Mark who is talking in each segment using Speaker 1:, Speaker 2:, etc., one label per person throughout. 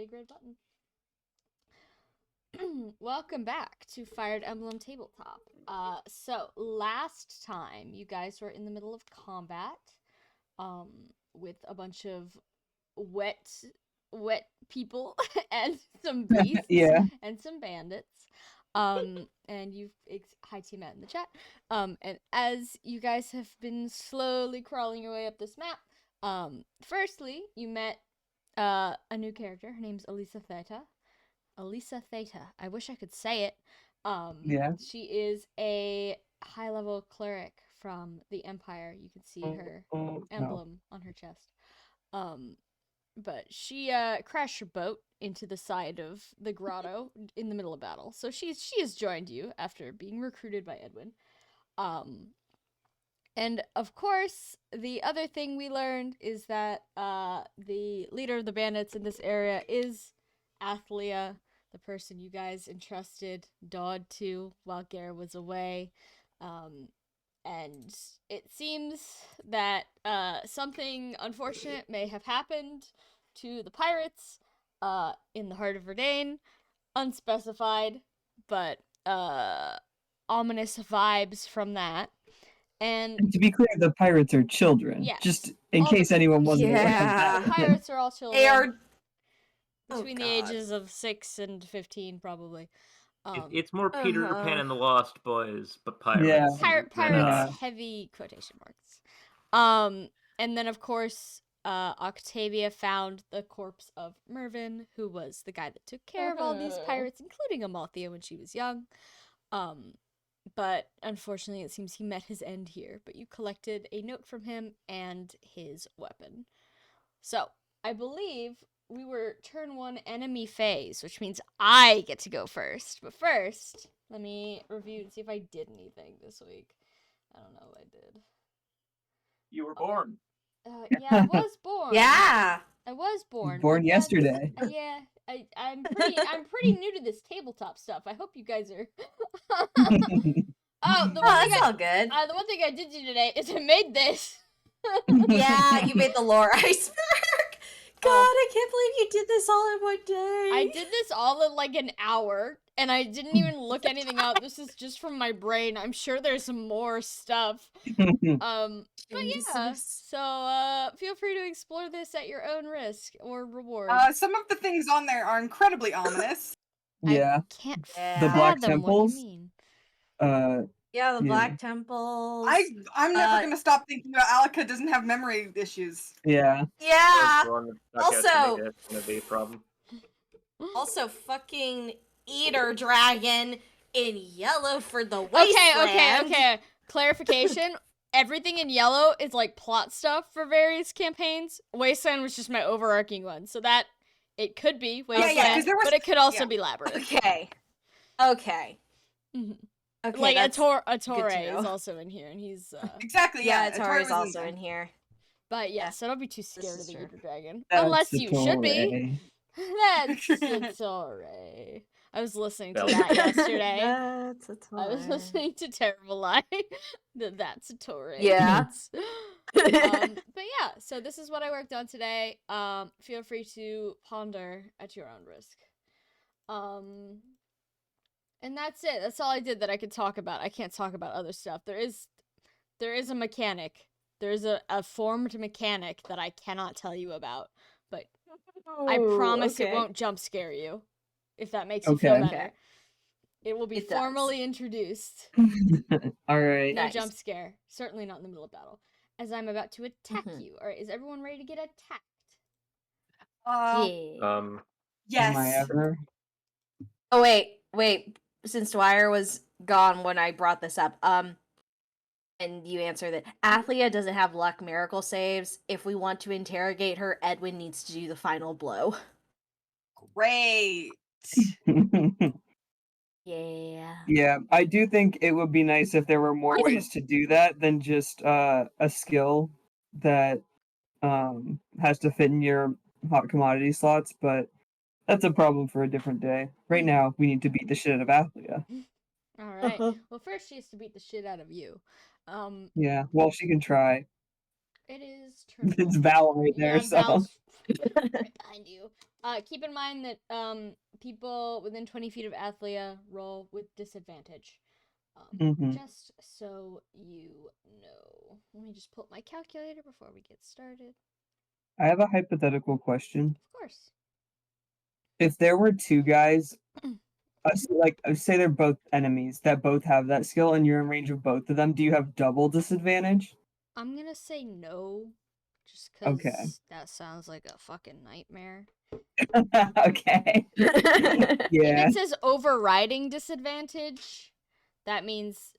Speaker 1: big red button. Welcome back to Fired Emblem Tabletop. So last time you guys were in the middle of combat, with a bunch of wet people and some beasts and some bandits. And hi Team Matt in the chat. And as you guys have been slowly crawling your way up this map, firstly you met a new character. Her name's Elisa Theta. I wish I could say it. She is a high-level cleric from the Empire. You can see her emblem on her chest. But she crashed her boat into the side of the grotto in the middle of battle. So she has joined you after being recruited by Edwin. And of course, the other thing we learned is that the leader of the bandits in this area is Athlia, the person you guys entrusted Dodd to while Gare was away. And it seems that something unfortunate may have happened to the pirates in the heart of Verdane. Unspecified, but ominous vibes from that. And
Speaker 2: to be clear, the pirates are children.
Speaker 1: Yes.
Speaker 2: Just in case anyone wasn't aware of that.
Speaker 1: The pirates are all children.
Speaker 3: They are
Speaker 1: between the ages of 6 and 15. Probably.
Speaker 4: It's more Peter Pan and the Lost Boys, but pirates.
Speaker 2: Yeah.
Speaker 1: Pirates, heavy quotation marks. And then of course, Octavia found the corpse of Mervyn, who was the guy that took care of all these pirates, including Amalthea when she was young. But unfortunately, it seems he met his end here. But you collected a note from him and his weapon. So I believe we were turn 1 enemy phase, which means I get to go first. But first, let me review and see if I did anything this week. I don't know what I did.
Speaker 4: You were born.
Speaker 1: Yeah, I was born.
Speaker 3: Yeah,
Speaker 1: I was born.
Speaker 2: Born yesterday.
Speaker 1: Yeah, I'm pretty new to this tabletop stuff. I hope you guys are.
Speaker 3: That's all good.
Speaker 1: The one thing I did do today is I made this.
Speaker 3: Yeah, you made the lore iceberg. God, I can't believe you did this all in one day.
Speaker 1: I did this all in like an hour, and I didn't even look anything up. This is just from my brain. I'm sure there's some more stuff. But yeah, so feel free to explore this at your own risk or reward.
Speaker 5: Some of the things on there are incredibly ominous.
Speaker 2: Yeah.
Speaker 1: I can't
Speaker 2: The Black
Speaker 1: fathom
Speaker 2: Temples.
Speaker 1: what you mean.
Speaker 3: Yeah, the Black Temples.
Speaker 5: I'm never gonna stop thinking about Alika doesn't have memory issues.
Speaker 2: Yeah.
Speaker 3: Yeah.
Speaker 4: Also, it's gonna be a problem.
Speaker 3: Also, fucking Eater Dragon in yellow for the Wasteland.
Speaker 1: Okay. Clarification. Everything in yellow is like plot stuff for various campaigns. Wasteland was just my overarching one. So that it could be Wasteland, but it could also be Labyrinth.
Speaker 3: Okay.
Speaker 1: Mm-hmm.
Speaker 3: Okay,
Speaker 1: like
Speaker 3: that's
Speaker 1: Attore is also in here, and he's
Speaker 5: exactly.
Speaker 3: Yeah,
Speaker 5: Attore
Speaker 3: Attore is also in here.
Speaker 1: But yeah, so don't be too scared of the Eater Dragon,
Speaker 2: That's
Speaker 1: unless you should be.
Speaker 2: Attore.
Speaker 1: That's Attore. I was listening to that yesterday.
Speaker 3: That's Attore.
Speaker 1: I was listening to Terrible Lie. That's Attore.
Speaker 3: Yeah.
Speaker 1: But yeah, so this is what I worked on today. Feel free to ponder at your own risk. And that's it. That's all I did that I could talk about. I can't talk about other stuff. There is a mechanic. There is a formed mechanic that I cannot tell you about. But I promise it won't jump scare you. If that makes you feel better. It will be formally introduced.
Speaker 2: Alright.
Speaker 1: No jump scare. Certainly not in the middle of battle. As I'm about to attack you. Alright, is everyone ready to get attacked?
Speaker 5: Yes.
Speaker 2: Am I ever?
Speaker 3: Oh, wait. Since Dwyer was gone when I brought this up, and you answer that Athlia doesn't have luck miracle saves. If we want to interrogate her, Edwin needs to do the final blow.
Speaker 5: Great.
Speaker 3: Yeah.
Speaker 2: Yeah, I do think it would be nice if there were more ways to do that than just a skill that has to fit in your hot commodity slots, but that's a problem for a different day. Right now, we need to beat the shit out of Athlia.
Speaker 1: Alright. Well, first she has to beat the shit out of you.
Speaker 2: Yeah, well, she can try.
Speaker 1: It is turn
Speaker 2: It's Val right there, so.
Speaker 1: Val's right behind you. Keep in mind that people within 20 feet of Athlia roll with disadvantage.
Speaker 2: Mhm.
Speaker 1: Just so you know. Let me just pull up my calculator before we get started.
Speaker 2: I have a hypothetical question.
Speaker 1: Of course.
Speaker 2: If there were two guys, say they're both enemies that both have that skill, and you're in range of both of them, do you have double disadvantage?
Speaker 1: I'm gonna say no, just
Speaker 2: Okay.
Speaker 1: because that sounds like a fucking nightmare.
Speaker 2: Okay.
Speaker 1: If
Speaker 2: Yeah.
Speaker 1: it says overriding disadvantage, that means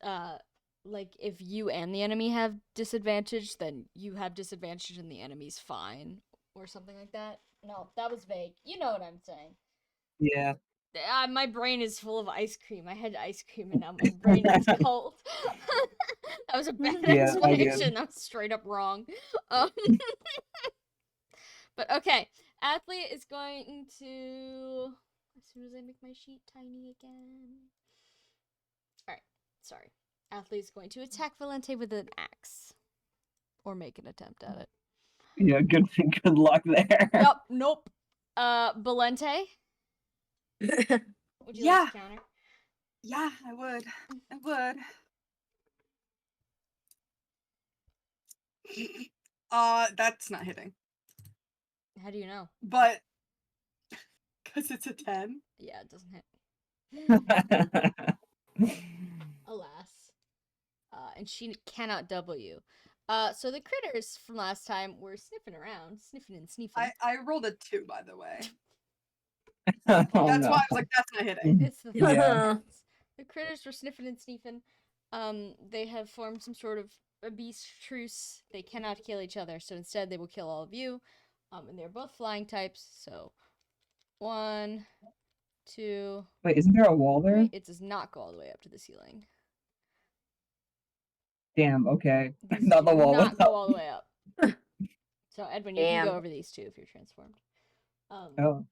Speaker 1: like if you and the enemy have disadvantage, then you have disadvantage and the enemy's fine, or something like that. No, that was vague. You know what I'm saying.
Speaker 2: Yeah.
Speaker 1: My brain is full of ice cream. I had ice cream and now my brain is cold. That was a bad
Speaker 2: Yeah, I do.
Speaker 1: explanation. That was straight up wrong. Um, but okay, Athlete is going to. As soon as I make my sheet tiny again. Alright, sorry. Athlete is going to attack Valente with an axe. Or make an attempt at it.
Speaker 2: Yeah, good luck there.
Speaker 1: Yup, nope. Valente? Would you
Speaker 5: Yeah.
Speaker 1: like to counter?
Speaker 5: Yeah, I would. I would. That's not hitting.
Speaker 1: How do you know?
Speaker 5: But because it's a 10.
Speaker 1: Yeah, it doesn't hit. Alas. And she cannot double you. So the critters from last time were sniffing around, sniffing and sneefing.
Speaker 5: I rolled a 2, by the way.
Speaker 2: Oh,
Speaker 5: That's
Speaker 2: no.
Speaker 5: why I was like, that's not hitting.
Speaker 1: It's the
Speaker 2: Yeah.
Speaker 1: The critters were sniffing and sneefing. They have formed some sort of a beast truce. They cannot kill each other, so instead they will kill all of you. And they're both flying types, so 1, 2,
Speaker 2: Wait, isn't there a wall there?
Speaker 1: 3. It does not go all the way up to the ceiling.
Speaker 2: Damn, okay.
Speaker 1: These
Speaker 2: Not the
Speaker 1: do
Speaker 2: wall.
Speaker 1: not go all the way up. So Edwin, you can
Speaker 3: Damn.
Speaker 1: go over these two if you're transformed.
Speaker 2: Oh.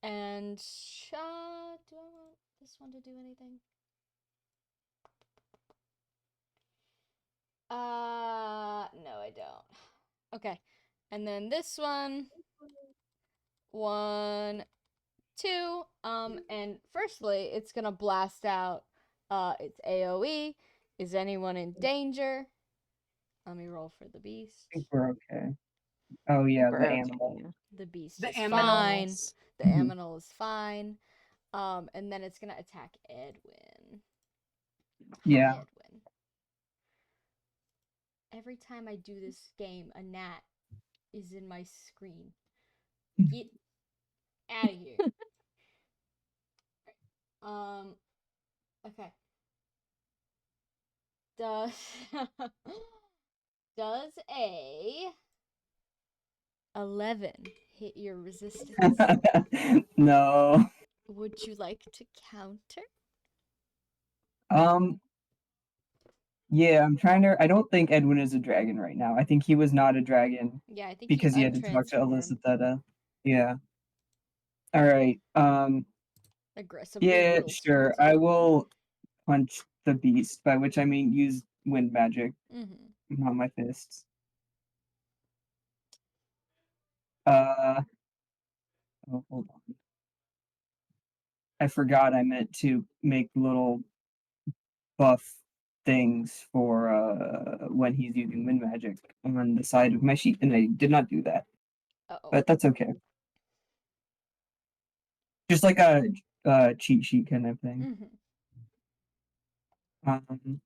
Speaker 1: And do I want this one to do anything? No, I don't. Okay. And then this one. 1, 2. And firstly, it's gonna blast out its AoE. Is anyone in danger? Let me roll for the beast.
Speaker 2: I think we're okay. Oh yeah,
Speaker 3: We're
Speaker 2: the
Speaker 3: okay,
Speaker 2: animal.
Speaker 3: yeah.
Speaker 1: The beast
Speaker 5: The
Speaker 1: is
Speaker 5: aminals.
Speaker 1: fine. The
Speaker 2: Mhm.
Speaker 1: aminal is fine. And then it's gonna attack Edwin.
Speaker 2: Yeah.
Speaker 1: Hi, Edwin. Every time I do this game, a gnat is in my screen. Get out of here. Okay. Does does a 11 hit your resistance?
Speaker 2: No.
Speaker 1: Would you like to counter?
Speaker 2: Yeah, I'm trying to. I don't think Edwin is a dragon right now. I think he was not a dragon
Speaker 1: Yeah, I think
Speaker 2: because he had to talk to
Speaker 1: untransformed.
Speaker 2: Elisabetta. Yeah. All right.
Speaker 1: Aggressively
Speaker 2: Yeah,
Speaker 1: whittles
Speaker 2: sure.
Speaker 1: towards
Speaker 2: I
Speaker 1: you.
Speaker 2: will punch the beast, by which I mean use wind magic,
Speaker 1: Mm-hmm.
Speaker 2: not my fists. Oh, hold on. I forgot I meant to make little buff things for when he's using wind magic on the side of my sheet, and I did not do that.
Speaker 1: Uh-oh.
Speaker 2: But that's okay. Just like a cheat sheet kind of thing.
Speaker 1: Mm-hmm.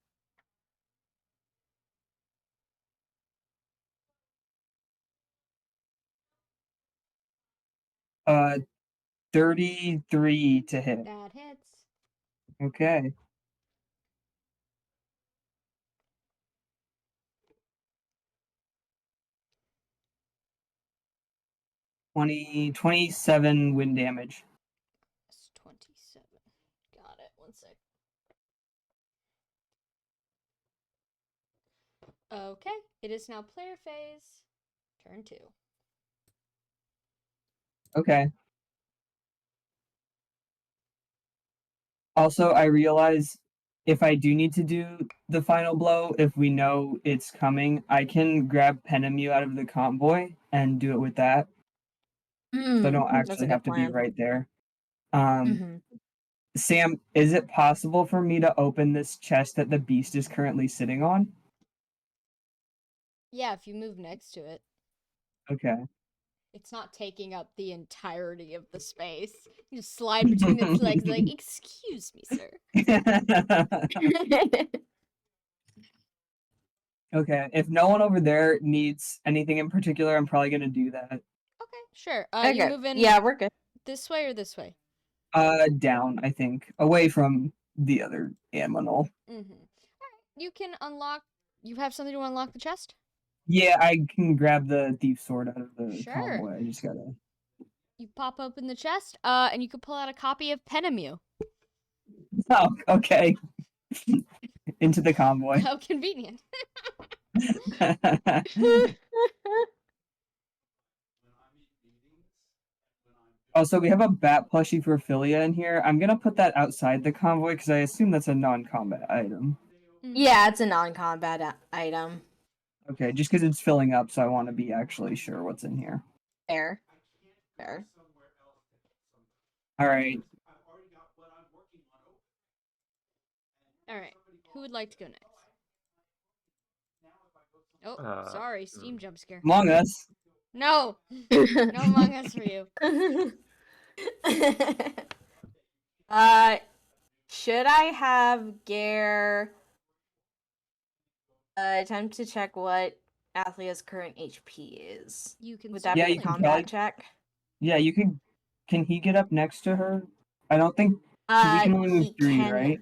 Speaker 2: 33 to hit.
Speaker 1: That hits.
Speaker 2: Okay. Twenty 27 wind damage.
Speaker 1: That's 27. Got it. 1 sec. Okay. It is now player phase. Turn 2.
Speaker 2: Okay. Also, I realize if I do need to do the final blow, if we know it's coming, I can grab Penemu out of the convoy and do it with that. so I don't
Speaker 3: That's a
Speaker 2: actually
Speaker 3: good
Speaker 2: have to be
Speaker 3: plan.
Speaker 2: right there.
Speaker 3: Mhm.
Speaker 2: Sam, is it possible for me to open this chest that the beast is currently sitting on?
Speaker 1: Yeah, if you move next to it.
Speaker 2: Okay.
Speaker 1: It's not taking up the entirety of the space. You just slide between its legs like, excuse me, sir.
Speaker 2: Okay, if no one over there needs anything in particular, I'm probably gonna do that.
Speaker 1: Okay, sure. You
Speaker 3: Okay.
Speaker 1: moving
Speaker 3: Yeah, we're good.
Speaker 1: this way or this way?
Speaker 2: Down, I think, away from the other animal.
Speaker 1: Mm-hmm. Alright, you can unlock... You have something to unlock the chest?
Speaker 2: Yeah, I can grab the thief sword out of the
Speaker 1: Sure.
Speaker 2: convoy. I just gotta.
Speaker 1: You pop open the chest, and you can pull out a copy of Penemu.
Speaker 2: Oh, okay. Into the convoy.
Speaker 1: How convenient.
Speaker 2: Also, we have a bat plushie for Philia in here. I'm gonna put that outside the convoy because I assume that's a non-combat item.
Speaker 3: Yeah, it's a non-combat item.
Speaker 2: Okay, just because it's filling up, so I want to be actually sure what's in here.
Speaker 3: Fair. Fair.
Speaker 2: All right.
Speaker 1: Alright, who would like to go next? Oh,
Speaker 4: Uh,
Speaker 1: sorry, Steam jump scare.
Speaker 2: Among Us.
Speaker 1: No! No Among Us for you.
Speaker 3: Should I have Gare attempt to check what Athlea's current HP is?
Speaker 1: You can
Speaker 3: Would that
Speaker 2: Yeah,
Speaker 3: be
Speaker 2: you
Speaker 3: a
Speaker 2: can
Speaker 3: combat
Speaker 2: probably-
Speaker 3: check?
Speaker 2: Yeah, you can. Can he get up next to her? I don't think. 'Cause we can only move
Speaker 3: He
Speaker 2: 3,
Speaker 3: can.
Speaker 2: right?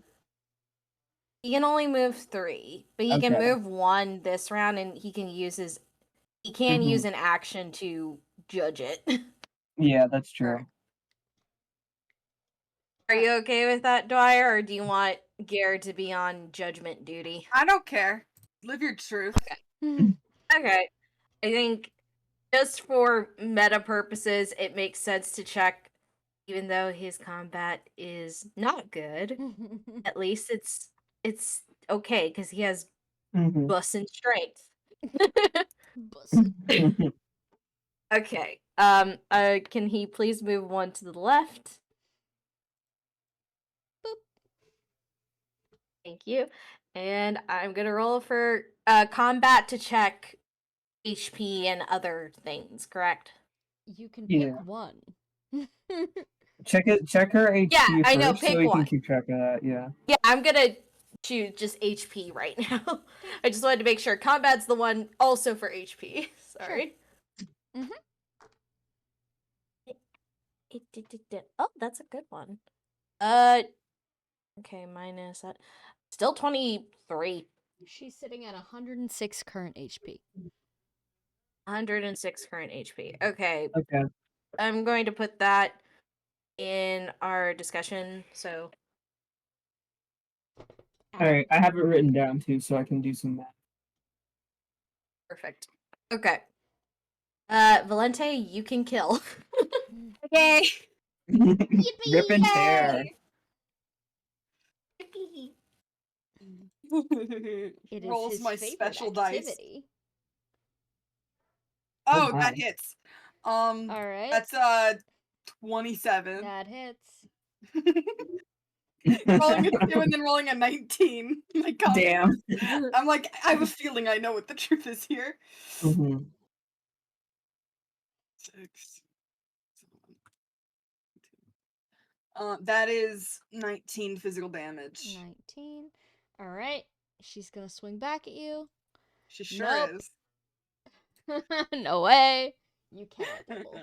Speaker 3: He can only move 3, but he can
Speaker 2: Okay.
Speaker 3: move 1 this round, and he can use his. He can
Speaker 2: Mhm.
Speaker 3: use an action to judge it.
Speaker 2: Yeah, that's true.
Speaker 3: Alright. Are you okay with that, Dwyer, or do you want Gare to be on judgment duty?
Speaker 5: I don't care. Live your truth.
Speaker 3: Okay. I think just for meta purposes, it makes sense to check, even though his combat is not good. At least it's okay because he has
Speaker 2: Mhm.
Speaker 3: bussin' strength.
Speaker 1: Bussin'.
Speaker 3: Okay. Can he please move 1 to the left?
Speaker 1: Boop.
Speaker 3: Thank you. And I'm gonna roll for combat to check HP and other things, correct?
Speaker 1: You can
Speaker 2: Yeah.
Speaker 1: pick one.
Speaker 2: Check it. Check her HP
Speaker 3: Yeah, I know,
Speaker 2: first, so
Speaker 3: pick
Speaker 2: we
Speaker 3: one.
Speaker 2: can keep track of that. Yeah.
Speaker 3: Yeah, I'm gonna choose just HP right now. I just wanted to make sure combat's the one also for HP. Sorry.
Speaker 1: Mhm.
Speaker 3: Oh, that's a good one. Okay, minus that. Still 23.
Speaker 1: She's sitting at 106 current HP.
Speaker 3: 106 current HP. Okay,
Speaker 2: Okay.
Speaker 3: I'm going to put that in our discussion. So
Speaker 2: All right. I have it written down too, so I can do some math.
Speaker 3: perfect. Okay. Valente, you can kill. Okay.
Speaker 2: Rip and tear.
Speaker 1: It is
Speaker 5: Rolls
Speaker 1: his
Speaker 5: my
Speaker 1: favorite
Speaker 5: special dice.
Speaker 1: activity.
Speaker 5: Oh,
Speaker 2: Oh,
Speaker 5: that
Speaker 2: my.
Speaker 5: hits.
Speaker 1: All right.
Speaker 5: That's 27.
Speaker 1: That hits.
Speaker 5: Rolling a 2 and then rolling a 19. My God.
Speaker 2: Damn.
Speaker 5: I'm like, I have a feeling I know what the truth is here.
Speaker 2: Mhm.
Speaker 5: 6. That is 19 physical damage.
Speaker 1: 19. All right. She's gonna swing back at you.
Speaker 5: She sure
Speaker 1: Nope.
Speaker 5: is.
Speaker 1: No way. You cannot double.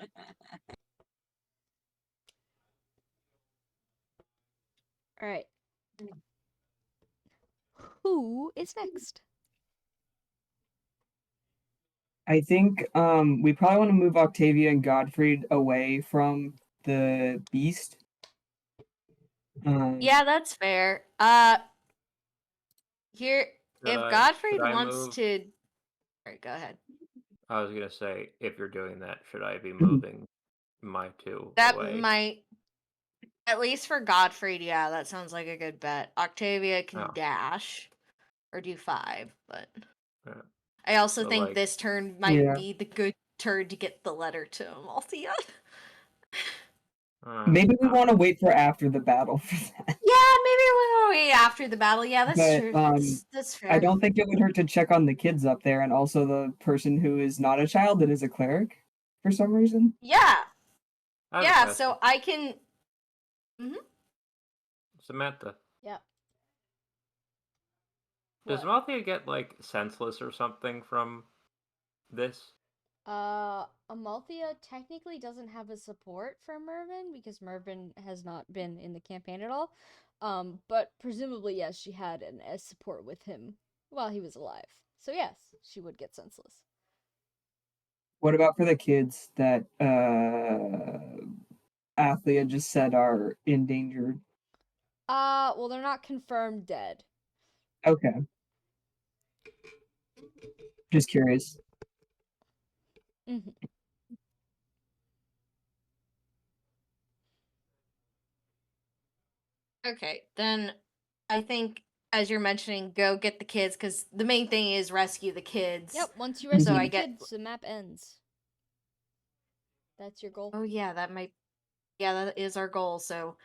Speaker 1: All right. Who is next?
Speaker 2: I think we probably want to move Octavia and Godfrey away from the beast.
Speaker 3: Yeah, that's fair. Here,
Speaker 4: Should
Speaker 3: if
Speaker 4: I-
Speaker 3: Godfrey
Speaker 4: should I
Speaker 3: wants
Speaker 4: move?
Speaker 3: to. Alright, go ahead.
Speaker 4: I was gonna say, if you're doing that, should I be moving my 2
Speaker 3: That
Speaker 4: away?
Speaker 3: might. At least for Godfrey, yeah, that sounds like a good bet. Octavia can
Speaker 4: Oh.
Speaker 3: dash or do 5, but
Speaker 4: Yeah.
Speaker 3: I also
Speaker 4: So,
Speaker 3: think
Speaker 4: like-
Speaker 3: this turn might
Speaker 2: Yeah.
Speaker 3: be the good turn to get the letter to Amalthea.
Speaker 2: Maybe we want to wait for after the battle for that.
Speaker 3: Yeah, maybe we'll wait after the battle. Yeah, that's
Speaker 2: But,
Speaker 3: true. That's fair.
Speaker 2: I don't think it would hurt to check on the kids up there and also the person who is not a child that is a cleric for some reason.
Speaker 3: Yeah.
Speaker 4: I have a
Speaker 3: Yeah,
Speaker 4: question.
Speaker 3: so I can.
Speaker 4: Samantha,
Speaker 1: Yep.
Speaker 4: does
Speaker 1: What?
Speaker 4: Malthea get like senseless or something from this?
Speaker 1: Amalthea technically doesn't have a support from Mervin because Mervin has not been in the campaign at all. But presumably, yes, she had a support with him while he was alive. So yes, she would get senseless.
Speaker 2: What about for the kids that Athlia just said are endangered?
Speaker 1: Well, they're not confirmed dead.
Speaker 2: Okay. Just curious.
Speaker 1: Mm-hmm.
Speaker 3: Okay, then I think as you're mentioning, go get the kids because the main thing is rescue the kids.
Speaker 1: Yep. Once you rescue
Speaker 3: So
Speaker 1: the
Speaker 3: I get.
Speaker 1: kids, the map ends. That's your goal.
Speaker 3: Oh yeah, that might. Yeah, that is our goal. So,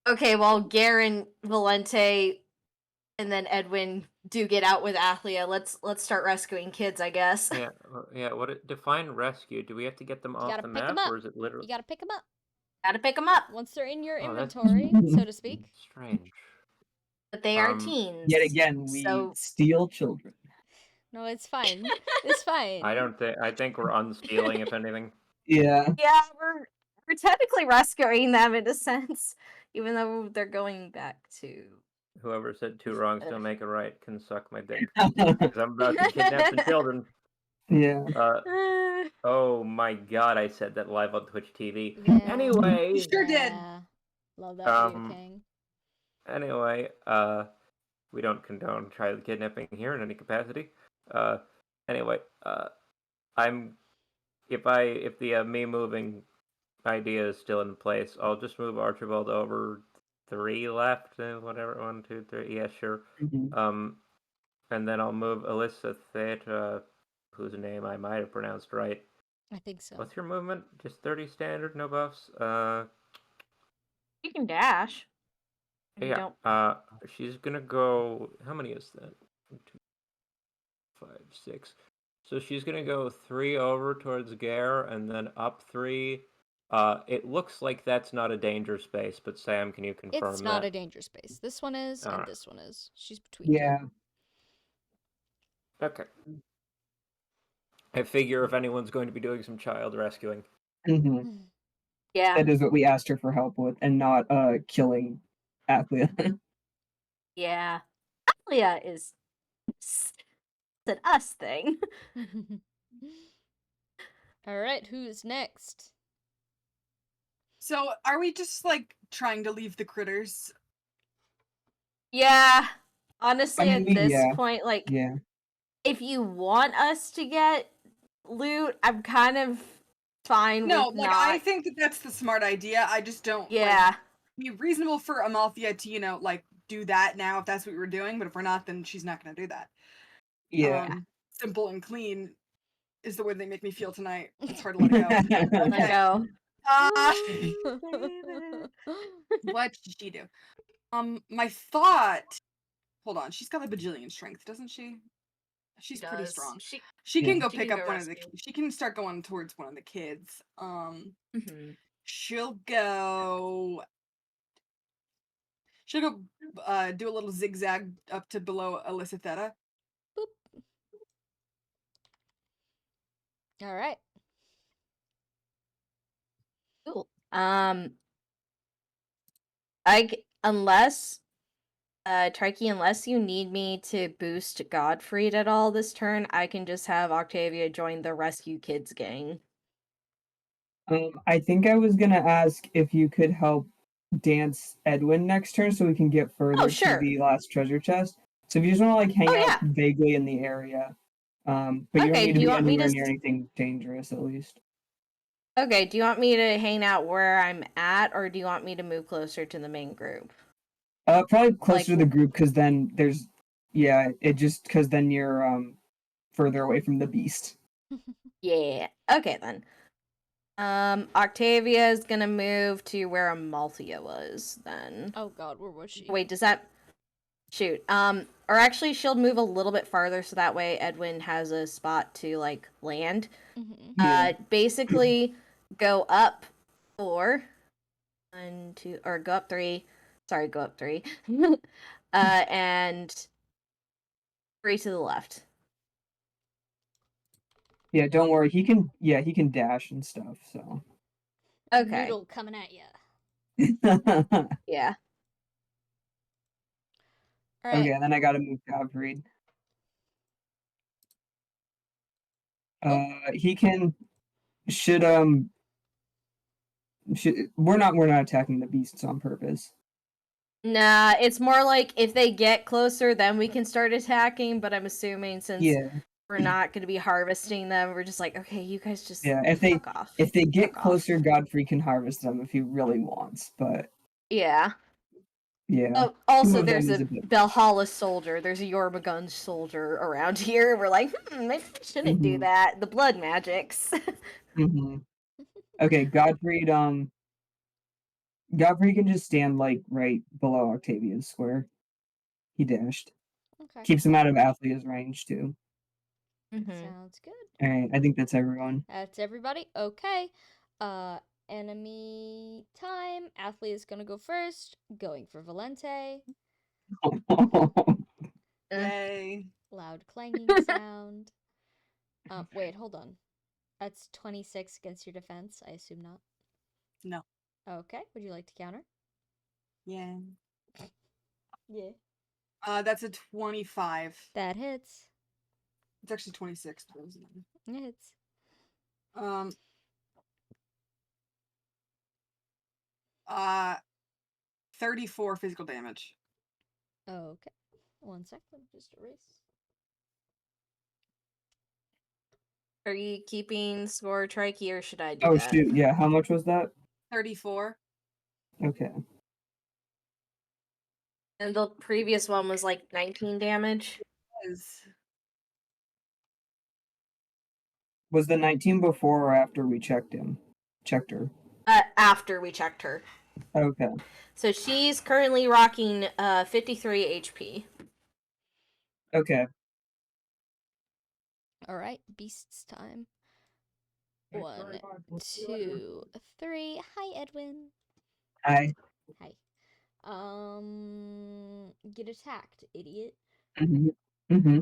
Speaker 3: okay, well, Garen, Valente, and then Edwin do get out with Athlia. Let's start rescuing kids, I guess.
Speaker 4: Yeah, yeah. Define rescue? Do we have to get them
Speaker 1: You
Speaker 4: off
Speaker 1: gotta
Speaker 4: the
Speaker 1: pick them
Speaker 4: map,
Speaker 1: up.
Speaker 4: or is it literally?
Speaker 1: You gotta pick them up.
Speaker 3: Gotta pick them up.
Speaker 1: Once they're in your
Speaker 4: Oh, that's-
Speaker 1: inventory, so to speak.
Speaker 4: Strange.
Speaker 3: But they are teens.
Speaker 2: Yet again, we
Speaker 3: So
Speaker 2: steal children.
Speaker 1: No, it's fine. It's fine.
Speaker 4: I don't think. I think we're unstealing, if anything.
Speaker 2: Yeah.
Speaker 3: yeah, we're technically rescuing them in a sense, even though they're going back to.
Speaker 4: Whoever said two wrongs don't make a right can suck my dick. Because I'm about to kidnap the children.
Speaker 2: Yeah.
Speaker 4: Oh my god, I said that live on Twitch TV.
Speaker 1: Yeah.
Speaker 4: Anyway,
Speaker 5: You sure did.
Speaker 1: Yeah. Love that video,
Speaker 4: Um,
Speaker 1: King.
Speaker 4: anyway, we don't condone child kidnapping here in any capacity. Anyway, I'm if the me moving idea is still in place, I'll just move Archibald over 3 left, whatever, 1, 2, 3. Yeah, sure.
Speaker 2: Mhm.
Speaker 4: And then I'll move Alyssa Theta, whose name I might have pronounced right.
Speaker 1: I think so.
Speaker 4: What's your movement? Just 30 standard, no buffs.
Speaker 3: You can dash. You
Speaker 4: Yeah.
Speaker 3: don't.
Speaker 4: She's gonna go. How many is that? 1, 2, 5, 6. So she's gonna go 3 over towards Gare, and then up 3. It looks like that's not a danger space, but Sam, can you confirm
Speaker 1: It's not
Speaker 4: that?
Speaker 1: a danger space. This one is, and
Speaker 4: Alright.
Speaker 1: this one is. She's between
Speaker 2: Yeah.
Speaker 4: Okay. I figure if anyone's going to be doing some child rescuing.
Speaker 2: hmm
Speaker 1: two.
Speaker 3: Yeah.
Speaker 2: That is what we asked her for help with, and not killing Athlia.
Speaker 3: Yeah. Athlia is it's an us thing.
Speaker 1: Alright, who's next?
Speaker 5: So, are we just like trying to leave the critters?
Speaker 3: Yeah. Honestly,
Speaker 2: I mean,
Speaker 3: at this
Speaker 2: yeah.
Speaker 3: point, like,
Speaker 2: Yeah.
Speaker 3: if you want us to get loot, I'm kind of fine
Speaker 5: No,
Speaker 3: with
Speaker 5: like
Speaker 3: not.
Speaker 5: I think that that's the smart idea. I just don't.
Speaker 3: Yeah.
Speaker 5: Be reasonable for Amalthea to like do that now if that's what we're doing. But if we're not, then she's not going to do that.
Speaker 2: Yeah.
Speaker 5: Simple and clean is the way they make me feel tonight. It's hard to let it go.
Speaker 3: Let go.
Speaker 5: What did she do? My thought. Hold on, she's got a bajillion strength, doesn't she? She's pretty
Speaker 3: Does.
Speaker 5: strong.
Speaker 3: She
Speaker 5: She can
Speaker 2: Yeah.
Speaker 5: go
Speaker 3: She
Speaker 5: pick
Speaker 3: can
Speaker 5: up
Speaker 3: go
Speaker 5: one of the.
Speaker 3: rescue.
Speaker 5: She can start going towards one of the kids.
Speaker 3: Mhm.
Speaker 5: She'll go. She'll go. Do a little zigzag up to below Alyssa Theta.
Speaker 1: Alright.
Speaker 3: Cool. Unless Trikey, unless you need me to boost Godfried at all this turn, I can just have Octavia join the Rescue Kids gang.
Speaker 2: I think I was gonna ask if you could help dance Edwin next turn so we can get further
Speaker 3: sure.
Speaker 2: to the last treasure chest. So if you just want to like hang
Speaker 3: Oh,
Speaker 2: out
Speaker 3: yeah.
Speaker 2: vaguely in the area, but you don't
Speaker 3: Okay,
Speaker 2: need
Speaker 3: do
Speaker 2: to
Speaker 3: you
Speaker 2: be
Speaker 3: want me to
Speaker 2: anywhere near anything dangerous, at least.
Speaker 3: Okay, do you want me to hang out where I'm at, or do you want me to move closer to the main group?
Speaker 2: Probably closer
Speaker 3: Like-
Speaker 2: to the group because then there's, because then you're further away from the beast.
Speaker 3: Yeah. Okay then. Octavia is gonna move to where Amalthea was then.
Speaker 1: Oh god, where was she?
Speaker 3: Wait, does that shoot? Or actually she'll move a little bit farther so that way Edwin has a spot to like land.
Speaker 1: Mm-hmm.
Speaker 2: Yeah.
Speaker 3: Basically go up 4. 1, 2, or go up 3. Sorry, go up 3. And 3 to the left.
Speaker 2: Yeah, don't worry. He can dash and stuff, so.
Speaker 3: Okay.
Speaker 1: Noodle coming at you.
Speaker 3: Yeah.
Speaker 1: All right.
Speaker 2: Okay, then I gotta move Godfrey. He can should we're not attacking the beasts on purpose.
Speaker 3: Nah, it's more like if they get closer, then we can start attacking. But I'm assuming since we're not going to be harvesting them, we're just like, okay, you guys just fuck off.
Speaker 2: If they get
Speaker 3: Fuck
Speaker 2: closer,
Speaker 3: off.
Speaker 2: Godfrey can harvest them if he really wants. But
Speaker 3: Yeah.
Speaker 2: yeah.
Speaker 3: Oh, also,
Speaker 2: of them
Speaker 3: there's
Speaker 2: is
Speaker 3: a
Speaker 2: a bit-
Speaker 3: Valhalla soldier. There's a Jormungand soldier around here. We're like, maybe we shouldn't do
Speaker 2: Mhm.
Speaker 3: that. The blood magics.
Speaker 2: Mhm. Okay, Godfrey can just stand like right below Octavia's square. He dashed.
Speaker 1: Okay.
Speaker 2: Keeps him out of Athlea's range too.
Speaker 1: Sounds good.
Speaker 2: Alright, I think that's everyone.
Speaker 1: That's everybody. Okay. Enemy time. Athlete is gonna go first. Going for Valente.
Speaker 5: Yay.
Speaker 1: Loud clanging sound. Wait, hold on. That's 26 against your defense. I assume not.
Speaker 5: No.
Speaker 1: Okay. Would you like to counter?
Speaker 5: Yeah.
Speaker 1: Yeah.
Speaker 5: That's a 25.
Speaker 1: That hits.
Speaker 5: It's actually 26.
Speaker 1: It hits.
Speaker 5: 34 physical damage.
Speaker 1: Okay. 1 sec. Let me just erase.
Speaker 3: Are you keeping score, Trikey, or should I do
Speaker 2: Oh
Speaker 3: that?
Speaker 2: shoot, yeah. How much was that?
Speaker 5: 34.
Speaker 2: Okay.
Speaker 3: And the previous one was like 19 damage.
Speaker 2: Was the 19 before or after we checked her?
Speaker 3: After we checked her.
Speaker 2: Okay.
Speaker 3: So she's currently rocking 53 HP.
Speaker 2: Okay.
Speaker 1: All right. Beasts time. 1, 2, 3. Hi, Edwin.
Speaker 2: Hi.
Speaker 1: Hi. Get attacked, idiot.
Speaker 2: Mm-hmm.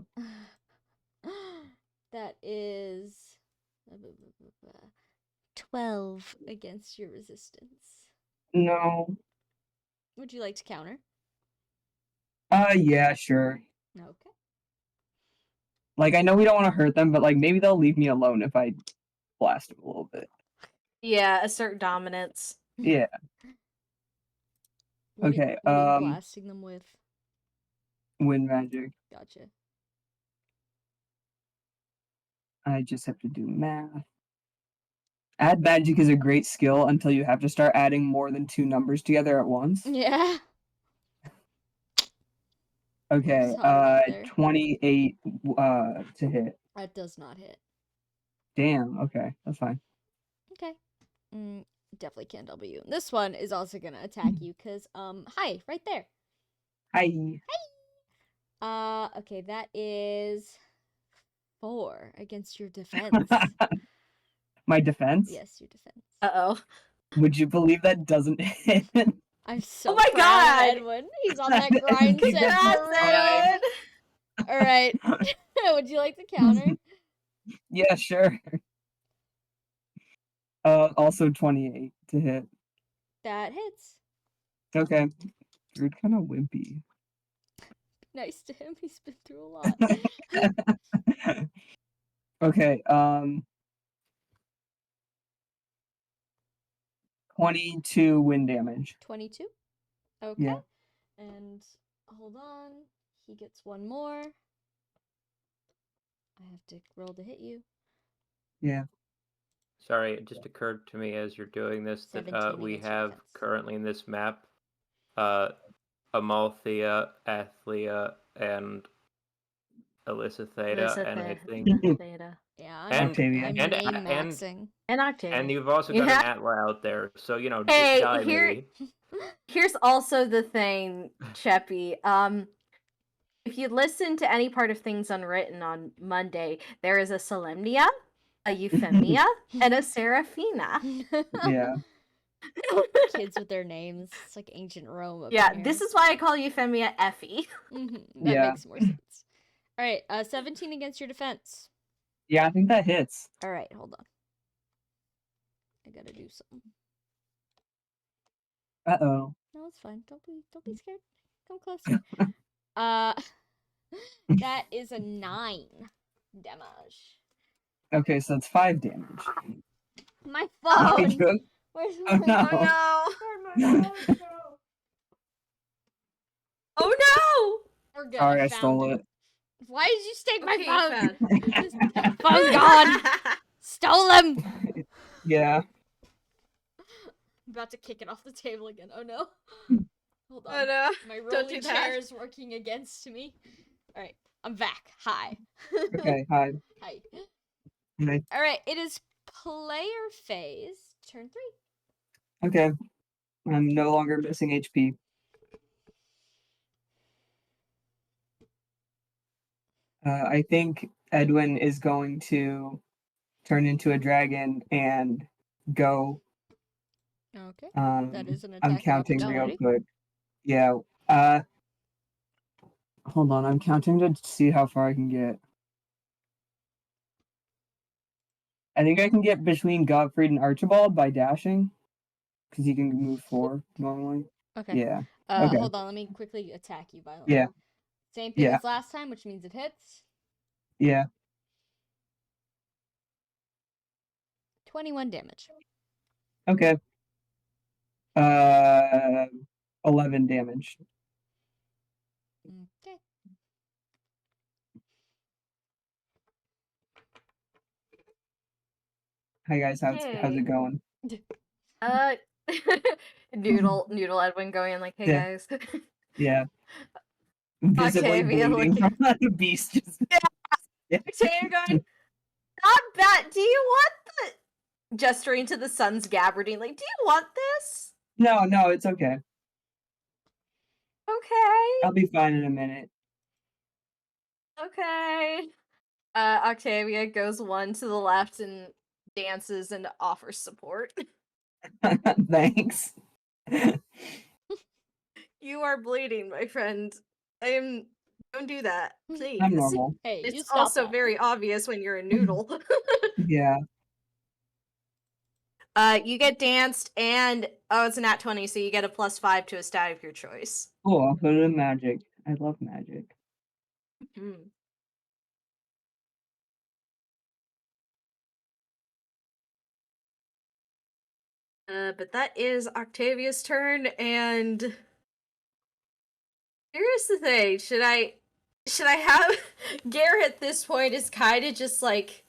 Speaker 1: That is 12 against your resistance.
Speaker 2: No.
Speaker 1: Would you like to counter?
Speaker 2: Yeah, sure.
Speaker 1: Okay.
Speaker 2: Like, I know we don't want to hurt them, but like maybe they'll leave me alone if I blast them a little bit.
Speaker 3: Yeah, assert dominance.
Speaker 2: Yeah.
Speaker 1: What
Speaker 2: Okay.
Speaker 1: are you blasting them with?
Speaker 2: Wind magic.
Speaker 1: Gotcha.
Speaker 2: I just have to do math. Add magic is a great skill until you have to start adding more than 2 numbers together at once.
Speaker 1: Yeah.
Speaker 2: Okay.
Speaker 1: Sorry right there.
Speaker 2: 28 to hit.
Speaker 1: That does not hit.
Speaker 2: Damn. Okay, that's fine.
Speaker 1: Okay. Definitely can't W. This one is also gonna attack you because hi, right there.
Speaker 2: Hi.
Speaker 1: Okay, that is 4 against your defense.
Speaker 2: My defense?
Speaker 1: Yes, your defense.
Speaker 3: Uh-oh.
Speaker 2: Would you believe that doesn't hit?
Speaker 1: I'm so
Speaker 3: Oh my
Speaker 1: proud
Speaker 3: God!
Speaker 1: of Edwin. He's on that grind set
Speaker 3: Congrats,
Speaker 1: for real. All right. Would you like to counter?
Speaker 2: Yeah, sure. Also 28 to hit.
Speaker 1: That hits.
Speaker 2: Okay. You're kind of wimpy.
Speaker 1: Nice to him. He's been through a lot.
Speaker 2: Okay, 22 wind damage.
Speaker 1: 22. Okay.
Speaker 2: Yeah.
Speaker 1: And hold on. He gets one more. I have to roll to hit you.
Speaker 2: Yeah.
Speaker 4: Sorry, it just occurred to me as you're doing this that
Speaker 1: 17
Speaker 4: we
Speaker 1: against your
Speaker 4: have
Speaker 1: defense.
Speaker 4: currently in this map Amalthea, Athlia, and Alyssa Theta, and I think
Speaker 3: Theta.
Speaker 1: Yeah,
Speaker 4: And-
Speaker 2: Octavia.
Speaker 1: I'm
Speaker 4: and-
Speaker 1: name
Speaker 4: and-
Speaker 1: maxing.
Speaker 3: And Octavia.
Speaker 4: and you've also got
Speaker 3: Yeah.
Speaker 4: an Atla out there, so
Speaker 3: Hey,
Speaker 4: die
Speaker 3: here-
Speaker 4: me.
Speaker 3: Here's also the thing, Cheppy. If you listen to any part of Things Unwritten on Monday, there is a Solemnia, a Euphemia, and a Seraphina.
Speaker 2: Yeah.
Speaker 1: Kids with their names. It's like ancient Rome. Up
Speaker 3: Yeah,
Speaker 1: in
Speaker 3: this
Speaker 1: here.
Speaker 3: is why I call Euphemia Effie.
Speaker 1: That
Speaker 2: Yeah.
Speaker 1: makes more sense. All right, 17 against your defense.
Speaker 2: Yeah, I think that hits.
Speaker 1: All right, hold on. I gotta do something.
Speaker 2: Uh-oh.
Speaker 1: No, it's fine. Don't be scared. Come closer. That is a 9 damage.
Speaker 2: Okay, so that's 5 damage.
Speaker 1: My
Speaker 2: I
Speaker 1: phone.
Speaker 2: took-
Speaker 1: Where's
Speaker 2: Oh,
Speaker 1: my
Speaker 2: no.
Speaker 1: phone? Where'd my phone go?
Speaker 3: Oh no!
Speaker 1: We're good.
Speaker 2: Sorry, I
Speaker 1: found
Speaker 2: stole it.
Speaker 1: Why did you take my
Speaker 3: Okay,
Speaker 1: phone?
Speaker 3: found.
Speaker 1: Phone gone. Stole him.
Speaker 2: Yeah.
Speaker 1: I'm about to kick it off the table again. Oh no. Hold on.
Speaker 3: Oh no!
Speaker 1: My
Speaker 3: Don't
Speaker 1: rolling
Speaker 3: do that.
Speaker 1: chair is working against me. All right, I'm back. Hi.
Speaker 2: Okay, hi.
Speaker 1: Hi.
Speaker 2: Hi.
Speaker 1: All right, it is player phase. Turn 3.
Speaker 2: Okay. I'm no longer missing HP. I think Edwin is going to turn into a dragon and go.
Speaker 1: Okay.
Speaker 2: Um,
Speaker 1: That is an
Speaker 2: I'm
Speaker 1: attack
Speaker 2: counting real
Speaker 1: opportunity.
Speaker 2: quick. Yeah. Hold on. I'm counting to see how far I can get. I think I can get between Gottfried and Archibald by dashing, because he can move 4 normally.
Speaker 1: Okay.
Speaker 2: Yeah. okay.
Speaker 1: Hold on. Let me quickly attack you violently.
Speaker 2: Yeah.
Speaker 1: Same thing
Speaker 2: Yeah.
Speaker 1: as last time, which means it hits.
Speaker 2: Yeah.
Speaker 1: 21 damage.
Speaker 2: Okay. 11 damage.
Speaker 1: Okay.
Speaker 2: Hi guys, how's
Speaker 3: Hey.
Speaker 2: it going?
Speaker 3: Noodle Edwin going in like, hey
Speaker 2: Yeah.
Speaker 3: guys.
Speaker 2: Yeah. Visibly
Speaker 3: Octavia
Speaker 2: bleeding
Speaker 3: looking-
Speaker 2: from the beast. Just... Yeah.
Speaker 3: Octavia going, not bad. Do you want the gesturing to the sun's gabardine? Like, do you want this?
Speaker 2: No, it's okay.
Speaker 3: Okay.
Speaker 2: I'll be fine in a minute.
Speaker 3: Okay. Octavia goes one to the left and dances and offers support.
Speaker 2: Thanks.
Speaker 3: You are bleeding, my friend. Don't do that, please.
Speaker 2: I'm normal.
Speaker 1: Hey, you
Speaker 3: It's
Speaker 1: stop
Speaker 3: also
Speaker 1: that.
Speaker 3: very obvious when you're a noodle.
Speaker 2: Yeah.
Speaker 3: You get danced, and it's a nat 20, so you get a +5 to a stat of your choice.
Speaker 2: Cool, I'll put it in magic. I love magic.
Speaker 3: Mhm. But that is Octavia's turn, and here's the thing: should I have Garrett at this point is kind of just like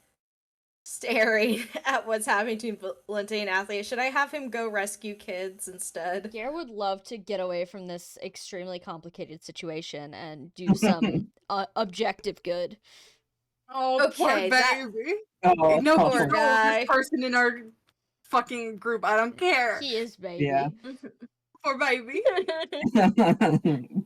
Speaker 3: staring at what's happening to Valente and Athlete. Should I have him go rescue kids instead?
Speaker 1: Garrett would love to get away from this extremely complicated situation and do some objective good.
Speaker 5: Oh, poor
Speaker 3: Okay, that-
Speaker 5: baby.
Speaker 2: Oh,
Speaker 5: No
Speaker 3: poor
Speaker 5: control
Speaker 3: guy.
Speaker 5: this person in our fucking group. I don't care.
Speaker 1: He is baby.
Speaker 2: Yeah.
Speaker 5: Poor baby.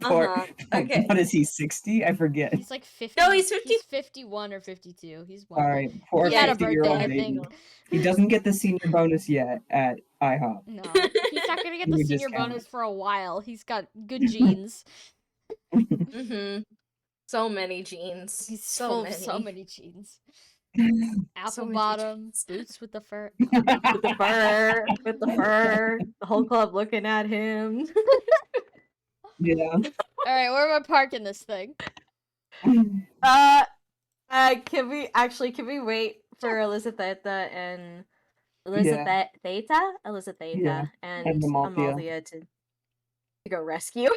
Speaker 2: Poor.
Speaker 3: Okay.
Speaker 2: What is he? 60? I forget.
Speaker 1: He's like 50.
Speaker 3: No, he's 50.
Speaker 1: He's 51 or 52. He's
Speaker 2: All
Speaker 1: wonderful.
Speaker 2: right. Poor
Speaker 1: He had a
Speaker 2: 50-year-old
Speaker 1: birthday, I
Speaker 2: baby.
Speaker 1: think.
Speaker 2: He doesn't get the senior bonus yet at IHOP.
Speaker 1: No, he's not gonna get
Speaker 2: He
Speaker 1: the
Speaker 2: would
Speaker 1: senior
Speaker 2: discount
Speaker 1: bonus
Speaker 2: it.
Speaker 1: for a while. He's got good genes.
Speaker 3: Mm-hmm. So many genes.
Speaker 1: He's
Speaker 3: so
Speaker 1: full
Speaker 3: many.
Speaker 1: of so many genes. Apple
Speaker 3: So many
Speaker 1: bottom,
Speaker 3: genes.
Speaker 1: boots with the fur.
Speaker 3: With the fur, the whole club looking at him.
Speaker 2: Yeah.
Speaker 1: All right, where am I parking this thing?
Speaker 3: Can we wait for Elizabeth and
Speaker 2: Yeah.
Speaker 3: Elizabeth
Speaker 2: Yeah,
Speaker 3: and
Speaker 2: and Amalthea.
Speaker 3: Amalthea to go rescue.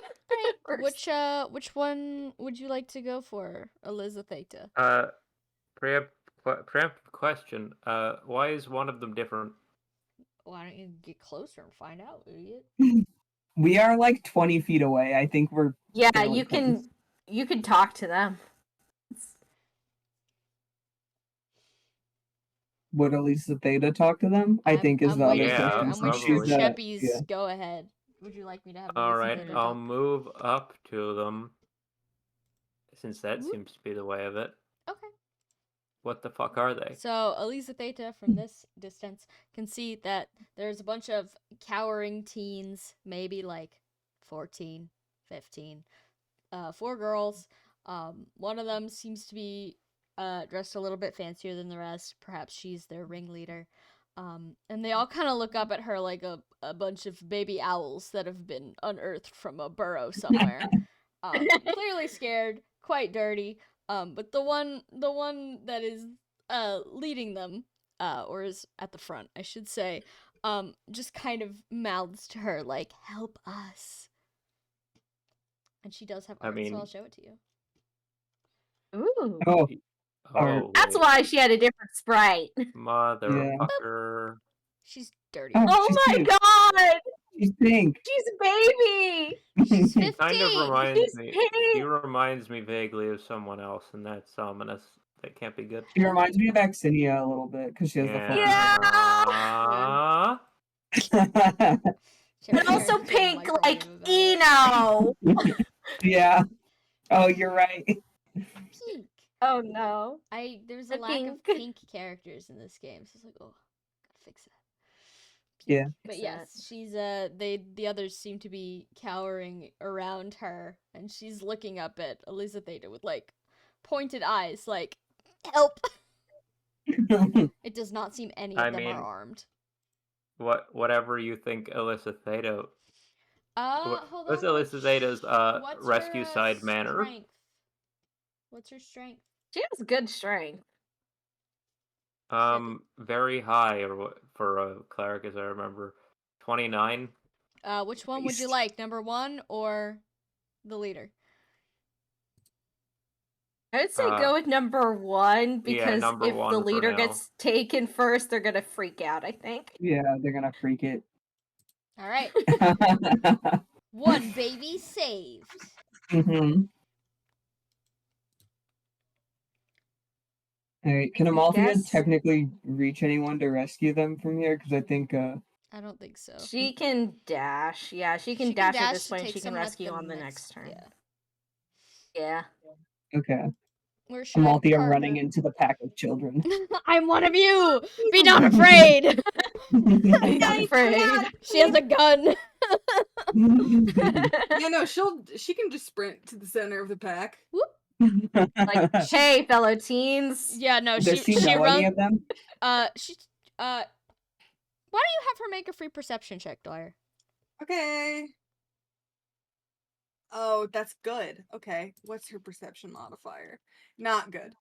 Speaker 1: Which one would you like to go for, Elizabeth?
Speaker 4: Preemptive question. Why is one of them different?
Speaker 1: Why don't you get closer and find out, idiot?
Speaker 2: We are like 20 feet away. I think we're
Speaker 3: Yeah,
Speaker 2: fairly
Speaker 3: you can talk to them.
Speaker 2: would Elisa Theta talk to them? I think is
Speaker 1: I'm
Speaker 2: the other
Speaker 1: waiting
Speaker 4: Yeah,
Speaker 1: for,
Speaker 2: question.
Speaker 1: I'm
Speaker 2: Since
Speaker 1: waiting
Speaker 2: she's
Speaker 1: for
Speaker 4: probably.
Speaker 1: Sheppy's
Speaker 2: yeah.
Speaker 1: go ahead. Would you like me to have
Speaker 4: All
Speaker 1: Elisa
Speaker 4: right,
Speaker 1: Theta
Speaker 4: I'll
Speaker 1: talk?
Speaker 4: move up to them, since that
Speaker 1: Whoop.
Speaker 4: seems to be the way of it.
Speaker 1: Okay.
Speaker 4: What the fuck are they?
Speaker 1: So Elisa Theta from this distance can see that there's a bunch of cowering teens, maybe like 14, 15, 4 girls. One of them seems to be dressed a little bit fancier than the rest. Perhaps she's their ringleader. And they all kind of look up at her like a bunch of baby owls that have been unearthed from a burrow somewhere. Clearly scared, quite dirty. But the one that is leading them, or is at the front, I should say, just kind of mouths to her like, "Help us." And she does have
Speaker 4: I
Speaker 1: art, so
Speaker 4: mean-
Speaker 1: I'll show it to you.
Speaker 3: Ooh.
Speaker 2: Oh,
Speaker 4: Oh,
Speaker 3: That's
Speaker 4: wait.
Speaker 3: why she had a different sprite.
Speaker 4: Motherfucker.
Speaker 1: She's dirty.
Speaker 2: Oh,
Speaker 3: Oh
Speaker 2: she's
Speaker 3: my
Speaker 2: pink.
Speaker 3: god!
Speaker 2: She's pink.
Speaker 3: She's a baby!
Speaker 1: She's 15.
Speaker 4: Kind of reminds
Speaker 3: She's
Speaker 4: me.
Speaker 3: pink!
Speaker 4: He reminds me vaguely of someone else, and that's ominous. That can't be good.
Speaker 2: She reminds me of Axinia a little bit because she has the full
Speaker 3: Yeah.
Speaker 1: She has
Speaker 3: And
Speaker 1: her
Speaker 3: also
Speaker 1: hair so
Speaker 3: pink like
Speaker 1: microwave about it.
Speaker 3: Eno!
Speaker 2: Yeah. Oh, you're right.
Speaker 1: Pink.
Speaker 3: Oh no.
Speaker 1: There's a
Speaker 3: The
Speaker 1: lack of
Speaker 3: pink.
Speaker 1: pink characters in this game, so it's like, oh, gotta fix that.
Speaker 2: Yeah.
Speaker 1: But
Speaker 3: Fix
Speaker 1: yes, she's the others seem to be cowering around her, and she's looking up at Elisa Theta with like pointed eyes, like, help. It does not seem any of
Speaker 4: I
Speaker 1: them
Speaker 4: mean,
Speaker 1: are armed.
Speaker 4: Whatever you think, Elisa Theta.
Speaker 1: Hold
Speaker 4: What's
Speaker 1: on.
Speaker 4: Elisa Theta's
Speaker 1: What's
Speaker 4: rescue
Speaker 1: her,
Speaker 4: side manner?
Speaker 1: strength? What's her strength?
Speaker 3: She has good strength.
Speaker 4: Very high, for a cleric, as I remember. 29.
Speaker 1: Which one would you
Speaker 2: Beast.
Speaker 1: like, number 1 or the leader?
Speaker 3: I would say go with number 1 because
Speaker 4: number
Speaker 3: if the
Speaker 4: 1 for
Speaker 3: leader
Speaker 4: now.
Speaker 3: gets taken first, they're gonna freak out, I think.
Speaker 2: Yeah, they're gonna freak it.
Speaker 1: All right. 1 baby saved.
Speaker 2: Mm-hmm. All right, can
Speaker 3: I
Speaker 2: Amalthea
Speaker 3: guess-
Speaker 2: technically reach anyone to rescue them from here? Because I think
Speaker 1: I don't think so.
Speaker 3: She can dash. Yeah, she can dash at this point. She can rescue on the next turn.
Speaker 1: Yeah.
Speaker 3: Yeah.
Speaker 2: okay,
Speaker 1: We're shy
Speaker 2: Amalthea
Speaker 1: partner.
Speaker 2: running into the pack of children.
Speaker 1: I'm one of you. Be not afraid.
Speaker 3: I'm not afraid.
Speaker 1: She has a gun.
Speaker 5: Yeah, no, she can just sprint to the center of the pack.
Speaker 3: Like, hey, fellow teens.
Speaker 1: Yeah, no,
Speaker 2: Does she
Speaker 1: she
Speaker 2: know any
Speaker 1: runs.
Speaker 2: of them?
Speaker 1: Why don't you have her make a free perception check, Dwyer?
Speaker 5: Okay. Oh, that's good. Okay. What's her perception modifier? Not good.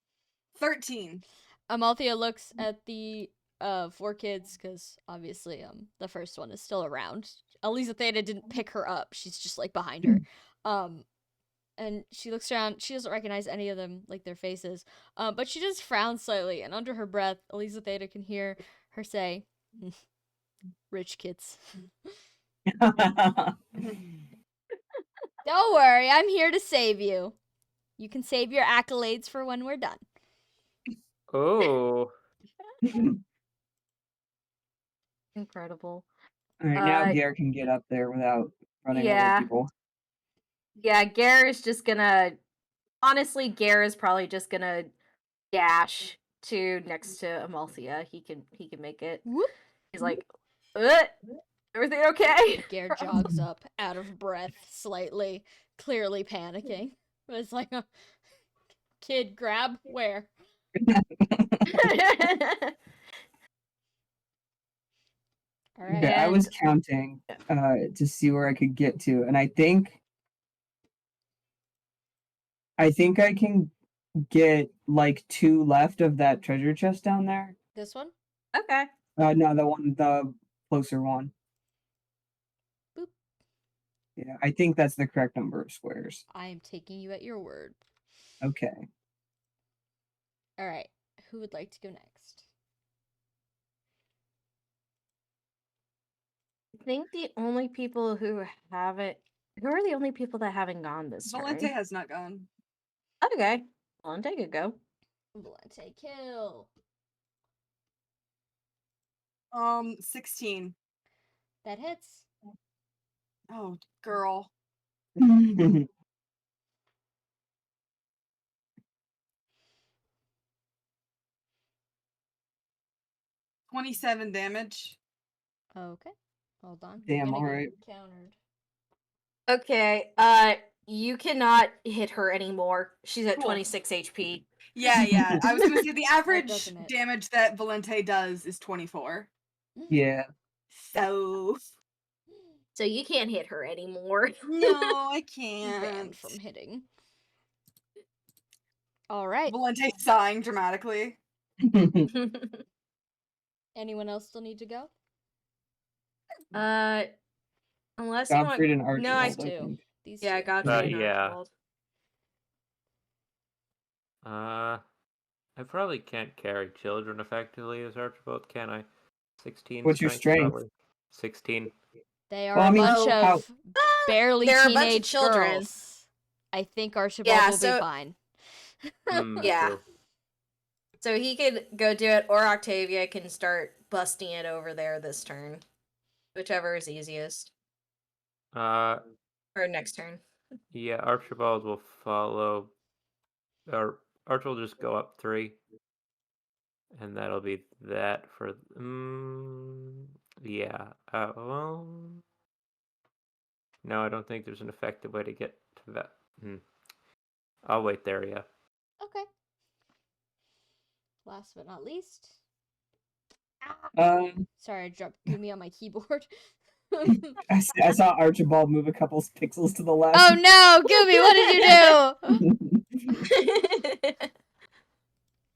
Speaker 5: 13.
Speaker 1: Amalthea looks at the 4 kids, because obviously the first one is still around. Elisa Theta didn't pick her up. She's just like behind her. And she looks around. She doesn't recognize any of them, like their faces. But she just frowns slightly, and under her breath, Elisa Theta can hear her say, "Rich kids." Don't worry, I'm here to save you. You can save your accolades for when we're done.
Speaker 4: Oh.
Speaker 3: Incredible.
Speaker 2: All right, now Gare can get up there without running over
Speaker 3: yeah.
Speaker 2: people.
Speaker 3: Yeah, Gare is just gonna. Honestly, Gare is probably just gonna dash to next to Amalthea. He can make it.
Speaker 1: Whoop.
Speaker 3: He's like, everything okay?
Speaker 1: Gare jogs up, out of breath, slightly, clearly panicking. It's like, kid, grab where? All right.
Speaker 2: Okay, I was counting to see where I could get to, and I think I can get like 2 left of that treasure chest down there.
Speaker 1: This one?
Speaker 3: Okay.
Speaker 2: No, the closer one.
Speaker 1: Boop.
Speaker 2: Yeah, I think that's the correct number of squares.
Speaker 1: I am taking you at your word.
Speaker 2: Okay.
Speaker 1: All right. Who would like to go next?
Speaker 3: I think the only people who haven't. Who are the only people that haven't gone this
Speaker 5: Valente
Speaker 3: turn?
Speaker 5: has not gone.
Speaker 3: Okay. Valente could go.
Speaker 1: Valente kill.
Speaker 5: 16.
Speaker 1: That hits.
Speaker 5: Oh, girl. 27 damage.
Speaker 1: Okay. Hold on.
Speaker 2: Damn,
Speaker 1: You're gonna
Speaker 2: alright.
Speaker 1: get countered.
Speaker 3: Okay, you cannot hit her anymore. She's at
Speaker 5: Cool.
Speaker 3: 26 HP.
Speaker 5: Yeah. I was gonna say the average
Speaker 1: doesn't hit.
Speaker 5: damage that Valente does is 24.
Speaker 2: Yeah.
Speaker 5: So
Speaker 3: So you can't hit her anymore.
Speaker 5: no, I
Speaker 1: Banned
Speaker 5: can't.
Speaker 1: from hitting. All right.
Speaker 5: Valente sighing dramatically.
Speaker 1: Anyone else still need to go?
Speaker 3: Unless you want.
Speaker 2: Godfrey and
Speaker 3: No,
Speaker 2: Archibald,
Speaker 3: I
Speaker 2: I
Speaker 1: These two.
Speaker 2: think.
Speaker 1: These
Speaker 3: Yeah,
Speaker 1: two.
Speaker 3: Godfrey and
Speaker 4: Yeah.
Speaker 3: Archibald.
Speaker 4: I probably can't carry children effectively as Archibald, can I? 16
Speaker 2: What's your strength?
Speaker 4: Probably. 16.
Speaker 1: They are
Speaker 2: Well, I
Speaker 1: a
Speaker 2: mean,
Speaker 1: bunch
Speaker 2: how-
Speaker 1: of barely
Speaker 3: They're a bunch of
Speaker 1: teenage
Speaker 3: children.
Speaker 1: girls. I think Archibald
Speaker 3: Yeah,
Speaker 1: will
Speaker 3: so-
Speaker 1: be fine.
Speaker 3: Yeah.
Speaker 4: True.
Speaker 3: So he could go do it, or Octavia can start busting it over there this turn. Whichever is easiest.
Speaker 4: Uh,
Speaker 3: Or next turn.
Speaker 4: yeah, Archibald will follow. Or Archibald will just go up 3. And that'll be that for. Yeah. Well. No, I don't think there's an effective way to get to that. I'll wait there, yeah.
Speaker 1: Okay. Last but not least. Sorry, I dropped Gumi on my keyboard.
Speaker 2: I saw Archibald move a couple pixels to the left.
Speaker 1: Oh no, Gumi, what did you do?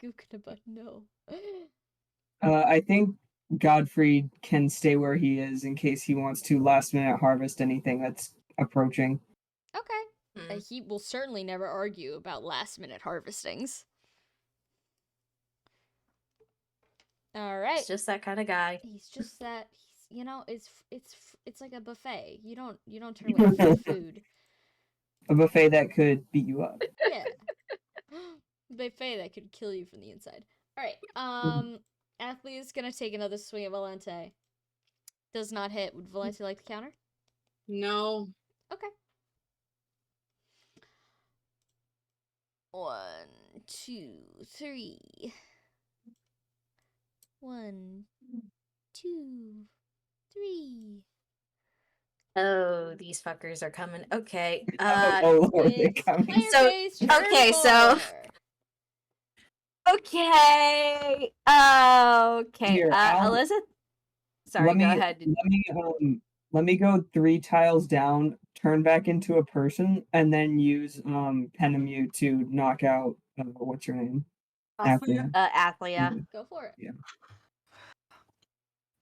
Speaker 1: Gooknaba, no.
Speaker 2: I think Godfrey can stay where he is in case he wants to last minute harvest anything that's approaching.
Speaker 1: Okay. He will certainly never argue about last minute harvestings. All right.
Speaker 3: He's just that kind of guy.
Speaker 1: He's just that. It's like a buffet. You don't turn away free food.
Speaker 2: A buffet that could beat you up.
Speaker 1: Yeah. Buffet that could kill you from the inside. All right. Athlete is gonna take another swing at Valente. Does not hit. Would Valente like to counter?
Speaker 5: No.
Speaker 1: Okay. 1, 2, 3. 1, 2, 3.
Speaker 3: Oh, these fuckers are coming. Okay.
Speaker 2: Oh Lord, they're
Speaker 1: It's
Speaker 2: coming.
Speaker 1: player
Speaker 3: So-
Speaker 1: phase turn
Speaker 3: okay, so-
Speaker 1: 4.
Speaker 3: Okay. Okay.
Speaker 2: Here, I'll-
Speaker 3: Alyssa? Sorry, go ahead.
Speaker 2: Let me go 3 tiles down, turn back into a person, and then use Penemute to knock out what's your name?
Speaker 5: Athlia?
Speaker 3: Athlia.
Speaker 1: Go for it.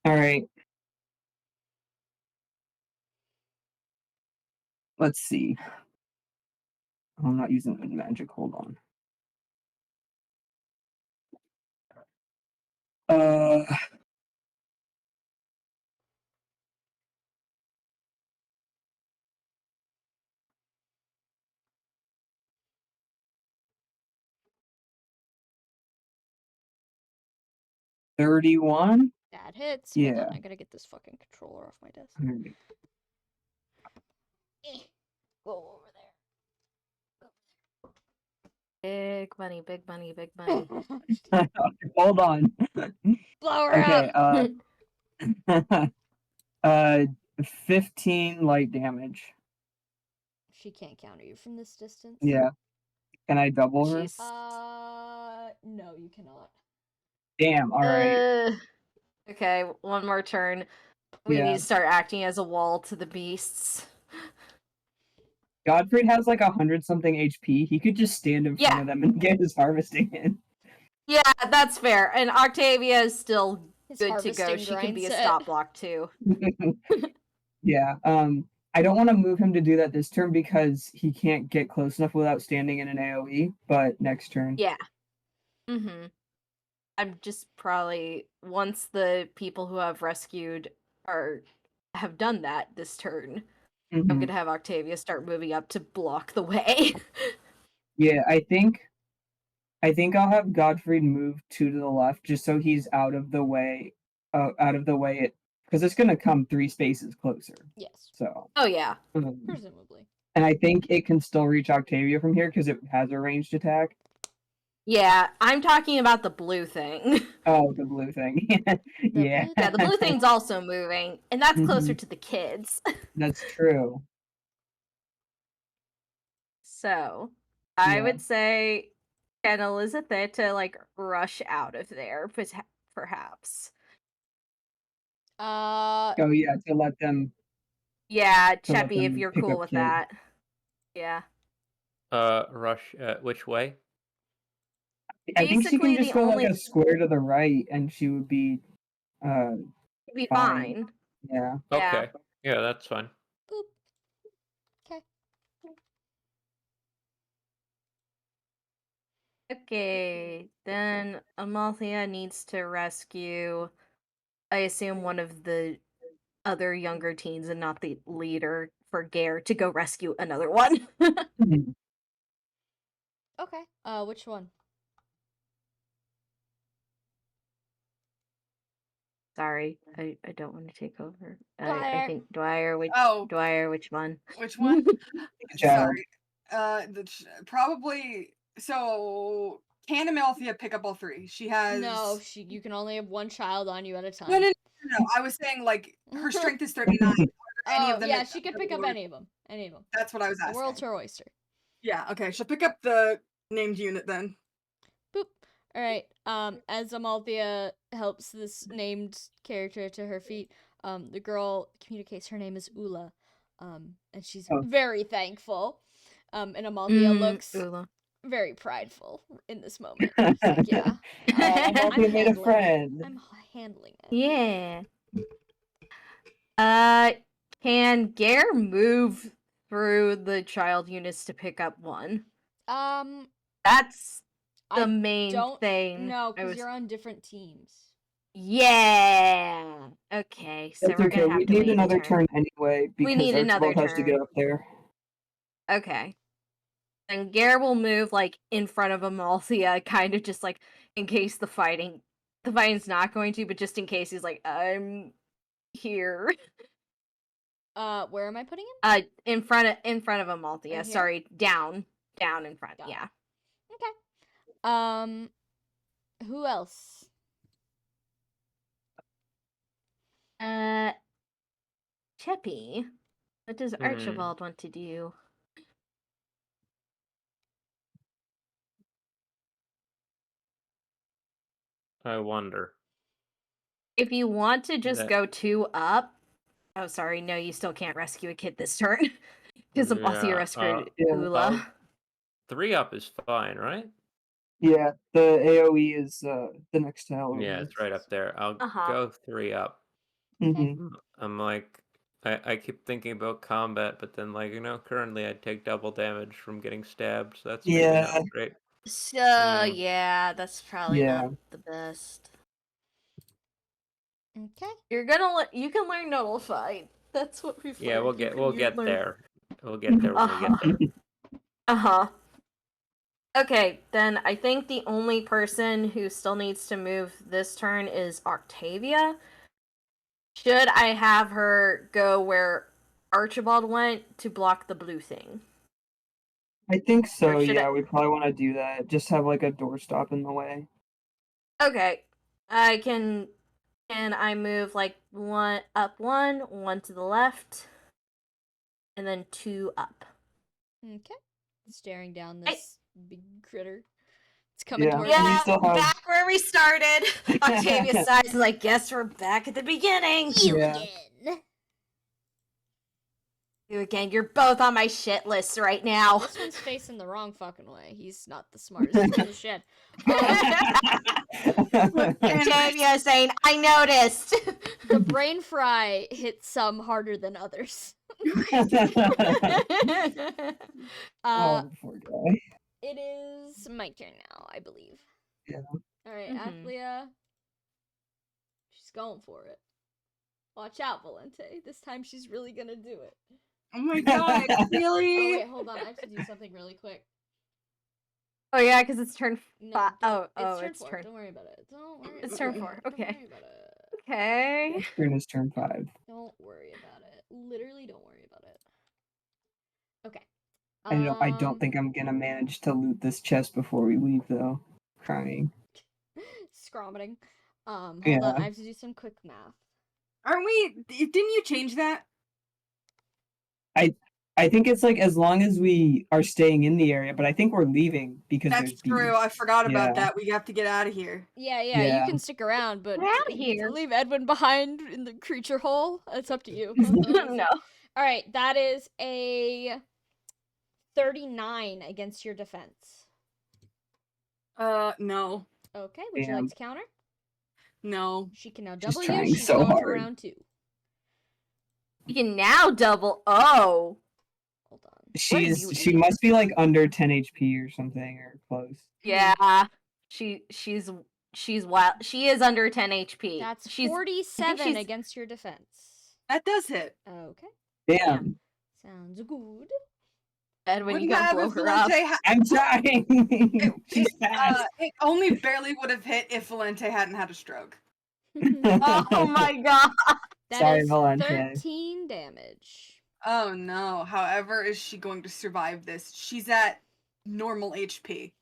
Speaker 2: All right. Let's see. I'm not using magic. Hold on. 31.
Speaker 1: That hits. Hold
Speaker 2: Yeah.
Speaker 1: on, I gotta get this fucking controller off my desk.
Speaker 2: Alright.
Speaker 1: Go over
Speaker 3: Big money, big money, big money.
Speaker 1: there.
Speaker 2: Hold on.
Speaker 1: Blow her
Speaker 2: Okay.
Speaker 1: up.
Speaker 2: 15 light damage.
Speaker 1: She can't counter you from this distance.
Speaker 2: Yeah. Can I double her?
Speaker 3: She's
Speaker 1: No, you cannot.
Speaker 2: Damn. All right.
Speaker 3: Okay, one more turn. We
Speaker 2: Yeah.
Speaker 3: need to start acting as a wall to the beasts.
Speaker 2: Godfrey has like 100 something HP. He could just stand in front
Speaker 3: Yeah.
Speaker 2: of them and get his harvesting in.
Speaker 3: Yeah, that's fair. And Octavia is still
Speaker 1: His
Speaker 3: good to go.
Speaker 1: harvesting
Speaker 3: She can be a
Speaker 1: grind set.
Speaker 3: stop block too.
Speaker 2: Yeah. I don't want to move him to do that this turn because he can't get close enough without standing in an AoE. But next turn.
Speaker 3: Yeah. Mm-hmm. I'm just probably once the people who have rescued have done that this turn, I'm
Speaker 2: Mhm.
Speaker 3: gonna have Octavia start moving up to block the way.
Speaker 2: Yeah, I think I'll have Godfrey move 2 to the left just so he's out of the way out of the way, because it's gonna come 3 spaces closer.
Speaker 1: Yes,
Speaker 2: So,
Speaker 3: Oh yeah.
Speaker 1: presumably.
Speaker 2: and I think it can still reach Octavia from here because it has a ranged attack.
Speaker 3: Yeah, I'm talking about the blue thing.
Speaker 2: Oh, the blue thing. Yeah.
Speaker 1: blue
Speaker 3: Yeah, the blue thing's also moving, and that's closer to the kids.
Speaker 2: That's true.
Speaker 3: So, I
Speaker 2: Yeah.
Speaker 3: would say, can Elizabeth to like rush out of there, perhaps.
Speaker 1: Uh,
Speaker 2: Oh yeah, to let them.
Speaker 3: Yeah,
Speaker 2: To let
Speaker 3: Cheppy, if
Speaker 2: them
Speaker 3: you're
Speaker 2: pick
Speaker 3: cool
Speaker 2: up
Speaker 3: with
Speaker 2: kid.
Speaker 3: that. Yeah.
Speaker 4: Rush. Which way?
Speaker 2: I think she can
Speaker 3: Basically,
Speaker 2: just
Speaker 3: the
Speaker 2: go
Speaker 3: only
Speaker 2: like a square to the right, and she would be
Speaker 3: be
Speaker 2: fine.
Speaker 3: fine.
Speaker 2: Yeah.
Speaker 3: Yeah.
Speaker 4: Okay. Yeah, that's fine.
Speaker 1: boop. Okay.
Speaker 3: Okay, then Amalthea needs to rescue, I assume, one of the other younger teens and not the leader for Gare to go rescue another one.
Speaker 1: Okay. Which one?
Speaker 3: Sorry, I don't want to take over. I
Speaker 1: Dwyer.
Speaker 3: think Dwyer,
Speaker 5: Oh,
Speaker 3: which one?
Speaker 5: which one?
Speaker 2: Child.
Speaker 5: Sorry. Probably. So, can Amalthea pick up all 3? She has.
Speaker 1: No, you can only have one child on you at a time.
Speaker 5: No. I was saying like her strength is 39. Are there any of them?
Speaker 1: Yeah, she could pick up any of them. Any of them.
Speaker 5: That's what I was
Speaker 1: The
Speaker 5: asking.
Speaker 1: world's her oyster.
Speaker 5: Yeah. Okay. She'll pick up the named unit then.
Speaker 1: Boop. All right. As Amalthea helps this named character to her feet, the girl communicates her name is Ula, and she's very thankful. And Amalthea looks
Speaker 3: Ula.
Speaker 1: very prideful in this moment. She's like, yeah,
Speaker 2: Amalthea made a friend.
Speaker 1: I'm handling it.
Speaker 3: Yeah. Can Gare move through the child units to pick up one? That's the main thing.
Speaker 1: No, because you're on different teams.
Speaker 3: Yeah. Okay, so
Speaker 2: That's
Speaker 3: we're
Speaker 2: okay.
Speaker 3: gonna have
Speaker 2: We
Speaker 3: to
Speaker 2: need
Speaker 3: wait
Speaker 2: another
Speaker 3: a turn.
Speaker 2: anyway because
Speaker 3: We need another
Speaker 2: Archibald has to get
Speaker 3: turn.
Speaker 2: up there.
Speaker 3: Okay. And Gare will move like in front of Amalthea, kind of just like in case the fighting's not going to, but just in case he's like, I'm here.
Speaker 1: Where am I putting him?
Speaker 3: In front of Amalthea.
Speaker 1: Right here?
Speaker 3: Sorry, down in front.
Speaker 1: Got it.
Speaker 3: Yeah.
Speaker 1: Okay. Who else?
Speaker 3: Cheppy. What does Archibald want to do?
Speaker 4: I wonder.
Speaker 3: If you want to just
Speaker 4: That-
Speaker 3: go 2 up. Oh, sorry. No, you still can't rescue a kid this turn. Because Amalthea rescued Ula.
Speaker 4: 3 up is fine, right?
Speaker 2: Yeah, the AoE is the next to Halloween.
Speaker 4: Yeah, it's right up there. I'll
Speaker 3: Uh-huh.
Speaker 4: go 3 up.
Speaker 2: Mm-hmm.
Speaker 4: I'm like, I keep thinking about combat, but then like, currently I take double damage from getting stabbed, so that's maybe not great.
Speaker 3: So yeah, that's probably not the best.
Speaker 1: Okay.
Speaker 3: You can learn Nullify. That's what we've
Speaker 4: Yeah,
Speaker 3: learned.
Speaker 4: we'll get there. We'll get there when we
Speaker 3: Uh-huh.
Speaker 4: get there.
Speaker 3: Uh-huh. Okay, then I think the only person who still needs to move this turn is Octavia. Should I have her go where Archibald went to block the blue thing?
Speaker 2: I think so,
Speaker 3: Or should
Speaker 2: yeah,
Speaker 3: I-
Speaker 2: we probably want to do that. Just have like a doorstop in the way.
Speaker 3: Okay. Can I move like 1 up 1 to the left, and then 2 up?
Speaker 1: Okay. Staring down this big critter. It's coming towards
Speaker 2: and
Speaker 1: me.
Speaker 2: you still have...
Speaker 3: back where we started. Octavia sighs and like, guess we're back at the beginning.
Speaker 2: Yeah.
Speaker 3: You again. You're both on my shit list right now.
Speaker 1: This one's facing the wrong fucking way. He's not the smartest in the shed.
Speaker 3: Octavia saying, I noticed.
Speaker 1: The brain fry hits some harder than others.
Speaker 2: Oh, poor guy.
Speaker 1: It is my turn now, I believe.
Speaker 2: Yeah.
Speaker 1: Alright, Athlia. She's going for it. Watch out, Valente. This time she's really gonna do it.
Speaker 5: Oh my god, really?
Speaker 1: Oh wait, hold on. I have to do something really quick.
Speaker 3: Oh yeah, because it's turn
Speaker 1: No,
Speaker 3: 5.
Speaker 1: don't-
Speaker 3: Oh,
Speaker 1: it's
Speaker 3: it's
Speaker 1: turn 4.
Speaker 3: turn.
Speaker 1: Don't worry about it. Don't worry.
Speaker 3: It's
Speaker 1: about
Speaker 3: turn
Speaker 1: it.
Speaker 3: 4.
Speaker 1: Don't
Speaker 3: Okay.
Speaker 1: worry about it.
Speaker 3: Okay.
Speaker 2: Turn is turn 5.
Speaker 1: Don't worry about it. Literally, don't worry about it. Okay.
Speaker 2: I don't think I'm gonna manage to loot this chest before we leave, though. Crying.
Speaker 1: Scromiting. Hold
Speaker 2: Yeah.
Speaker 1: on. I have to do some quick math.
Speaker 5: Aren't we? Didn't you change that?
Speaker 2: I think it's like as long as we are staying in the area, but I think we're leaving because
Speaker 5: That's
Speaker 2: there's
Speaker 5: true.
Speaker 2: bees.
Speaker 5: I forgot about
Speaker 2: Yeah.
Speaker 5: that. We have to get out of here.
Speaker 1: Yeah, you
Speaker 2: Yeah.
Speaker 1: can stick around, but
Speaker 3: Get outta
Speaker 1: to
Speaker 3: here.
Speaker 1: leave Edwin behind in the creature hole, it's up to you.
Speaker 3: No.
Speaker 1: All right, that is a 39 against your defense.
Speaker 5: No.
Speaker 1: Okay, would you like
Speaker 2: Damn.
Speaker 1: to counter?
Speaker 5: No.
Speaker 1: She can now
Speaker 2: She's
Speaker 1: double you.
Speaker 2: trying
Speaker 1: She's
Speaker 2: so
Speaker 1: going for
Speaker 2: hard.
Speaker 1: round 2.
Speaker 3: You can now double. Oh.
Speaker 1: Hold on.
Speaker 3: you
Speaker 2: She
Speaker 3: eating?
Speaker 2: must be like under 10 HP or something or close.
Speaker 3: Yeah. She's wild. She is under 10 HP.
Speaker 1: That's
Speaker 3: she's
Speaker 1: 47
Speaker 3: she's-
Speaker 1: against your defense.
Speaker 5: That does hit.
Speaker 1: Okay,
Speaker 2: Damn.
Speaker 1: sounds good.
Speaker 3: Edwin, you
Speaker 5: Wouldn't
Speaker 3: gotta
Speaker 5: have
Speaker 3: blow
Speaker 5: if
Speaker 3: her up.
Speaker 5: Valente
Speaker 2: I'm trying. She's fast.
Speaker 5: it only barely would have hit if Valente hadn't had a stroke.
Speaker 3: Oh my god.
Speaker 1: That
Speaker 2: Sorry,
Speaker 1: is
Speaker 2: Valente.
Speaker 1: 13 damage.
Speaker 5: Oh no. However, is she going to survive this? She's at normal HP.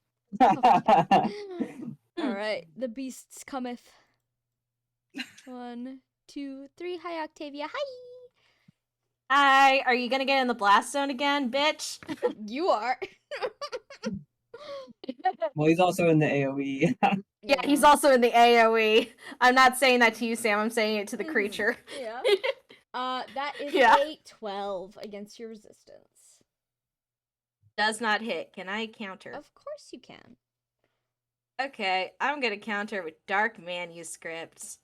Speaker 1: All right, the beasts cometh. 1, 2, 3. Hi, Octavia. Hi.
Speaker 3: Hi, are you gonna get in the blast zone again, bitch?
Speaker 1: You are.
Speaker 2: Well, he's also in the AoE.
Speaker 3: Yeah, he's also in the AoE. I'm not saying that to you, Sam. I'm saying it to the
Speaker 1: Mhm.
Speaker 3: creature.
Speaker 1: Yeah. That is
Speaker 3: Yeah.
Speaker 1: a 12 against your resistance.
Speaker 3: Does not hit. Can I counter?
Speaker 1: Of course you can.
Speaker 3: Okay, I'm gonna counter with Dark Manuscripts.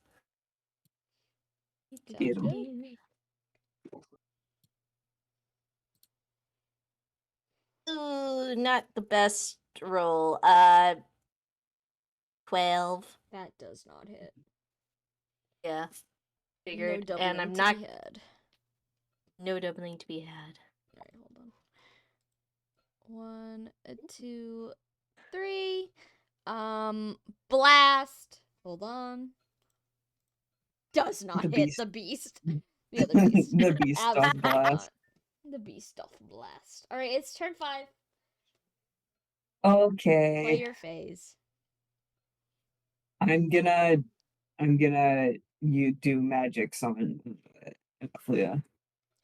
Speaker 2: Get
Speaker 1: Sounds
Speaker 2: him.
Speaker 1: good.
Speaker 3: Ooh, not the best roll. 12.
Speaker 1: That does not hit.
Speaker 3: Yeah.
Speaker 1: No
Speaker 3: Figured.
Speaker 1: doubling
Speaker 3: And I'm
Speaker 1: to
Speaker 3: not
Speaker 1: be had.
Speaker 3: no doubling to be had.
Speaker 1: All right, hold on. 1, 2, 3. Blast. Hold on. Does not
Speaker 2: The
Speaker 1: hit
Speaker 2: beast.
Speaker 1: the beast. The other beast.
Speaker 2: The beast does
Speaker 1: Absolutely
Speaker 2: blast.
Speaker 1: not. The beast doth blast. All right, it's turn 5. Play
Speaker 2: Okay.
Speaker 1: your phase.
Speaker 2: I'm gonna you do magics on Flia.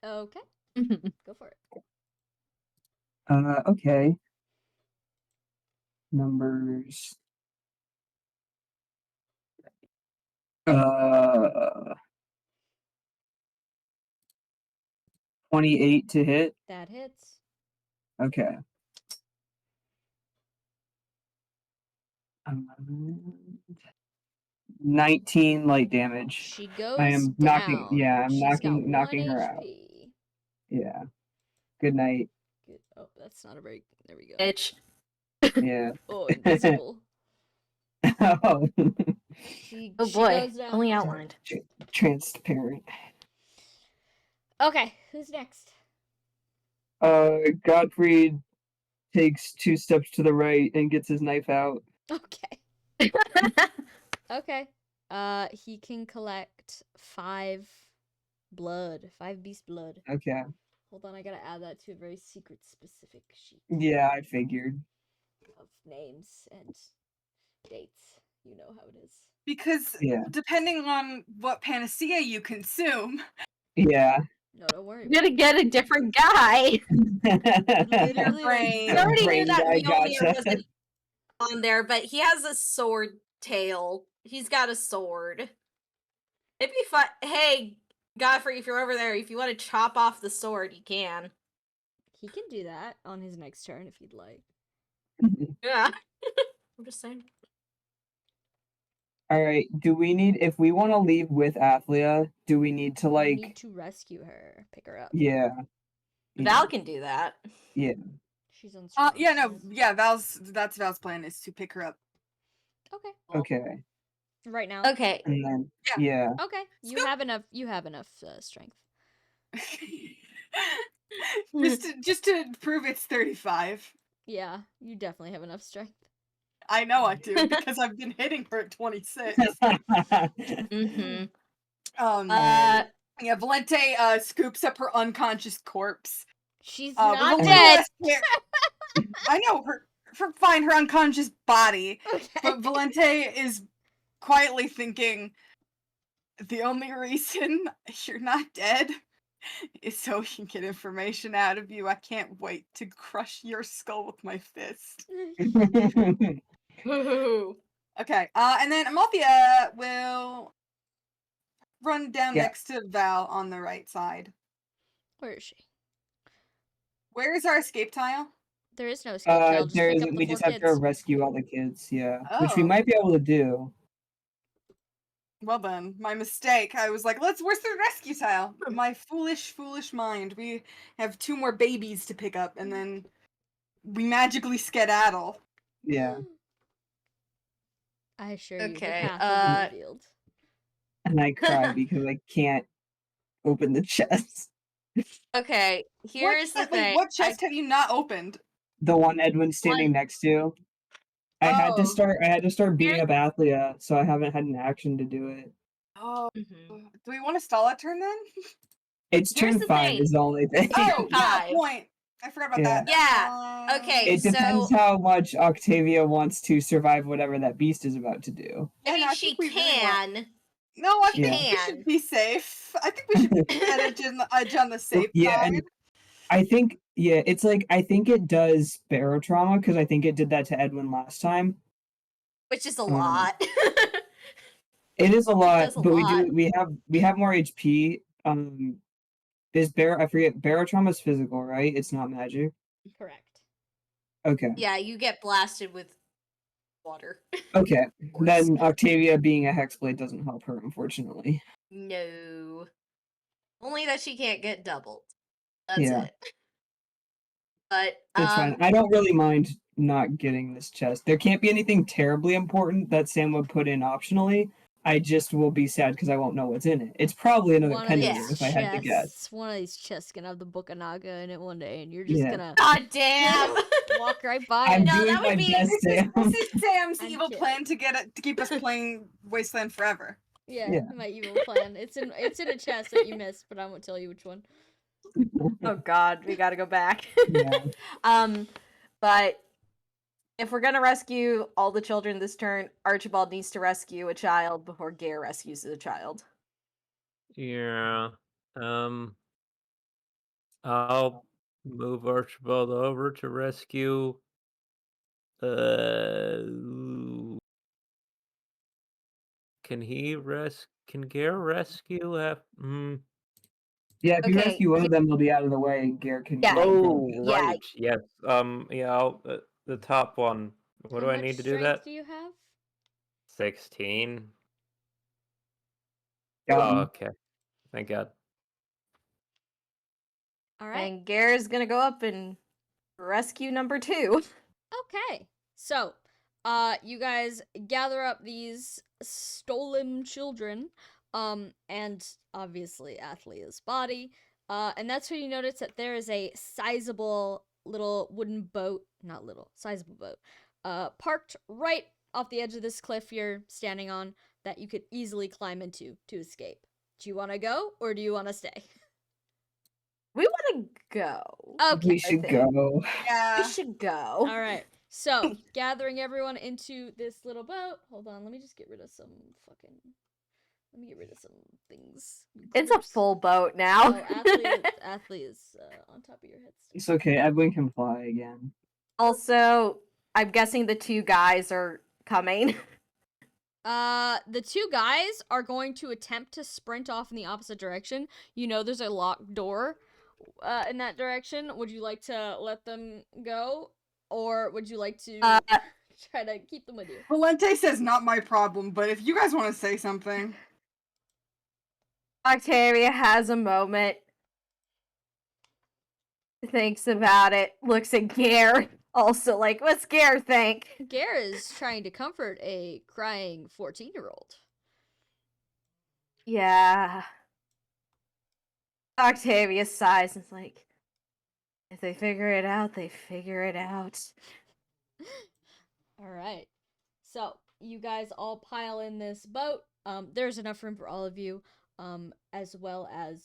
Speaker 1: Okay, go for it.
Speaker 2: Okay. Numbers. 28 to hit.
Speaker 1: That hits.
Speaker 2: Okay. 19 light damage.
Speaker 1: She goes
Speaker 2: I am
Speaker 1: down.
Speaker 2: knocking. Yeah, I'm
Speaker 1: She's got
Speaker 2: knocking
Speaker 1: 1
Speaker 2: her out.
Speaker 1: HP.
Speaker 2: Yeah. Good night.
Speaker 1: Good. Oh, that's not a break. There we go.
Speaker 3: Bitch.
Speaker 2: Yeah.
Speaker 1: Oh, invisible.
Speaker 2: Oh.
Speaker 1: She
Speaker 3: Oh boy.
Speaker 1: goes down.
Speaker 3: Only outlined.
Speaker 2: Transparent.
Speaker 1: Okay, who's next?
Speaker 2: Gottfried takes 2 steps to the right and gets his knife out.
Speaker 1: Okay. Okay. He can collect 5 beast blood.
Speaker 2: Okay.
Speaker 1: Hold on, I gotta add that to a very secret specific sheet
Speaker 2: Yeah, I figured.
Speaker 1: of names and dates. You know how it is.
Speaker 5: Because
Speaker 2: Yeah.
Speaker 5: depending on what panacea you consume,
Speaker 2: Yeah.
Speaker 1: No, don't worry.
Speaker 3: I'm gonna get a different guy.
Speaker 1: Literally,
Speaker 5: brain.
Speaker 3: I already knew
Speaker 2: Brain
Speaker 3: that
Speaker 2: guy
Speaker 3: Mjolnir
Speaker 2: gotcha.
Speaker 3: wasn't on there, but he has a sword tail. He's got a sword. It'd be fun. Hey, Godfrey, if you're over there, if you want to chop off the sword, you can.
Speaker 1: he can do that on his next turn if you'd like.
Speaker 3: Yeah. I'm just saying.
Speaker 2: All right. Do we need, if we want to leave with Athlia, do we need to
Speaker 1: You
Speaker 2: like?
Speaker 1: need to rescue her, pick her up.
Speaker 2: Yeah.
Speaker 3: Val can do that.
Speaker 2: Yeah.
Speaker 1: She's on.
Speaker 5: yeah, no,
Speaker 1: strong side.
Speaker 5: yeah, that's Val's plan is to pick her up.
Speaker 1: Okay.
Speaker 2: Okay.
Speaker 1: Right now.
Speaker 3: Okay.
Speaker 2: And then
Speaker 5: Yeah.
Speaker 2: yeah.
Speaker 1: Okay. You
Speaker 5: Scoop.
Speaker 1: have enough. You have enough strength.
Speaker 5: just to prove it's 35.
Speaker 1: Yeah, you definitely have enough strength.
Speaker 5: I know I do because I've been hitting her at 26.
Speaker 3: Mm-hmm. Uh,
Speaker 5: Yeah, Valente scoops up her unconscious corpse.
Speaker 1: She's
Speaker 5: With
Speaker 1: not
Speaker 5: a little
Speaker 1: dead.
Speaker 5: less care- I know her unconscious body, but Valente is quietly thinking, the only reason you're not dead is so we can get information out of you. I can't wait to crush your skull with my fist. Okay, and then Amalthea will run down
Speaker 2: Yeah.
Speaker 5: next to Val on the right side.
Speaker 1: Where is she?
Speaker 5: Where is our escape tile?
Speaker 1: There is no escape tile. Just
Speaker 2: There
Speaker 1: pick
Speaker 2: isn't.
Speaker 1: up the
Speaker 2: We
Speaker 1: 4
Speaker 2: just have to
Speaker 1: kids.
Speaker 2: rescue all the kids. Yeah, which we
Speaker 5: Oh.
Speaker 2: might be able to do.
Speaker 5: Well then, my mistake. I was like, where's the rescue tile? My foolish mind. We have 2 more babies to pick up, and then we magically skedaddle.
Speaker 2: Yeah,
Speaker 1: I assure you, the
Speaker 3: Okay,
Speaker 1: path will be revealed.
Speaker 2: and I cry because I can't open the chest.
Speaker 3: okay, here's the thing.
Speaker 5: What chest have you not opened?
Speaker 2: The one Edwin's standing next to. I had to start beating up Athlia, so I haven't had an action to do it.
Speaker 5: Oh,
Speaker 3: Mhm.
Speaker 5: do we want to stall a turn then?
Speaker 2: It's
Speaker 3: Here's
Speaker 2: turn
Speaker 3: the
Speaker 2: 5
Speaker 3: thing.
Speaker 2: is the only thing.
Speaker 5: Oh, yeah,
Speaker 3: 5.
Speaker 5: point. I forgot about
Speaker 2: Yeah.
Speaker 5: that.
Speaker 3: Yeah, okay.
Speaker 2: It depends
Speaker 3: so-
Speaker 2: how much Octavia wants to survive whatever that beast is about to do.
Speaker 5: Yeah,
Speaker 3: I mean,
Speaker 5: no, I
Speaker 3: she
Speaker 5: think we really want-
Speaker 3: can.
Speaker 5: No, I
Speaker 3: She
Speaker 5: think we
Speaker 3: can.
Speaker 5: should be safe. I think we should edge on the safe
Speaker 2: Yeah,
Speaker 5: side.
Speaker 2: and I think it's like I think it does barotrauma because I think it did that to Edwin last time.
Speaker 3: Which is a lot.
Speaker 2: It is a lot,
Speaker 3: does a
Speaker 2: but
Speaker 3: lot.
Speaker 2: we have more HP. Is I forget barotrauma is physical, right? It's not magic.
Speaker 1: Correct.
Speaker 2: Okay.
Speaker 3: Yeah, you get blasted with water.
Speaker 2: Okay.
Speaker 3: course.
Speaker 2: Then Octavia being a hexblade doesn't help her, unfortunately.
Speaker 3: No. Only that she can't get doubled. That's
Speaker 2: Yeah.
Speaker 3: it. But
Speaker 2: It's fine. I don't really mind not getting this chest. There can't be anything terribly important that Sam would put in optionally. I just will be sad because I won't know what's in it. It's probably another
Speaker 1: One of
Speaker 2: pendant
Speaker 1: these
Speaker 2: if I had to guess.
Speaker 1: chests, one of these chests gonna have the Book of Naga in it one day, and you're just
Speaker 2: Yeah.
Speaker 1: gonna
Speaker 3: God damn!
Speaker 1: walk right by
Speaker 2: I'm
Speaker 1: it.
Speaker 3: No,
Speaker 2: doing
Speaker 3: that would
Speaker 2: my
Speaker 3: be-
Speaker 2: best, Sam.
Speaker 5: This is Sam's
Speaker 1: I'm
Speaker 5: evil
Speaker 1: kidding.
Speaker 5: plan to keep us playing Wasteland forever.
Speaker 1: Yeah,
Speaker 2: Yeah.
Speaker 1: my evil plan. It's in a chest that you missed, but I won't tell you which one.
Speaker 3: Oh god, we gotta go back.
Speaker 2: Yeah.
Speaker 3: But if we're gonna rescue all the children this turn, Archibald needs to rescue a child before Gare rescues a child.
Speaker 4: Yeah. I'll move Archibald over to rescue. Can Can Gare rescue?
Speaker 2: Yeah, if you
Speaker 3: Okay,
Speaker 2: rescue one of them, they'll be out of the way, and Garrett can.
Speaker 3: Yeah.
Speaker 4: Oh,
Speaker 3: Yeah.
Speaker 4: right. Yes. Yeah. I'll the top one. What do I
Speaker 1: How
Speaker 4: need
Speaker 1: much
Speaker 4: to do
Speaker 1: strength
Speaker 4: that?
Speaker 1: do you have?
Speaker 4: 16.
Speaker 2: Got
Speaker 4: Oh,
Speaker 2: him.
Speaker 4: okay. Thank God.
Speaker 1: All right.
Speaker 3: And Gare's gonna go up and rescue number 2.
Speaker 1: Okay. So, you guys gather up these stolen children, and obviously Athlia's body, and that's when you notice that there is a sizable little wooden boat, not little, sizable boat, parked right off the edge of this cliff you're standing on that you could easily climb into to escape. Do you want to go, or do you want to stay?
Speaker 3: We want to go.
Speaker 1: Okay.
Speaker 2: We should
Speaker 3: think.
Speaker 2: go.
Speaker 5: Yeah.
Speaker 3: We should go.
Speaker 1: All right. So, gathering everyone into this little boat. Hold on, let me just get rid of some fucking. Let me get rid of some things.
Speaker 3: It's a
Speaker 1: Groups.
Speaker 3: full boat now.
Speaker 1: Oh, Athlete is on top of your head. still.
Speaker 2: It's okay. Edwin can fly again.
Speaker 3: Also, I'm guessing the 2 guys are coming.
Speaker 1: The 2 guys are going to attempt to sprint off in the opposite direction. You know, there's a locked door, in that direction. Would you like to let them go, or would you like to try to keep them with you?
Speaker 5: Valente says not my problem, but if you guys want to say something.
Speaker 3: Octavia has a moment. Thinks about it. Looks at Gare. Also, like, what's Gare think?
Speaker 1: Gare is trying to comfort a crying 14-year-old.
Speaker 3: Yeah. Octavia sighs and is like, if they figure it out, they figure it out.
Speaker 1: All right. So, you guys all pile in this boat. There's enough room for all of you. as well as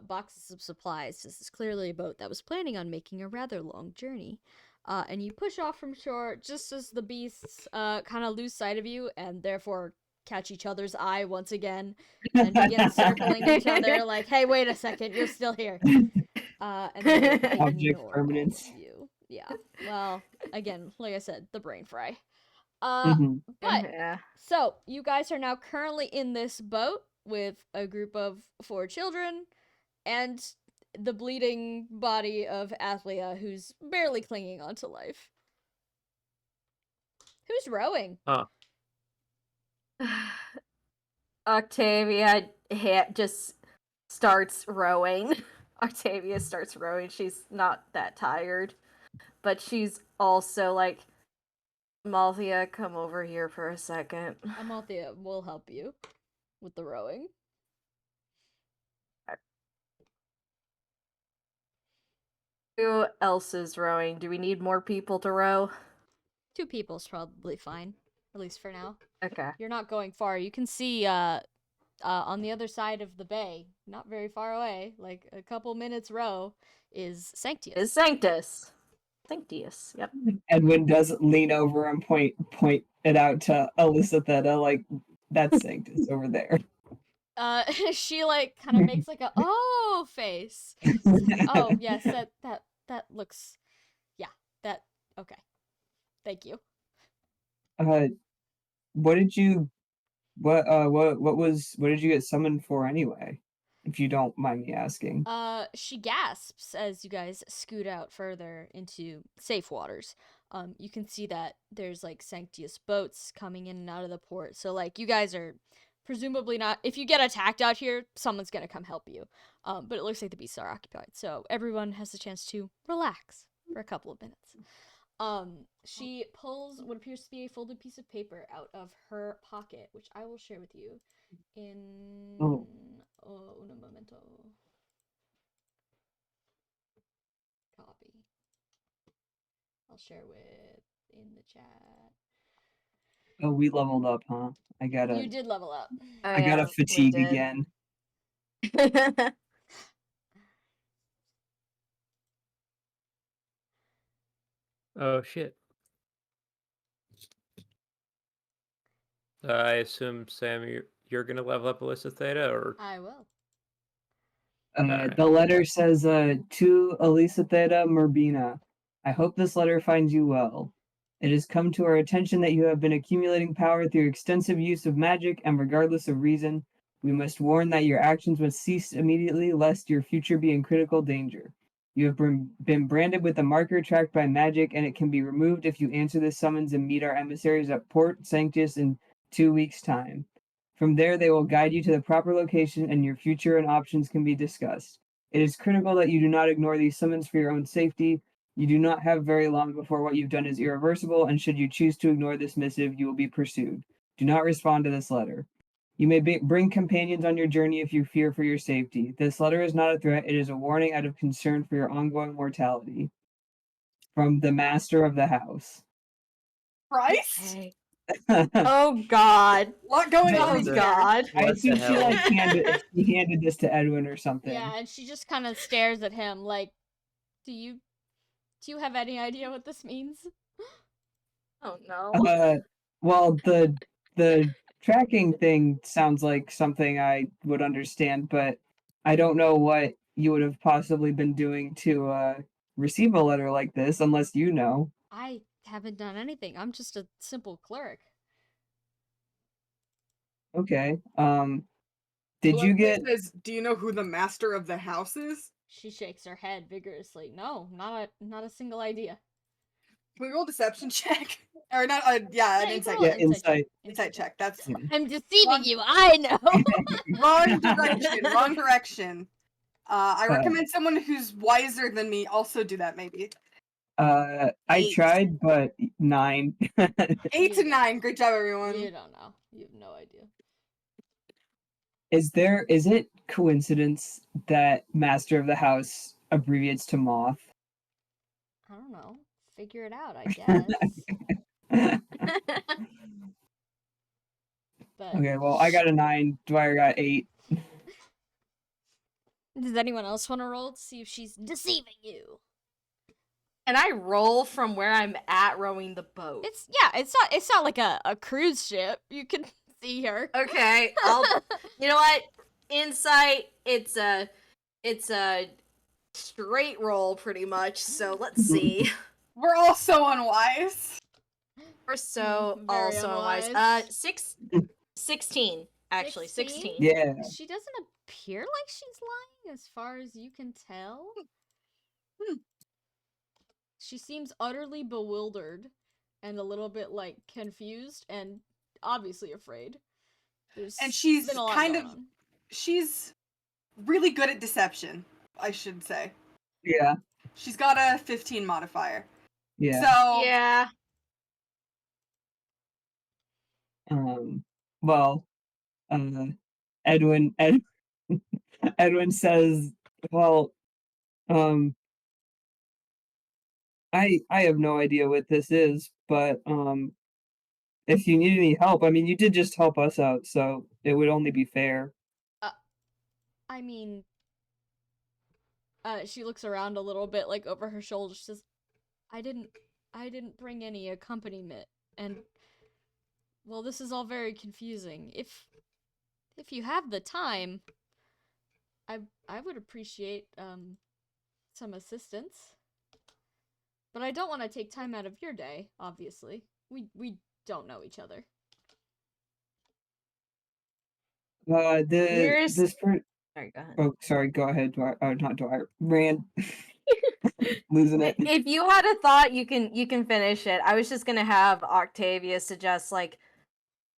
Speaker 1: boxes of supplies. This is clearly a boat that was planning on making a rather long journey. And you push off from shore just as the beasts kind of lose sight of you and therefore catch each other's eye once again and begin circling each other like, hey, wait a second, you're still here. And they
Speaker 2: Object
Speaker 1: ignore all
Speaker 2: permanence.
Speaker 1: of you. Yeah. Well, again, like I said, the brain fry.
Speaker 2: Mhm.
Speaker 1: But
Speaker 3: Yeah.
Speaker 1: so you guys are now currently in this boat with a group of 4 children and the bleeding body of Athlia, who's barely clinging onto life. Who's rowing?
Speaker 4: Huh.
Speaker 3: Octavia just starts rowing. Octavia starts rowing. She's not that tired, but she's also like, Malthea, come over here for a second.
Speaker 1: Amalthea will help you with the rowing.
Speaker 3: Who else is rowing? Do we need more people to row?
Speaker 1: 2 people's probably fine, at least for now.
Speaker 3: Okay.
Speaker 1: You're not going far. You can see on the other side of the bay, not very far away, like a couple minutes row, is Sanctius.
Speaker 3: Is Sanctus. Sanctius, yep.
Speaker 2: Edwin does lean over and point it out to Alyssa Theta, like, that's Sanctus over there.
Speaker 1: She like kind of makes like a oh face. Oh yes, that looks, yeah, that okay. Thank you.
Speaker 2: What did you what did you get summoned for anyway? If you don't mind me asking.
Speaker 1: She gasps as you guys scoot out further into safe waters. You can see that there's like Sanctius boats coming in and out of the port. So like you guys are presumably not, if you get attacked out here, someone's gonna come help you. But it looks like the beasts are occupied. So everyone has the chance to relax for a couple of minutes. She pulls what appears to be a folded piece of paper out of her pocket, which I will share with you in
Speaker 2: Oh.
Speaker 1: un momento. Copy. I'll share with in the chat.
Speaker 2: Oh, we leveled up, huh?
Speaker 1: You did level up.
Speaker 3: Oh,
Speaker 2: I gotta
Speaker 3: yeah, we
Speaker 2: fatigue
Speaker 3: did.
Speaker 2: again.
Speaker 4: Oh shit. I assume, Sam, you're gonna level up Alyssa Theta, or
Speaker 1: I will.
Speaker 4: Alright.
Speaker 2: The letter says, to Elisa Theta Merbina, I hope this letter finds you well. It has come to our attention that you have been accumulating power through extensive use of magic, and regardless of reason, we must warn that your actions must cease immediately, lest your future be in critical danger. You have been branded with a marker tracked by magic, and it can be removed if you answer this summons and meet our emissaries at Port Sanctus in 2 weeks' time. From there, they will guide you to the proper location, and your future and options can be discussed. It is critical that you do not ignore these summons for your own safety. You do not have very long before what you've done is irreversible, and should you choose to ignore this missive, you will be pursued. Do not respond to this letter. You may bring companions on your journey if you fear for your safety. This letter is not a threat, it is a warning out of concern for your ongoing mortality. From the Master of the House.
Speaker 5: Christ?
Speaker 3: Okay. Oh God.
Speaker 5: A lot going
Speaker 2: Oh,
Speaker 5: on
Speaker 3: Oh
Speaker 5: here.
Speaker 3: God.
Speaker 2: I
Speaker 4: What the
Speaker 2: think she
Speaker 4: hell?
Speaker 2: like handed this to Edwin or something.
Speaker 1: Yeah, and she just kind of stares at him like, do you have any idea what this means?
Speaker 3: Oh no.
Speaker 2: Well, the tracking thing sounds like something I would understand, but I don't know what you would have possibly been doing to receive a letter like this, unless you know.
Speaker 1: I haven't done anything. I'm just a simple cleric.
Speaker 2: Okay. Did you
Speaker 5: Blake
Speaker 2: get?
Speaker 5: says, do you know who the master of the house is?
Speaker 1: She shakes her head vigorously. No, not a single idea.
Speaker 5: Can we roll deception check? Or not, an
Speaker 1: Yeah, you can
Speaker 5: insight
Speaker 1: roll
Speaker 2: Yeah,
Speaker 1: an
Speaker 2: insight.
Speaker 5: Insight check. That's
Speaker 1: I'm deceiving
Speaker 5: Wrong-
Speaker 1: you. I know.
Speaker 5: wrong direction. Wrong direction. I
Speaker 2: Uh,
Speaker 5: recommend someone who's wiser than me also do that, maybe.
Speaker 2: I
Speaker 5: 8.
Speaker 2: tried, but 9.
Speaker 5: 8 to 9. Great job, everyone.
Speaker 1: You don't know. You have no idea.
Speaker 2: Is it coincidence that Master of the House abbreviates to Moth?
Speaker 1: I don't know. Figure it out, I guess. But
Speaker 2: Okay, well, I got a 9. Dwyer got 8.
Speaker 1: Does anyone else want to roll to see if she's deceiving you?
Speaker 3: And I roll from where I'm at rowing the boat.
Speaker 1: It's not like a cruise ship. You can see her.
Speaker 3: Okay, you know what? Insight, it's a straight roll pretty much. So let's see.
Speaker 5: We're all so unwise.
Speaker 3: We're so
Speaker 1: Very
Speaker 3: also unwise.
Speaker 1: unwise.
Speaker 3: 16 actually. 16.
Speaker 2: Yeah.
Speaker 1: She doesn't appear like she's lying as far as you can tell. She seems utterly bewildered and a little bit like confused and obviously afraid.
Speaker 5: And she's
Speaker 1: been a lot
Speaker 5: kind
Speaker 1: going
Speaker 5: of
Speaker 1: on.
Speaker 5: she's really good at deception, I should say.
Speaker 2: Yeah.
Speaker 5: She's got a 15 modifier.
Speaker 2: Yeah.
Speaker 5: So
Speaker 3: Yeah.
Speaker 2: Well, Edwin Edwin says, well, I have no idea what this is, but if you need any help, I mean, you did just help us out, so it would only be fair.
Speaker 1: I mean, she looks around a little bit, like over her shoulder. She says, I didn't bring any accompaniment, and well, this is all very confusing. If you have the time, I would appreciate some assistance. But I don't want to take time out of your day, obviously. We don't know each other.
Speaker 3: Sorry, go ahead.
Speaker 2: Oh, sorry, go ahead, Dwyer. Not Dwyer. Rand. Losing it.
Speaker 3: If you had a thought, you can finish it. I was just gonna have Octavia suggest, like,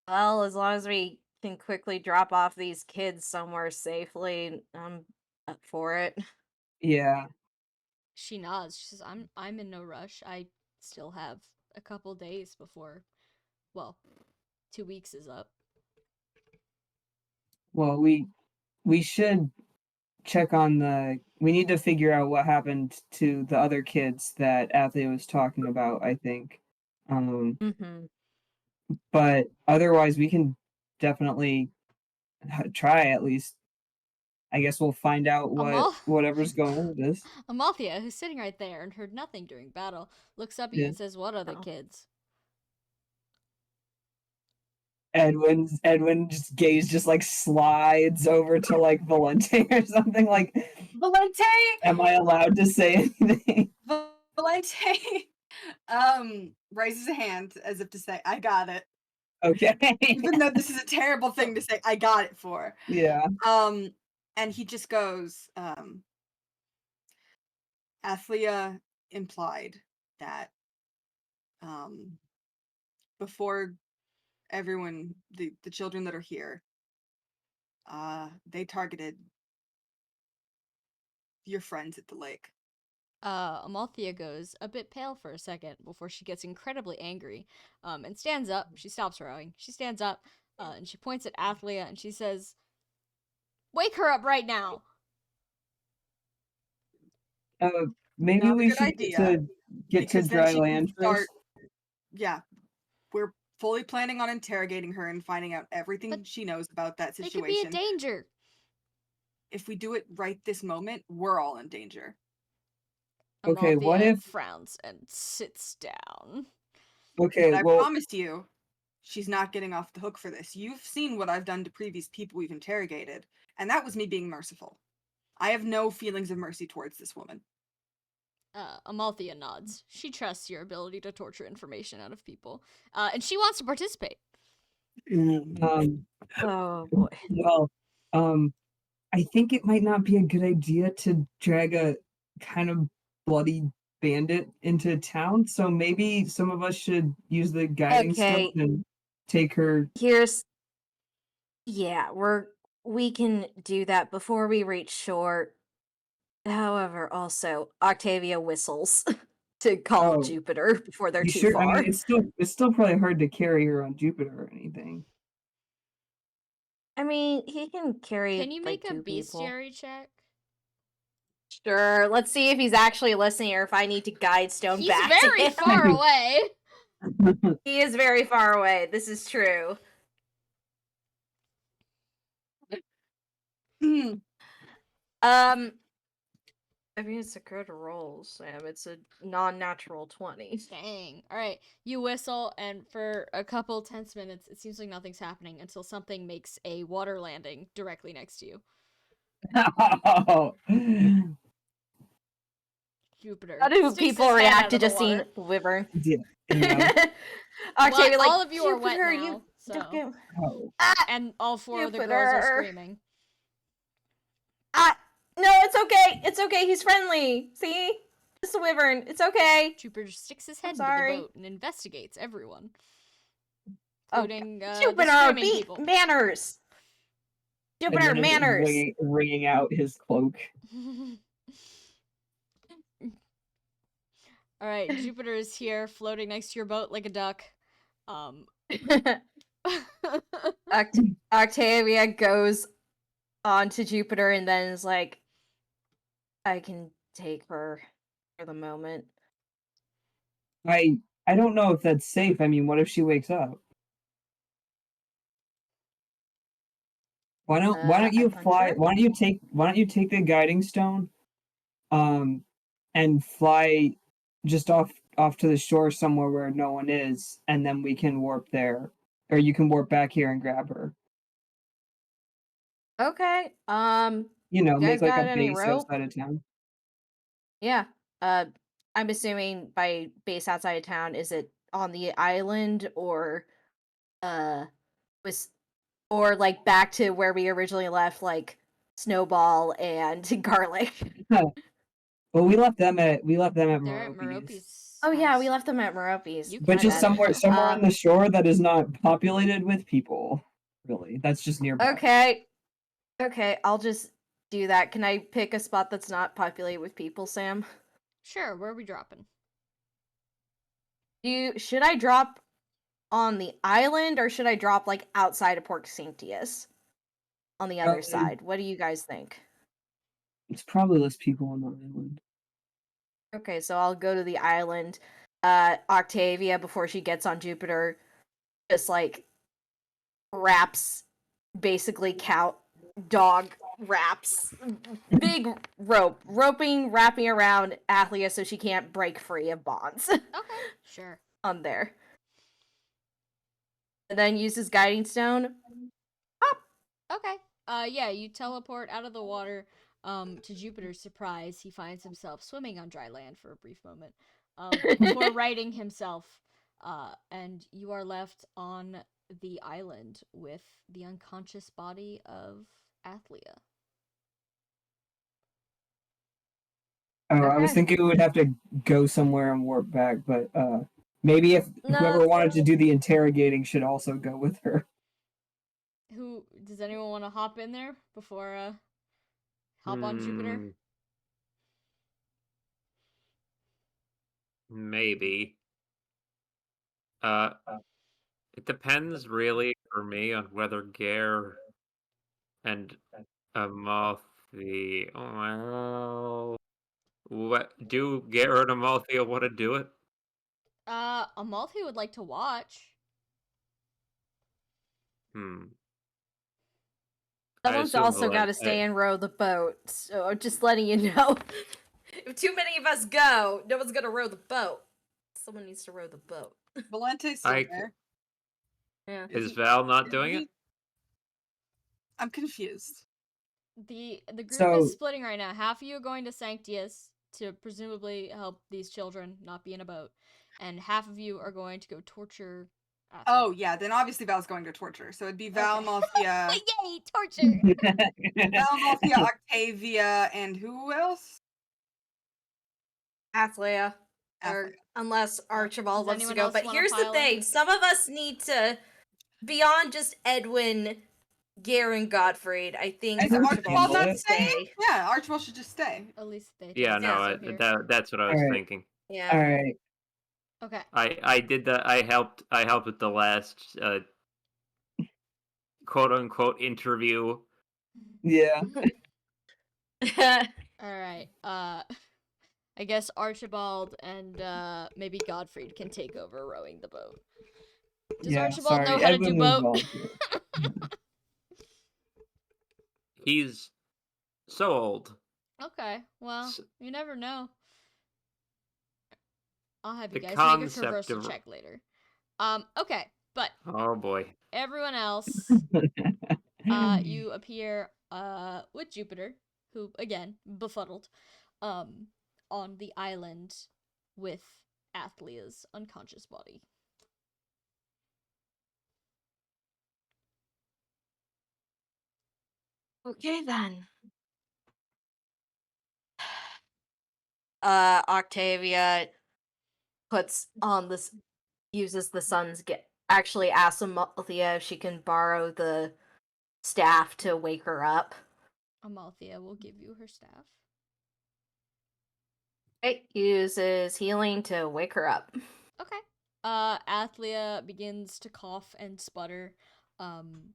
Speaker 3: well, as long as we can quickly drop off these kids somewhere safely, I'm up for it.
Speaker 2: Yeah.
Speaker 1: She nods. She says, I'm in no rush. I still have a couple days before, well, 2 weeks is up.
Speaker 2: Well, we should check on we need to figure out what happened to the other kids that Athea was talking about, I think.
Speaker 3: Mm-hmm.
Speaker 2: But otherwise we can definitely try at least. I guess we'll find out whatever's going on with this.
Speaker 1: Amalthea, who's sitting right there and heard nothing during battle, looks up at you and says, what other kids?
Speaker 2: Edwin's gaze just like slides over to like Valente or something like.
Speaker 5: Valente,
Speaker 2: am I allowed to say anything?
Speaker 5: Valente raises a hand as if to say, I got it.
Speaker 2: Okay.
Speaker 5: Even though this is a terrible thing to say, I got it for.
Speaker 2: Yeah.
Speaker 5: And he just goes, Athlia implied that before everyone, the children that are here, they targeted your friends at the lake.
Speaker 1: Amalthea goes a bit pale for a second before she gets incredibly angry, and stands up. She stops rowing. She stands up, and she points at Athlia and she says, wake her up right now!
Speaker 2: Maybe
Speaker 5: Not a
Speaker 2: we
Speaker 5: good
Speaker 2: should
Speaker 5: idea,
Speaker 2: get to
Speaker 5: because then
Speaker 2: dry
Speaker 5: she can
Speaker 2: land first.
Speaker 5: Yeah, we're fully planning on interrogating her and finding out everything she knows about that
Speaker 1: They
Speaker 5: situation.
Speaker 1: could be a danger.
Speaker 5: If we do it right this moment, we're all in danger.
Speaker 2: Okay, what
Speaker 1: Amalthea
Speaker 2: if
Speaker 1: frowns and sits down.
Speaker 2: Okay,
Speaker 5: But I
Speaker 2: well,
Speaker 5: promise you, she's not getting off the hook for this. You've seen what I've done to previous people we've interrogated, and that was me being merciful. I have no feelings of mercy towards this woman.
Speaker 1: Amalthea nods. She trusts your ability to torture information out of people, and she wants to participate.
Speaker 3: Oh boy.
Speaker 2: Well, I think it might not be a good idea to drag a kind of bloody bandit into town. So maybe some of us should use the guiding stone and take her.
Speaker 3: We can do that before we reach shore. However, also Octavia whistles to call Jupiter before they're too far.
Speaker 2: I mean, it's still probably hard to carry her on Jupiter or anything.
Speaker 3: I mean, he can carry.
Speaker 1: Can you make a
Speaker 3: two
Speaker 1: bestiary check?
Speaker 3: Sure. Let's see if he's actually listening or if I need to guide stone
Speaker 1: He's
Speaker 3: back
Speaker 1: very
Speaker 3: to him.
Speaker 1: far away.
Speaker 3: He is very far away. This is true. I mean, it's a good roll, Sam. It's a non-natural 20.
Speaker 1: Dang. All right. You whistle, and for a couple tense minutes, it seems like nothing's happening until something makes a water landing directly next to you. Jupiter.
Speaker 3: How do
Speaker 1: sticks
Speaker 3: people
Speaker 1: his head
Speaker 3: react
Speaker 1: out
Speaker 3: to
Speaker 1: of the
Speaker 3: just seeing
Speaker 1: water.
Speaker 3: Wyvern?
Speaker 2: Yeah.
Speaker 3: Octavia, like,
Speaker 1: all of you are wet
Speaker 3: Jupiter,
Speaker 1: now,
Speaker 3: you
Speaker 1: so.
Speaker 3: don't get...
Speaker 2: Oh.
Speaker 1: And all four of the girls are
Speaker 3: Jupiter.
Speaker 1: screaming.
Speaker 3: No, it's okay. It's okay. He's friendly. See? Just a Wyvern. It's okay.
Speaker 1: Jupiter sticks his
Speaker 3: I'm
Speaker 1: head into the
Speaker 3: sorry.
Speaker 1: boat and investigates everyone,
Speaker 3: Oh,
Speaker 1: including the
Speaker 3: Jupiter,
Speaker 1: screaming
Speaker 3: beat
Speaker 1: people.
Speaker 3: manners. Jupiter,
Speaker 2: And then is
Speaker 3: manners.
Speaker 2: wringing out his cloak.
Speaker 1: All right, Jupiter is here, floating next to your boat like a duck.
Speaker 3: Octavia goes on to Jupiter and then is like, I can take her for the moment.
Speaker 2: I don't know if that's safe. I mean, what if she wakes up? Why don't you fly?
Speaker 3: Unsure?
Speaker 2: Why don't you take the guiding stone, and fly just off to the shore somewhere where no one is, and then we can warp there, or you can warp back here and grab her.
Speaker 3: Okay.
Speaker 2: You know,
Speaker 3: You guys
Speaker 2: make like
Speaker 3: got
Speaker 2: a
Speaker 3: any
Speaker 2: base
Speaker 3: rope?
Speaker 2: outside of town.
Speaker 3: Yeah. I'm assuming by base outside of town, is it on the island or was or like back to where we originally left, like Snowball and Garlic?
Speaker 2: Well, we left them at
Speaker 1: They're at
Speaker 2: Merope's.
Speaker 1: Merope's.
Speaker 3: Oh yeah, we
Speaker 1: house.
Speaker 3: left them at Merope's.
Speaker 1: You
Speaker 2: But
Speaker 1: can
Speaker 2: just
Speaker 1: do that.
Speaker 2: somewhere on the shore that is not populated with people. Really, that's just nearby.
Speaker 3: Okay, I'll just do that. Can I pick a spot that's not populated with people, Sam?
Speaker 1: Sure, where are we dropping?
Speaker 3: Should I drop on the island or should I drop like outside of Port Sanctius on the other side? What do you guys think?
Speaker 2: It's probably less people on the island.
Speaker 3: Okay, so I'll go to the island. Octavia, before she gets on Jupiter, just like wraps, basically dog wraps, big wrapping around Athlia so she can't break free of bonds
Speaker 1: Okay, sure.
Speaker 3: on there. And then uses guiding stone.
Speaker 1: Okay. Yeah, you teleport out of the water. To Jupiter's surprise, he finds himself swimming on dry land for a brief moment. Before righting himself. And you are left on the island with the unconscious body of Athlia.
Speaker 2: Oh, I was
Speaker 3: Okay.
Speaker 2: thinking we would have to go somewhere and warp back, but maybe if
Speaker 3: No,
Speaker 2: whoever wanted to do the interrogating should also go with her.
Speaker 1: Does anyone want to hop in there before hop on Jupiter?
Speaker 4: Maybe. It depends really for me on whether Gare and Amalthea. Well, what do Gare and Amalthea want to do it?
Speaker 1: Amalthea would like to watch.
Speaker 3: Someone's also got to stay and row the boat. So just letting you know, if too many of us go, no one's gonna row the boat. Someone needs to row the boat.
Speaker 5: Valente's still there.
Speaker 3: Yeah.
Speaker 4: Is Val not doing it?
Speaker 5: I'm confused.
Speaker 1: The group
Speaker 2: So-
Speaker 1: is splitting right now. Half of you are going to Sanctius to presumably help these children not be in a boat, and half of you are going to go torture. Athlia.
Speaker 5: Oh yeah, then obviously Val's going to torture. So it'd be Val,
Speaker 1: Okay.
Speaker 5: Malthea,
Speaker 1: Yay, torture!
Speaker 5: Val, Malthea, Octavia, and who else?
Speaker 3: Athlia. Or
Speaker 5: Athlia.
Speaker 3: unless Archibald
Speaker 1: Does
Speaker 3: wants to
Speaker 1: anyone
Speaker 3: go.
Speaker 1: else
Speaker 3: But
Speaker 1: wanna
Speaker 3: here's the
Speaker 1: pile in?
Speaker 3: thing: some of us need to, beyond just Edwin, Gare, and Gottfried. I think
Speaker 5: Is
Speaker 3: Archibald
Speaker 5: Archibald
Speaker 3: should
Speaker 5: not
Speaker 3: stay.
Speaker 5: staying? Yeah, Archibald should just stay.
Speaker 1: At least they.
Speaker 4: Yeah,
Speaker 1: told
Speaker 4: no,
Speaker 1: us so here.
Speaker 4: that's what I was
Speaker 2: Alright.
Speaker 4: thinking.
Speaker 3: Yeah.
Speaker 2: All right.
Speaker 1: Okay.
Speaker 4: I did that. I helped with the last quote unquote interview.
Speaker 2: Yeah.
Speaker 1: All right. I guess Archibald and maybe Godfrey can take over rowing the boat. Does
Speaker 2: Yeah,
Speaker 1: Archibald know
Speaker 2: sorry,
Speaker 1: how to do
Speaker 2: Edwin was
Speaker 1: boat?
Speaker 2: volunteer.
Speaker 4: He's So old.
Speaker 1: Okay, well,
Speaker 4: S-
Speaker 1: you never know. I'll have you
Speaker 4: The
Speaker 1: guys make a
Speaker 4: concept
Speaker 1: traversal
Speaker 4: of-
Speaker 1: check later. Okay, but
Speaker 4: Oh boy.
Speaker 1: everyone else, you appear with Jupiter, who again befuddled, on the island with Athlia's unconscious body.
Speaker 3: Okay then. Octavia puts on this, uses the sun's get. Actually, asks Amalthea if she can borrow the staff to wake her up.
Speaker 1: Amalthea will give you her staff.
Speaker 3: It uses healing to wake her up.
Speaker 1: Okay. Athlia begins to cough and sputter, and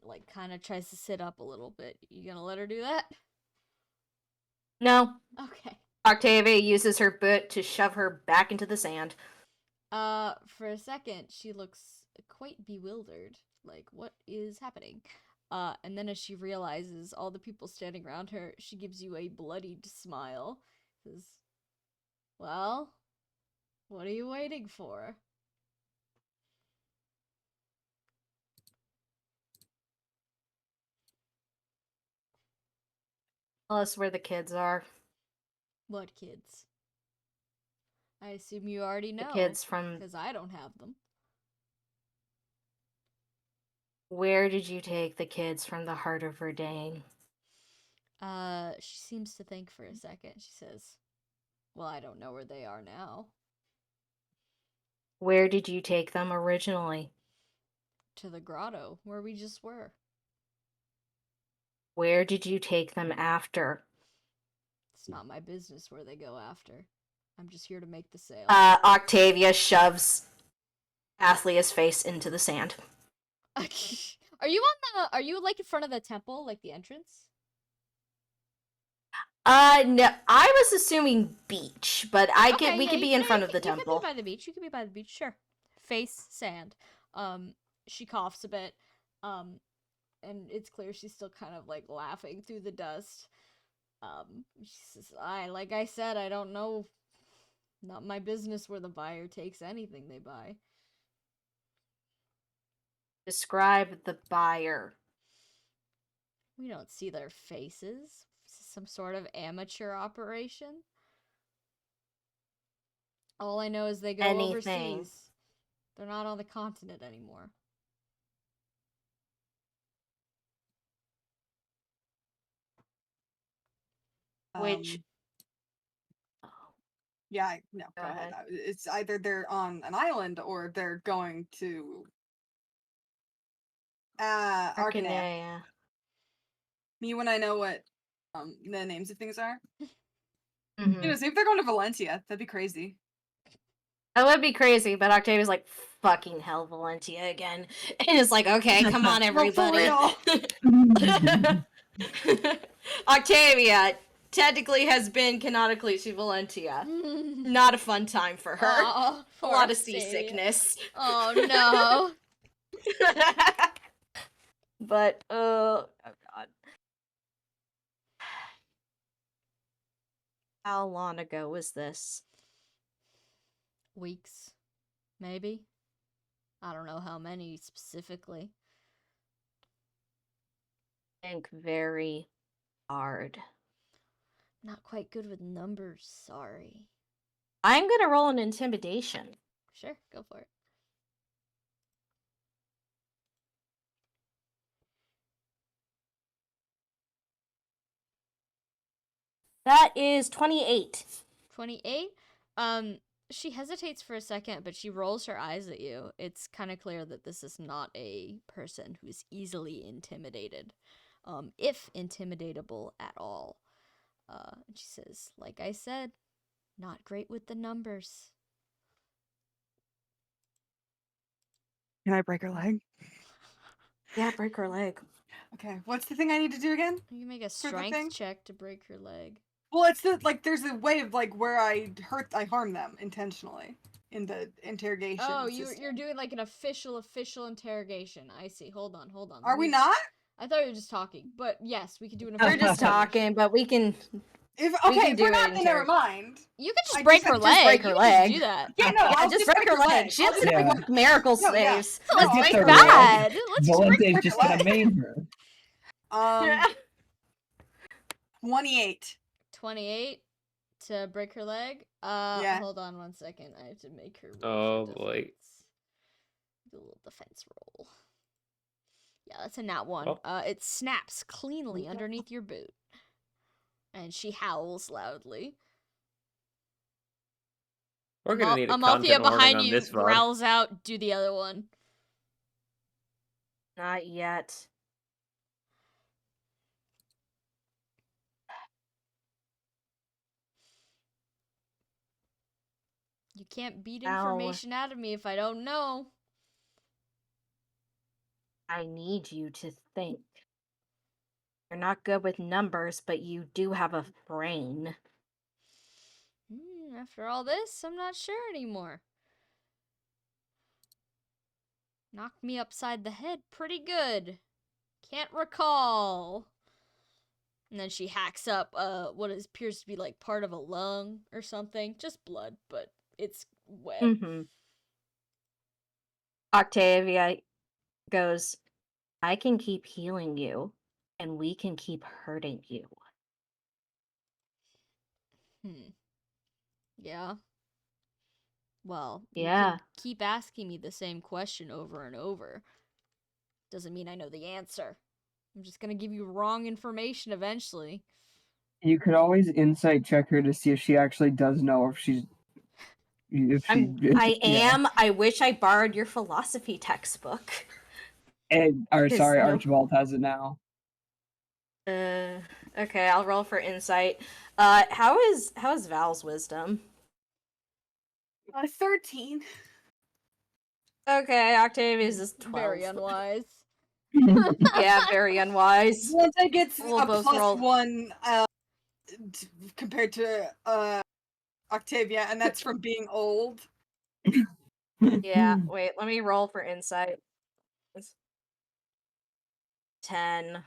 Speaker 1: like kind of tries to sit up a little bit. You gonna let her do that?
Speaker 3: No.
Speaker 1: Okay.
Speaker 3: Octavia uses her boot to shove her back into the sand.
Speaker 1: For a second, she looks quite bewildered. Like, what is happening? And then as she realizes all the people standing around her, she gives you a bloodied smile. Says, well, what are you waiting for?
Speaker 3: Tell us where the kids are.
Speaker 1: What kids? I assume you already know.
Speaker 3: The kids from...
Speaker 1: Because I don't have them.
Speaker 3: Where did you take the kids from the heart of Verdane?
Speaker 1: She seems to think for a second. She says, well, I don't know where they are now.
Speaker 3: Where did you take them originally?
Speaker 1: To the grotto, where we just were.
Speaker 3: Where did you take them after?
Speaker 1: It's not my business where they go after. I'm just here to make the sale.
Speaker 3: Octavia shoves Athlia's face into the sand.
Speaker 1: Are you like in front of the temple, like the entrance?
Speaker 3: No, I was assuming beach, but we could be in front of the
Speaker 1: You
Speaker 3: temple.
Speaker 1: could be by the beach. You could be by the beach, sure. Face sand. She coughs a bit. And it's clear she's still kind of like laughing through the dust. She says, like I said, I don't know. Not my business where the buyer takes anything they buy.
Speaker 3: Describe the buyer.
Speaker 1: We don't see their faces. This is some sort of amateur operation. All I know is they go overseas. They're not on the continent anymore.
Speaker 3: Which...
Speaker 5: Yeah, no, go ahead. It's either they're on an island or they're going to Arcanea. Me when I know what the names of things are.
Speaker 3: Mm-hmm.
Speaker 5: You know, see if they're going to Valencia. That'd be crazy.
Speaker 3: That would be crazy, but Octavia's like, fucking hell, Valencia again. And it's like, okay, come on, everybody. Octavia technically has been canonically to Valencia. Not a fun time for her.
Speaker 1: Aww,
Speaker 3: a lot of seasickness.
Speaker 1: Oh no.
Speaker 3: But, oh god. How long ago was this?
Speaker 1: Weeks. Maybe. I don't know how many specifically.
Speaker 3: Think very hard.
Speaker 1: Not quite good with numbers, sorry.
Speaker 3: I'm gonna roll an intimidation.
Speaker 1: Sure, go for it.
Speaker 3: That is 28.
Speaker 1: 28? She hesitates for a second, but she rolls her eyes at you. It's kind of clear that this is not a person who is easily intimidated. If intimidatable at all. And she says, like I said, not great with the numbers.
Speaker 5: Can I break her leg?
Speaker 3: Yeah, break her leg.
Speaker 5: Okay, what's the thing I need to do again?
Speaker 1: You can make a
Speaker 5: For the
Speaker 1: strength
Speaker 5: thing?
Speaker 1: check to break her leg.
Speaker 5: Well, it's the there's a way of like where I harm them intentionally in the interrogation.
Speaker 1: Oh,
Speaker 5: system.
Speaker 1: you're doing like an official interrogation. I see. Hold on.
Speaker 5: Are we not?
Speaker 1: I thought you were just talking, but yes, we could do an
Speaker 3: We're
Speaker 1: investigation.
Speaker 3: just talking, but we can.
Speaker 5: If
Speaker 3: We
Speaker 5: okay,
Speaker 3: can
Speaker 5: if
Speaker 3: do
Speaker 5: we're
Speaker 3: it
Speaker 5: not,
Speaker 3: in
Speaker 5: then never
Speaker 3: character.
Speaker 5: mind.
Speaker 1: You could just
Speaker 5: I
Speaker 1: break
Speaker 5: just
Speaker 1: her
Speaker 5: said
Speaker 1: leg.
Speaker 5: just
Speaker 3: break her
Speaker 1: You can just
Speaker 3: leg.
Speaker 1: do that.
Speaker 5: Yeah, no,
Speaker 3: Yeah,
Speaker 5: I'll
Speaker 3: just break her leg. She
Speaker 5: I'll
Speaker 3: doesn't
Speaker 5: just
Speaker 3: have
Speaker 2: Yeah.
Speaker 3: like miracle
Speaker 5: No, yeah.
Speaker 3: saves.
Speaker 5: No,
Speaker 1: Let's
Speaker 5: I'll
Speaker 1: break
Speaker 2: get
Speaker 5: break
Speaker 2: the
Speaker 5: her leg.
Speaker 1: bad. Let's just break
Speaker 2: Valente's
Speaker 5: break
Speaker 2: just
Speaker 5: her
Speaker 2: gonna
Speaker 5: leg.
Speaker 2: maim her.
Speaker 5: 28.
Speaker 1: 28 to break her leg.
Speaker 5: Yeah.
Speaker 1: Hold on 1 second. I have to make her
Speaker 4: Oh,
Speaker 1: roll for
Speaker 4: boy.
Speaker 1: defense. Do a little defense roll. Yeah, that's a nat 1.
Speaker 4: Oh.
Speaker 1: It snaps cleanly underneath your boot. And she howls loudly.
Speaker 4: We're gonna need a
Speaker 1: Amalthea
Speaker 4: content warning
Speaker 1: behind
Speaker 4: on
Speaker 1: you
Speaker 4: this VOD.
Speaker 1: growls out, do the other one.
Speaker 3: Not yet.
Speaker 1: You can't beat
Speaker 3: Ow.
Speaker 1: information out of me if I don't know.
Speaker 3: I need you to think. You're not good with numbers, but you do have a brain.
Speaker 1: After all this, I'm not sure anymore. Knocked me upside the head pretty good. Can't recall. And then she hacks up what appears to be like part of a lung or something. Just blood, but it's wet.
Speaker 3: Mm-hmm. Octavia goes, I can keep healing you, and we can keep hurting you.
Speaker 1: Yeah. Well,
Speaker 3: Yeah.
Speaker 1: you can keep asking me the same question over and over. Doesn't mean I know the answer. I'm just gonna give you wrong information eventually.
Speaker 2: You could always insight check her to see if she actually does know, or if she's.
Speaker 3: I
Speaker 2: yeah.
Speaker 3: am. I wish I borrowed your philosophy textbook.
Speaker 2: Or
Speaker 3: Is
Speaker 2: sorry,
Speaker 3: no-
Speaker 2: Archibald has it now.
Speaker 3: Okay, I'll roll for insight. How is Val's wisdom?
Speaker 5: 13.
Speaker 3: Okay, Octavia's is 12.
Speaker 1: Very unwise.
Speaker 3: Yeah, very unwise.
Speaker 5: Valente gets
Speaker 3: We'll
Speaker 5: a
Speaker 3: both
Speaker 5: plus
Speaker 3: roll.
Speaker 5: 1 compared to Octavia, and that's from being old.
Speaker 3: Yeah, wait, let me roll for insight. 10.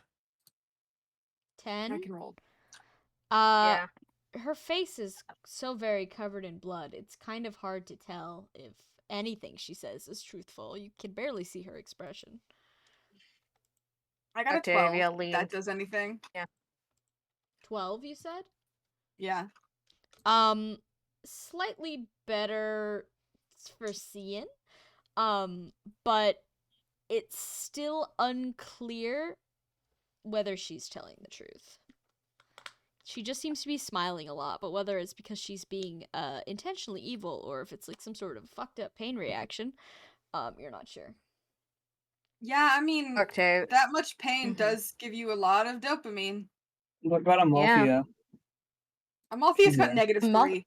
Speaker 1: 10?
Speaker 5: I can roll.
Speaker 3: Yeah.
Speaker 1: Her face is so very covered in blood. It's kind of hard to tell if anything she says is truthful. You can barely see her expression.
Speaker 5: I got
Speaker 3: Octavia
Speaker 5: a 12. If that does anything.
Speaker 1: 12, you said?
Speaker 5: Yeah.
Speaker 1: Slightly better for seeing. But it's still unclear whether she's telling the truth. She just seems to be smiling a lot, but whether it's because she's being intentionally evil or if it's like some sort of fucked up pain reaction, you're not sure.
Speaker 5: Yeah, I mean,
Speaker 3: Okay.
Speaker 5: that much pain does give you a lot of dopamine.
Speaker 2: What about Amalthea?
Speaker 5: Amalthea's got
Speaker 2: Yeah.
Speaker 5: negative 3.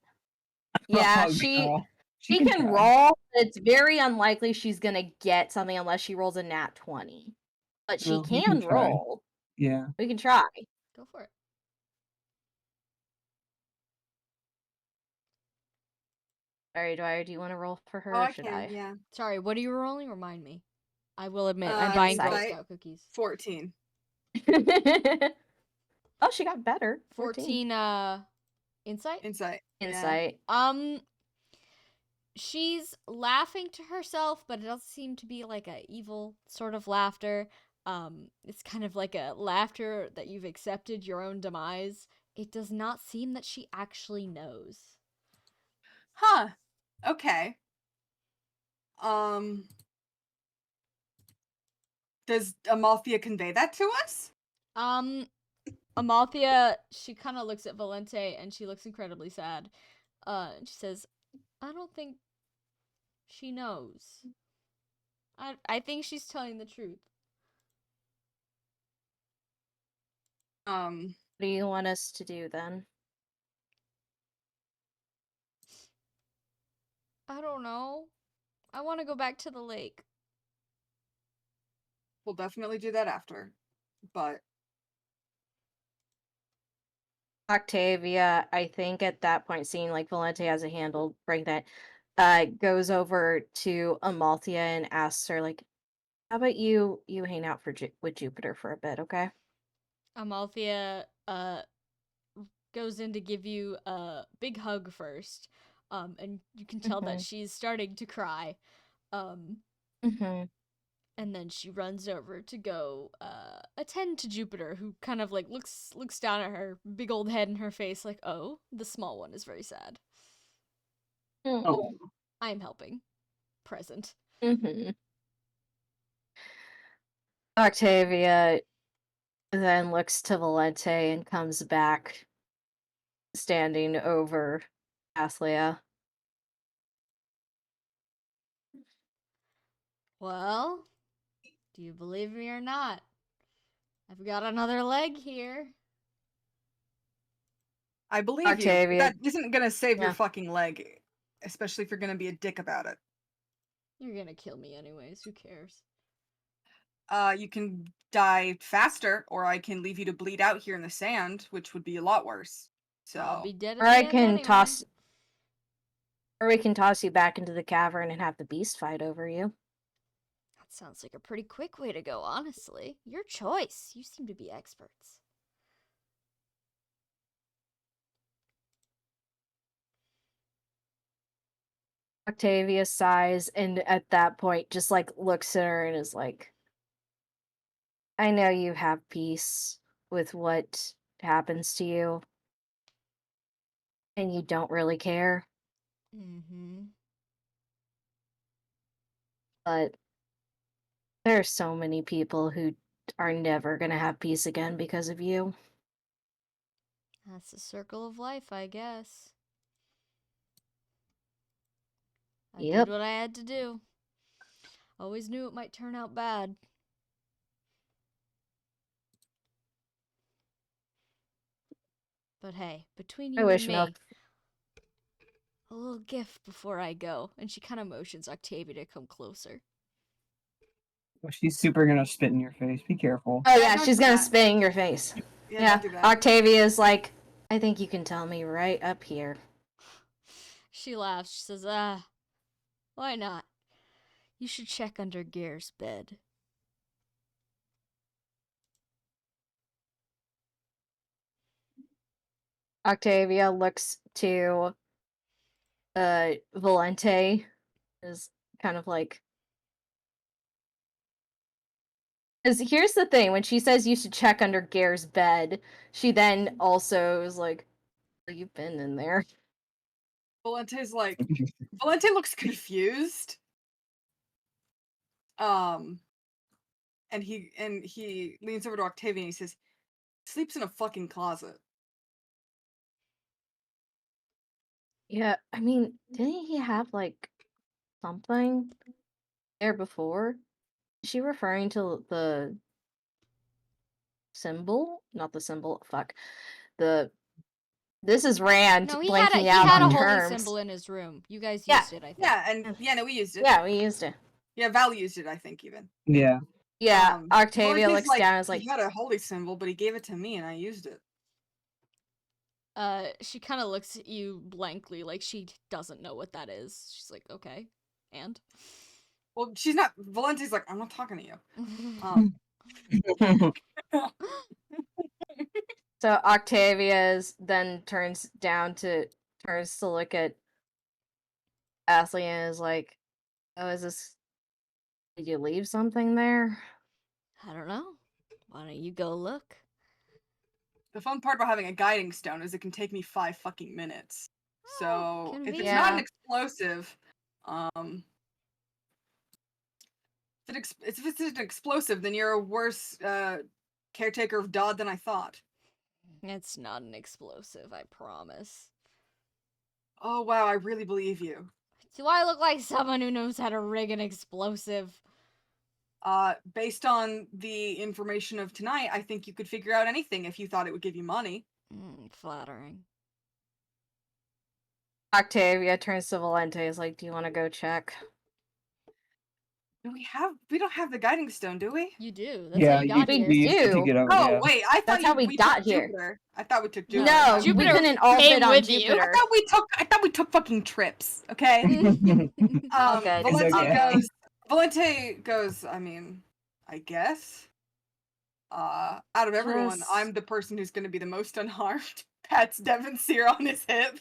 Speaker 3: Yeah,
Speaker 2: Oh,
Speaker 3: she
Speaker 2: girl.
Speaker 3: can
Speaker 2: try.
Speaker 3: roll. It's very unlikely she's gonna get something unless she rolls a nat 20. But she
Speaker 2: Well, we can
Speaker 3: can
Speaker 2: try.
Speaker 3: roll.
Speaker 2: Yeah.
Speaker 3: We can try.
Speaker 1: Go for it.
Speaker 3: Sorry, Dwyer, do you want to roll for her
Speaker 5: Oh,
Speaker 3: or
Speaker 5: I
Speaker 3: should
Speaker 5: can,
Speaker 3: I?
Speaker 5: yeah.
Speaker 1: Sorry, what are you rolling? Remind me. I will admit, I'm buying Girl
Speaker 3: insight.
Speaker 1: Scout cookies.
Speaker 5: 14.
Speaker 3: Oh, she got better. 14.
Speaker 1: 14, insight?
Speaker 5: Insight.
Speaker 3: Insight.
Speaker 1: She's laughing to herself, but it doesn't seem to be like a evil sort of laughter. It's kind of like a laughter that you've accepted your own demise. It does not seem that she actually knows.
Speaker 5: Huh. Okay. Does Amalthea convey that to us?
Speaker 1: Amalthea, she kind of looks at Valente and she looks incredibly sad. And she says, I don't think she knows. I think she's telling the truth.
Speaker 3: What do you want us to do then?
Speaker 1: I don't know. I want to go back to the lake.
Speaker 5: We'll definitely do that after. But
Speaker 3: Octavia, I think at that point, seeing like Valente has a handle, break that, goes over to Amalthea and asks her, like, How about you hang out with Jupiter for a bit, okay?
Speaker 1: Amalthea goes in to give you a big hug first, and you can tell that she's starting to cry,
Speaker 3: Mm-hmm.
Speaker 1: and then she runs over to go attend to Jupiter, who kind of like looks down at her big old head in her face, like, oh, the small one is very sad.
Speaker 2: Oh,
Speaker 1: I am helping. Present.
Speaker 3: Mm-hmm. Octavia then looks to Valente and comes back, standing over Athlia.
Speaker 1: Well, do you believe me or not? I've got another leg here.
Speaker 5: I believe
Speaker 3: Octavia.
Speaker 5: you. That isn't gonna save your
Speaker 3: Yeah.
Speaker 5: fucking leg, especially if you're gonna be a dick about it.
Speaker 1: You're gonna kill me anyways. Who cares?
Speaker 5: You can die faster, or I can leave you to bleed out here in the sand, which would be a lot worse.
Speaker 1: I'll
Speaker 5: So
Speaker 1: be dead at
Speaker 3: Or
Speaker 1: the
Speaker 3: I
Speaker 1: end
Speaker 3: can
Speaker 1: anyway.
Speaker 3: toss. Or we can toss you back into the cavern and have the beast fight over you.
Speaker 1: That sounds like a pretty quick way to go, honestly. Your choice. You seem to be experts.
Speaker 3: Octavia sighs and at that point just like looks at her and is like, I know you have peace with what happens to you. And you don't really care.
Speaker 1: Mm-hmm.
Speaker 3: But there are so many people who are never going to have peace again because of you.
Speaker 1: That's the circle of life, I guess. I
Speaker 3: Yep.
Speaker 1: did what I had to do. Always knew it might turn out bad. But hey, between
Speaker 3: I
Speaker 1: you
Speaker 3: wish
Speaker 1: and
Speaker 3: Mel-
Speaker 1: me, a little gift before I go. And she kind of motions Octavia to come closer.
Speaker 2: well, she's super gonna spit in your face. Be careful.
Speaker 3: Oh
Speaker 5: Yeah,
Speaker 3: yeah,
Speaker 5: don't
Speaker 3: she's
Speaker 5: do
Speaker 3: gonna
Speaker 5: that.
Speaker 3: spit in your face.
Speaker 5: yeah, don't do that.
Speaker 3: Octavia's like, I think you can tell me right up here.
Speaker 1: She laughs. She says, why not? You should check under Gear's bed.
Speaker 3: Octavia looks to Valente, is kind of like, because here's the thing, when she says you should check under Gear's bed, she then also is like, you've been in there.
Speaker 5: Valente's like, Valente looks confused. And he leans over to Octavia and he says, sleeps in a fucking closet.
Speaker 3: Yeah, I mean, didn't he have like something there before? Is she referring to the symbol? Not the symbol, fuck. This is Rand
Speaker 1: No, he
Speaker 3: blanking
Speaker 1: had
Speaker 3: out
Speaker 1: a
Speaker 3: on
Speaker 1: holy
Speaker 3: terms.
Speaker 1: symbol in his room. You guys
Speaker 3: Yeah.
Speaker 1: used it, I think.
Speaker 5: Yeah, and no, we used it.
Speaker 3: Yeah, we used it.
Speaker 5: Yeah, Val used it, I think, even.
Speaker 2: Yeah.
Speaker 3: Yeah, Octavia
Speaker 5: Valente's
Speaker 3: looks down and is like,
Speaker 5: he had a holy symbol, but he gave it to me and I used it.
Speaker 1: She kind of looks at you blankly, like she doesn't know what that is. She's like, okay, and?
Speaker 5: Well, she's not. Valente's like, I'm not talking to you.
Speaker 3: So Octavia's then turns to look at Ashley and is like, oh, did you leave something there?
Speaker 1: I don't know. Why don't you go look?
Speaker 5: The fun part about having a guiding stone is it can take me 5 fucking minutes. So if it's
Speaker 1: convenient.
Speaker 5: not an
Speaker 3: Yeah.
Speaker 5: explosive, if it's an explosive, then you're a worse caretaker of Dodd than I thought.
Speaker 1: It's not an explosive, I promise.
Speaker 5: Oh wow, I really believe you.
Speaker 1: Do I look like someone who knows how to rig an explosive?
Speaker 5: Based on the information of tonight, I think you could figure out anything if you thought it would give you money.
Speaker 1: Flattering.
Speaker 3: Octavia turns to Valente is like, do you want to go check?
Speaker 5: We don't have the guiding stone, do we?
Speaker 1: You do. That's
Speaker 2: Yeah,
Speaker 1: how you got
Speaker 3: we
Speaker 1: here.
Speaker 2: we used to
Speaker 3: do.
Speaker 2: take it over.
Speaker 5: Oh
Speaker 2: Yeah.
Speaker 5: wait, I
Speaker 3: That's
Speaker 5: thought
Speaker 3: how we got
Speaker 5: took
Speaker 3: here.
Speaker 5: Jupiter. I thought we took
Speaker 1: No,
Speaker 5: Jupiter.
Speaker 3: No,
Speaker 1: Jupiter
Speaker 3: we couldn't all
Speaker 1: came
Speaker 3: fit on
Speaker 1: with you.
Speaker 3: Jupiter.
Speaker 5: I thought we took fucking trips. Okay.
Speaker 3: All good.
Speaker 5: Valente
Speaker 2: okay.
Speaker 5: Valente goes, I mean, I guess. Out of everyone,
Speaker 3: Just-
Speaker 5: I'm the person who's going to be the most unharmed. Pats Devon's ear on his hip.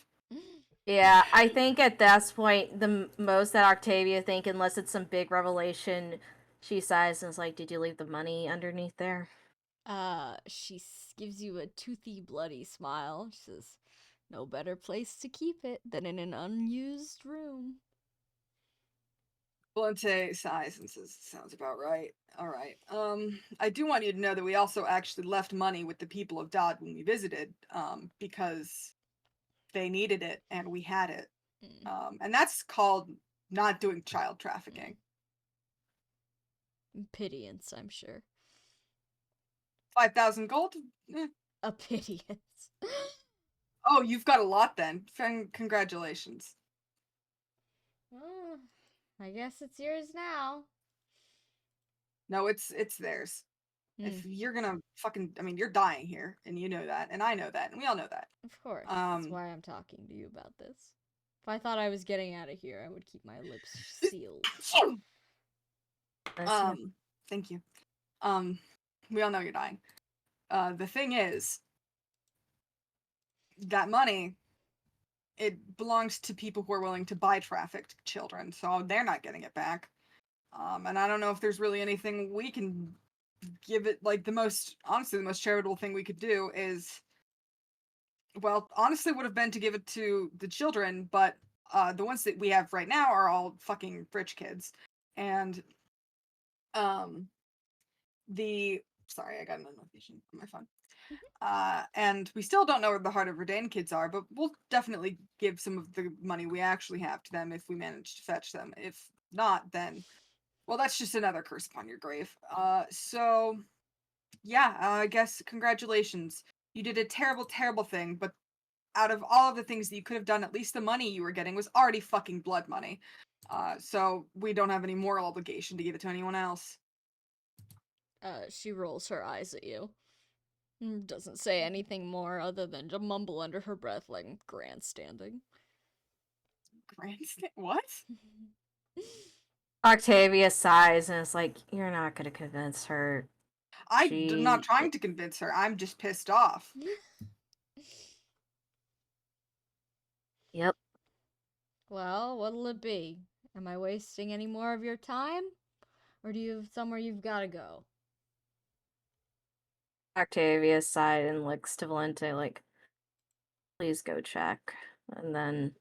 Speaker 3: Yeah, I think at this point, the most that Octavia think, unless it's some big revelation, she sighs and is like, "Did you leave the money underneath there?"
Speaker 1: She gives you a toothy, bloody smile. She says, "No better place to keep it than in an unused room."
Speaker 5: Valente sighs and says, sounds about right. All right. I do want you to know that we also actually left money with the people of Dodd when we visited, because they needed it and we had it. And that's called not doing child trafficking.
Speaker 1: Pittance, I'm sure.
Speaker 5: 5,000 gold?
Speaker 1: A pittance.
Speaker 5: Oh, you've got a lot then. Congratulations.
Speaker 1: I guess it's yours now.
Speaker 5: No, it's theirs. If you're gonna fucking, I mean, you're dying here, and you know that, and I know that, and we all know that.
Speaker 1: Of course. That's why I'm talking to you about this. If I thought I was getting out of here, I would keep my lips sealed.
Speaker 5: Thank you. We all know you're dying. The thing is, that money, it belongs to people who are willing to buy trafficked children, so they're not getting it back. And I don't know if there's really anything we can give it, like, the most charitable thing we could do is, well, honestly would have been to give it to the children, but the ones that we have right now are all fucking rich kids. And sorry, I got a notification on my phone. And we still don't know where the Heart of Verdane kids are, but we'll definitely give some of the money we actually have to them if we manage to fetch them. If not, then, well, that's just another curse upon your grave. So, yeah, I guess congratulations. You did a terrible, terrible thing, but out of all of the things that you could have done, at least the money you were getting was already fucking blood money. So we don't have any moral obligation to give it to anyone else.
Speaker 1: She rolls her eyes at you. Doesn't say anything more other than to mumble under her breath like grandstanding.
Speaker 5: Grandstand? What?
Speaker 3: Octavia sighs and is like, "You're not gonna convince her."
Speaker 5: I'm not trying to convince her. I'm just pissed off.
Speaker 3: Yep.
Speaker 1: Well, what'll it be? Am I wasting any more of your time? Or do you have somewhere you've gotta go?
Speaker 3: Octavia sighed and looks to Valente like, "Please go check." And then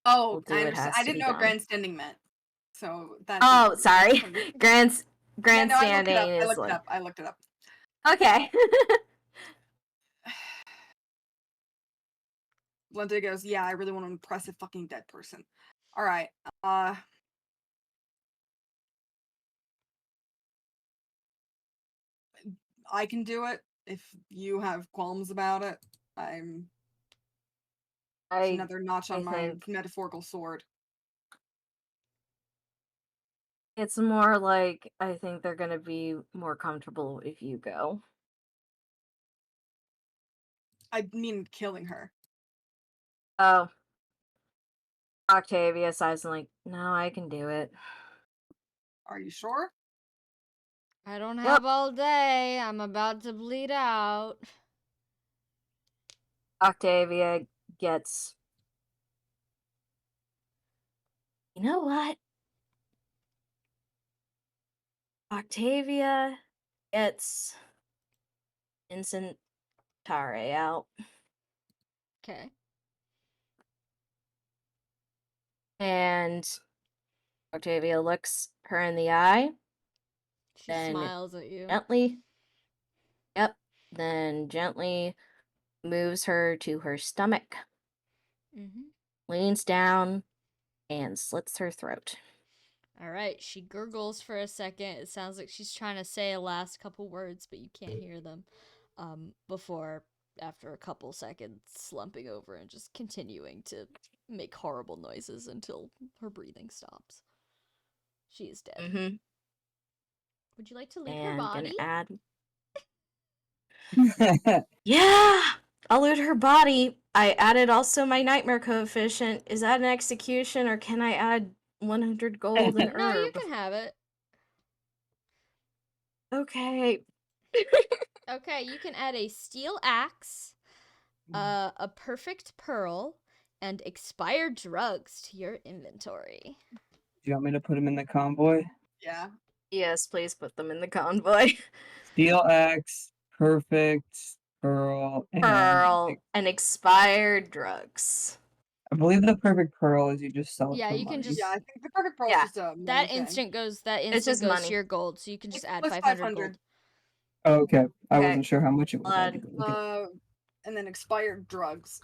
Speaker 5: Oh,
Speaker 3: we'll do
Speaker 5: I
Speaker 3: what
Speaker 5: understand.
Speaker 3: has
Speaker 5: I
Speaker 3: to
Speaker 5: didn't
Speaker 3: be
Speaker 5: know what
Speaker 3: done.
Speaker 5: grandstanding meant. So that's
Speaker 3: Oh, sorry.
Speaker 5: Yeah, no,
Speaker 3: Grandstanding
Speaker 5: I
Speaker 3: is
Speaker 5: looked it
Speaker 3: like,
Speaker 5: up. I looked it up.
Speaker 3: okay.
Speaker 5: Linda goes, yeah, I really want to impress a fucking dead person. All right. I can do it if you have qualms about it. It's another notch on my
Speaker 3: think
Speaker 5: metaphorical sword.
Speaker 3: it's more like I think they're gonna be more comfortable if you go.
Speaker 5: I mean, killing her.
Speaker 3: Oh. Octavia sighs and like, "No, I can do it."
Speaker 5: Are you sure?
Speaker 1: I don't
Speaker 3: Yep.
Speaker 1: have all day. I'm about to bleed out.
Speaker 3: Octavia gets, "You know what?" Octavia gets Vincent Tare out.
Speaker 1: Okay.
Speaker 3: And Octavia looks her in the eye.
Speaker 1: She
Speaker 3: Then
Speaker 1: smiles at you.
Speaker 3: Gently. Yep. Then gently moves her to her stomach, leans down, and slits her throat.
Speaker 1: Alright, she gurgles for a second. It sounds like she's trying to say a last couple words, but you can't hear them. Before, after a couple seconds, slumping over and just continuing to make horrible noises until her breathing stops. She is dead.
Speaker 3: Mm-hmm.
Speaker 1: Would you like to loot her
Speaker 3: And
Speaker 1: body?
Speaker 3: gonna add. Yeah! I'll loot her body. I added also my nightmare coefficient. Is that an execution or can I add 100 gold and
Speaker 1: No, you
Speaker 3: herb.
Speaker 1: can have it.
Speaker 3: Okay.
Speaker 1: Okay, you can add a steel axe, a perfect pearl, and expired drugs to your inventory.
Speaker 2: Do you want me to put him in the convoy?
Speaker 5: Yeah.
Speaker 3: Yes, please put them in the convoy.
Speaker 2: Steel axe, perfect, pearl, and
Speaker 3: Pearl and expired drugs.
Speaker 2: I believe the perfect pearl is you just sell it
Speaker 1: Yeah,
Speaker 2: for
Speaker 1: you can
Speaker 2: money.
Speaker 1: just
Speaker 5: Yeah, I think the perfect pearl
Speaker 3: Yeah.
Speaker 5: is just a money
Speaker 1: that
Speaker 5: thing.
Speaker 1: instant goes
Speaker 3: It's just
Speaker 1: goes
Speaker 3: money.
Speaker 1: to your gold, so you can just
Speaker 5: It's
Speaker 1: add
Speaker 5: plus
Speaker 1: 500 gold.
Speaker 2: Oh, okay. I
Speaker 3: Okay.
Speaker 2: wasn't sure how much it was.
Speaker 3: I'll add,
Speaker 2: Okay.
Speaker 5: And then expired drugs.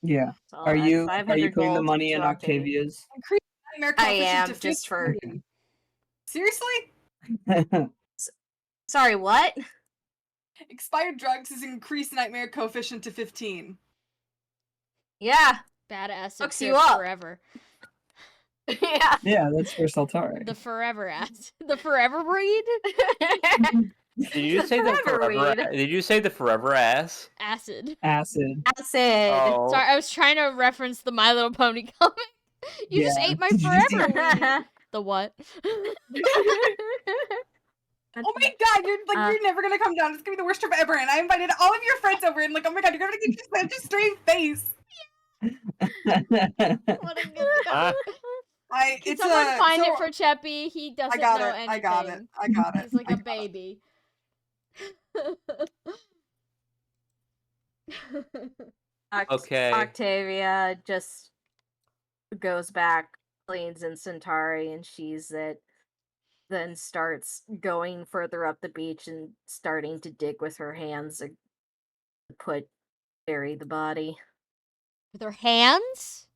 Speaker 2: Yeah.
Speaker 3: So I'll
Speaker 2: Are
Speaker 3: add
Speaker 2: you
Speaker 3: 500
Speaker 2: putting the
Speaker 3: gold
Speaker 2: money in
Speaker 3: to Octavia.
Speaker 2: Octavia's?
Speaker 5: Increase nightmare
Speaker 3: I
Speaker 5: coefficient
Speaker 3: am,
Speaker 5: to
Speaker 3: just for-
Speaker 5: 15. Seriously?
Speaker 3: Sorry, what?
Speaker 5: Expired drugs is increased nightmare coefficient to 15.
Speaker 3: Yeah.
Speaker 1: Bad acid
Speaker 3: Hooks
Speaker 1: trip
Speaker 3: you up.
Speaker 1: forever.
Speaker 3: Yeah.
Speaker 2: Yeah, that's for Saltari.
Speaker 1: The forever acid. The forever breed?
Speaker 4: Did you say the
Speaker 3: Forever
Speaker 4: forever?
Speaker 3: weed.
Speaker 4: Did you say the forever ass?
Speaker 1: Acid.
Speaker 2: Acid.
Speaker 3: Acid.
Speaker 4: Oh,
Speaker 1: Sorry, I was trying to reference the My Little Pony comic. You just
Speaker 2: Yeah.
Speaker 1: ate my
Speaker 2: Did you see-
Speaker 1: forever weed. The what?
Speaker 5: Oh my god, you're never gonna come down. It's gonna be the worst trip ever. And I invited all of your friends over and like, oh my god, you're gonna get such a straight face.
Speaker 1: What a good
Speaker 4: Ah.
Speaker 1: Can
Speaker 5: It's
Speaker 1: someone find
Speaker 5: so
Speaker 1: it for Cheppy? He doesn't
Speaker 5: I got
Speaker 1: know
Speaker 5: it.
Speaker 1: anything.
Speaker 5: I got it. I got it.
Speaker 1: He's like
Speaker 5: I
Speaker 1: a
Speaker 5: got it.
Speaker 1: baby.
Speaker 4: Okay.
Speaker 3: Octavia just goes back, cleans in Centauri, and she's it. Then starts going further up the beach and starting to dig with her hands to bury the body.
Speaker 1: With her hands?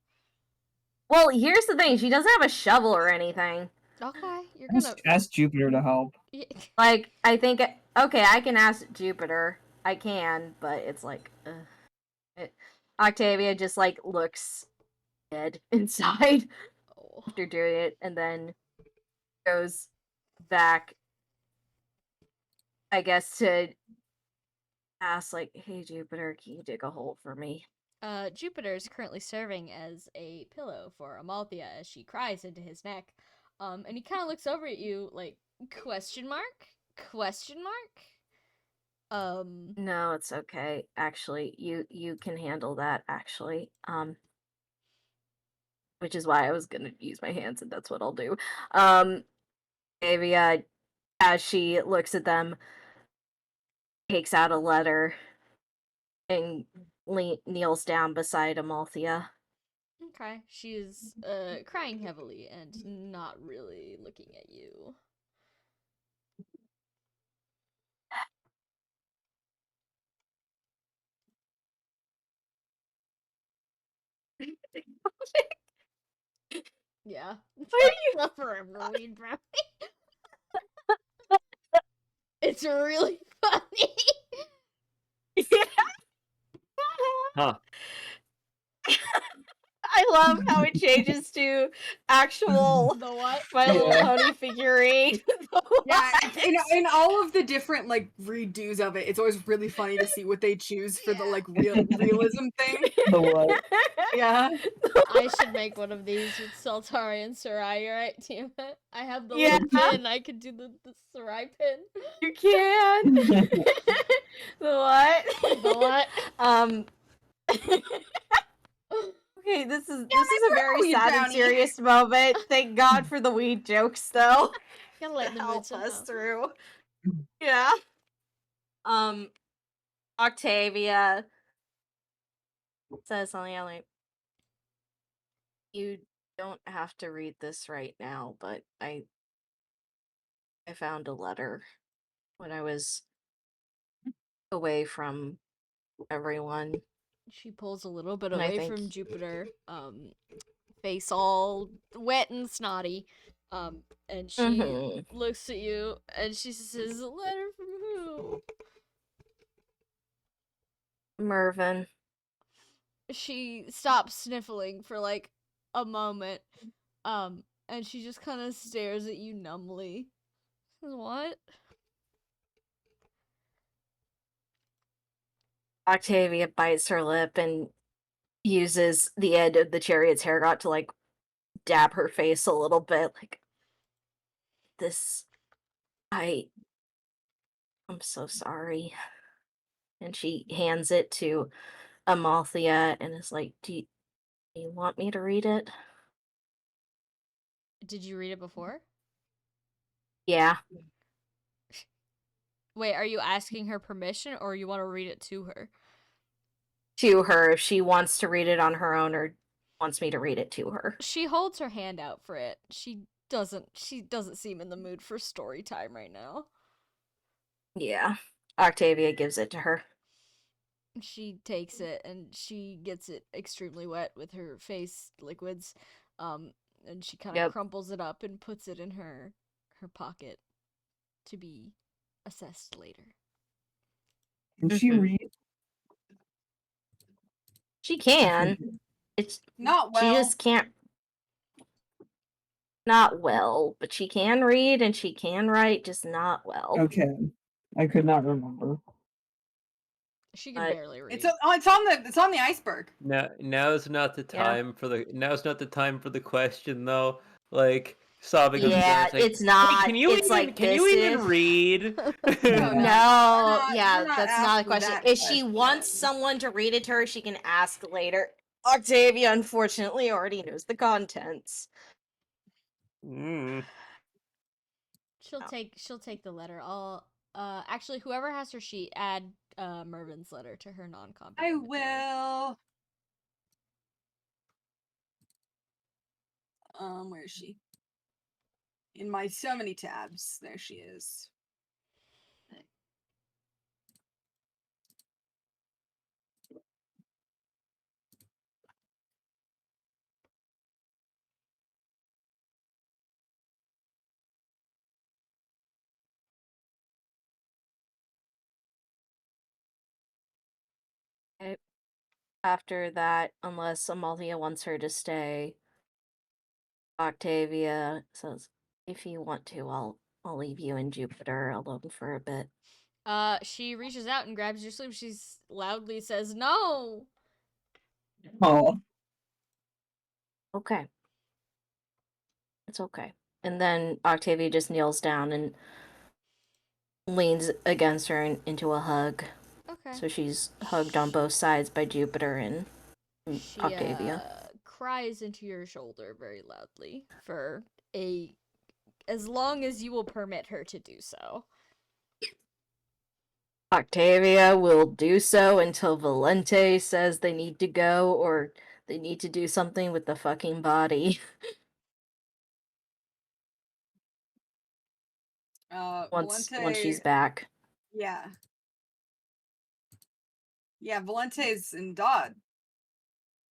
Speaker 3: Well, here's the thing: she doesn't have a shovel or anything.
Speaker 1: Okay, you're gonna.
Speaker 2: Ask Jupiter to help.
Speaker 3: Like, I think, okay, I can ask Jupiter. I can, but it's like, Octavia just like looks dead inside
Speaker 1: Oh.
Speaker 3: after doing it, and then goes back, I guess, to ask, like, hey, Jupiter, can you dig a hole for me?
Speaker 1: Jupiter is currently serving as a pillow for Amalthea as she cries into his neck. And he kind of looks over at you like, question mark? Question mark?
Speaker 3: No, it's okay. Actually, you can handle that, actually. Which is why I was gonna use my hands, and that's what I'll do. Octavia, as she looks at them, takes out a letter and kneels down beside Amalthea.
Speaker 1: Okay. She's crying heavily and not really looking at you. Yeah.
Speaker 3: Why
Speaker 1: The forever weed brownie. It's really funny.
Speaker 4: Huh.
Speaker 3: I love how it changes to actual
Speaker 1: The what?
Speaker 3: My Little
Speaker 2: Yeah.
Speaker 3: Pony figurine.
Speaker 5: Yeah, in all of the different like redos of it, it's always really funny to see what they choose for the like realism thing.
Speaker 2: The what?
Speaker 5: Yeah.
Speaker 1: I should make one of these with Saltari and Sarai, you're right, Tiamat? I have the
Speaker 3: Yeah.
Speaker 1: little pin. I could do the Sarai pin.
Speaker 3: You can. The what?
Speaker 1: The what?
Speaker 3: Okay, this is
Speaker 5: Yeah,
Speaker 3: a very
Speaker 5: weed
Speaker 3: sad and
Speaker 5: brownie.
Speaker 3: serious moment. Thank God for the weed jokes, though.
Speaker 1: Gotta let
Speaker 3: To
Speaker 1: them
Speaker 3: help
Speaker 1: somehow.
Speaker 3: us through. Yeah. Octavia says something like, "You don't have to read this right now, but I found a letter when I was away from everyone."
Speaker 1: She pulls a little bit
Speaker 3: And I
Speaker 1: away
Speaker 3: think-
Speaker 1: from Jupiter, face all wet and snotty. And she
Speaker 3: Mhm.
Speaker 1: looks at you and she says, "A letter from who?"
Speaker 3: Mervyn.
Speaker 1: She stops sniffling for like a moment, and she just kind of stares at you numbly. What?
Speaker 3: Octavia bites her lip and uses the end of the chariot's hair got to like dab her face a little bit, like, I'm so sorry. And she hands it to Amalthea and is like, do you want me to read it?
Speaker 1: Did you read it before?
Speaker 3: Yeah.
Speaker 1: Wait, are you asking her permission or you want to read it to her?
Speaker 3: To her if she wants to read it on her own or wants me to read it to her.
Speaker 1: She holds her hand out for it. She doesn't seem in the mood for story time right now.
Speaker 3: Yeah. Octavia gives it to her.
Speaker 1: She takes it and she gets it extremely wet with her face liquids. And she kind of crumples it up and puts it in her pocket to be assessed later.
Speaker 2: Can she read?
Speaker 3: She can. It's
Speaker 5: Not well.
Speaker 3: She just can't. Not well, but she can read and she can write, just not well.
Speaker 2: Okay, I could not remember.
Speaker 1: She can barely read.
Speaker 5: It's on the iceberg.
Speaker 4: Now's not the time for the question though. Like sobbing.
Speaker 3: Yeah, it's not.
Speaker 4: Hey, can you even read?
Speaker 3: No,
Speaker 5: we're not
Speaker 3: that's not a
Speaker 5: asking
Speaker 3: question.
Speaker 5: that
Speaker 3: If she wants someone to read it to her, she can ask later. Octavia, unfortunately, already knows the contents.
Speaker 1: She'll take the letter. I'll actually whoever has her sheet, add Mervin's letter to her non-combat.
Speaker 5: I will. Where is she? In my so many tabs. There she is.
Speaker 3: After that, unless Amalthea wants her to stay, Octavia says, if you want to, I'll leave you in Jupiter alone for a bit.
Speaker 1: She reaches out and grabs your sleeve. She loudly says, "No!"
Speaker 2: Oh.
Speaker 3: Okay. It's okay. And then Octavia just kneels down and leans against her into a hug.
Speaker 1: Okay.
Speaker 3: So she's hugged on both sides by Jupiter and
Speaker 1: she,
Speaker 3: Octavia.
Speaker 1: Cries into your shoulder very loudly for as long as you will permit her to do so.
Speaker 3: Octavia will do so until Valente says they need to go or they need to do something with the fucking body. Once she's back.
Speaker 5: Yeah. Yeah, Valente's in Dodd.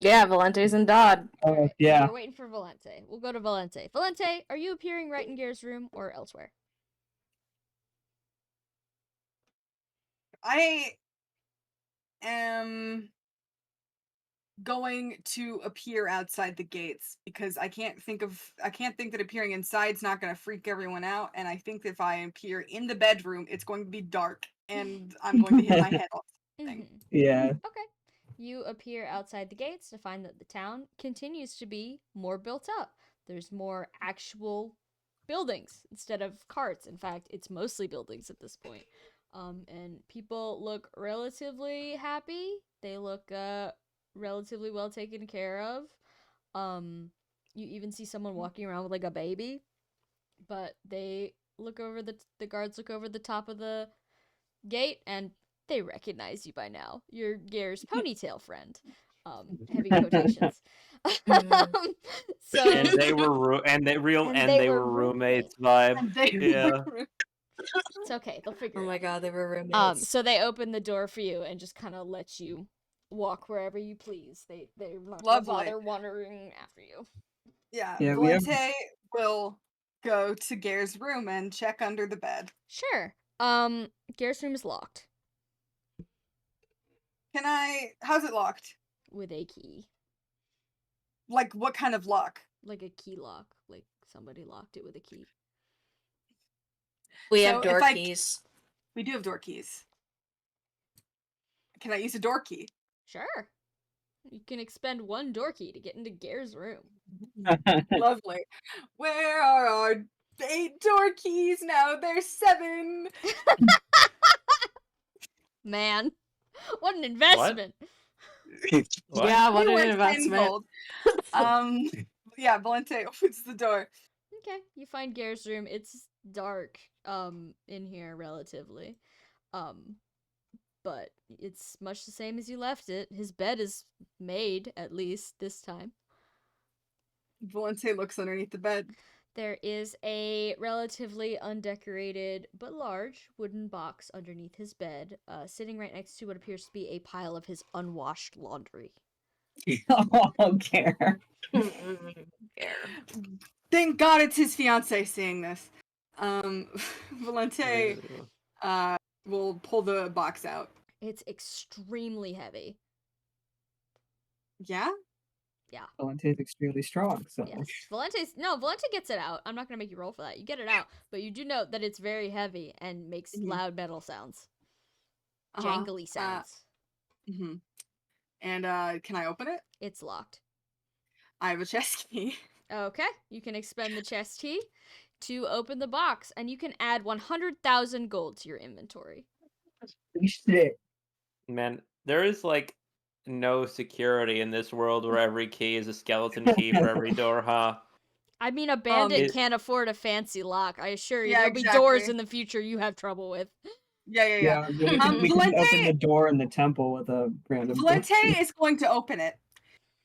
Speaker 3: Yeah, Valente's in Dodd.
Speaker 2: Oh, yeah.
Speaker 1: We're waiting for Valente. We'll go to Valente. Valente, are you appearing right in Gare's room or elsewhere?
Speaker 5: I am going to appear outside the gates because I can't think that appearing inside's not going to freak everyone out, and I think that if I appear in the bedroom, it's going to be dark and I'm going to hit my head off something.
Speaker 2: Yeah.
Speaker 1: Okay. You appear outside the gates to find that the town continues to be more built up. There's more actual buildings instead of carts. In fact, it's mostly buildings at this point. And people look relatively happy. They look relatively well taken care of. You even see someone walking around with like a baby. But they look over the guards look over the top of the gate and they recognize you by now. You're Gare's ponytail friend. Heavy quotations. So
Speaker 4: and they were roommates vibe. Yeah.
Speaker 1: It's okay. They'll figure it out.
Speaker 3: Oh my god, they were roommates.
Speaker 1: So they open the door for you and just kind of let you walk wherever you please. They're not gonna bother wandering after you.
Speaker 5: Yeah, Valente will go to Gare's room and check under the bed.
Speaker 1: Sure. Gare's room is locked.
Speaker 5: How's it locked?
Speaker 1: With a key.
Speaker 5: Like, what kind of lock?
Speaker 1: Like a key lock. Like, somebody locked it with a key.
Speaker 3: We have door keys.
Speaker 5: We do have door keys. Can I use a door key?
Speaker 1: Sure. You can expend 1 door key to get into Gare's room.
Speaker 5: Lovely. Where are our 8 door keys? Now there's 7.
Speaker 1: Man, what an investment!
Speaker 4: What?
Speaker 3: Yeah, what
Speaker 5: You
Speaker 3: an
Speaker 5: went 10
Speaker 3: investment.
Speaker 5: gold. Yeah, Valente opens the door.
Speaker 1: Okay, you find Gare's room. It's dark, in here relatively. But it's much the same as you left it. His bed is made, at least, this time.
Speaker 5: Valente looks underneath the bed.
Speaker 1: There is a relatively undecorated but large wooden box underneath his bed, sitting right next to what appears to be a pile of his unwashed laundry.
Speaker 2: Oh, care.
Speaker 5: Thank God it's his fiance saying this. Valente will pull the box out.
Speaker 1: It's extremely heavy.
Speaker 5: Yeah?
Speaker 2: Valente is extremely strong, so
Speaker 1: Yes. Valente gets it out. I'm not gonna make you roll for that. You get it out, but you do note that it's very heavy and makes
Speaker 5: Mhm.
Speaker 1: loud metal sounds.
Speaker 5: Uh-huh.
Speaker 1: Jangly sounds.
Speaker 5: Mm-hmm. And can I open it?
Speaker 1: It's locked.
Speaker 5: I have a chest key.
Speaker 1: Okay, you can expend the chest key to open the box, and you can add 100,000 gold to your inventory.
Speaker 2: shit.
Speaker 4: Man, there is like no security in this world where every key is a skeleton key for every door, huh?
Speaker 1: I mean, a bandit
Speaker 4: it-
Speaker 1: can't afford a fancy lock. I assure you,
Speaker 5: Yeah,
Speaker 1: there'll be doors
Speaker 5: exactly.
Speaker 1: in the future you have trouble with.
Speaker 5: Yeah.
Speaker 2: Yeah, we can open
Speaker 5: Valente,
Speaker 2: the door in the temple with a random door
Speaker 5: Valente
Speaker 2: key.
Speaker 5: is going to open it.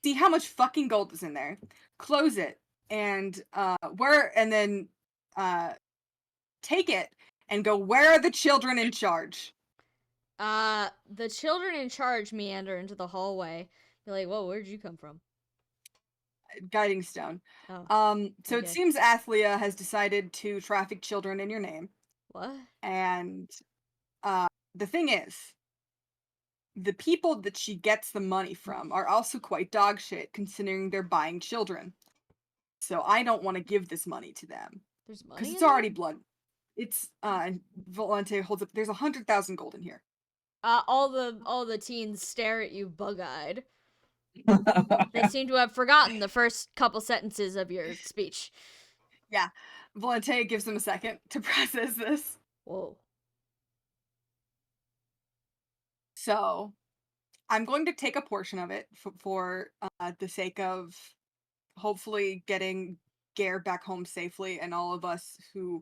Speaker 5: See how much fucking gold is in there. Close it. And then take it and go, where are the children in charge?
Speaker 1: The children in charge meander into the hallway. Be like, whoa, where'd you come from?
Speaker 5: Guiding stone.
Speaker 1: Oh,
Speaker 5: So
Speaker 1: okay.
Speaker 5: it seems Athlia has decided to traffic children in your name.
Speaker 1: What?
Speaker 5: And the thing is, the people that she gets the money from are also quite dog shit, considering they're buying children. So I don't want to give this money to them.
Speaker 1: There's money
Speaker 5: Because it's
Speaker 1: in there?
Speaker 5: already blood. It's and Valente holds up, there's 100,000 gold in here.
Speaker 1: All the teens stare at you bug-eyed. They seem to have forgotten the first couple sentences of your speech.
Speaker 5: Yeah. Valente gives them a second to process this.
Speaker 1: Whoa.
Speaker 5: So I'm going to take a portion of it for the sake of hopefully getting Gare back home safely and all of us who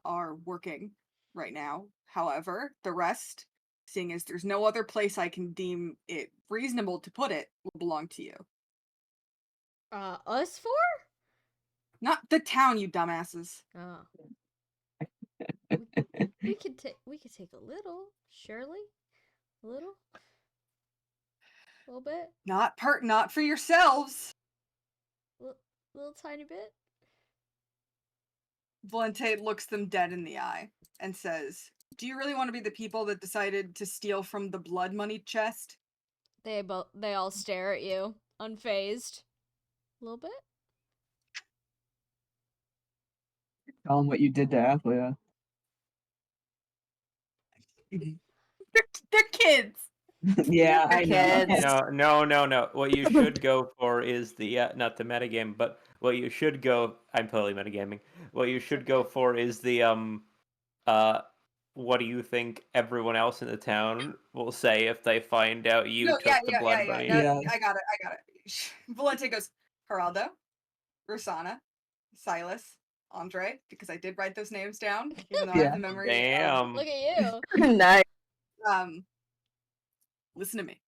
Speaker 5: are working right now. However, the rest, seeing as there's no other place I can deem it reasonable to put it, will belong to you.
Speaker 1: Us four?
Speaker 5: Not the town, you dumbasses.
Speaker 1: Oh. We could take a little, surely. A little bit.
Speaker 5: Not for yourselves.
Speaker 1: Little tiny bit.
Speaker 5: Valente looks them dead in the eye and says, "Do you really want to be the people that decided to steal from the blood money chest?"
Speaker 1: They all stare at you, unfazed. A little bit.
Speaker 2: Tell them what you did to Athlia.
Speaker 5: They're kids.
Speaker 2: Yeah, I know.
Speaker 3: Kids.
Speaker 4: No. What you should go for is the not the metagame, but what you should go. I'm totally metagaming. What you should go for is the What do you think everyone else in the town will say if they find out you took the blood money?
Speaker 5: No,
Speaker 2: Yeah.
Speaker 5: I got it. Valente goes, Geraldo, Rosanna, Silas, Andre, because I did write those names down, even though I have the memory.
Speaker 4: Damn.
Speaker 1: Look at you.
Speaker 3: Nice.
Speaker 5: Listen to me.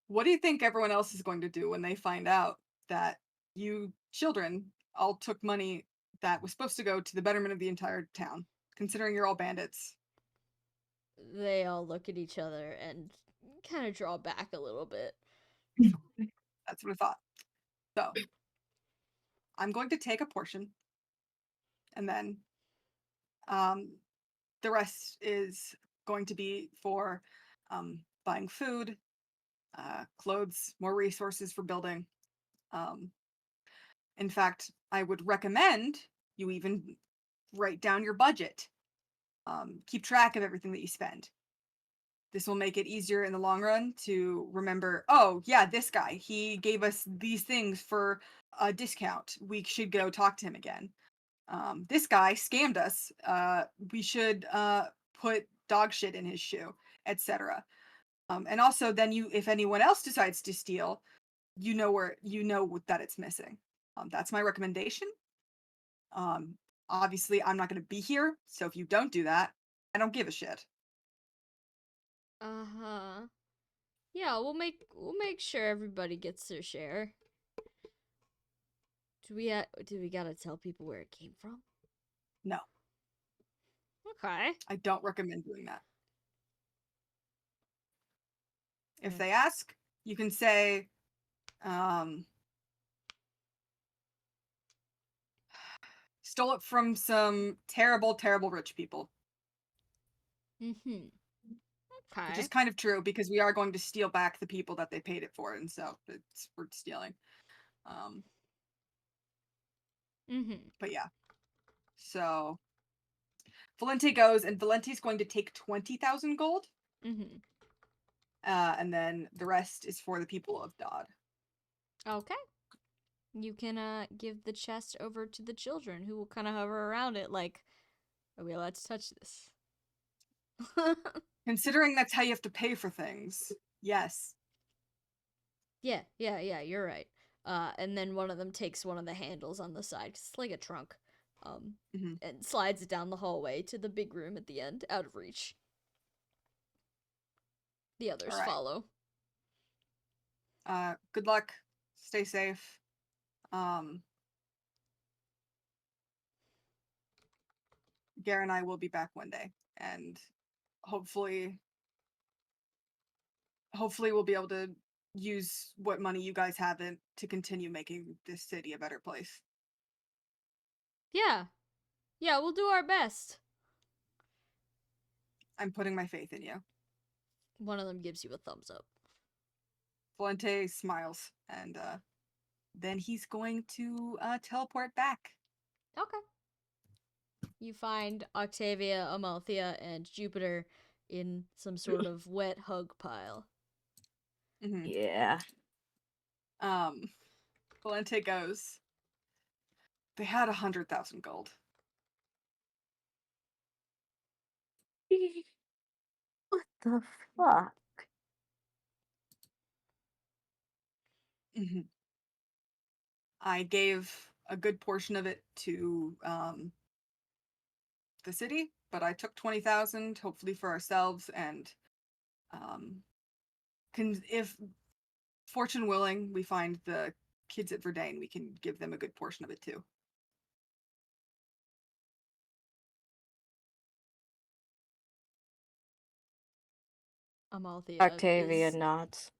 Speaker 5: What do you think everyone else is going to do when they find out that you children all took money that was supposed to go to the betterment of the entire town, considering you're all bandits?
Speaker 1: They all look at each other and kind of draw back a little bit.
Speaker 5: That's what I thought. So, I'm going to take a portion, and then the rest is going to be for buying food, clothes, more resources for building. In fact, I would recommend you even write down your budget. Keep track of everything that you spend. This will make it easier in the long run to remember, oh, yeah, this guy, he gave us these things for a discount. We should go talk to him again. This guy scammed us. We should put dog shit in his shoe, etc. And also, then if anyone else decides to steal, you know that it's missing. That's my recommendation. Obviously, I'm not going to be here, so if you don't do that, I don't give a shit.
Speaker 1: Uh-huh. Yeah, we'll make sure everybody gets their share. Do we gotta tell people where it came from?
Speaker 5: No,
Speaker 1: Okay.
Speaker 5: I don't recommend doing that. If
Speaker 1: Mm.
Speaker 5: they ask, you can say, stole it from some terrible, terrible rich people.
Speaker 1: Mm-hmm.
Speaker 5: Which
Speaker 1: Okay.
Speaker 5: is kind of true because we are going to steal back the people that they paid it for, and so we're stealing.
Speaker 1: Mm-hmm.
Speaker 5: But yeah. So Valente goes, and Valente's going to take 20,000 gold.
Speaker 1: Mm-hmm.
Speaker 5: And then the rest is for the people of Dodd.
Speaker 1: Okay. You can give the chest over to the children, who will kind of hover around it like, are we allowed to touch this?
Speaker 5: Considering that's how you have to pay for things. Yes.
Speaker 1: Yeah, you're right. And then one of them takes one of the handles on the side, 'cause it's like a trunk,
Speaker 5: Mhm.
Speaker 1: and slides it down the hallway to the big room at the end, out of reach. The others
Speaker 5: All right.
Speaker 1: follow.
Speaker 5: Good luck. Stay safe. Gare and I will be back one day, and hopefully we'll be able to use what money you guys have to continue making this city a better place.
Speaker 1: Yeah, we'll do our best.
Speaker 5: I'm putting my faith in you.
Speaker 1: One of them gives you a thumbs up.
Speaker 5: Valente smiles, and then he's going to teleport back.
Speaker 1: Okay. You find Octavia, Amalthea, and Jupiter in some sort of wet hug pile.
Speaker 5: Mm-hmm.
Speaker 3: Yeah.
Speaker 5: Valente goes, they had 100,000 gold.
Speaker 3: What the fuck?
Speaker 5: Mm-hmm. I gave a good portion of it to the city, but I took 20,000, hopefully for ourselves, and if fortune willing, we find the kids at Verdane, we can give them a good portion of it too.
Speaker 1: Amalthea
Speaker 3: Octavia
Speaker 1: is...
Speaker 3: nods.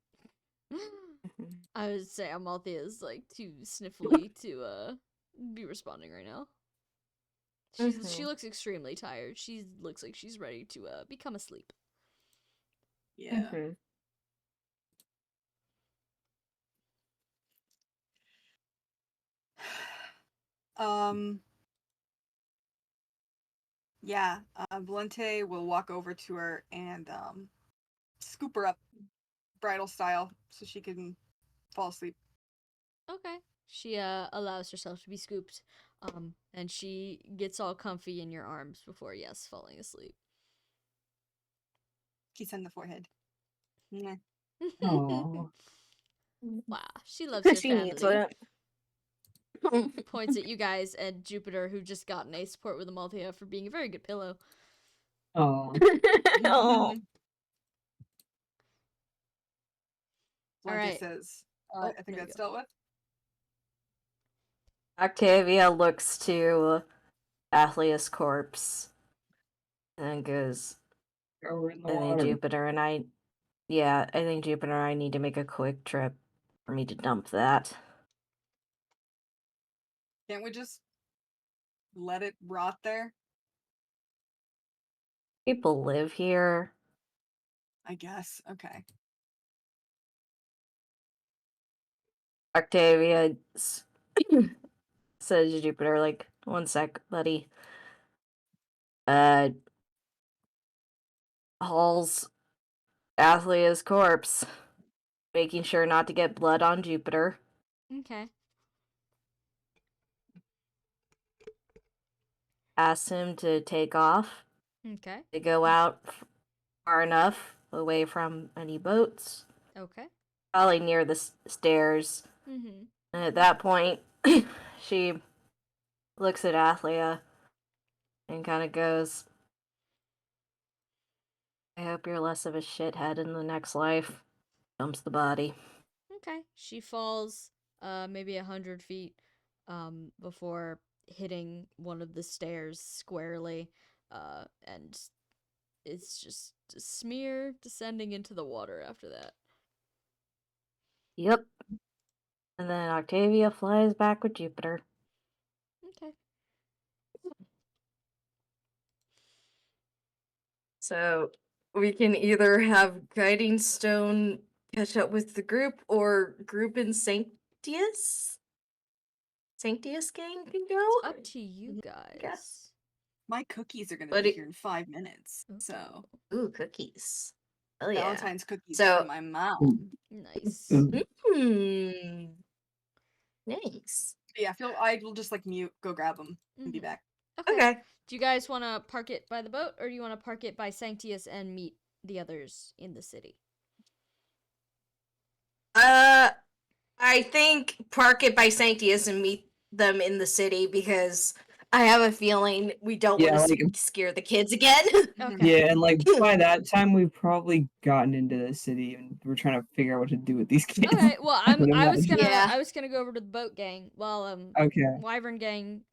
Speaker 1: I would say Amalthea is like too sniffly to be responding right now. She looks extremely tired. She looks like she's ready to become asleep.
Speaker 5: Yeah. Yeah, Valente will walk over to her and scoop her up bridal style so she can fall asleep.
Speaker 1: Okay. She allows herself to be scooped, and she gets all comfy in your arms before, yes, falling asleep.
Speaker 5: Kiss on the forehead. Yeah.
Speaker 2: Oh,
Speaker 1: Wow, she loves her
Speaker 3: She
Speaker 1: family.
Speaker 3: needs it.
Speaker 1: Points at you guys and Jupiter, who just got an A support with Amalthea for being a very good pillow.
Speaker 2: oh,
Speaker 3: Oh.
Speaker 5: Valente
Speaker 1: Alright.
Speaker 5: says,
Speaker 1: Oh,
Speaker 5: I think
Speaker 1: there we
Speaker 5: that's
Speaker 1: go.
Speaker 5: dealt with.
Speaker 3: Octavia looks to Athlea's corpse and goes,
Speaker 2: throw her in the
Speaker 3: I think
Speaker 2: water.
Speaker 3: Jupiter and I... Yeah, I think Jupiter and I need to make a quick trip for me to dump that.
Speaker 5: Can't we just let it rot there?
Speaker 3: People live here.
Speaker 5: I guess. Okay.
Speaker 3: Octavia says to Jupiter, like, one sec, buddy. Hall's Athlea's corpse, making sure not to get blood on Jupiter.
Speaker 1: Okay.
Speaker 3: Asks him to take off,
Speaker 1: Okay.
Speaker 3: to go out far enough away from any boats,
Speaker 1: Okay.
Speaker 3: probably near the stairs.
Speaker 1: Mm-hmm.
Speaker 3: And at that point, she looks at Athlea and kind of goes, I hope you're less of a shithead in the next life. Dumps the body.
Speaker 1: Okay. She falls maybe 100 feet before hitting one of the stairs squarely, and it's just a smear descending into the water after that.
Speaker 3: Yep. And then Octavia flies back with Jupiter.
Speaker 1: Okay.
Speaker 3: So we can either have Guiding Stone catch up with the group, or group in Sanctius? Sanctius gang can go?
Speaker 1: Up to you guys.
Speaker 3: Guess.
Speaker 5: My cookies are gonna
Speaker 3: But
Speaker 5: be
Speaker 3: it-
Speaker 5: here in 5 minutes. So
Speaker 3: Ooh, cookies. Oh yeah.
Speaker 5: Valentine's cookies
Speaker 3: So-
Speaker 5: from my mom.
Speaker 1: Nice.
Speaker 3: Hmm. Nice.
Speaker 5: Yeah, I will just like mute, go grab them, and be
Speaker 1: Mhm.
Speaker 5: back.
Speaker 3: Okay.
Speaker 1: Do you guys want to park it by the boat, or do you want to park it by Sanctius and meet the others in the city?
Speaker 3: I think park it by Sanctius and meet them in the city, because I have a feeling we don't
Speaker 2: Yeah,
Speaker 3: want to
Speaker 2: like-
Speaker 3: scare the kids again.
Speaker 1: Okay.
Speaker 2: Yeah, and like by that time we've probably gotten into the city and we're trying to figure out what to do with these kids.
Speaker 1: Okay. Well,
Speaker 2: I would
Speaker 1: I was
Speaker 2: imagine.
Speaker 1: gonna
Speaker 3: Yeah.
Speaker 1: I was gonna go over to the boat gang while
Speaker 2: Okay.
Speaker 1: Wyvern gang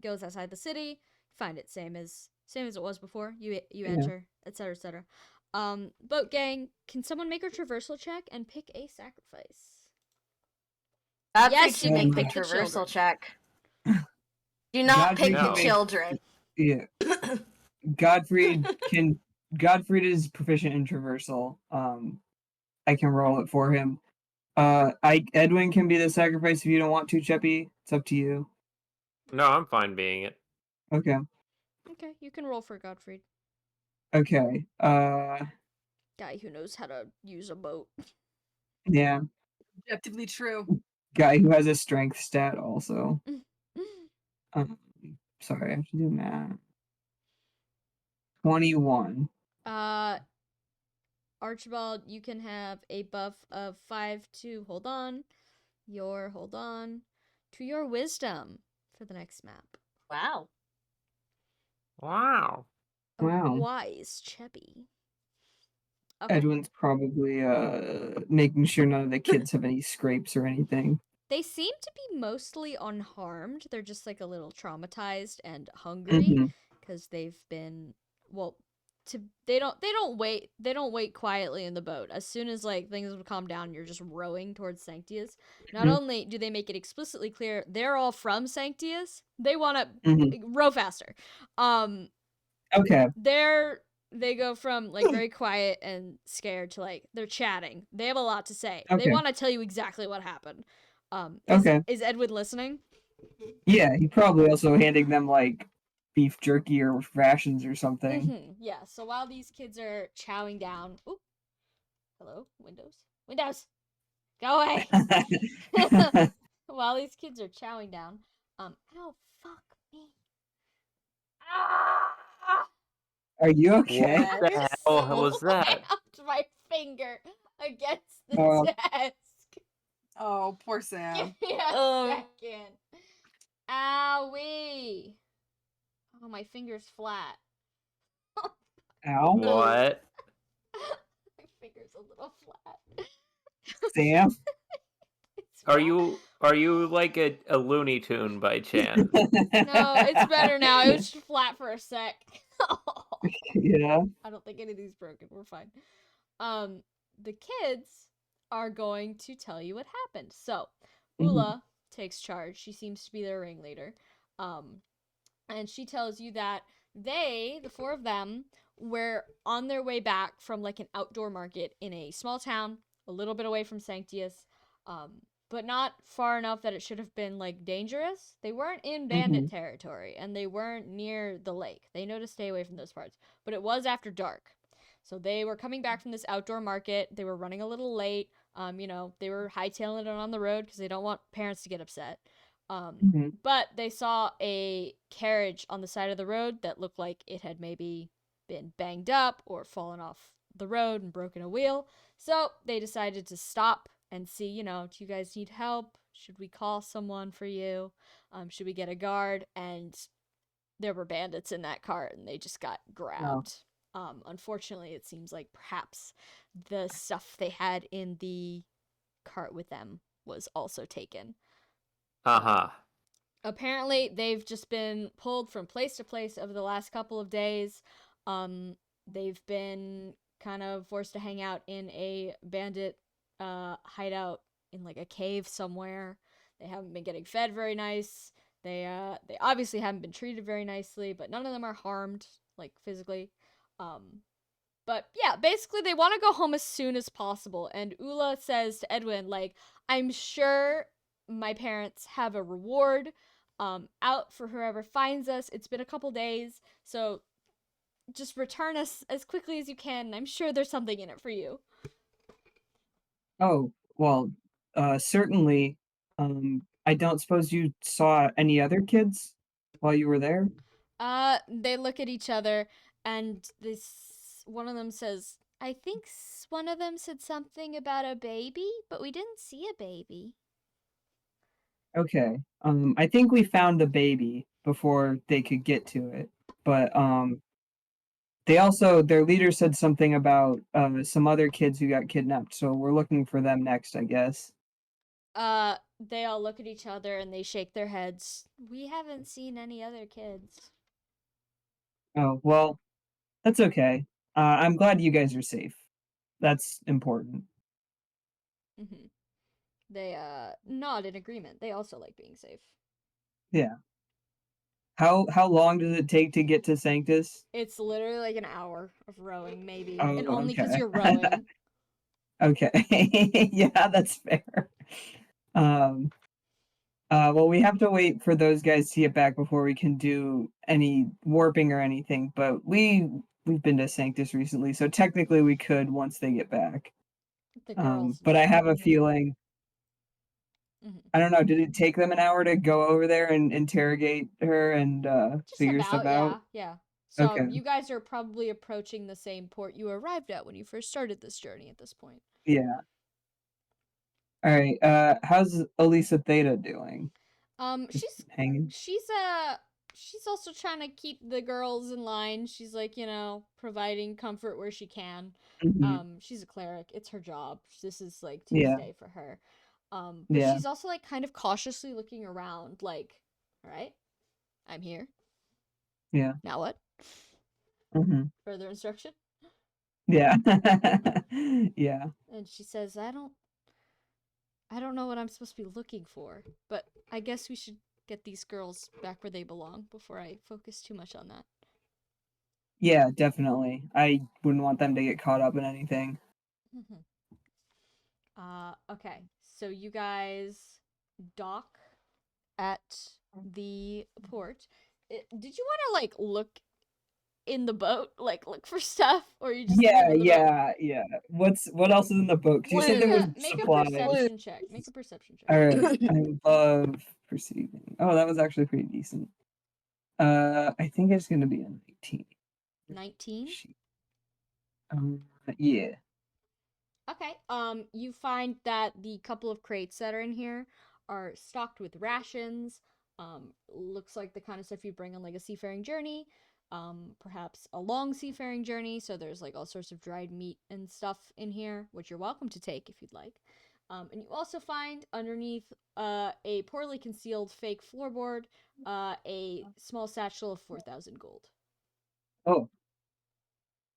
Speaker 1: goes outside the city. Find it same as it was before. You
Speaker 2: Yeah.
Speaker 1: enter, etc., etc. Boat gang, can someone make a traversal check and pick a sacrifice?
Speaker 3: Godfrey
Speaker 1: Yes,
Speaker 3: can
Speaker 1: you
Speaker 3: make
Speaker 1: may
Speaker 3: the
Speaker 1: pick the
Speaker 3: traversal
Speaker 1: children.
Speaker 3: check. Do not
Speaker 2: Godfrey
Speaker 3: pick
Speaker 4: can
Speaker 3: the
Speaker 4: make-
Speaker 3: children.
Speaker 2: Yeah. Godfrey is proficient in traversal. I can roll it for him. Edwin can be the sacrifice if you don't want to, Cheppy. It's up to you.
Speaker 4: No, I'm fine being it.
Speaker 2: Okay.
Speaker 1: Okay, you can roll for Gottfried,
Speaker 2: Okay.
Speaker 1: guy who knows how to use a boat.
Speaker 2: Yeah.
Speaker 5: Objectively true.
Speaker 2: Guy who has a strength stat also. Sorry, I have to do math. 21.
Speaker 1: Archibald, you can have a buff of 5 to hold on to your wisdom for the next map.
Speaker 3: Wow.
Speaker 4: Wow.
Speaker 1: A
Speaker 2: Wow.
Speaker 1: wise Cheppy. Okay.
Speaker 2: Edwin's probably making sure none of the kids have any scrapes or anything.
Speaker 1: They seem to be mostly unharmed. They're just like a little traumatized and hungry
Speaker 2: Mhm.
Speaker 1: because they've been they don't wait quietly in the boat. As soon as like things would calm down, you're just rowing towards Sanctius. Not
Speaker 2: Mhm.
Speaker 1: only do they make it explicitly clear they're all from Sanctius, they want to
Speaker 2: Mhm.
Speaker 1: row faster.
Speaker 2: Okay.
Speaker 1: They go from like very quiet and scared to like they're chatting. They have a lot to say. They
Speaker 2: Okay.
Speaker 1: want to tell you exactly what happened.
Speaker 2: Okay.
Speaker 1: Is Edwin listening?
Speaker 2: Yeah, he probably also handing them like beef jerky or rations or something.
Speaker 1: Mm-hmm. Yeah. So while these kids are chowing down, oop, hello, Windows, go away. While these kids are chowing down, ow, fuck me. Ah!
Speaker 2: Are you okay?
Speaker 4: What the hell was that?
Speaker 1: Slapped my finger against the
Speaker 2: Oh.
Speaker 1: desk.
Speaker 5: Oh, poor Sam.
Speaker 1: Give me a second. Owie. Oh, my finger's flat.
Speaker 2: Ow.
Speaker 4: What?
Speaker 1: My finger's a little flat.
Speaker 2: Sam?
Speaker 1: It's
Speaker 4: Are
Speaker 1: flat.
Speaker 4: you like a Looney Tune by chance?
Speaker 1: No, it's better now. It was just flat for a sec.
Speaker 2: Yeah.
Speaker 1: I don't think any of these broken. We're fine. The kids are going to tell you what happened. So, Ula takes charge. She seems to be their ringleader. And she tells you that the four of them, were on their way back from like an outdoor market in a small town, a little bit away from Sanctius, but not far enough that it should have been like dangerous. They weren't in bandit territory, and they weren't near the lake. They know to stay away from those parts. But it was after dark. So they were coming back from this outdoor market. They were running a little late. They were hightailing it on the road because they don't want parents to get upset.
Speaker 2: Mhm.
Speaker 1: But they saw a carriage on the side of the road that looked like it had maybe been banged up or fallen off the road and broken a wheel. So they decided to stop and see, do you guys need help? Should we call someone for you? Should we get a guard? And there were bandits in that cart and they just got grabbed. Unfortunately, it seems like perhaps the stuff they had in the cart with them was also taken.
Speaker 4: Aha.
Speaker 1: Apparently, they've just been pulled from place to place over the last couple of days. They've been kind of forced to hang out in a bandit hideout in like a cave somewhere. They haven't been getting fed very nice. They obviously haven't been treated very nicely, but none of them are harmed like physically. But yeah, basically they want to go home as soon as possible. And Ula says to Edwin, like, I'm sure my parents have a reward out for whoever finds us. It's been a couple days, so just return us as quickly as you can. And I'm sure there's something in it for you.
Speaker 2: Oh, well, certainly. I don't suppose you saw any other kids while you were there?
Speaker 1: They look at each other, and one of them says, I think one of them said something about a baby, but we didn't see a baby.
Speaker 2: Okay. I think we found the baby before they could get to it. But their leader said something about some other kids who got kidnapped, so we're looking for them next, I guess.
Speaker 1: They all look at each other and they shake their heads. We haven't seen any other kids.
Speaker 2: Oh, well, that's okay. I'm glad you guys are safe. That's important.
Speaker 1: Mm-hmm. They nod in agreement. They also like being safe.
Speaker 2: Yeah. How long does it take to get to Sanctus?
Speaker 1: It's literally like an hour of rowing, maybe,
Speaker 2: Oh,
Speaker 1: and only because
Speaker 2: okay.
Speaker 1: you're rowing.
Speaker 2: Okay. Yeah, that's fair. Um, well, we have to wait for those guys to get back before we can do any warping or anything, but we've been to Sanctus recently, so technically we could once they get back.
Speaker 1: The girls
Speaker 2: But I
Speaker 1: nod
Speaker 2: have a
Speaker 1: in
Speaker 2: feeling,
Speaker 1: agreement.
Speaker 2: I don't know, did it take them an hour to go over there and interrogate her and
Speaker 1: Just
Speaker 2: figure stuff
Speaker 1: about,
Speaker 2: out?
Speaker 1: yeah. So
Speaker 2: Okay.
Speaker 1: you guys are probably approaching the same port you arrived at when you first started this journey at this point.
Speaker 2: Yeah. All right. How's Elisa Theta doing? Just
Speaker 1: She's
Speaker 2: hanging?
Speaker 1: she's she's also trying to keep the girls in line. She's like, providing comfort where she can.
Speaker 2: Hmm.
Speaker 1: She's a cleric. It's her job. This is like
Speaker 2: Yeah.
Speaker 1: Tuesday for her. But
Speaker 2: Yeah.
Speaker 1: she's also like kind of cautiously looking around, like, all right, I'm here.
Speaker 2: Yeah.
Speaker 1: Now what?
Speaker 2: Hmm.
Speaker 1: Further instruction?
Speaker 2: Yeah. Yeah.
Speaker 1: And she says, I don't know what I'm supposed to be looking for, but I guess we should get these girls back where they belong before I focus too much on that.
Speaker 2: Yeah, definitely. I wouldn't want them to get caught up in anything.
Speaker 1: Okay. So you guys dock at the port. Did you want to like look in the boat, like look for stuff, or you just
Speaker 2: Yeah,
Speaker 1: leaving the boat?
Speaker 2: yeah. What else is in the book? You said there was
Speaker 1: Make a
Speaker 2: supplies.
Speaker 1: perception check. Make a perception check.
Speaker 2: All right. I love perceiving. Oh, that was actually pretty decent. I think it's gonna be a 19.
Speaker 1: 19.
Speaker 2: Shit. Yeah.
Speaker 1: Okay. You find that the couple of crates that are in here are stocked with rations. Looks like the kind of stuff you bring on like a seafaring journey. Perhaps a long seafaring journey. So there's like all sorts of dried meat and stuff in here, which you're welcome to take if you'd like. And you also find underneath a poorly concealed fake floorboard a small satchel of 4,000 gold.
Speaker 2: Oh,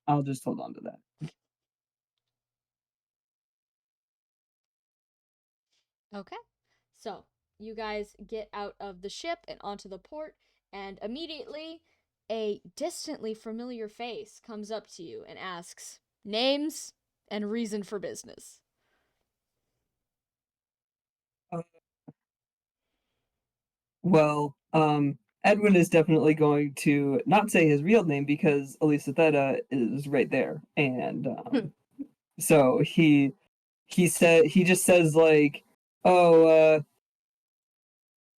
Speaker 2: I'll just hold on to that.
Speaker 1: Okay. So you guys get out of the ship and onto the port, and immediately a distantly familiar face comes up to you and asks names and reason for business.
Speaker 2: Well, Edwin is definitely going to not say his real name because Elisa Theta is right there, and so he just says like, "Oh,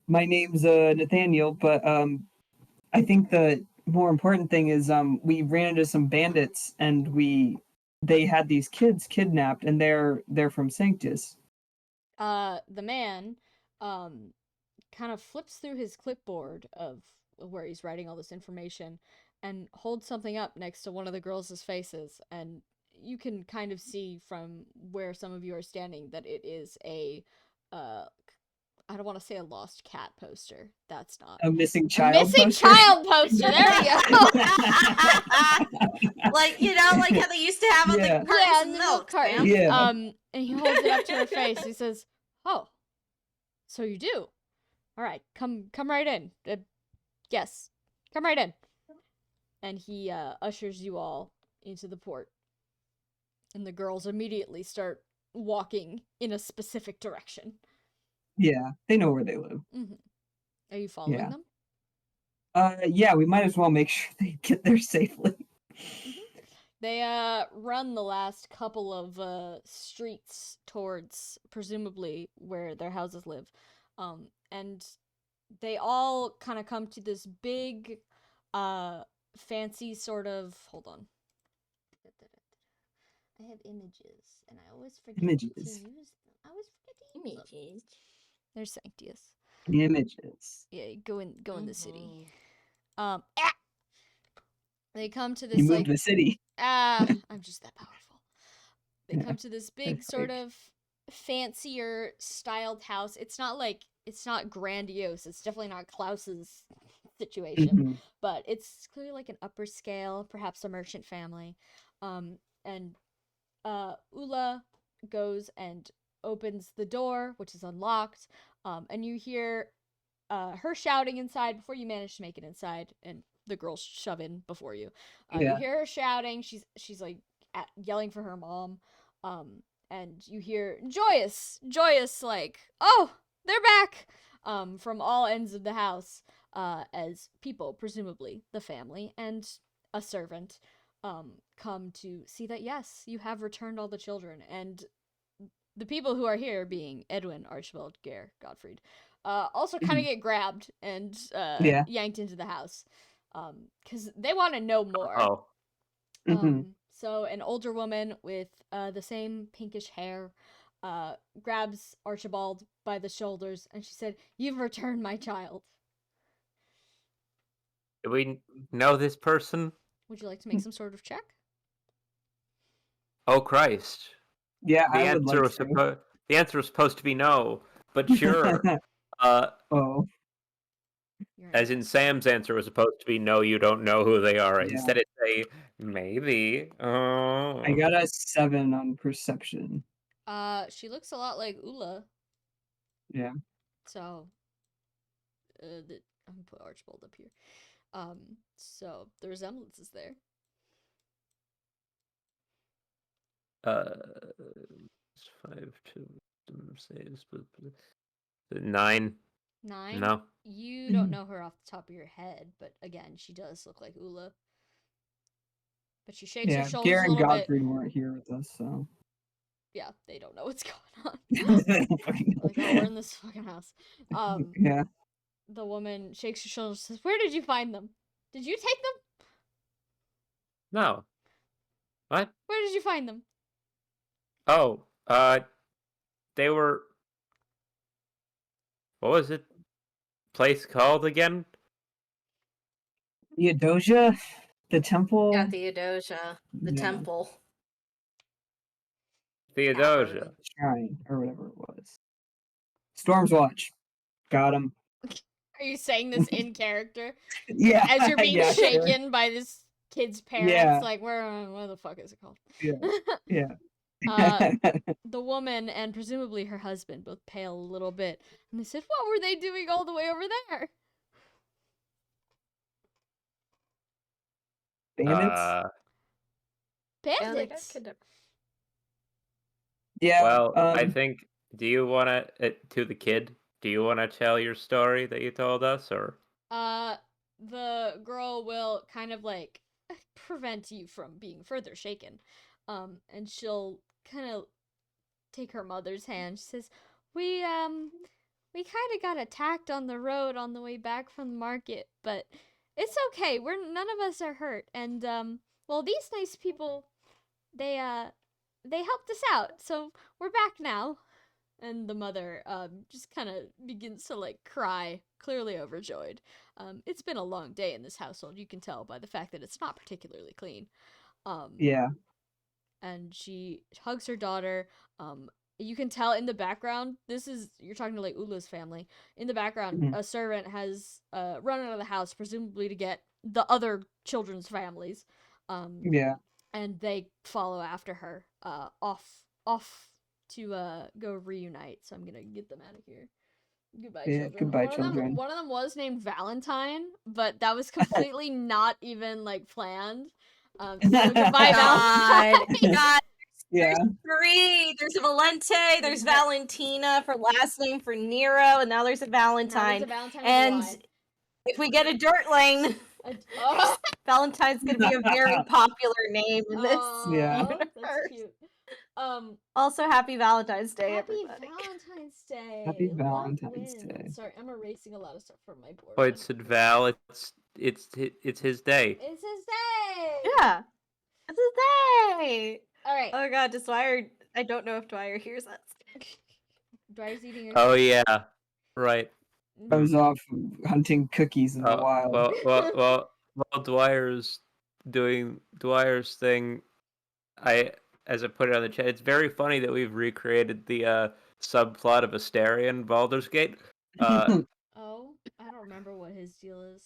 Speaker 2: my name's Nathaniel," but I think the more important thing is we ran into some bandits and they had these kids kidnapped and they're from Sanctus.
Speaker 1: The man kind of flips through his clipboard of where he's writing all this information and holds something up next to one of the girls' faces, and you can kind of see from where some of you are standing that it is a I don't want to say a lost cat poster. That's not
Speaker 2: A missing
Speaker 1: a
Speaker 2: child
Speaker 1: missing
Speaker 2: poster?
Speaker 1: child poster. There we go.
Speaker 3: Like, you know, like how they used to have on
Speaker 2: Yeah.
Speaker 3: the cartons
Speaker 1: Yeah,
Speaker 3: and
Speaker 1: the
Speaker 3: milk,
Speaker 1: carton.
Speaker 2: Yeah.
Speaker 1: And he holds it up to her face. He says, "Oh, so you do? All right, come right in. Yes, come right in." And he ushers you all into the port. And the girls immediately start walking in a specific direction.
Speaker 2: Yeah, they know where they live.
Speaker 1: Mm-hmm. Are you following
Speaker 2: Yeah.
Speaker 1: them?
Speaker 2: Yeah, we might as well make sure they get there safely.
Speaker 1: Mm-hmm. They run the last couple of streets towards presumably where their houses live. And they all kind of come to this big fancy sort of, hold on. I have images and I always forget to
Speaker 2: Images.
Speaker 1: use them. I always forget to use them.
Speaker 3: Images.
Speaker 1: There's Sanctius.
Speaker 2: Images.
Speaker 1: Yeah, go in the city.
Speaker 3: Mhm.
Speaker 1: They come to
Speaker 2: You
Speaker 1: this
Speaker 2: moved the city.
Speaker 1: I'm just that powerful. They
Speaker 2: Yeah,
Speaker 1: come to this big
Speaker 2: that's
Speaker 1: sort
Speaker 2: big.
Speaker 1: of fancier styled house. It's not grandiose. It's definitely not Klaus's situation,
Speaker 2: Mhm.
Speaker 1: but it's clearly like an upper scale, perhaps a merchant family. And Ula goes and opens the door, which is unlocked. And you hear her shouting inside before you manage to make it inside, and the girls shove in before you. You
Speaker 2: Yeah.
Speaker 1: hear her shouting. She's like yelling for her mom. And you hear joyous, like, "Oh, they're back!" From all ends of the house, as people, presumably the family and a servant, come to see that yes, you have returned all the children, and the people who are here, being Edwin, Archibald, Gare, Gottfried, also kind of get grabbed and
Speaker 2: Yeah.
Speaker 1: yanked into the house, because they want to know more.
Speaker 4: Oh,
Speaker 2: Mhm.
Speaker 1: So an older woman with the same pinkish hair grabs Archibald by the shoulders, and she said, "You've returned my child.
Speaker 4: do we know this person?
Speaker 1: Would you like to make some sort of check?"
Speaker 4: Oh Christ!
Speaker 2: Yeah,
Speaker 4: The
Speaker 2: I would
Speaker 4: answer
Speaker 2: like
Speaker 4: was
Speaker 2: to.
Speaker 4: the answer was supposed to be no, but sure.
Speaker 2: Oh,
Speaker 1: You're an
Speaker 4: As in
Speaker 1: ass.
Speaker 4: Sam's answer was supposed to be no, you don't know who they are.
Speaker 2: Yeah.
Speaker 4: Instead, it's a maybe.
Speaker 2: I got a 7 on perception.
Speaker 1: She looks a lot like Ula.
Speaker 2: Yeah.
Speaker 1: So, I'm gonna put Archibald up here. So the resemblance is there.
Speaker 4: It's 5, 2, 6, 9.
Speaker 1: 9?
Speaker 4: No.
Speaker 1: You don't know her off the top of your head, but again, she does look like Ula. But she shakes her
Speaker 2: Yeah,
Speaker 1: shoulders
Speaker 2: Gare
Speaker 1: a
Speaker 2: and
Speaker 1: little bit.
Speaker 2: Godfrey weren't here with us, so.
Speaker 1: Yeah, they don't know what's going on.
Speaker 2: Fucking
Speaker 1: Like, oh, we're in this fucking house.
Speaker 2: yeah.
Speaker 1: The woman shakes her shoulders and says, "Where did you find them? Did you take them?
Speaker 4: No. What?
Speaker 1: Where did you find them?"
Speaker 4: Oh, they were. What was it? Place called again?
Speaker 2: Theodosia? The temple?
Speaker 3: Yeah, Theodosia, the
Speaker 2: Yeah.
Speaker 3: temple.
Speaker 4: Theodosia.
Speaker 2: Shrine, or whatever it was. Storm's Watch. Got him.
Speaker 1: Are you saying this in character?
Speaker 2: Yeah.
Speaker 1: As you're being
Speaker 2: yeah, sure.
Speaker 1: shaken by this kid's parents,
Speaker 2: Yeah.
Speaker 1: like, where the fuck is it called?
Speaker 2: Yeah.
Speaker 1: The woman and presumably her husband both pale a little bit, and they said, "What were they doing all the way over there?"
Speaker 2: Bandits?
Speaker 1: Bandits.
Speaker 2: Yeah.
Speaker 4: Well, I think. Do you want to to the kid? Do you want to tell your story that you told us, or?
Speaker 1: The girl will kind of like prevent you from being further shaken. And she'll kind of take her mother's hand. She says, we kind of got attacked on the road on the way back from the market, but it's okay. We're none of us are hurt, and well, these nice people, they helped us out, so we're back now." And the mother just kind of begins to like cry, clearly overjoyed. It's been a long day in this household. You can tell by the fact that it's not particularly clean.
Speaker 2: Yeah.
Speaker 1: And she hugs her daughter. You can tell in the background, you're talking to like Ula's family. In the background,
Speaker 2: Mhm.
Speaker 1: a servant has run out of the house, presumably to get the other children's families.
Speaker 2: Yeah.
Speaker 1: And they follow after her, off to go reunite. So I'm gonna get them out of here. Goodbye,
Speaker 2: Yeah.
Speaker 1: children.
Speaker 2: Goodbye, children.
Speaker 1: One of them was named Valentine, but that was completely not even like planned. So goodbye,
Speaker 3: God,
Speaker 1: Valentine.
Speaker 3: God,
Speaker 2: Yeah.
Speaker 3: three. There's a Valente, there's Valentina for last name for Nero, and now there's a Valentine.
Speaker 1: Now there's a Valentine
Speaker 3: And
Speaker 1: with a Y.
Speaker 3: if we get a Dirtling,
Speaker 1: Oh,
Speaker 3: Valentine's gonna be a very popular name in this.
Speaker 2: Yeah.
Speaker 1: that's
Speaker 3: universe.
Speaker 1: cute.
Speaker 3: Also, happy Valentine's Day,
Speaker 1: Happy
Speaker 3: everybody.
Speaker 1: Valentine's Day.
Speaker 2: Happy
Speaker 1: Luck
Speaker 2: Valentine's
Speaker 1: wins.
Speaker 2: Day.
Speaker 1: Sorry, I'm erasing a lot of stuff from my board.
Speaker 4: Oh, it's Val. It's his day.
Speaker 1: It's his day.
Speaker 3: Yeah, it's a day.
Speaker 1: All right.
Speaker 3: Oh God, does Dwyer? I don't know if Dwyer hears us.
Speaker 1: Dwyer's eating.
Speaker 4: Oh yeah, right.
Speaker 2: I was off hunting cookies in the
Speaker 4: Oh,
Speaker 2: wild.
Speaker 4: while Dwyer's doing Dwyer's thing, as I put it on the chat, it's very funny that we've recreated the subplot of Asteria in Baldur's Gate.
Speaker 1: Oh, I don't remember what his deal is.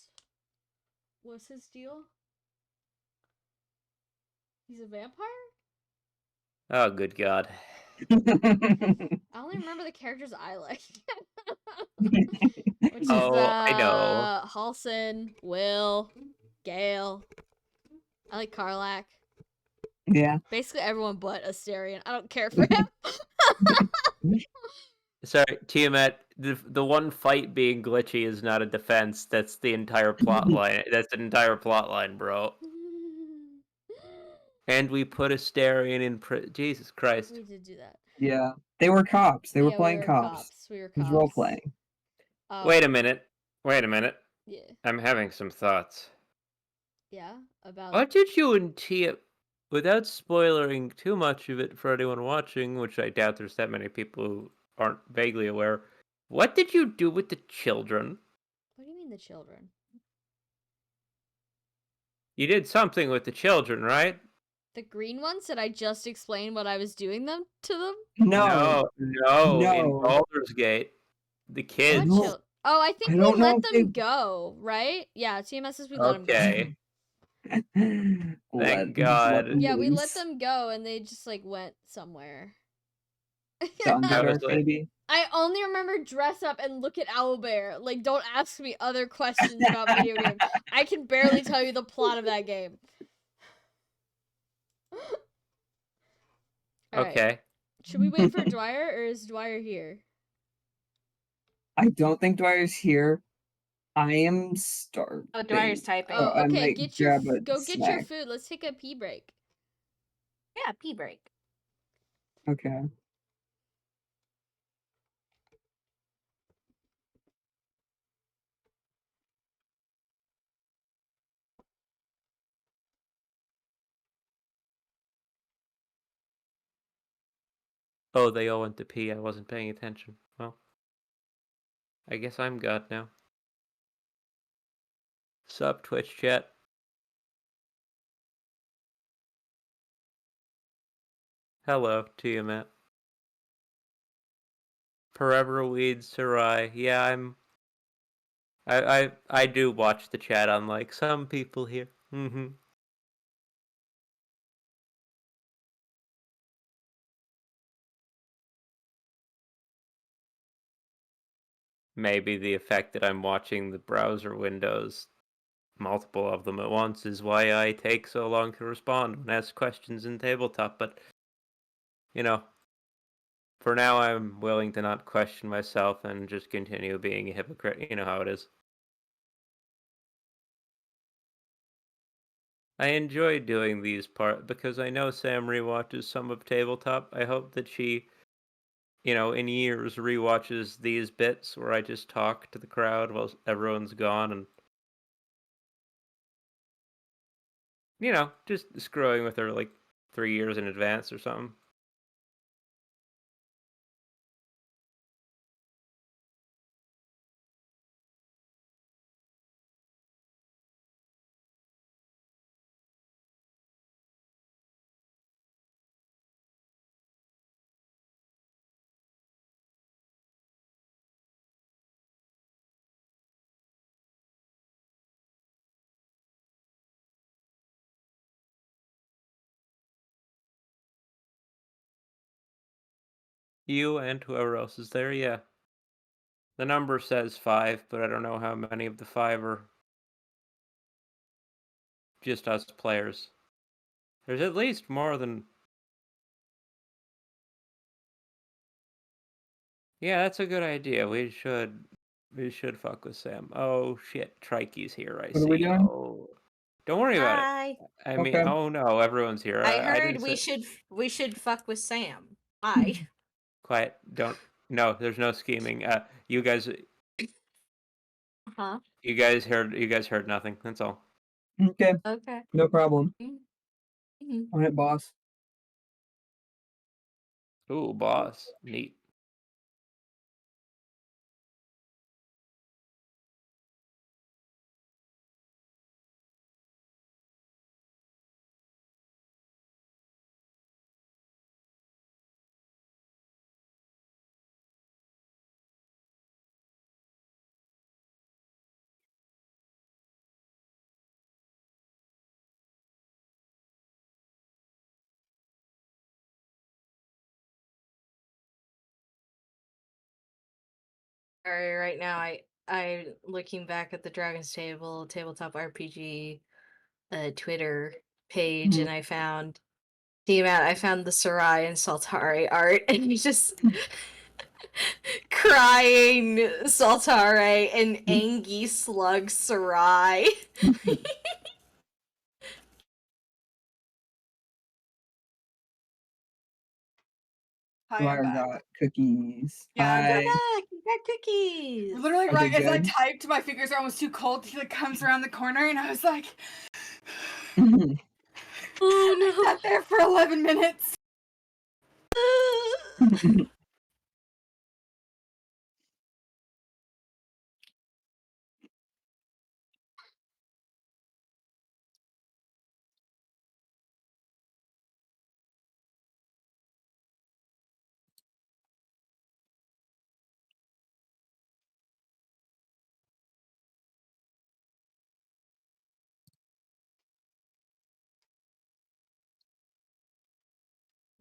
Speaker 1: What's his deal? He's a vampire?
Speaker 4: Oh, good God.
Speaker 1: I only remember the characters I like. Which is
Speaker 4: I know.
Speaker 1: Halson, Will, Gale. I like Karlak.
Speaker 2: Yeah.
Speaker 1: Basically everyone but Asterion. I don't care for him.
Speaker 4: Sorry, Tiamat. The one fight being glitchy is not a defense. That's the entire plot line. That's the entire plot line, bro. And we put Asterion in Jesus Christ.
Speaker 1: We did do that.
Speaker 2: Yeah. They were cops. They were
Speaker 1: Yeah,
Speaker 2: playing
Speaker 1: we were
Speaker 2: cops.
Speaker 1: We were
Speaker 2: It was
Speaker 1: cops.
Speaker 2: role playing.
Speaker 4: Wait a minute.
Speaker 1: Yeah.
Speaker 4: I'm having some thoughts.
Speaker 1: Yeah? About
Speaker 4: What did you and Tia, without spoiling too much of it for anyone watching, which I doubt there's that many people who aren't vaguely aware, what did you do with the children?
Speaker 1: What do you mean the children?
Speaker 4: You did something with the children, right?
Speaker 1: The green ones? Did I just explain what I was doing to them?
Speaker 2: No.
Speaker 4: No. In Baldur's Gate, the kids.
Speaker 1: Oh, I think
Speaker 2: I
Speaker 1: we
Speaker 2: don't know
Speaker 1: let
Speaker 2: if
Speaker 1: them go, right? Yeah, TMS says we let them go.
Speaker 4: Okay. Thank God.
Speaker 1: Yeah, we let them go and they just like went somewhere.
Speaker 2: Underdark, maybe.
Speaker 1: I only remember dress up and look at Owlbear. Like, don't ask me other questions about video games. I can barely tell you the plot of that game.
Speaker 4: Okay.
Speaker 1: Right. Should we wait for Dwyer or is Dwyer here?
Speaker 2: I don't think Dwyer's here. I am starving.
Speaker 3: Oh, Dwyer's typing.
Speaker 1: Oh,
Speaker 2: I
Speaker 1: okay.
Speaker 2: might
Speaker 1: Get your
Speaker 2: grab a
Speaker 1: go get your
Speaker 2: snack.
Speaker 1: food. Let's take a pee break.
Speaker 3: Yeah, pee break.
Speaker 2: Okay.
Speaker 4: Oh, they all went to pee. I wasn't paying attention. Well, I guess I'm God now. Sup, Twitch chat. Hello, Tiamat. Forever Weeds Sarai. Yeah, I do watch the chat unlike some people here. Mm-hmm. Maybe the effect that I'm watching the browser windows, multiple of them at once, is why I take so long to respond when asked questions in Tabletop, but, you know, for now I'm willing to not question myself and just continue being a hypocrite. You know how it is. I enjoy doing these because I know Sam rewatches some of Tabletop. I hope that she, in years rewatches these bits where I just talk to the crowd while everyone's gone and, just screwing with her like 3 years in advance or something. You and whoever else is there, yeah. The number says 5, but I don't know how many of the 5 are just us players. There's at least more than... Yeah, that's a good idea. We should fuck with Sam. Oh shit, Trikey's here, I
Speaker 2: What are we
Speaker 4: see.
Speaker 2: doing?
Speaker 4: Oh, don't worry about it.
Speaker 3: Hi.
Speaker 4: I mean,
Speaker 2: Okay.
Speaker 4: oh no, everyone's here.
Speaker 3: I
Speaker 4: I
Speaker 3: heard
Speaker 4: didn't
Speaker 3: we
Speaker 4: say...
Speaker 3: should fuck with Sam. Hi.
Speaker 4: Quiet. No, there's no scheming. You guys
Speaker 3: Huh?
Speaker 4: you guys heard nothing. That's all.
Speaker 2: Okay,
Speaker 3: Okay.
Speaker 2: no problem.
Speaker 3: Mhm.
Speaker 2: On it, boss.
Speaker 4: Ooh, boss. Neat.
Speaker 3: Sorry, right now I looking back at the Dragon's Table tabletop RPG Twitter page,
Speaker 2: Mhm.
Speaker 3: and I found the Sarai and Saltari art, and he's just crying Saltare and Angie slug Sarai.
Speaker 5: Hi, I'm
Speaker 2: Dwyer
Speaker 5: back.
Speaker 2: got cookies.
Speaker 5: Yeah, I'm
Speaker 3: Welcome
Speaker 5: back.
Speaker 3: back. You got cookies.
Speaker 5: Literally,
Speaker 2: Are they
Speaker 5: right as I
Speaker 2: good?
Speaker 5: typed, my fingers are almost too cold. He like comes around the corner, and I was like,
Speaker 2: Mhm.
Speaker 3: Oh
Speaker 5: I sat there for 11 minutes.
Speaker 3: no.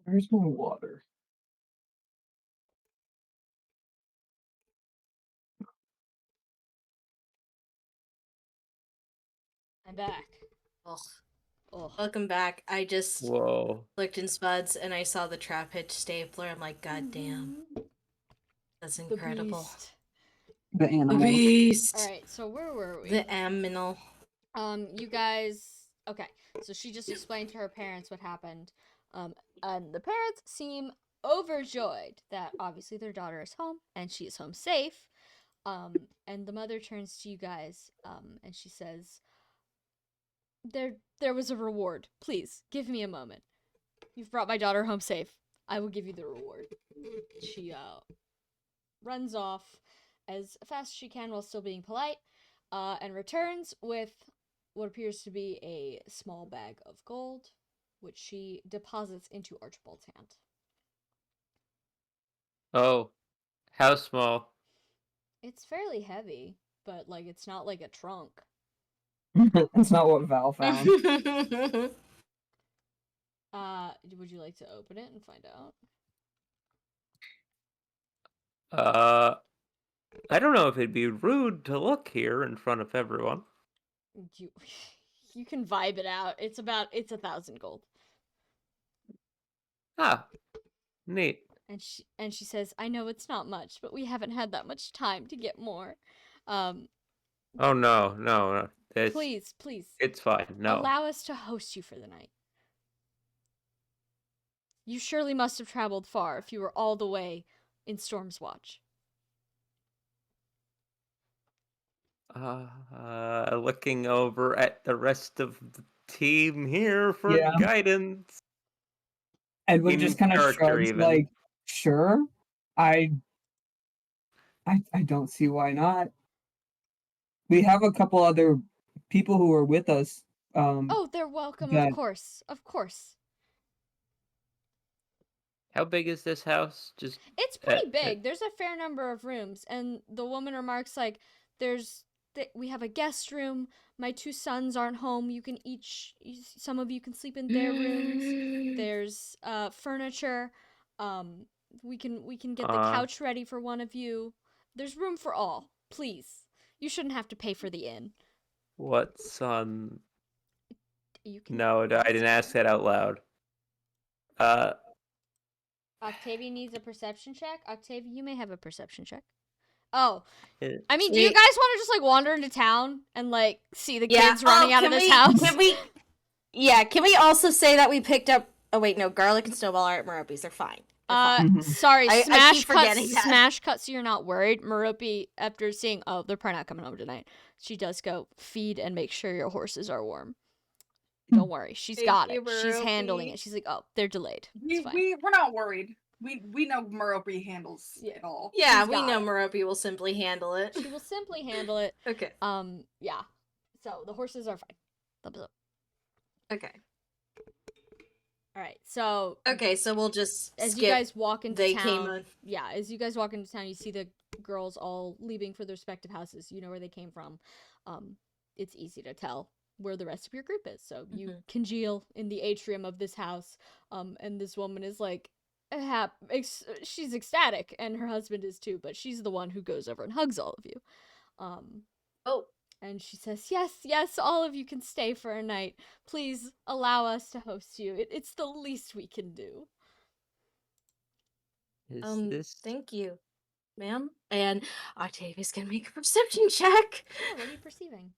Speaker 2: Where's my water?
Speaker 1: I'm back.
Speaker 3: Ugh.
Speaker 1: Ugh.
Speaker 3: Welcome back. I just
Speaker 4: Whoa.
Speaker 3: looked in Spuds and I saw the trap hitch stapler. I'm like, God damn. That's
Speaker 1: The
Speaker 3: incredible.
Speaker 1: beast.
Speaker 2: The
Speaker 3: The
Speaker 2: animal.
Speaker 3: beast.
Speaker 1: Alright, so where were we?
Speaker 3: The aminal.
Speaker 1: You guys. Okay, so she just explained to her parents what happened. And the parents seem overjoyed that obviously their daughter is home and she is home safe. And the mother turns to you guys, and she says, There was a reward. Please, give me a moment. You've brought my daughter home safe. I will give you the reward. She, runs off as fast as she can while still being polite, and returns with what appears to be a small bag of gold, which she deposits into Archibald's hand.
Speaker 4: Oh, how small?
Speaker 1: It's fairly heavy, but like it's not like a trunk.
Speaker 2: That's not what Val found.
Speaker 1: Would you like to open it and find out?
Speaker 4: I don't know if it'd be rude to look here in front of everyone.
Speaker 1: You you can vibe it out. It's 1,000 gold.
Speaker 4: Ah, neat.
Speaker 1: And she says, I know it's not much, but we haven't had that much time to get more.
Speaker 4: Oh no.
Speaker 1: Please, please.
Speaker 4: It's fine. No.
Speaker 1: Allow us to host you for the night. You surely must have traveled far if you were all the way in Storm's Watch.
Speaker 4: Looking over at the rest of the team here for guidance.
Speaker 2: Edwin just kind of shrugs,
Speaker 4: even.
Speaker 2: like, sure. I don't see why not. We have a couple other people who are with us.
Speaker 1: Oh, they're welcome, of course. Of course.
Speaker 4: How big is this house?
Speaker 1: It's pretty big. There's a fair number of rooms, and the woman remarks like, we have a guest room. My 2 sons aren't home. Some of you can sleep in their rooms. There's furniture. We can get the couch ready for one of you. There's room for all. Please. You shouldn't have to pay for the inn.
Speaker 4: What son?
Speaker 1: No,
Speaker 4: I didn't ask that out loud.
Speaker 1: Octavia needs a perception check. Octavia, you may have a perception check. Oh, I mean,
Speaker 3: Sweet.
Speaker 1: do you guys want to just like wander into town and like see the kids running out of this house?
Speaker 3: Can we also say that we picked up? Oh wait, no, garlic and snowball aren't Meropies. They're fine.
Speaker 1: Sorry,
Speaker 3: I
Speaker 1: smash
Speaker 3: keep
Speaker 1: cuts.
Speaker 3: forgetting that.
Speaker 1: Smash cuts. So you're not worried, Merope. After seeing, they're probably not coming home tonight. She does go feed and make sure your horses are warm. Don't worry, she's got it. She's handling it. She's like, they're delayed. It's fine.
Speaker 5: We're not worried. We know Merope handles it all.
Speaker 3: Yeah, we know Merope will simply handle it.
Speaker 1: She will simply handle it.
Speaker 3: Okay.
Speaker 1: Yeah. So the horses are fine. Thumbs up.
Speaker 3: Okay.
Speaker 1: All right. So.
Speaker 3: Okay, so we'll just
Speaker 1: as
Speaker 3: skip.
Speaker 1: you guys walk into town.
Speaker 3: Came on.
Speaker 1: Yeah, as you guys walk into town, you see the girls all leaving for their respective houses. You know where they came from. It's easy to tell where the rest of your group is. So you congeal in the atrium of this house. And this woman is like. She's ecstatic, and her husband is too, but she's the one who goes over and hugs all of you. And she says, yes, all of you can stay for a night. Please allow us to host you. It's the least we can do.
Speaker 3: Thank you, ma'am. And Octavia's gonna make a perception check.
Speaker 1: Oh, what are you perceiving?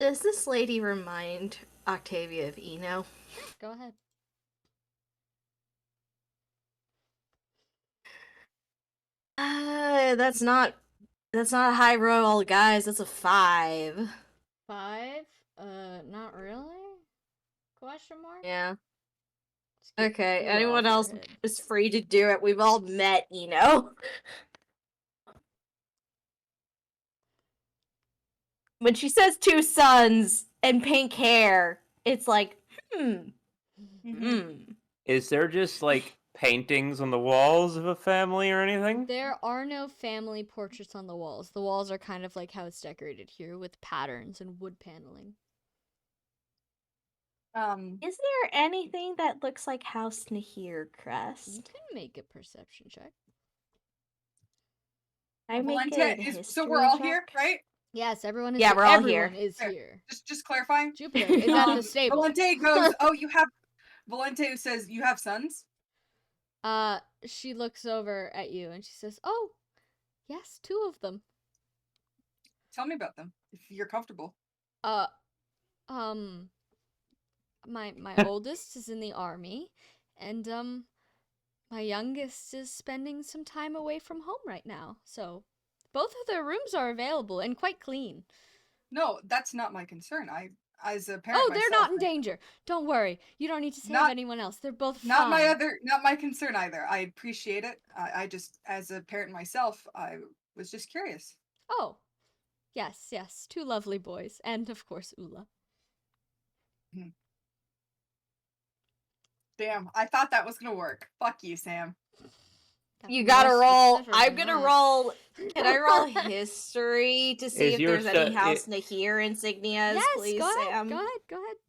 Speaker 3: Does this lady remind Octavia of Eno?
Speaker 1: Go ahead.
Speaker 3: That's not a high roll, guys. That's a 5.
Speaker 1: 5? Not really? Question mark?
Speaker 3: Yeah. Okay, anyone else is free to do it. We've all met, When she says 2 sons and pink hair, it's like,
Speaker 4: Is there just like paintings on the walls of a family or anything?
Speaker 1: There are no family portraits on the walls. The walls are kind of like how it's decorated here with patterns and wood paneling.
Speaker 3: Is there anything that looks like House Nahir Crest?
Speaker 1: You can make a perception check.
Speaker 5: So we're all here, right?
Speaker 1: Yes, everyone is.
Speaker 3: Yeah, we're all here.
Speaker 1: Everyone is here.
Speaker 5: Just clarifying.
Speaker 1: Jupiter is at the stable.
Speaker 5: Volente goes, Volente says, you have sons?
Speaker 1: She looks over at you and she says, "Oh, yes, 2 of them."
Speaker 5: Tell me about them, if you're comfortable.
Speaker 1: My oldest is in the army, and my youngest is spending some time away from home right now. So, both of their rooms are available and quite clean.
Speaker 5: No, that's not my concern. As a parent,
Speaker 1: they're not in danger. Don't worry. You don't need to save anyone else. They're both fine.
Speaker 5: Not my concern either. I appreciate it. I just, as a parent myself, I was just curious.
Speaker 1: Oh, yes, 2 lovely boys, and of course Ula.
Speaker 5: Damn, I thought that was gonna work. Fuck you, Sam.
Speaker 3: You gotta roll. I'm gonna roll. Can I roll history to see if there's any House Nahir insignias?
Speaker 1: Yes,
Speaker 3: please,
Speaker 1: go ahead,
Speaker 3: Sam.
Speaker 1: Go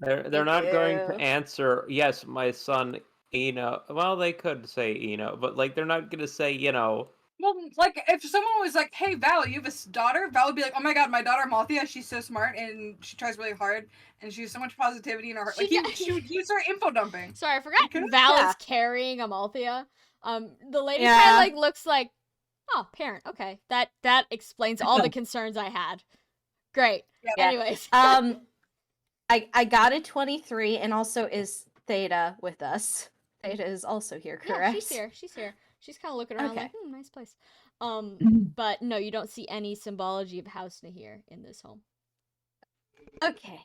Speaker 1: ahead.
Speaker 4: They're not going to answer. Yes, my son Eno. Well, they could say Eno, but like they're not gonna say
Speaker 5: Well, like if someone was like, "Hey, Val, you have a daughter," Val would be like, "Oh my god, my daughter Malthea, she's so smart and she tries really hard and she has so much positivity in her heart." Like she would use her info dumping.
Speaker 1: Sorry, I forgot. Val is carrying Amalthea. The lady kind of like looks like, Oh, parent. Okay, that explains all the concerns I had. Great.
Speaker 3: Yeah.
Speaker 1: Anyways,
Speaker 3: I got a 23, and also is Theta with us. Theta is also here, correct?
Speaker 1: yeah, she's here. She's here. She's kind of looking around
Speaker 3: Okay.
Speaker 1: like, nice place. But no, you don't see any symbology of House Nahir in this home.
Speaker 3: Okay.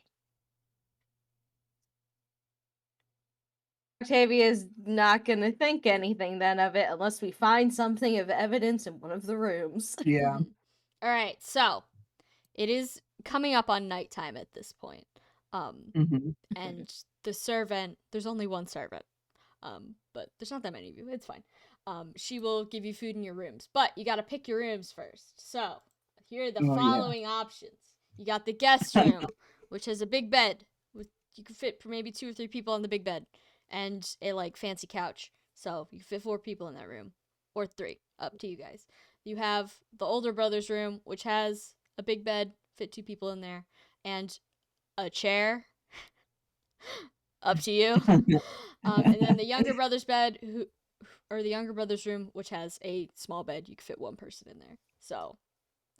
Speaker 3: Octavia's not gonna think anything then of it unless we find something of evidence in one of the rooms.
Speaker 2: Yeah.
Speaker 1: All right, so it is coming up on nighttime at this point.
Speaker 2: Hmm.
Speaker 1: And the servant, there's only one servant. But there's not that many of you. It's fine. She will give you food in your rooms, but you got to pick your rooms first. So, here are the
Speaker 2: Oh, yeah.
Speaker 1: following options. You got the guest room, which has a big bed with you can fit for maybe 2 or 3 people on the big bed, and a like fancy couch. So you can fit 4 people in that room, or 3, up to you guys. You have the older brother's room, which has a big bed, fit 2 people in there, and a chair. Up to you. And then the younger brother's bed, or the younger brother's room, which has a small bed. You can fit 1 person in there. So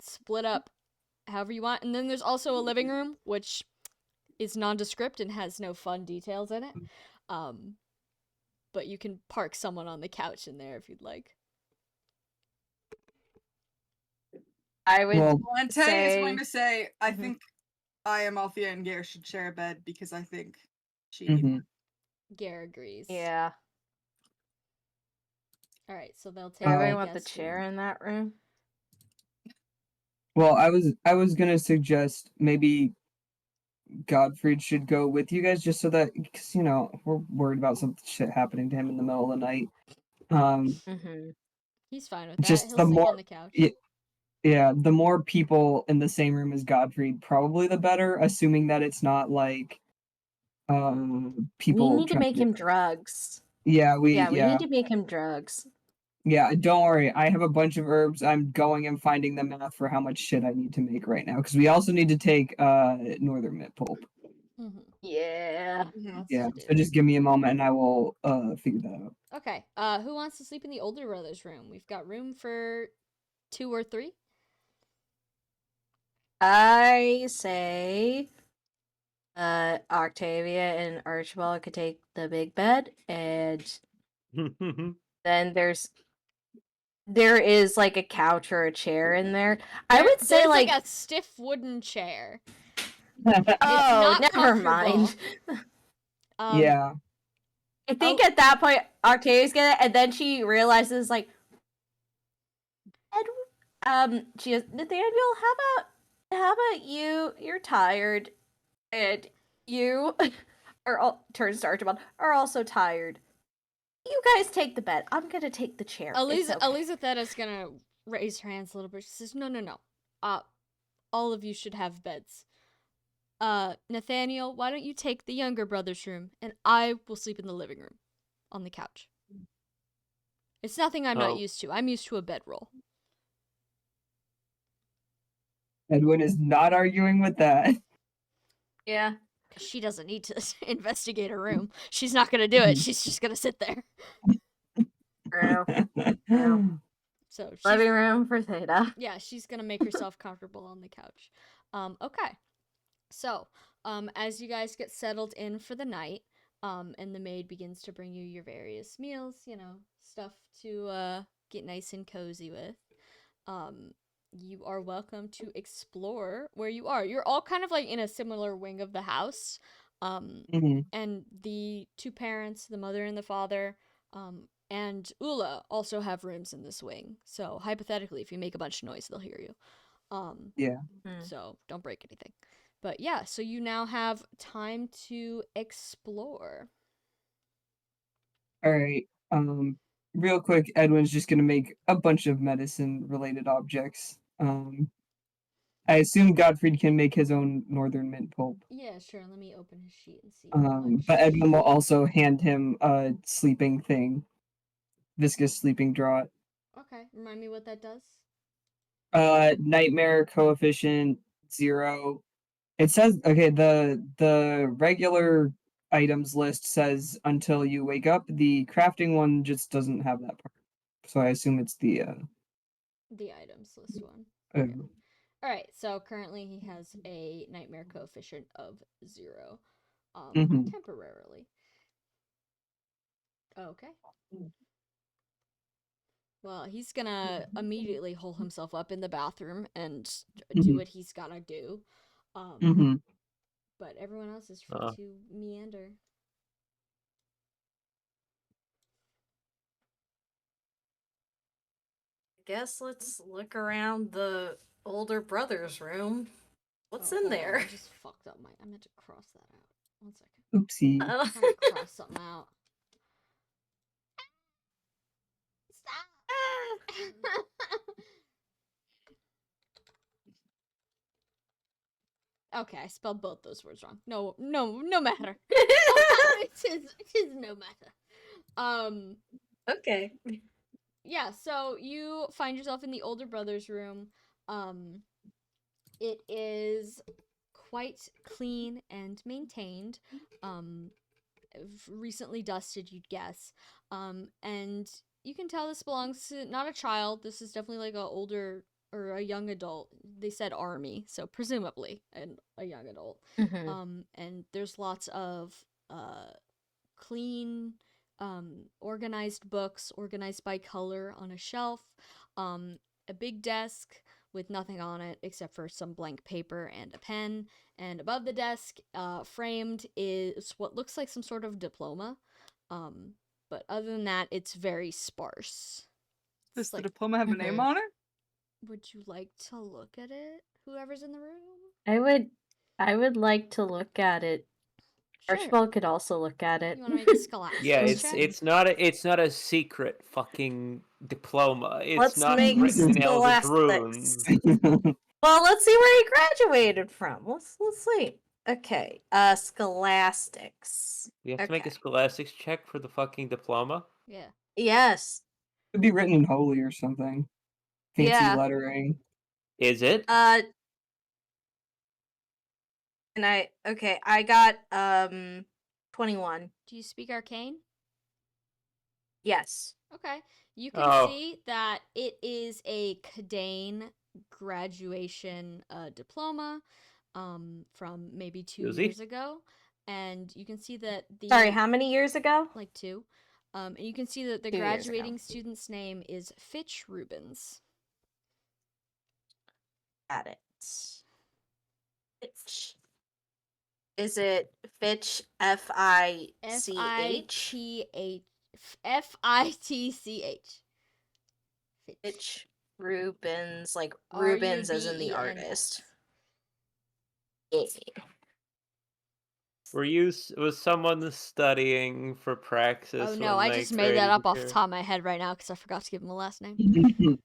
Speaker 1: split up however you want. And then there's also a living room, which is nondescript and has no fun details in it. But you can park someone on the couch in there if you'd like.
Speaker 3: I would
Speaker 5: Valente is
Speaker 3: say
Speaker 5: going to say, I
Speaker 3: Mhm.
Speaker 5: think I am Althea and Gare should share a bed because I think she
Speaker 2: Mhm.
Speaker 5: needs one.
Speaker 1: Gare agrees.
Speaker 3: yeah.
Speaker 1: All right, so they'll take.
Speaker 3: Everybody
Speaker 1: the
Speaker 3: want the
Speaker 1: guest
Speaker 3: chair
Speaker 1: room.
Speaker 3: in that room?
Speaker 2: Well, I was gonna suggest maybe Godfrey should go with you guys just so that because we're worried about some shit happening to him in the middle of the night.
Speaker 3: Mm-hmm.
Speaker 1: He's fine with that.
Speaker 2: Just
Speaker 1: He'll
Speaker 2: the
Speaker 1: sleep
Speaker 2: more
Speaker 1: on the couch.
Speaker 2: yeah, the more people in the same room as Godfrey, probably the better. Assuming that it's not like people
Speaker 3: We need to
Speaker 2: trying
Speaker 3: make him drugs.
Speaker 2: Yeah,
Speaker 3: We need to make him drugs.
Speaker 2: Yeah, don't worry. I have a bunch of herbs. I'm going and finding the math for how much shit I need to make right now. Because we also need to take Northern Mint Pulp.
Speaker 1: Mm-hmm.
Speaker 3: Yeah.
Speaker 1: Lots
Speaker 2: Yeah.
Speaker 1: to
Speaker 2: So
Speaker 1: do.
Speaker 2: just give me a moment and I will figure that out.
Speaker 1: Okay. Who wants to sleep in the older brother's room? We've got room for 2 or 3.
Speaker 3: I say Octavia and Archibald could take the big bed, and then there is like a couch or a chair in there. I would say
Speaker 1: there's
Speaker 3: like
Speaker 1: a stiff wooden chair.
Speaker 3: oh,
Speaker 1: not
Speaker 3: never
Speaker 1: comfortable.
Speaker 3: mind.
Speaker 2: Yeah.
Speaker 3: I think at that point Octavia's gonna, and then she realizes like, she goes, Nathaniel, how about you? You're tired, and you turns to Archibald are also tired. You guys take the bed. I'm gonna take the chair. It's okay.
Speaker 1: Elizabeth's gonna raise her hands a little bit. She says, No. All of you should have beds. Nathaniel, why don't you take the younger brother's room, and I will sleep in the living room, on the couch. It's nothing I'm not used to. I'm used to a bedroll.
Speaker 2: Edwin is not arguing with that.
Speaker 3: Yeah.
Speaker 1: Because she doesn't need to investigate a room. She's not gonna do it. She's just gonna sit there.
Speaker 3: True. Yeah.
Speaker 1: So
Speaker 3: Living room for Theta.
Speaker 1: Yeah, she's gonna make herself comfortable on the couch. Okay. So, as you guys get settled in for the night, and the maid begins to bring you your various meals, stuff to get nice and cozy with, you are welcome to explore where you are. You're all kind of like in a similar wing of the house. And the 2 parents, the mother and the father, and Ula also have rooms in this wing. So hypothetically, if you make a bunch of noise, they'll hear you.
Speaker 2: Yeah.
Speaker 1: So don't break anything. But yeah, so you now have time to explore.
Speaker 2: All right. Real quick, Edwin's just gonna make a bunch of medicine-related objects. I assume Godfrey can make his own Northern Mint Pulp.
Speaker 1: Yeah, sure. Let me open his sheet and see how much.
Speaker 2: But Edwin will also hand him a sleeping thing, viscous sleeping draught.
Speaker 1: Okay, remind me what that does.
Speaker 2: Nightmare coefficient 0. It says okay. The regular items list says until you wake up. The crafting one just doesn't have that part. So I assume it's the
Speaker 1: The items list one.
Speaker 2: Oh.
Speaker 1: All right. So currently he has a nightmare coefficient of 0,
Speaker 2: Mhm.
Speaker 1: temporarily. Okay. Well, he's gonna immediately hole himself up in the bathroom and do
Speaker 2: Mhm.
Speaker 1: what he's gotta do.
Speaker 2: Mhm.
Speaker 1: But everyone else is free to meander.
Speaker 3: Guess let's look around the older brother's room. What's
Speaker 1: Oh,
Speaker 3: in
Speaker 1: hold on,
Speaker 3: there?
Speaker 1: I just fucked up I meant to cross that out. 1 second.
Speaker 2: Oopsie.
Speaker 1: I'm trying to cross something out. Stop! Okay, I spelled both those words wrong. No matter. it is no matter.
Speaker 3: Okay.
Speaker 1: Yeah, so you find yourself in the older brother's room. It is quite clean and maintained. Recently dusted, you'd guess. And you can tell this belongs to not a child. This is definitely like a older or a young adult. They said army, so presumably a young adult.
Speaker 3: Mhm.
Speaker 1: And there's lots of clean, organized books, organized by color on a shelf, a big desk with nothing on it except for some blank paper and a pen. And above the desk, framed, is what looks like some sort of diploma. But other than that, it's very sparse.
Speaker 5: Does the
Speaker 1: like-
Speaker 5: diploma have a name on it?
Speaker 1: Would you like to look at it? Whoever's in the room?
Speaker 3: I would like to look at it.
Speaker 1: Sure.
Speaker 3: Archibald could also look at it.
Speaker 1: You want to make a scholastics
Speaker 4: Yeah,
Speaker 1: check?
Speaker 4: it's not a secret fucking diploma. It's
Speaker 3: Let's
Speaker 4: not
Speaker 3: make
Speaker 4: written in Elvish
Speaker 3: scholastics.
Speaker 4: runes.
Speaker 3: Well, let's see where he graduated from. Let's see. Okay. Scholastics.
Speaker 4: You have to make a
Speaker 3: Okay.
Speaker 4: scholastics check for the fucking diploma.
Speaker 1: Yeah.
Speaker 3: Yes.
Speaker 2: Could be written in holy or something. Fancy
Speaker 3: Yeah.
Speaker 2: lettering.
Speaker 4: Is it?
Speaker 3: And I got 21.
Speaker 1: Do you speak arcane?
Speaker 3: Yes.
Speaker 1: Okay. You can
Speaker 4: Oh.
Speaker 1: see that it is a Cadane graduation diploma from maybe 2
Speaker 4: Is he?
Speaker 1: years ago. And you can see that the
Speaker 3: Sorry, how many years ago?
Speaker 1: like 2. And you can see that the
Speaker 3: 2 years ago.
Speaker 1: graduating student's name is Fitch Rubens.
Speaker 3: Got it. Fitch. Is it Fitch? Fitch.
Speaker 1: F-I-T-H. F-I-T-C-H.
Speaker 3: Fitch Rubens, like Rubens as in the
Speaker 1: R-U-B-E-N-S.
Speaker 3: artist. Yeah.
Speaker 4: Was someone studying for praxis?
Speaker 1: Oh no,
Speaker 4: when
Speaker 1: I
Speaker 4: they
Speaker 1: just made that up off the
Speaker 4: created
Speaker 1: top of my head right now because I forgot to give him a last name.
Speaker 4: your-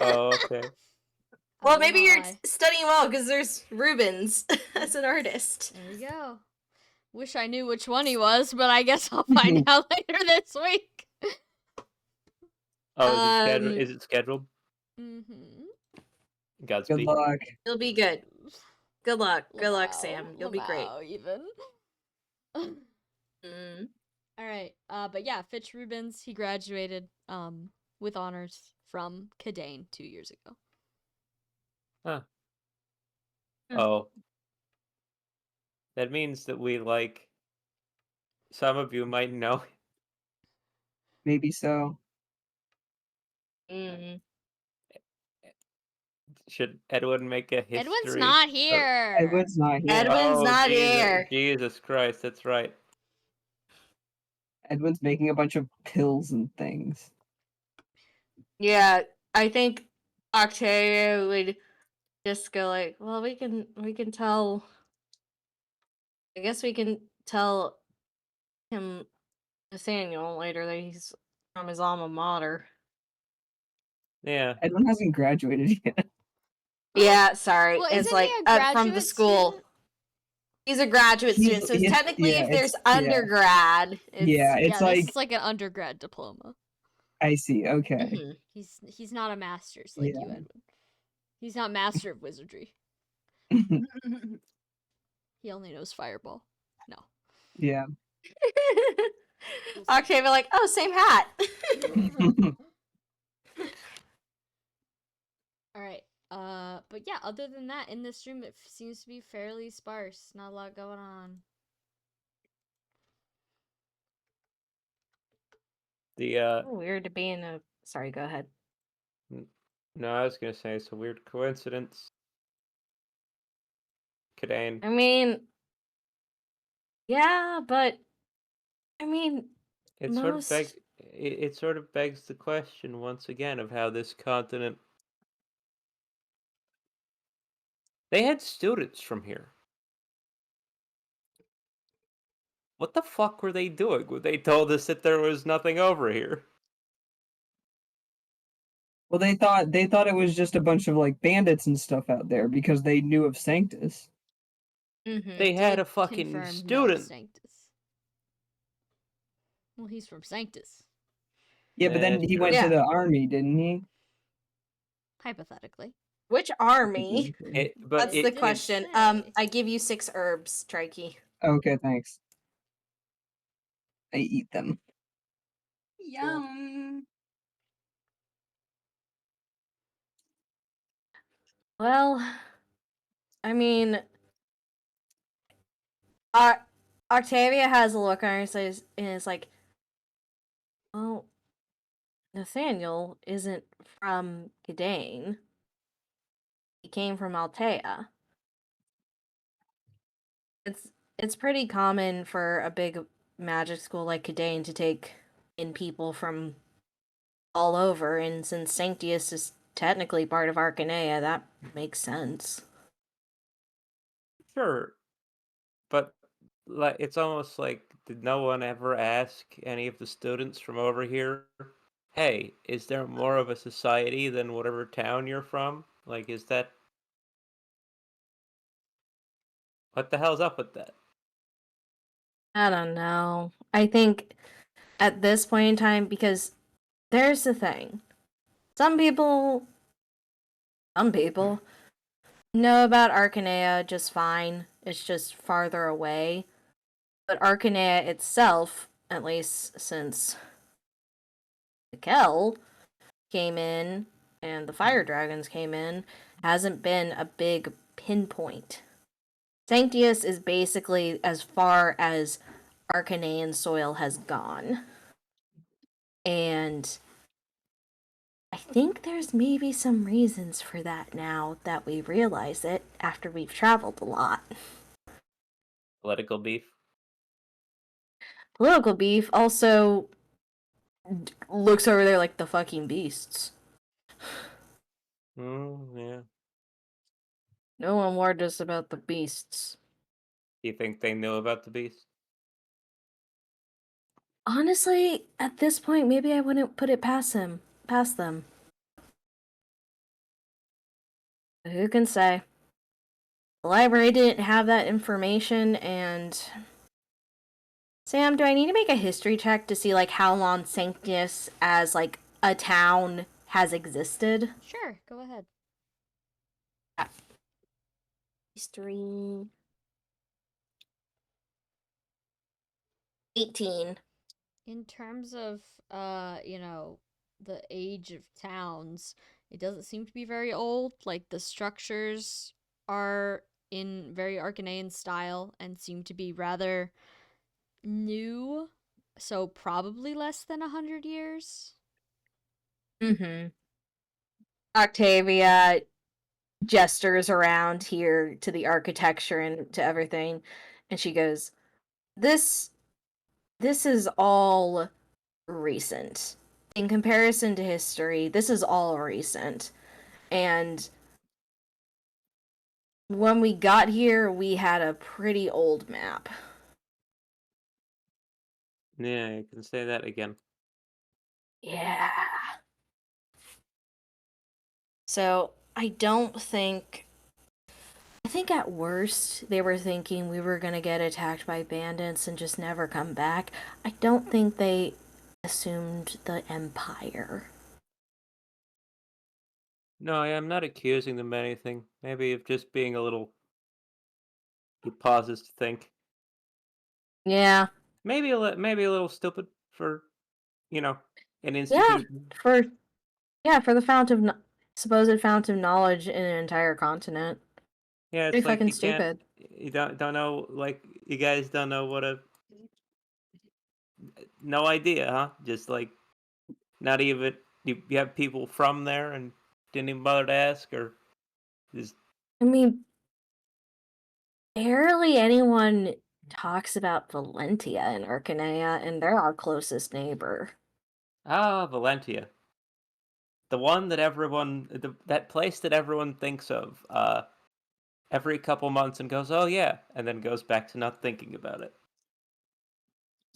Speaker 4: Oh, okay.
Speaker 3: Well,
Speaker 1: I will
Speaker 3: maybe
Speaker 1: not
Speaker 3: you're
Speaker 1: lie.
Speaker 3: studying well because there's Rubens as an artist.
Speaker 1: There you go. Wish I knew which one he was, but I guess I'll find out later this week.
Speaker 4: Oh, is it scheduled? Is it scheduled?
Speaker 1: Mm-hmm.
Speaker 2: Good
Speaker 4: Godspeed.
Speaker 2: luck.
Speaker 3: You'll be good. Good luck. Good luck, Sam. You'll be great.
Speaker 1: Even.
Speaker 3: Mm.
Speaker 1: All right. But yeah, Fitch Rubens, he graduated with honors from Cadane 2 years ago.
Speaker 4: Huh.
Speaker 3: Hmm.
Speaker 4: Oh. That means that some of you might know.
Speaker 2: Maybe so.
Speaker 3: Mm.
Speaker 4: Should Edwin make a history?
Speaker 1: Edwin's not here.
Speaker 2: Edwin's not here.
Speaker 3: Edwin's not here.
Speaker 4: Jesus Christ, that's right.
Speaker 2: Edwin's making a bunch of pills and things.
Speaker 3: Yeah, I think Octavia would just go like, well, we can tell. I guess we can tell him, Nathaniel, later that he's from his alma mater.
Speaker 4: Yeah.
Speaker 2: Edwin hasn't graduated yet.
Speaker 3: Yeah, sorry.
Speaker 1: Well,
Speaker 3: it's
Speaker 1: isn't
Speaker 3: like
Speaker 1: he a graduate
Speaker 3: from the school.
Speaker 1: student?
Speaker 3: He's a graduate
Speaker 2: He's-
Speaker 3: student, so
Speaker 2: he's-
Speaker 3: technically,
Speaker 2: yeah,
Speaker 3: if there's
Speaker 2: it's- yeah.
Speaker 3: undergrad, it's
Speaker 2: Yeah, it's
Speaker 1: this
Speaker 2: like
Speaker 1: is like an undergrad diploma.
Speaker 2: I see. Okay.
Speaker 3: Mhm.
Speaker 1: He's not a master's like you,
Speaker 2: Yeah.
Speaker 1: Edwin. He's not master of wizardry. He only knows fireball. No.
Speaker 2: Yeah.
Speaker 3: Octavia like, oh, same hat.
Speaker 1: All right. But yeah, other than that, in this room, it seems to be fairly sparse. Not a lot going on.
Speaker 4: The
Speaker 3: Weird to be in a. Sorry, go ahead.
Speaker 4: no, I was gonna say it's a weird coincidence. Kadane.
Speaker 3: I mean, yeah, but I mean,
Speaker 4: It
Speaker 3: most.
Speaker 4: it sort of begs the question once again of how this continent. They had students from here. What the fuck were they doing when they told us that there was nothing over here?
Speaker 2: Well, they thought it was just a bunch of like bandits and stuff out there because they knew of Sanctus.
Speaker 3: Mm-hmm.
Speaker 4: They had a
Speaker 1: Did
Speaker 4: fucking
Speaker 1: confirm no
Speaker 4: student.
Speaker 1: Sanctus. Well, he's from Sanctus.
Speaker 2: Yeah, but then
Speaker 4: That's
Speaker 2: he
Speaker 4: true.
Speaker 2: went
Speaker 3: Yeah.
Speaker 2: to the army, didn't he?
Speaker 1: Hypothetically.
Speaker 3: Which army?
Speaker 4: But
Speaker 3: That's
Speaker 1: It
Speaker 3: the
Speaker 1: didn't
Speaker 3: question.
Speaker 1: say.
Speaker 3: I give you 6 herbs, Trikey.
Speaker 2: Okay, thanks. I eat them.
Speaker 5: Yum.
Speaker 3: Well, I mean, Octavia has a look on her face and is like, "Well, Nathaniel isn't from Gidane. He came from Altea. It's it's pretty common for a big magic school like Gidane to take in people from all over, and since Sanctius is technically part of Arcanea, that makes sense."
Speaker 4: Sure, but like it's almost like did no one ever ask any of the students from over here, "Hey, is there more of a society than whatever town you're from? Like, is that what the hell's up with that?"
Speaker 3: I don't know. I think at this point in time, because there's the thing. Some people know about Arcanea just fine. It's just farther away. But Arcanea itself, at least since Mikkel came in and the Fire Dragons came in, hasn't been a big pinpoint. Sanctius is basically as far as Arcanean soil has gone. And I think there's maybe some reasons for that now that we realize it after we've traveled a lot.
Speaker 4: Political beef.
Speaker 3: Political beef also looks over there like the fucking beasts.
Speaker 4: Yeah.
Speaker 3: No one warned us about the beasts.
Speaker 4: Do you think they knew about the beast?
Speaker 3: Honestly, at this point, maybe I wouldn't put it past them. But who can say? The library didn't have that information, and Sam, do I need to make a history check to see like how long Sanctus as like a town has existed?
Speaker 1: Sure, go ahead.
Speaker 3: History 18.
Speaker 1: In terms of the age of towns, it doesn't seem to be very old. Like the structures are in very Arcanean style and seem to be rather new. So probably less than 100 years.
Speaker 3: Mm-hmm. Octavia gestures around here to the architecture and to everything, and she goes, This is all recent. In comparison to history, this is all recent. And when we got here, we had a pretty old map.
Speaker 4: Yeah, you can say that again.
Speaker 3: Yeah. So, I think at worst they were thinking we were going to get attacked by bandits and just never come back. I don't think they assumed the Empire.
Speaker 4: No, I'm not accusing them of anything. Maybe of just being a little. He pauses to think.
Speaker 3: Yeah.
Speaker 4: Maybe a little stupid for, an
Speaker 3: Yeah,
Speaker 4: institution.
Speaker 3: for the Fount of supposed fountain of knowledge in an entire continent.
Speaker 4: Yeah,
Speaker 3: Pretty
Speaker 4: it's like
Speaker 3: fucking
Speaker 4: you can't.
Speaker 3: stupid.
Speaker 4: You don't know. Like you guys don't know what a. No idea, huh? Just like, not even you have people from there and didn't even bother to ask, or just
Speaker 3: I mean, barely anyone talks about Valentia in Arcanea, and they're our closest neighbor.
Speaker 4: Valentia, the one that that place that everyone thinks of every couple months and goes, oh yeah, and then goes back to not thinking about it.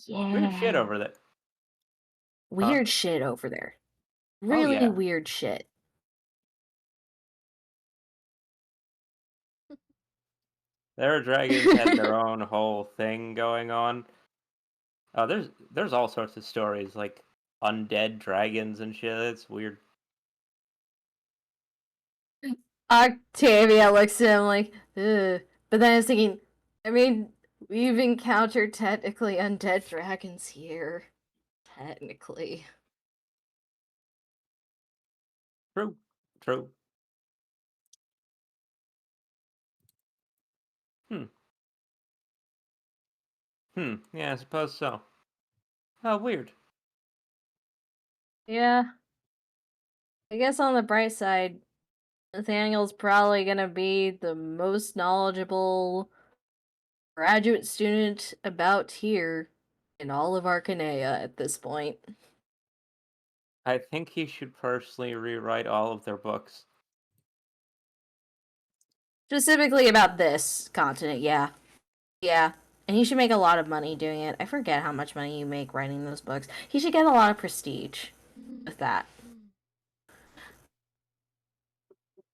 Speaker 4: Weird shit
Speaker 3: Yeah.
Speaker 4: over there.
Speaker 3: Weird shit over there.
Speaker 4: Oh,
Speaker 3: Really
Speaker 4: yeah.
Speaker 3: weird shit.
Speaker 4: Their dragons had their own whole thing going on. Oh, there's all sorts of stories like undead dragons and shit. It's weird.
Speaker 3: Octavia looks at him like, ugh. But then I was thinking, I mean, we've encountered technically undead dragons here. Technically.
Speaker 4: True. True. Yeah, I suppose so. Oh, weird.
Speaker 3: Yeah. I guess on the bright side, Nathaniel's probably gonna be the most knowledgeable graduate student about here in all of Arcanea at this point.
Speaker 4: I think he should personally rewrite all of their books.
Speaker 3: Specifically about this continent, yeah. Yeah. And he should make a lot of money doing it. I forget how much money you make writing those books. He should get a lot of prestige with that.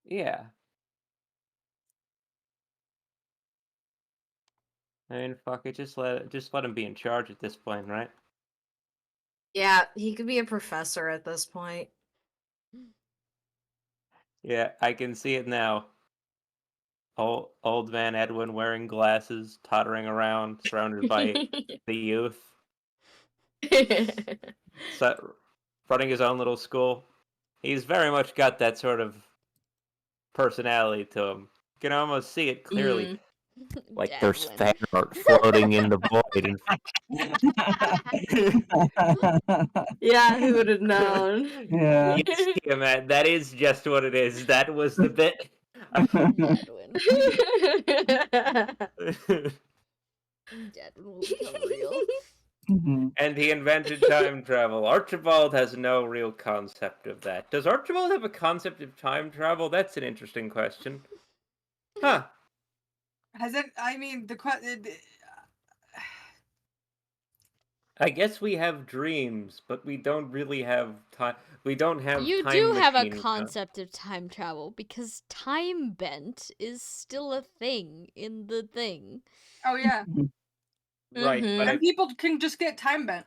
Speaker 4: Yeah. I mean, fuck it, just let him be in charge at this point, right?
Speaker 3: Yeah, he could be a professor at this point.
Speaker 4: Yeah, I can see it now. Old man Edwin wearing glasses, tottering around, surrounded by the youth, running his own little school. He's very much got that sort of personality to him. You can almost see it clearly. Like there's fan art floating in the void. And...
Speaker 3: Yeah, who would have known?
Speaker 2: Yeah.
Speaker 4: Yes, Tiamat, that is just what it is. That was the bit.
Speaker 1: Edwin. Edwin will become real.
Speaker 4: And he invented time travel. Archibald has no real concept of that. Does Archibald have a concept of time travel? That's an interesting question. Huh.
Speaker 5: Has it? I mean, the question.
Speaker 4: I guess we have dreams, but we don't really have time. We don't have
Speaker 1: You
Speaker 4: time
Speaker 1: do have a
Speaker 4: machine
Speaker 1: concept of time travel because time bent is still a thing in the thing.
Speaker 5: Oh yeah,
Speaker 4: Right, but
Speaker 5: and people can just get time bent.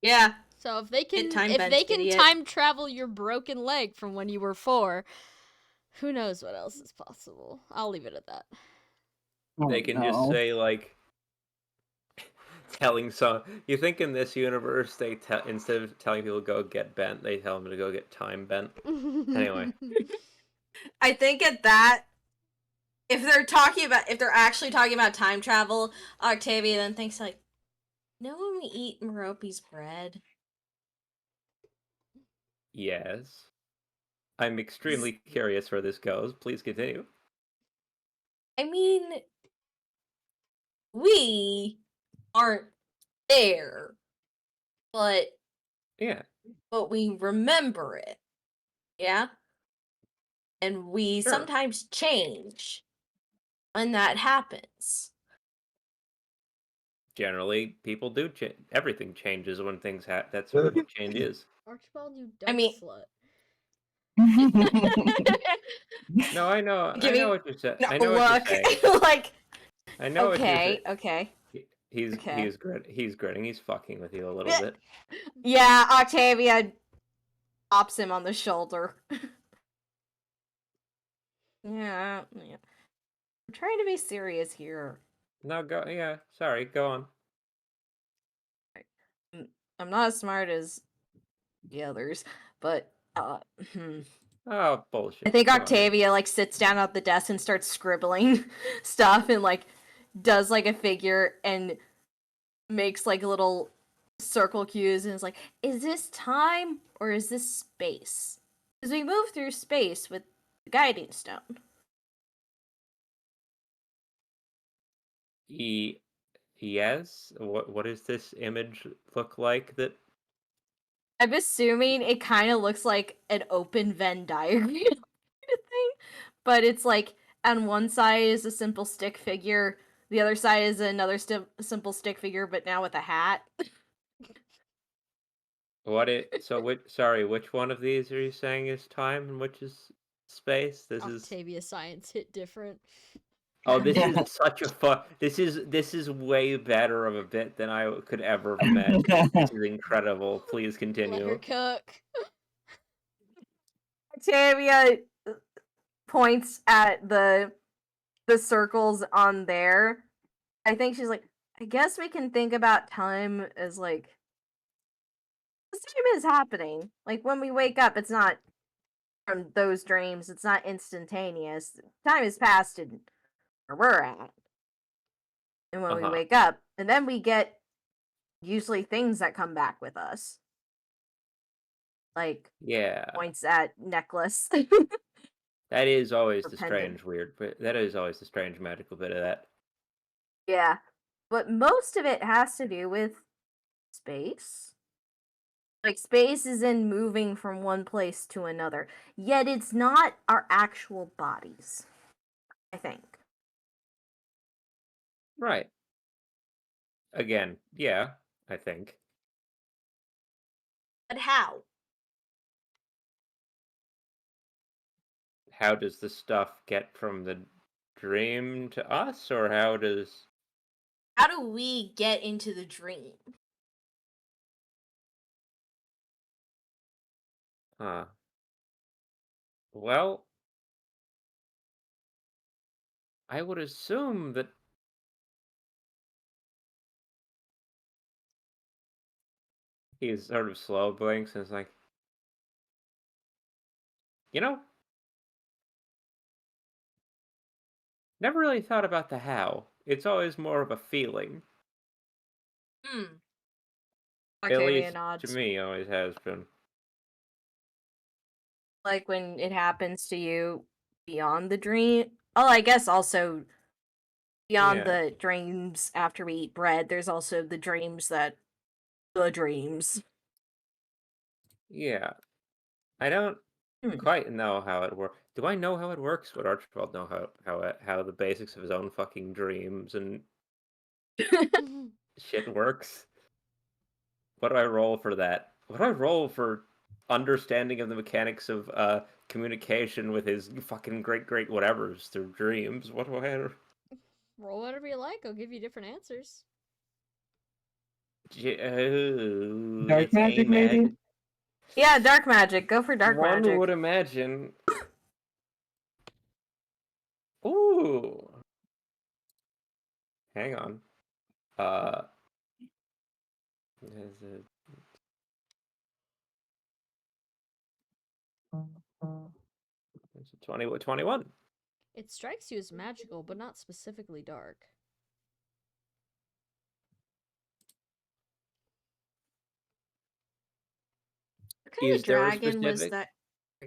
Speaker 3: Yeah.
Speaker 1: So if they can
Speaker 3: time
Speaker 1: if
Speaker 3: bent,
Speaker 1: they can
Speaker 3: idiot.
Speaker 1: time travel your broken leg from when you were 4, who knows what else is possible. I'll leave it at that.
Speaker 4: they can just say like telling some. You think in this universe they instead of telling people to go get bent, they tell them to go get time bent. Anyway.
Speaker 3: I think at that, if they're actually talking about time travel, Octavia then thinks like, know when we eat Merope's bread?
Speaker 4: Yes. I'm extremely curious where this goes. Please continue.
Speaker 3: I mean, we aren't there, but
Speaker 4: Yeah.
Speaker 3: we remember it. Yeah? And we
Speaker 4: Sure.
Speaker 3: sometimes change when that happens.
Speaker 4: Generally, people do change. Everything changes when things happen. That's what change is.
Speaker 1: Archibald, you
Speaker 3: I
Speaker 1: dumb
Speaker 3: mean-
Speaker 1: slut.
Speaker 4: No, I know.
Speaker 3: Give
Speaker 4: I
Speaker 3: me-
Speaker 4: know what you're saying.
Speaker 3: No,
Speaker 4: I know what
Speaker 3: look,
Speaker 4: you're saying.
Speaker 3: like,
Speaker 4: I know what you're saying.
Speaker 3: okay.
Speaker 4: He's
Speaker 3: Okay.
Speaker 4: he's gritting. He's fucking with you a little
Speaker 3: Yeah.
Speaker 4: bit.
Speaker 3: Yeah, Octavia pops him on the shoulder. yeah. I'm trying to be serious here.
Speaker 4: No, go. Yeah, sorry. Go on.
Speaker 3: I'm not as smart as the others, but
Speaker 4: Oh, bullshit.
Speaker 3: I think
Speaker 4: Come on.
Speaker 3: Octavia like sits down at the desk and starts scribbling stuff and like does like a figure and makes like little circle cues and is like, is this time or is this space? Because we move through space with the guiding stone.
Speaker 4: Yes. What does this image look like? That
Speaker 3: I'm assuming it kind of looks like an open Venn diagram kind of thing, but it's like on one side is a simple stick figure, the other side is another simple stick figure, but now with a hat.
Speaker 4: what it? So which? Sorry, which one of these are you saying is time and which is space? This is.
Speaker 1: Octavia science hit different.
Speaker 4: Oh, this is such a fun. This is way better of a bit than I could ever have imagined. This is incredible. Please
Speaker 1: Let her
Speaker 4: continue.
Speaker 1: cook.
Speaker 3: Octavia points at the circles on there. I think she's like, I guess we can think about time as like the time is happening. Like when we wake up, it's not from those dreams, it's not instantaneous. Time has passed and where we're at. And when we wake up, and then we get usually things that come back with us. Like
Speaker 4: Yeah.
Speaker 3: points at necklace.
Speaker 4: That is always
Speaker 3: Or
Speaker 4: the
Speaker 3: pendant.
Speaker 4: strange weird, but that is always the strange magical bit of that.
Speaker 3: Yeah. But most of it has to do with space. Like space is in moving from one place to another. Yet it's not our actual bodies. I think.
Speaker 4: Right. Again, yeah, I think.
Speaker 3: But how?
Speaker 4: How does the stuff get from the dream to us, or how does...
Speaker 3: How do we get into the dream?
Speaker 4: Well, I would assume that... He sort of slow blinks and is like, you know, never really thought about the how. It's always more of a feeling. At
Speaker 3: Octavia
Speaker 4: least
Speaker 3: nods.
Speaker 4: to me, always has been.
Speaker 3: Like when it happens to you beyond the dream. Oh, I guess also beyond
Speaker 4: Yeah.
Speaker 3: the dreams after we eat bread, there's also the dreams that the dreams.
Speaker 4: Yeah. I don't quite know how it works. Do I know how it works? Would Archibald know how the basics of his own fucking dreams and shit works? What do I roll for that? What do I roll for understanding of the mechanics of communication with his fucking great whatevers through dreams? What do I...
Speaker 1: Roll whatever you like. I'll give you different answers.
Speaker 2: Dark
Speaker 4: It's
Speaker 2: magic,
Speaker 4: AMAG.
Speaker 2: maybe?
Speaker 3: Yeah, dark magic. Go for dark
Speaker 4: One
Speaker 3: magic.
Speaker 4: would imagine. Ooh. Hang on. Is it... It's a 21.
Speaker 1: It strikes you as magical, but not specifically dark.
Speaker 3: What kind of
Speaker 4: Is there a
Speaker 3: dragon was
Speaker 4: specific...
Speaker 3: that?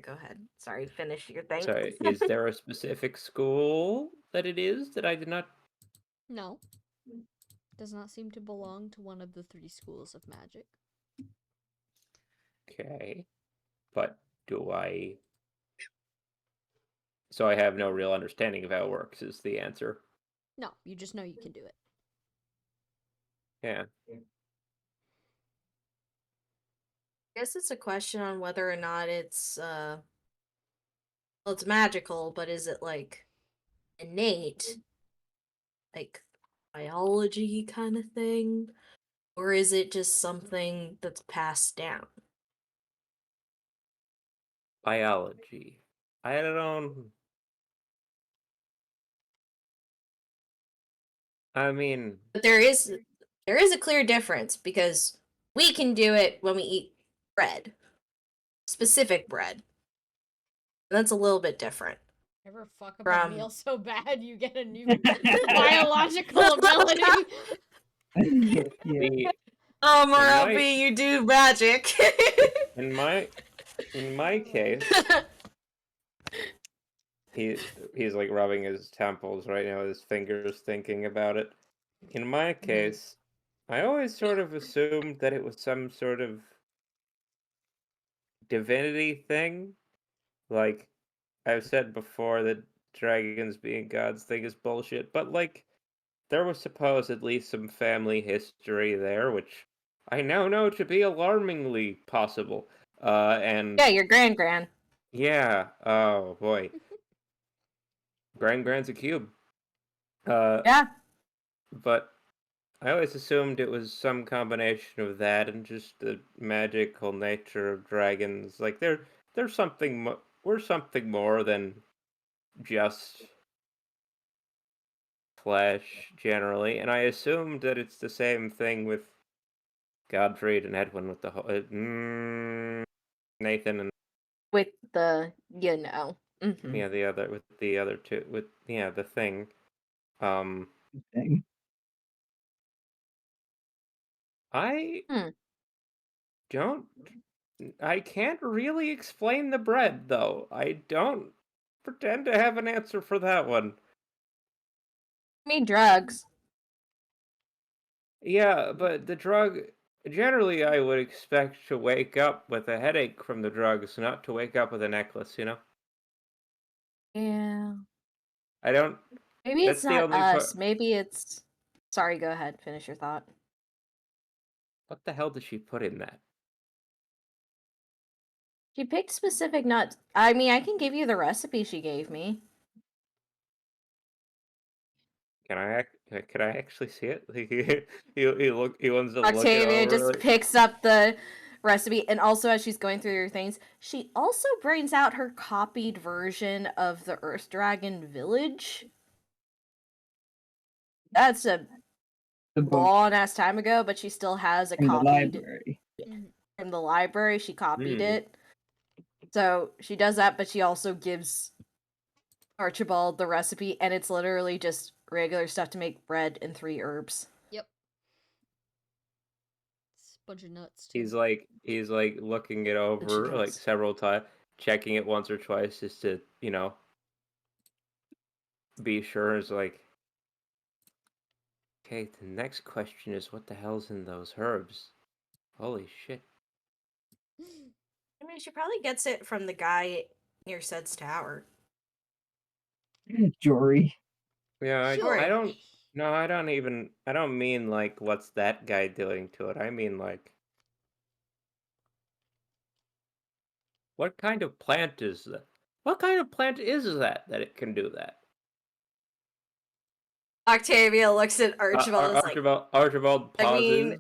Speaker 3: Go ahead. Sorry, finish your thing.
Speaker 4: Sorry, is there a specific school that it is that I did not...
Speaker 1: No. Does not seem to belong to one of the 3 schools of magic.
Speaker 4: Okay. But do I... So I have no real understanding of how it works, is the answer.
Speaker 1: No, you just know you can do it.
Speaker 4: Yeah.
Speaker 3: I guess it's a question on whether or not it's well, it's magical, but is it like innate, like biology kind of thing, or is it just something that's passed down?
Speaker 4: Biology. I don't... I mean...
Speaker 3: But there is a clear difference because we can do it when we eat bread, specific bread. That's a little bit different.
Speaker 1: Ever fuck up a
Speaker 3: From-
Speaker 1: meal so bad you get a new biological ability?
Speaker 2: Yeah.
Speaker 4: The,
Speaker 3: Oh,
Speaker 4: my-
Speaker 3: Moropi, you do magic.
Speaker 4: in my case, he's like rubbing his temples right now, his fingers thinking about it. In my case, I always sort of assumed that it was some sort of divinity thing. Like I've said before, that dragons being gods thing is bullshit, but like there was supposedly some family history there, which I now know to be alarmingly possible. And
Speaker 3: Yeah, your gran.
Speaker 4: yeah, oh boy, Grand's a cube.
Speaker 3: Yeah.
Speaker 4: But I always assumed it was some combination of that and just the magical nature of dragons. Like there's something we're something more than just flesh generally, and I assumed that it's the same thing with Godfrey and Edwin with the whole Nathan and
Speaker 3: With the, Mhm.
Speaker 4: yeah the other two with the thing.
Speaker 2: Thing.
Speaker 4: I
Speaker 3: Hmm.
Speaker 4: don't. I can't really explain the bread, though. I don't pretend to have an answer for that one.
Speaker 3: I mean, drugs.
Speaker 4: Yeah, but the drug. Generally, I would expect to wake up with a headache from the drugs, not to wake up with a necklace, you know?
Speaker 3: Yeah.
Speaker 4: I don't.
Speaker 3: Maybe
Speaker 4: That's
Speaker 3: it's
Speaker 4: the
Speaker 3: not
Speaker 4: only
Speaker 3: us.
Speaker 4: part.
Speaker 3: Maybe it's. Sorry, go ahead. Finish your thought.
Speaker 4: What the hell does she put in that?
Speaker 3: She picked specific nuts. I mean, I can give you the recipe she gave me.
Speaker 4: Can I actually see it? He wants to look it
Speaker 3: Octavia
Speaker 4: over.
Speaker 3: just
Speaker 4: Like,
Speaker 3: picks up the recipe, and also as she's going through her things, she also brings out her copied version of the Earth Dragon Village. That's a
Speaker 2: The book
Speaker 3: long ass time ago, but she still has a
Speaker 2: in the
Speaker 3: copied
Speaker 2: library.
Speaker 3: from the library. She copied
Speaker 4: Hmm.
Speaker 3: it. So she does that, but she also gives Archibald the recipe, and it's literally just regular stuff to make bread and 3 herbs.
Speaker 1: Yep. It's a bunch of nuts too.
Speaker 4: He's like looking it over like
Speaker 3: nuts.
Speaker 4: several times, checking it once or twice just to be sure. Is like, okay, the next question is what the hell's in those herbs? Holy shit!
Speaker 3: I mean, she probably gets it from the guy near Sed's tower.
Speaker 2: Jory.
Speaker 4: Yeah,
Speaker 3: Sure.
Speaker 4: I don't. No, I don't mean like what's that guy doing to it. I mean like, what kind of plant is that? What kind of plant is that it can do that?
Speaker 3: Octavia looks at Archibald and is like,
Speaker 4: Archibald
Speaker 3: I
Speaker 4: pauses.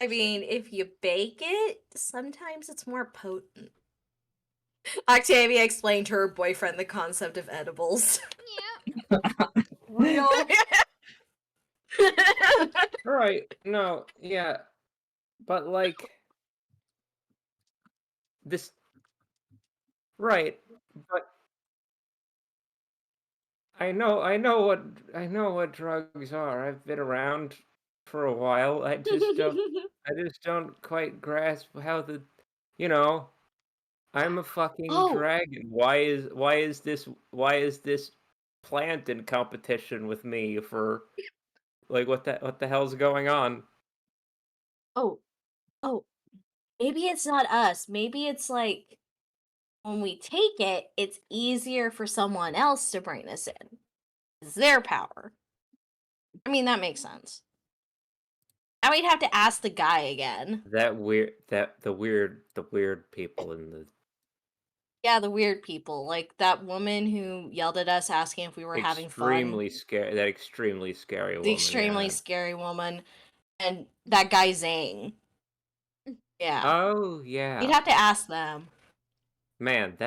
Speaker 3: mean, if you bake it, sometimes it's more potent. Octavia explained to her boyfriend the concept of edibles.
Speaker 1: Yeah.
Speaker 3: Real.
Speaker 4: Right. No. Yeah. But like this. Right. But I know what drugs are. I've been around for a while. I just don't quite grasp how you know, I'm a fucking
Speaker 3: Oh.
Speaker 4: dragon. Why is this plant in competition with me for like what the hell's going on?
Speaker 3: Oh. Maybe it's not us. Maybe it's like when we take it, it's easier for someone else to bring this in. It's their power. I mean, that makes sense. Now we'd have to ask the guy again.
Speaker 4: The weird people in the
Speaker 3: Yeah, the weird people. Like that woman who yelled at us asking if we were having fun.
Speaker 4: that extremely scary
Speaker 3: The
Speaker 4: woman.
Speaker 3: extremely
Speaker 4: Yeah.
Speaker 3: scary woman. And that guy Zane. Yeah.
Speaker 4: Oh yeah.
Speaker 3: We'd have to ask them.
Speaker 4: Man,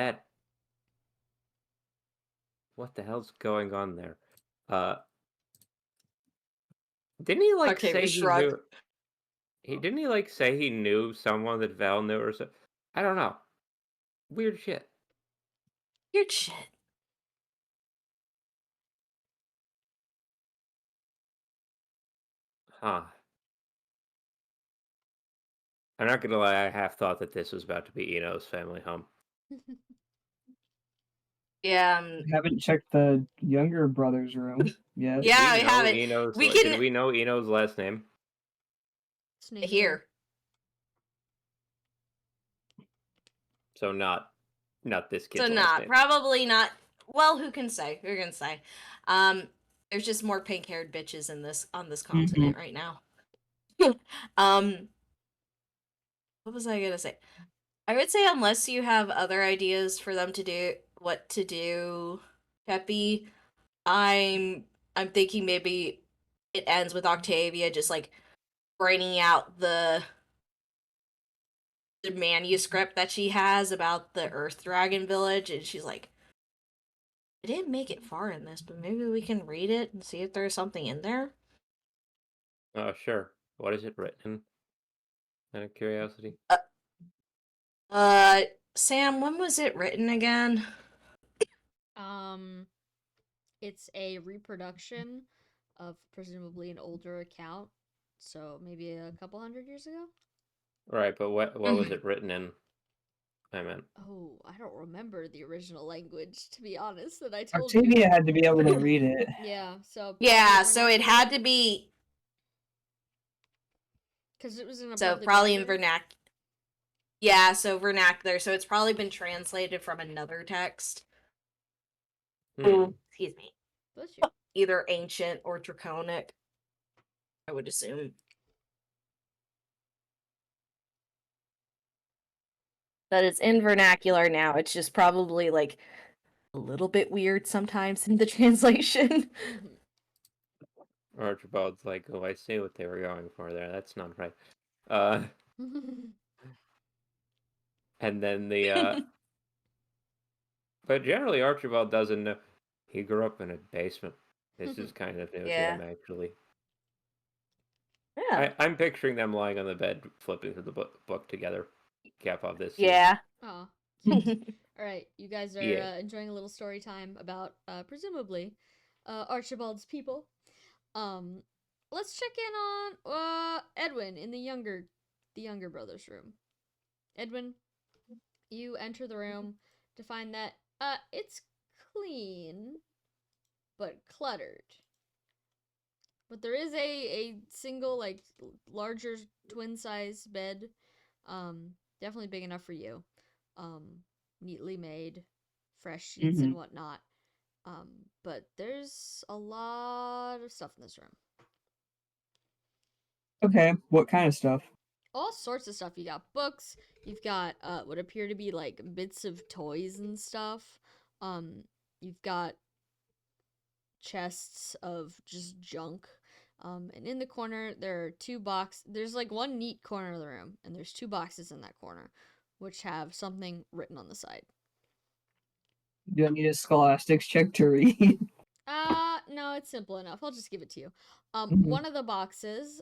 Speaker 4: what the hell's going on there? Didn't he like
Speaker 3: Octavia
Speaker 4: say
Speaker 3: shrugged.
Speaker 4: didn't he like say he knew someone that Val knew or so? I don't know. Weird shit.
Speaker 3: Weird shit.
Speaker 4: Huh. I'm not gonna lie, I half thought that this was about to be Eno's family home.
Speaker 3: Yeah.
Speaker 2: Haven't checked the younger brother's room yet.
Speaker 3: Yeah, I
Speaker 4: Did we know
Speaker 3: haven't.
Speaker 4: Eno's
Speaker 3: We
Speaker 4: Did
Speaker 3: can
Speaker 4: we know Eno's last name?
Speaker 1: Snake
Speaker 3: here.
Speaker 4: So not this kid's
Speaker 3: So
Speaker 4: last
Speaker 3: not
Speaker 4: name.
Speaker 3: probably not. Well, who can say? Who can say? There's just more pink-haired bitches on this continent right now. What was I gonna say? I would say unless you have other ideas for them to do what to do, Peppy, I'm thinking maybe it ends with Octavia just like bringing out the manuscript that she has about the Earth Dragon Village, and she's like, I didn't make it far in this, but maybe we can read it and see if there's something in there.
Speaker 4: Oh, sure. What is it written? Out of curiosity.
Speaker 3: Sam, when was it written again?
Speaker 1: It's a reproduction of presumably an older account, so maybe a couple hundred years ago.
Speaker 4: Right, but what was it written in? I meant.
Speaker 1: Oh, I don't remember the original language, to be honest, that I told
Speaker 2: Octavia
Speaker 1: you.
Speaker 2: had to be able to read it.
Speaker 1: Yeah, so
Speaker 3: Yeah, so it had to be.
Speaker 1: because it was in a
Speaker 3: So
Speaker 1: public
Speaker 3: probably in
Speaker 1: language.
Speaker 3: Yeah, so vernacular. So it's probably been translated from another text. Excuse me.
Speaker 1: Bless you.
Speaker 3: Either ancient or draconic, I would assume. But it's in vernacular now. It's just probably like a little bit weird sometimes in the translation.
Speaker 4: Archibald's like, oh, I see what they were going for there. That's not right. And then the but generally Archibald doesn't know. He grew up in a basement. This is kind of new to him, actually.
Speaker 3: Yeah.
Speaker 4: I'm picturing them lying on the bed, flipping through the book together. Cap off this.
Speaker 3: Yeah.
Speaker 1: Oh, cute. All right, you guys are
Speaker 4: Yeah.
Speaker 1: enjoying a little story time about presumably Archibald's people. Let's check in on Edwin in the younger brother's room. Edwin, you enter the room to find that it's clean but cluttered. But there is a single like larger twin size bed, definitely big enough for you, neatly made, fresh sheets and whatnot. But there's a lot of stuff in this room.
Speaker 2: Okay, what kind of stuff?
Speaker 1: All sorts of stuff. You got books. You've got what appear to be like bits of toys and stuff. You've got chests of just junk. And in the corner there are two boxes. There's like one neat corner of the room, and there's two boxes in that corner, which have something written on the side.
Speaker 2: Do I need a scholastics check to read?
Speaker 1: No, it's simple enough. I'll just give it to you.
Speaker 2: Mhm.
Speaker 1: One of the boxes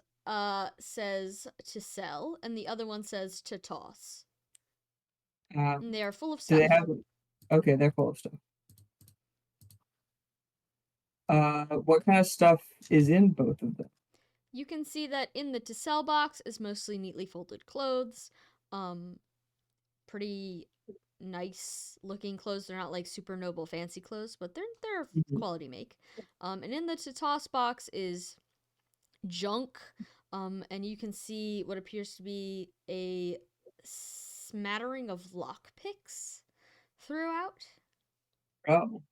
Speaker 1: says to sell, and the other one says to toss. And they are full of
Speaker 2: Do
Speaker 1: stuff.
Speaker 2: they have? Okay, they're full of stuff. What kind of stuff is in both of them?
Speaker 1: You can see that in the to sell box is mostly neatly folded clothes. Pretty nice looking clothes. They're not like super noble fancy clothes, but they're quality make. And in the to toss box is junk. And you can see what appears to be a smattering of lockpicks throughout.
Speaker 2: Oh.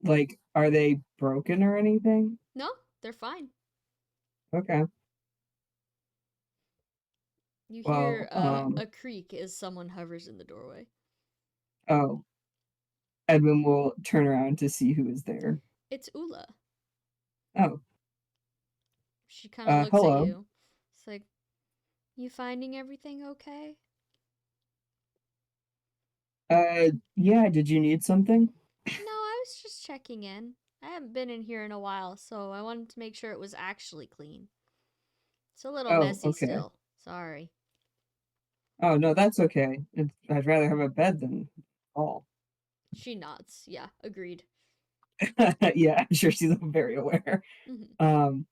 Speaker 2: Like, are they broken or anything?
Speaker 1: No, they're fine.
Speaker 2: Okay.
Speaker 1: You
Speaker 2: Well,
Speaker 1: hear a creak as someone hovers in the doorway.
Speaker 2: Oh. Edwin will turn around to see who is there.
Speaker 1: It's Ula.
Speaker 2: Oh.
Speaker 1: She kind of looks
Speaker 2: hello.
Speaker 1: at you. It's like, you finding everything okay?
Speaker 2: Yeah, did you need something?
Speaker 1: No, I was just checking in. I haven't been in here in a while, so I wanted to make sure it was actually clean. It's a little messy
Speaker 2: okay.
Speaker 1: still. Sorry.
Speaker 2: Oh no, that's okay. I'd rather have a bed than all.
Speaker 1: She nods. Yeah, agreed.
Speaker 2: Yeah, I'm sure she's very aware.
Speaker 1: Hmm.
Speaker 2: Um,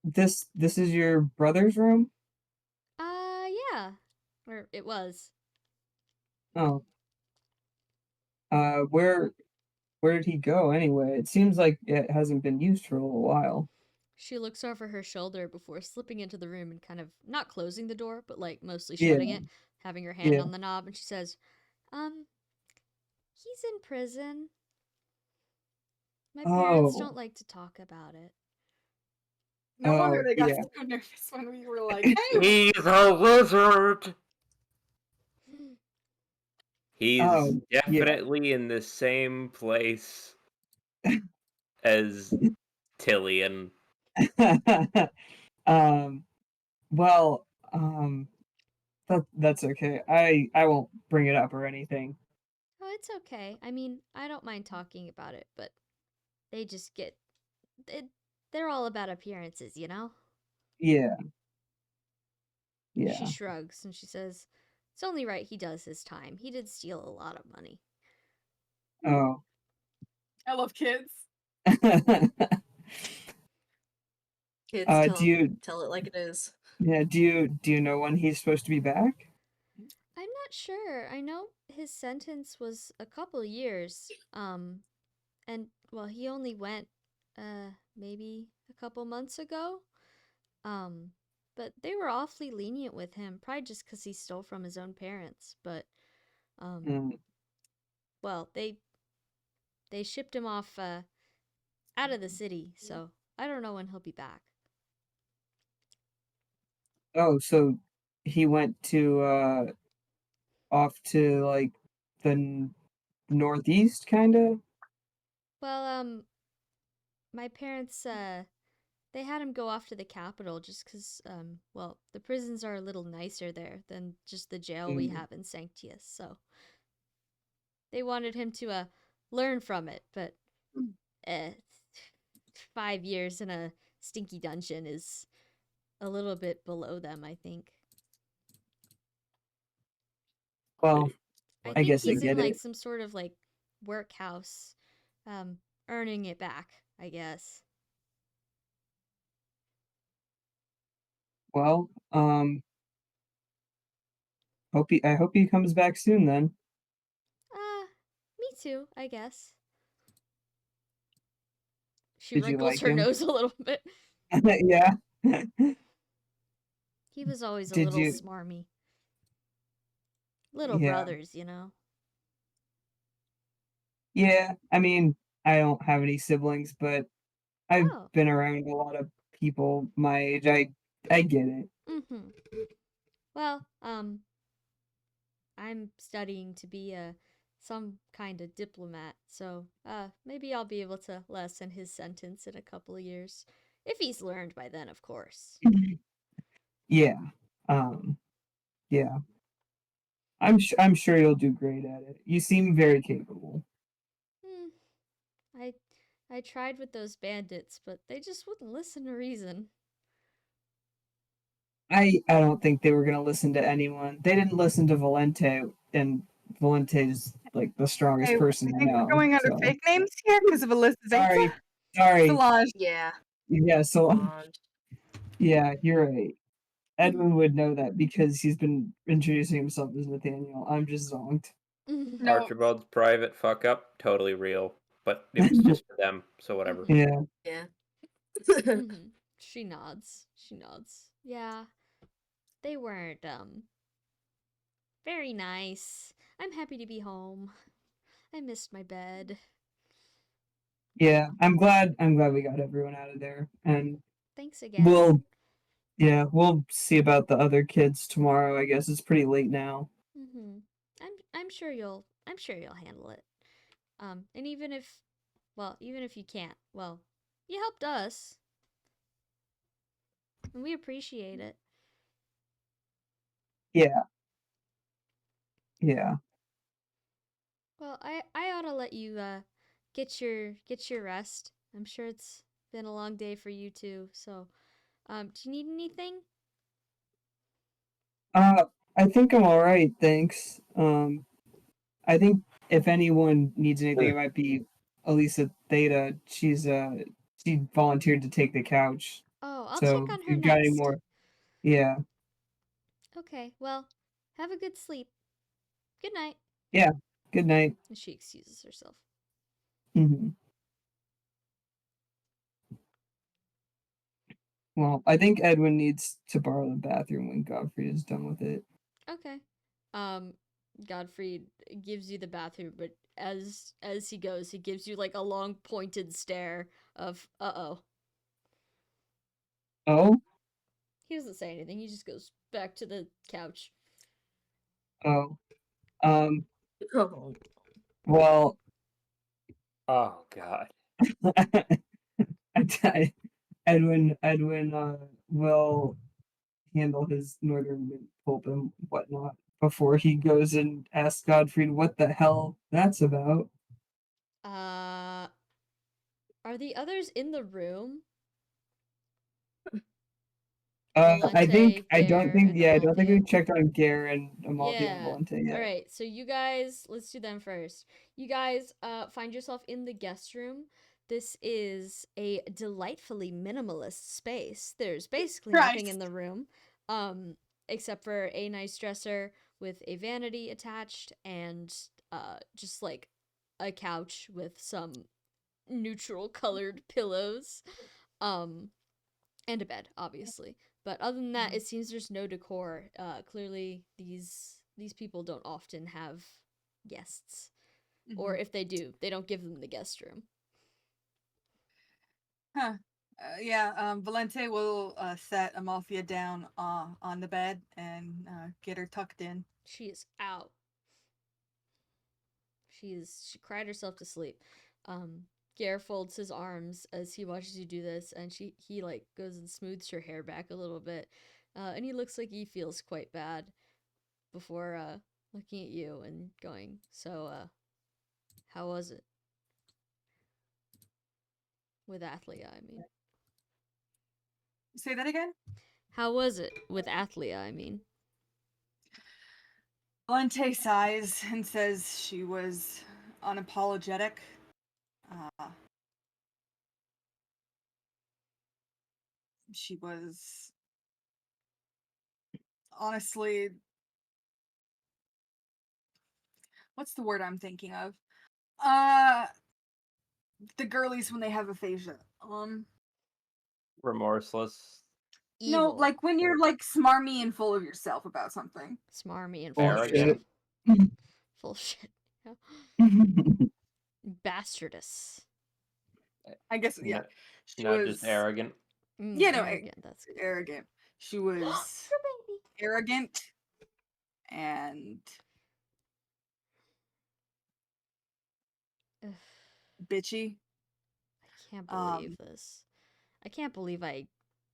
Speaker 2: this is your brother's room?
Speaker 1: Yeah. Or it was.
Speaker 2: Oh, where did he go anyway? It seems like it hasn't been used for a little while.
Speaker 1: She looks over her shoulder before slipping into the room and kind of not closing the door, but like mostly
Speaker 2: Yeah,
Speaker 1: shutting it, having her hand
Speaker 2: yeah.
Speaker 1: on the knob, and she says, um, he's in prison. My parents
Speaker 2: Oh,
Speaker 1: don't like to talk about it.
Speaker 5: No wonder
Speaker 2: oh,
Speaker 5: they got
Speaker 2: yeah.
Speaker 5: so nervous when we were like, "Hey,
Speaker 4: He's a lizard. He's
Speaker 2: Oh, yeah.
Speaker 4: definitely in the same place as Tillian.
Speaker 2: um, well, that's okay. I won't bring it up or anything.
Speaker 1: Oh, it's okay. I mean, I don't mind talking about it, but they just get it, they're all about appearances, you know?
Speaker 2: Yeah,
Speaker 1: She
Speaker 2: yeah.
Speaker 1: shrugs and she says, it's only right he does his time. He did steal a lot of money.
Speaker 2: Oh.
Speaker 5: I love kids."
Speaker 3: Kids
Speaker 2: Do you
Speaker 3: tell it like it is.
Speaker 2: yeah, do you know when he's supposed to be back?
Speaker 1: I'm not sure. I know his sentence was a couple years. And well, he only went maybe a couple months ago. Um, but they were awfully lenient with him, probably just because he stole from his own parents. But
Speaker 2: Mm.
Speaker 1: well, they shipped him off out of the city, so I don't know when he'll be back.
Speaker 2: Oh, so he went to off to like the northeast kind of?
Speaker 1: Well, my parents they had him go off to the capital just because well, the prisons are a little nicer there than just the jail we
Speaker 2: Mm.
Speaker 1: have in Sanctius, so they wanted him to learn from it, but uh 5 years in a stinky dungeon is a little bit below them, I think.
Speaker 2: Well,
Speaker 1: I
Speaker 2: I
Speaker 1: think
Speaker 2: guess I
Speaker 1: he's in
Speaker 2: get
Speaker 1: like
Speaker 2: it.
Speaker 1: some sort of like workhouse, um, earning it back, I guess.
Speaker 2: Well, I hope he comes back soon then.
Speaker 1: Me too, I guess. She
Speaker 2: Did you
Speaker 1: wrinkles
Speaker 2: like
Speaker 1: her
Speaker 2: him?
Speaker 1: nose a little bit.
Speaker 2: Yeah.
Speaker 1: He was always a
Speaker 2: Did
Speaker 1: little
Speaker 2: you
Speaker 1: smarmy. Little
Speaker 2: Yeah.
Speaker 1: brothers, you know?
Speaker 2: Yeah, I mean, I don't have any siblings, but I've
Speaker 1: Oh,
Speaker 2: been around a lot of people my age. I get it.
Speaker 1: mm-hmm. Well, I'm studying to be a some kind of diplomat, so maybe I'll be able to lessen his sentence in a couple of years. If he's learned by then, of course.
Speaker 2: Yeah. Um, yeah. I'm sure you'll do great at it. You seem very capable.
Speaker 1: Hmm. I I tried with those bandits, but they just wouldn't listen to reason.
Speaker 2: I don't think they were gonna listen to anyone. They didn't listen to Valente, and Valente's like the strongest
Speaker 5: Hey,
Speaker 2: person
Speaker 5: I
Speaker 2: I
Speaker 5: think we're
Speaker 2: know.
Speaker 5: going under
Speaker 2: So
Speaker 5: fake names here because of Elizaveta.
Speaker 2: sorry, sorry.
Speaker 5: Solange.
Speaker 3: Yeah.
Speaker 2: Yeah, so
Speaker 3: Blonde.
Speaker 2: yeah, you're right.
Speaker 1: Mhm.
Speaker 2: Edwin would know that because he's been introducing himself as Nathaniel. I'm just zonked.
Speaker 1: Mhm.
Speaker 5: No,
Speaker 4: Archibald's private fuck up, totally real. But it was just for them, so whatever.
Speaker 1: Mhm.
Speaker 2: Yeah.
Speaker 3: Yeah.
Speaker 1: Mhm. She nods. She nods. Yeah, they weren't very nice. I'm happy to be home. I missed my bed.
Speaker 2: Yeah. I'm glad we got everyone out of there. And
Speaker 1: Thanks again.
Speaker 2: we'll yeah, we'll see about the other kids tomorrow, I guess. It's pretty late now.
Speaker 1: Mhm. I'm sure you'll handle it. And even if well, even if you can't, well, you helped us, and we appreciate it.
Speaker 2: Yeah, yeah.
Speaker 1: Well, I ought to let you get your rest. I'm sure it's been a long day for you too. So, do you need anything?
Speaker 2: I think I'm all right, thanks. I think if anyone needs anything, it might be Elisa Theta. She volunteered to take the couch.
Speaker 1: Oh, I'll check
Speaker 2: So
Speaker 1: on
Speaker 2: if
Speaker 1: her
Speaker 2: you've got any
Speaker 1: next.
Speaker 2: more, yeah,
Speaker 1: Okay, well, have a good sleep. Good night.
Speaker 2: yeah. Good night.
Speaker 1: And she excuses herself.
Speaker 2: Well, I think Edwin needs to borrow the bathroom when Godfrey is done with it.
Speaker 1: Okay. Um, Godfrey gives you the bathroom, but as he goes, he gives you like a long pointed stare of uh-oh.
Speaker 2: Oh,
Speaker 1: He doesn't say anything. He just goes back to the couch.
Speaker 2: oh. Um.
Speaker 4: Oh,
Speaker 2: Well,
Speaker 4: God.
Speaker 2: Edwin will handle his northern wind pulp and whatnot before he goes and asks Godfrey what the hell that's about.
Speaker 1: Uh, are the others in the room? Valente,
Speaker 2: I don't
Speaker 1: Gare,
Speaker 2: think,
Speaker 1: and
Speaker 2: yeah, I don't think we
Speaker 1: Amalthea.
Speaker 2: checked on Gare and Amalthea and
Speaker 1: Yeah.
Speaker 2: Volante
Speaker 1: All
Speaker 2: yet.
Speaker 1: right. So you guys, let's do them first. You guys find yourself in the guest room. This is a delightfully minimalist space. There's basically nothing in
Speaker 5: Christ.
Speaker 1: the room except for a nice dresser with a vanity attached and just like a couch with some neutral colored pillows. Um and a bed, obviously. But other than that, it seems there's no decor. Clearly, these people don't often have guests, or if they do, they don't give them the guest room.
Speaker 5: Huh. Yeah, Valente will set Amalthea down on the bed and get her tucked in.
Speaker 1: She is out. She cried herself to sleep. Gare folds his arms as he watches you do this, and he like goes and smooths her hair back a little bit, and he looks like he feels quite bad before looking at you and going, "So, how was it with Athlia? I mean."
Speaker 5: Say that again?
Speaker 1: How was it with Athlia, I mean?
Speaker 5: Valente sighs and says she was unapologetic. She was honestly, what's the word I'm thinking of? The girlies when they have aphasia.
Speaker 4: Remorseless.
Speaker 5: No,
Speaker 1: Evil.
Speaker 5: like when you're like smarmy and full of yourself about something.
Speaker 1: Smarmy and full of
Speaker 4: Arrogant.
Speaker 1: yourself. Full shit. Bastardous.
Speaker 5: I guess, yeah.
Speaker 4: Not,
Speaker 5: She
Speaker 4: not
Speaker 5: was,
Speaker 4: just arrogant.
Speaker 5: you know,
Speaker 1: Arrogant, that's good.
Speaker 5: arrogant. She was arrogant and
Speaker 1: Ugh,
Speaker 5: bitchy.
Speaker 1: I can't believe
Speaker 5: Um,
Speaker 1: this. I can't believe I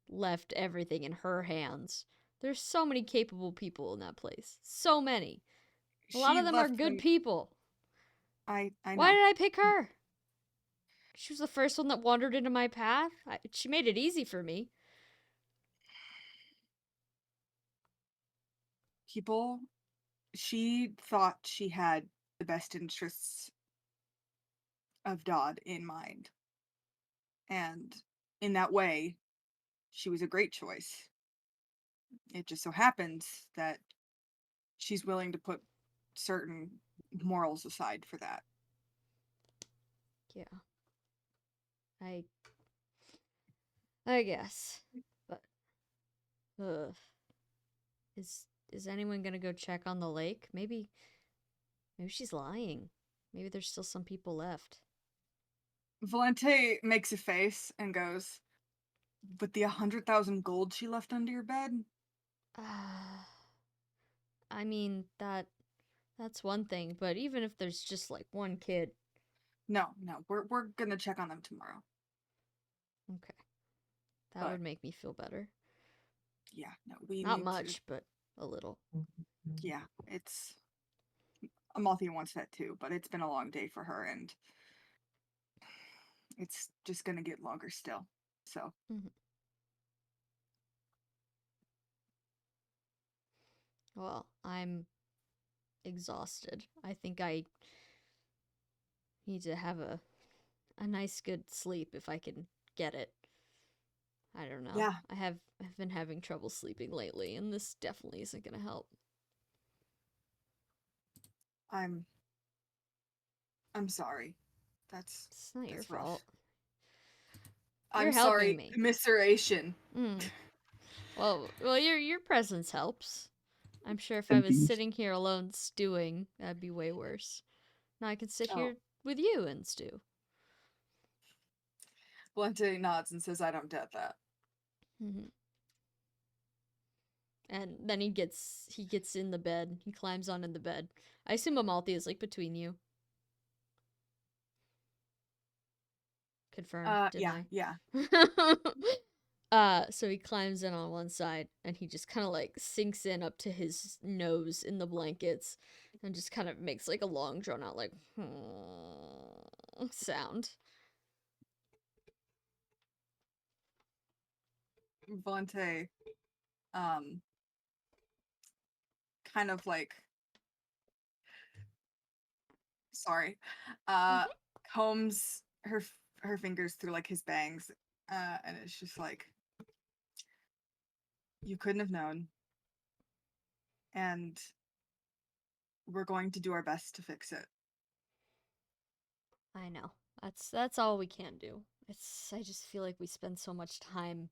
Speaker 1: left everything in her hands. There's so many capable people in that place. So many. A lot
Speaker 5: she
Speaker 1: of them are
Speaker 5: left
Speaker 1: good
Speaker 5: me.
Speaker 1: people.
Speaker 5: I
Speaker 1: Why
Speaker 5: know.
Speaker 1: did I pick her? She was the first one that wandered into my path. She made it easy for me.
Speaker 5: People, she thought she had the best interests of Dodd in mind. And in that way, she was a great choice. It just so happens that she's willing to put certain morals aside for that.
Speaker 1: Yeah. I guess. But is anyone gonna go check on the lake? Maybe she's lying. Maybe there's still some people left.
Speaker 5: Valente makes a face and goes, "But the 100,000 gold she left under your bed?"
Speaker 1: I mean that's one thing, but even if there's just like one kid,
Speaker 5: No, we're gonna check on them tomorrow.
Speaker 1: okay. That
Speaker 5: But
Speaker 1: would make me feel better.
Speaker 5: yeah, no, we
Speaker 1: Not
Speaker 5: need
Speaker 1: much,
Speaker 5: to.
Speaker 1: but a little.
Speaker 5: Yeah, it's Amalthea wants that too, but it's been a long day for her, and it's just gonna get longer still. So
Speaker 1: Mhm. Well, I'm exhausted. I think I need to have a nice good sleep if I can get it. I don't know.
Speaker 5: Yeah.
Speaker 1: I've been having trouble sleeping lately, and this definitely isn't gonna help.
Speaker 5: I'm sorry. That's
Speaker 1: It's not your
Speaker 5: rough.
Speaker 1: fault.
Speaker 5: I'm
Speaker 1: You're helping
Speaker 5: sorry.
Speaker 1: me.
Speaker 5: Commiseration.
Speaker 1: Well, your presence helps. I'm sure if I
Speaker 2: And
Speaker 1: was
Speaker 2: peace.
Speaker 1: sitting here alone stewing, that'd be way worse. Now I can sit
Speaker 5: Oh.
Speaker 1: here with you and stew.
Speaker 5: Valente nods and says, I don't doubt that.
Speaker 1: Mm-hmm. And then he gets in the bed. He climbs on in the bed. I assume Amalthea is like between you. Confirm.
Speaker 5: Yeah.
Speaker 1: So he climbs in on one side and he just kind of like sinks in up to his nose in the blankets and just kind of makes like a long drawn out like sound.
Speaker 5: Valente, kind of like, sorry, combs her fingers through like his bangs, and it's just like, you couldn't have known, and we're going to do our best to fix it.
Speaker 1: I know. That's all we can do. I just feel like we spend so much time,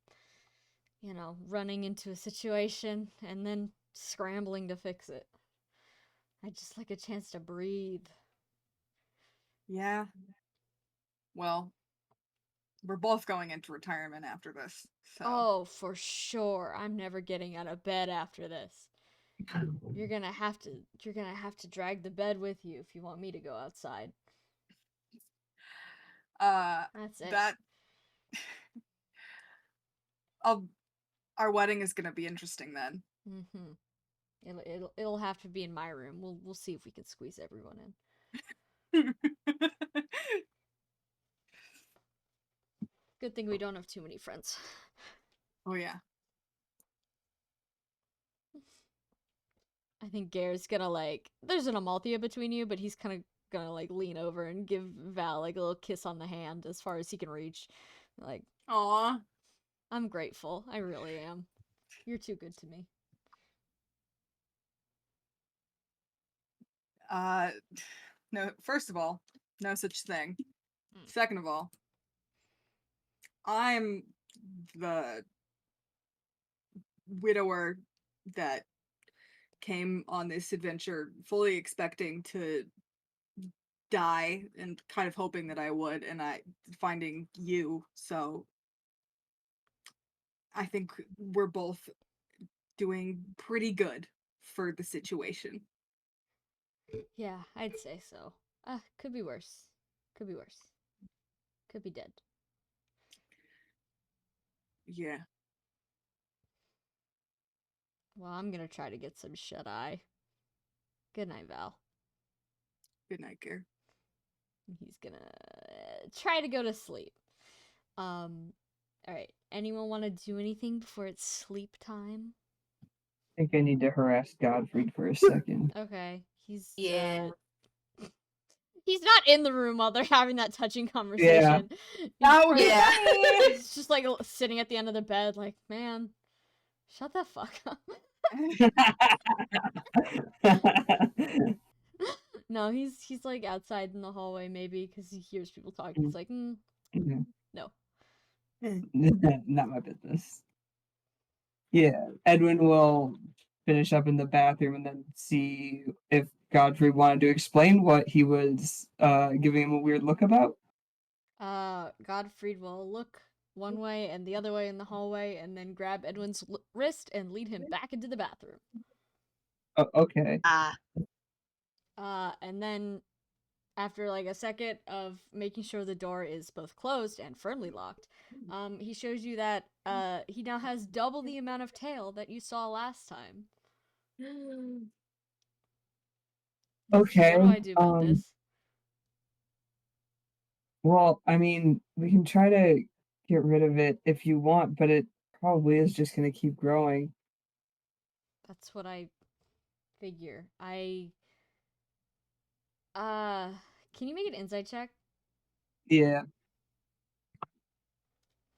Speaker 1: running into a situation and then scrambling to fix it. I'd just like a chance to breathe.
Speaker 5: Yeah. Well, we're both going into retirement after this, so.
Speaker 1: Oh, for sure. I'm never getting out of bed after this. You're gonna have to drag the bed with you if you want me to go outside. That's it.
Speaker 5: That our wedding is gonna be interesting then.
Speaker 1: It'll have to be in my room. We'll see if we can squeeze everyone in. Good thing we don't have too many friends.
Speaker 5: Oh yeah.
Speaker 1: I think Gare's gonna there's an Amalthea between you, but he's kind of gonna lean over and give Val a little kiss on the hand as far as he can reach.
Speaker 5: Aw.
Speaker 1: I'm grateful. I really am. You're too good to me.
Speaker 5: No, first of all, no such thing. Second of all, I'm the widower that came on this adventure fully expecting to die and kind of hoping that I would, and finding you, so I think we're both doing pretty good for the situation.
Speaker 1: Yeah, I'd say so. Could be worse. Could be worse. Could be dead.
Speaker 5: Yeah.
Speaker 1: Well, I'm gonna try to get some shut-eye. Good night, Val.
Speaker 5: Good night, Gare.
Speaker 1: He's gonna try to go to sleep. Alright. Anyone want to do anything before it's sleep time?
Speaker 2: I think I need to harass Godfrey for a second.
Speaker 1: Okay. He's
Speaker 3: Yeah.
Speaker 1: He's not in the room while they're having that touching conversation.
Speaker 5: That would be
Speaker 3: Yeah.
Speaker 5: funny!
Speaker 1: He's just sitting at the end of the bed, man, shut the fuck up. No, he's outside in the hallway maybe because he hears people talking. He's like, no.
Speaker 2: Not my business. Yeah, Edwin will finish up in the bathroom and then see if Godfrey wanted to explain what he was giving him a weird look about.
Speaker 1: Godfried will look one way and the other way in the hallway and then grab Edwin's wrist and lead him back into the bathroom.
Speaker 2: Oh, okay.
Speaker 1: And then after a second of making sure the door is both closed and firmly locked, he shows you that he now has double the amount of tail that you saw last time.
Speaker 2: Okay.
Speaker 1: What do I do about this?
Speaker 2: Well, I mean, we can try to get rid of it if you want, but it probably is just going to keep growing.
Speaker 1: That's what I figure. Can you make an insight check?
Speaker 2: Yeah.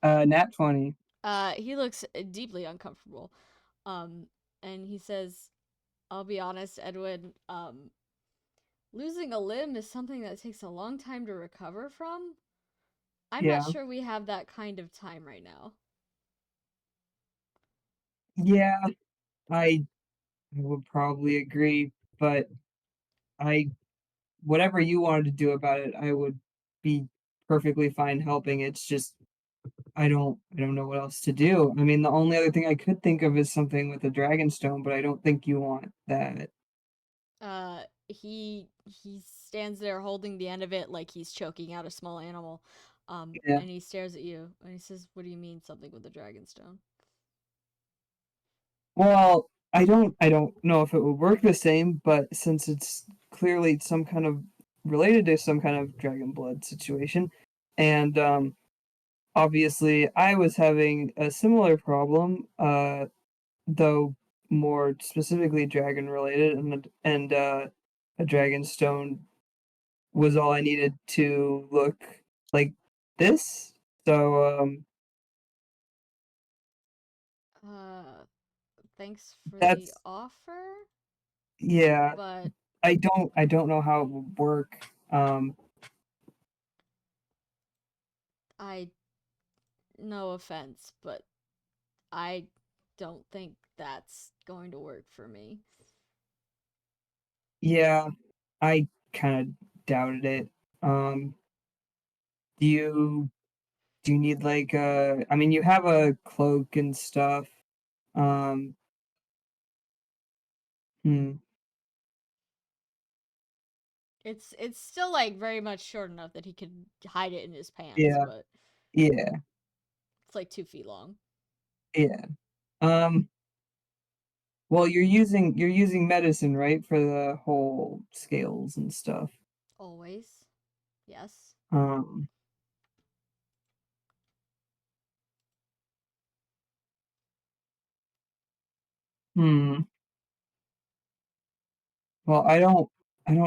Speaker 2: Nat 20.
Speaker 1: He looks deeply uncomfortable. And he says, I'll be honest, Edwin, losing a limb is something that takes a long time to recover from. I'm
Speaker 2: Yeah.
Speaker 1: not sure we have that kind of time right now.
Speaker 2: Yeah, I would probably agree, but whatever you wanted to do about it, I would be perfectly fine helping. It's just I don't know what else to do. I mean, the only other thing I could think of is something with a dragon stone, but I don't think you want that.
Speaker 1: He stands there holding the end of it like he's choking out a small animal.
Speaker 2: Yeah.
Speaker 1: And he stares at you and he says, "What do you mean something with a dragonstone?"
Speaker 2: Well, I don't know if it would work the same, but since it's clearly some kind of related to some kind of dragon blood situation, and obviously I was having a similar problem, though more specifically dragon related, and a dragon stone was all I needed to look like this. So
Speaker 1: Uh, Thanks for the
Speaker 2: that's
Speaker 1: offer,
Speaker 2: yeah.
Speaker 1: but
Speaker 2: I don't know how it would work.
Speaker 1: I, no offense, but I don't think that's going to work for me.
Speaker 2: Yeah, I kind of doubted it. Do you need like I mean you have a cloak and stuff. Um hmm,
Speaker 1: It's still like very much short enough that he could hide it in his pants,
Speaker 2: yeah,
Speaker 1: but
Speaker 2: yeah,
Speaker 1: it's like 2 feet long.
Speaker 2: yeah. Um well you're using medicine, right, for the whole scales and stuff.
Speaker 1: Always. Yes.
Speaker 2: Um hmm. Well, I don't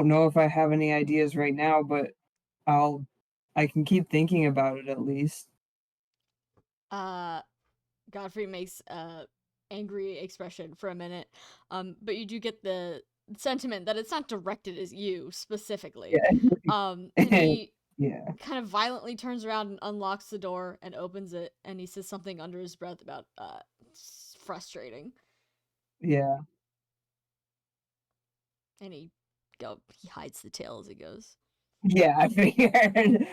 Speaker 2: know if I have any ideas right now, but I'll I can keep thinking about it at least.
Speaker 1: Uh, Godfrey makes a angry expression for a minute, but you do get the sentiment that it's not directed at you specifically.
Speaker 2: Yeah.
Speaker 1: And he
Speaker 2: Yeah.
Speaker 1: kind of violently turns around and unlocks the door and opens it, and he says something under his breath about it's frustrating,
Speaker 2: Yeah.
Speaker 1: and he hides the tail as he goes
Speaker 2: Yeah, I figured.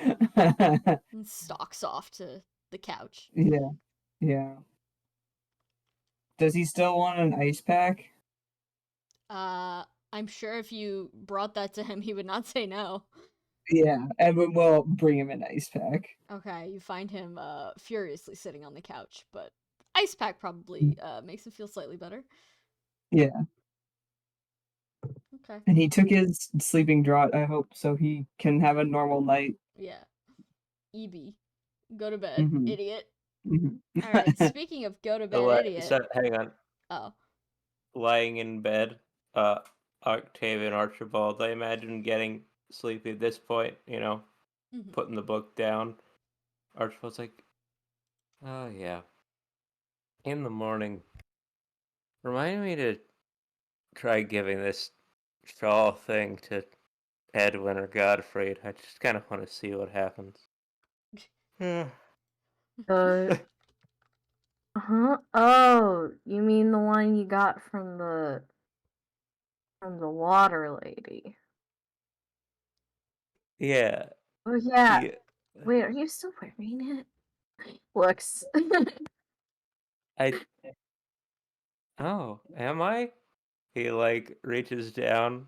Speaker 1: and stalks off to the couch.
Speaker 2: Yeah. Yeah. Does he still want an ice pack?
Speaker 1: Uh, I'm sure if you brought that to him, he would not say no.
Speaker 2: Yeah, and we'll bring him an ice pack.
Speaker 1: Okay, you find him furiously sitting on the couch, but ice pack probably makes him feel slightly better.
Speaker 2: Yeah.
Speaker 1: Okay.
Speaker 2: And he took his sleeping draught, I hope, so he can have a normal night.
Speaker 1: Yeah. EB. Go to bed,
Speaker 2: Hmm.
Speaker 1: idiot.
Speaker 2: Hmm.
Speaker 1: All right. Speaking of go to bed, idiot.
Speaker 4: So, hang on.
Speaker 1: Oh.
Speaker 4: Lying in bed, uh, Octavian Archibald, I imagine getting sleepy at this point,
Speaker 1: Mhm.
Speaker 4: putting the book down. Archibald's like, oh yeah. In the morning, remind me to try giving this shawl thing to Edwin or Godfrey. I just kind of want to see what happens. Yeah.
Speaker 3: Huh? Oh, you mean the one you got from the water lady?
Speaker 4: Yeah.
Speaker 3: Oh yeah.
Speaker 4: Yeah.
Speaker 3: Wait, are you still wearing it? Looks.
Speaker 4: I. Oh, am I? He like reaches down,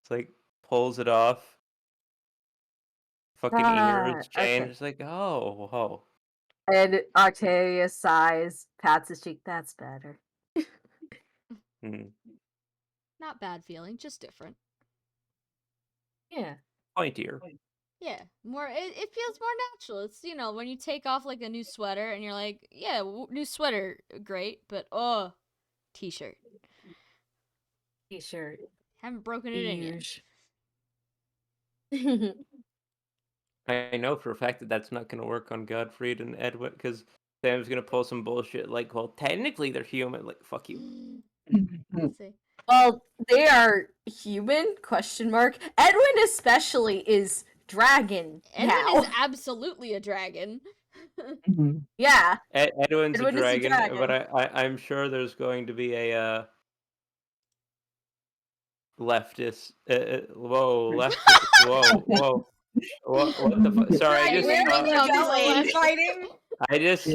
Speaker 4: it's like pulls it off. Fucking ears change.
Speaker 3: Okay.
Speaker 4: It's like, oh, whoa.
Speaker 3: And Octavia sighs, pats his cheek. That's better.
Speaker 4: Hmm.
Speaker 1: Not bad feeling, just different.
Speaker 3: Yeah.
Speaker 4: Pointier.
Speaker 1: Yeah, more. It feels more natural. It's when you take off like a new sweater and you're like, yeah, new sweater, great, but oh, t-shirt.
Speaker 3: T-shirt.
Speaker 1: Haven't broken it in yet.
Speaker 3: Huge.
Speaker 4: I know for a fact that that's not going to work on Godfried and Edwin, because Sam's going to pull some bullshit like, well, technically they're human. Like, fuck you.
Speaker 1: Let's see.
Speaker 3: Well, they are human? Question mark. Edwin especially is dragon
Speaker 1: Edwin
Speaker 3: now.
Speaker 1: is absolutely a dragon.
Speaker 2: Mhm.
Speaker 3: Yeah.
Speaker 4: Edwin's
Speaker 3: Edwin
Speaker 4: a
Speaker 3: is a
Speaker 4: dragon,
Speaker 3: dragon.
Speaker 4: but I'm sure there's going to be a leftist. Whoa, leftist. Whoa. What the fuck? Sorry,
Speaker 1: Right,
Speaker 4: I just
Speaker 1: where
Speaker 4: saw.
Speaker 1: did comes
Speaker 5: Just
Speaker 1: the left.
Speaker 5: infighting.
Speaker 4: I just
Speaker 2: Yeah.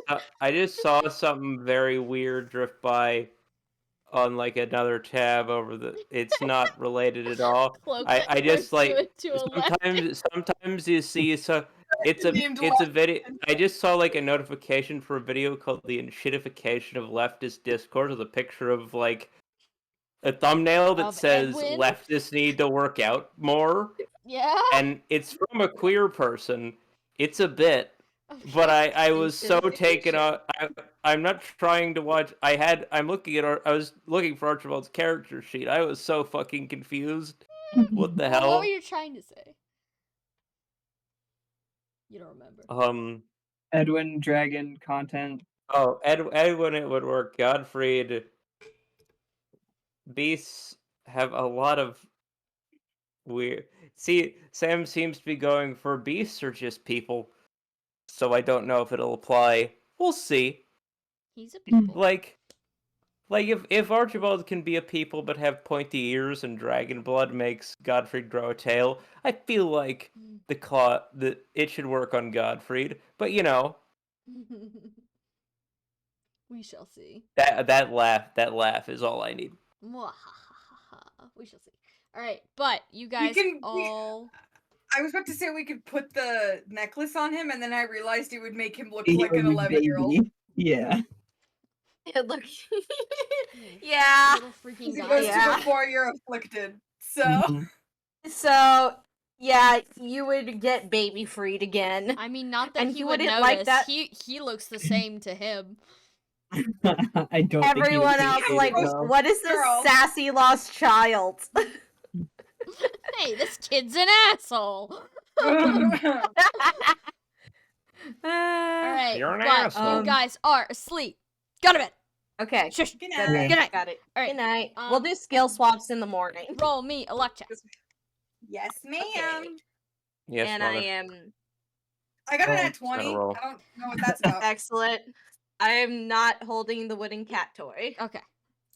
Speaker 4: saw. I just saw something very weird drift by on like another tab over the. It's not related at all.
Speaker 1: Cloak
Speaker 4: I just
Speaker 1: turns
Speaker 4: like
Speaker 1: you into a left.
Speaker 4: sometimes you see so it's a
Speaker 5: Named
Speaker 4: it's a
Speaker 5: left.
Speaker 4: video. I just saw like a notification for a video called "The Shitification of Leftist Discourse" with a picture of like a thumbnail that
Speaker 1: Of
Speaker 4: says
Speaker 1: Edwin?
Speaker 4: "Leftists need to work out more,"
Speaker 1: Yeah.
Speaker 4: and it's from a queer person. It's a bit, but I was so taken off. I'm not trying to watch. I'm looking at. I was looking for Archibald's character sheet. I was so fucking confused. What the
Speaker 1: Well,
Speaker 4: hell?
Speaker 1: what were you trying to say? You don't remember.
Speaker 2: Edwin dragon content.
Speaker 4: Oh, Edwin, it would work. Godfried, beasts have a lot of weird. See, Sam seems to be going for beasts or just people, so I don't know if it'll apply. We'll see.
Speaker 1: He's a people.
Speaker 4: Like if Archibald can be a people but have pointy ears and dragon blood makes Godfried grow a tail, I feel like it should work on Godfried. But you know,
Speaker 1: We shall see.
Speaker 4: that laugh is all I need.
Speaker 1: We shall see. All right, but you guys all.
Speaker 5: I was about to say we could put the necklace on him, and then I realized it would make him look
Speaker 2: He
Speaker 5: like an
Speaker 2: would be
Speaker 5: 11-year-old.
Speaker 2: baby. Yeah.
Speaker 3: It look.
Speaker 1: Little
Speaker 3: Yeah.
Speaker 1: freaking
Speaker 5: As
Speaker 1: guy.
Speaker 5: opposed
Speaker 3: Yeah.
Speaker 5: to before you're afflicted. So
Speaker 2: Mhm.
Speaker 3: So, yeah, you would get baby freed again.
Speaker 1: I mean, not that
Speaker 3: And
Speaker 1: he
Speaker 3: he
Speaker 1: would
Speaker 3: wouldn't
Speaker 1: notice.
Speaker 3: like that.
Speaker 1: He looks the same to him.
Speaker 2: I don't
Speaker 3: Everyone
Speaker 2: think
Speaker 3: else
Speaker 2: he'd
Speaker 3: like,
Speaker 2: appreciate it, though.
Speaker 3: what is this
Speaker 5: Girl.
Speaker 3: sassy lost child?
Speaker 1: Hey, this kid's an asshole.
Speaker 5: yeah,
Speaker 1: All right,
Speaker 4: You're an
Speaker 1: but
Speaker 4: asshole.
Speaker 1: you guys are asleep. Go to bed.
Speaker 3: Okay.
Speaker 1: Shush.
Speaker 5: Good
Speaker 3: Got
Speaker 5: night.
Speaker 1: Good night.
Speaker 3: Got it.
Speaker 1: All right.
Speaker 3: Good night.
Speaker 1: Um,
Speaker 3: We'll do skill swaps in the morning.
Speaker 1: Roll me a luck check.
Speaker 5: Yes, ma'am.
Speaker 3: Okay.
Speaker 4: Yes,
Speaker 3: And
Speaker 4: mother.
Speaker 3: I am
Speaker 5: I got an
Speaker 2: Oh,
Speaker 5: at 20.
Speaker 4: roll.
Speaker 5: I don't know what that's about.
Speaker 3: excellent. I am not holding the wooden cat toy.
Speaker 1: Okay,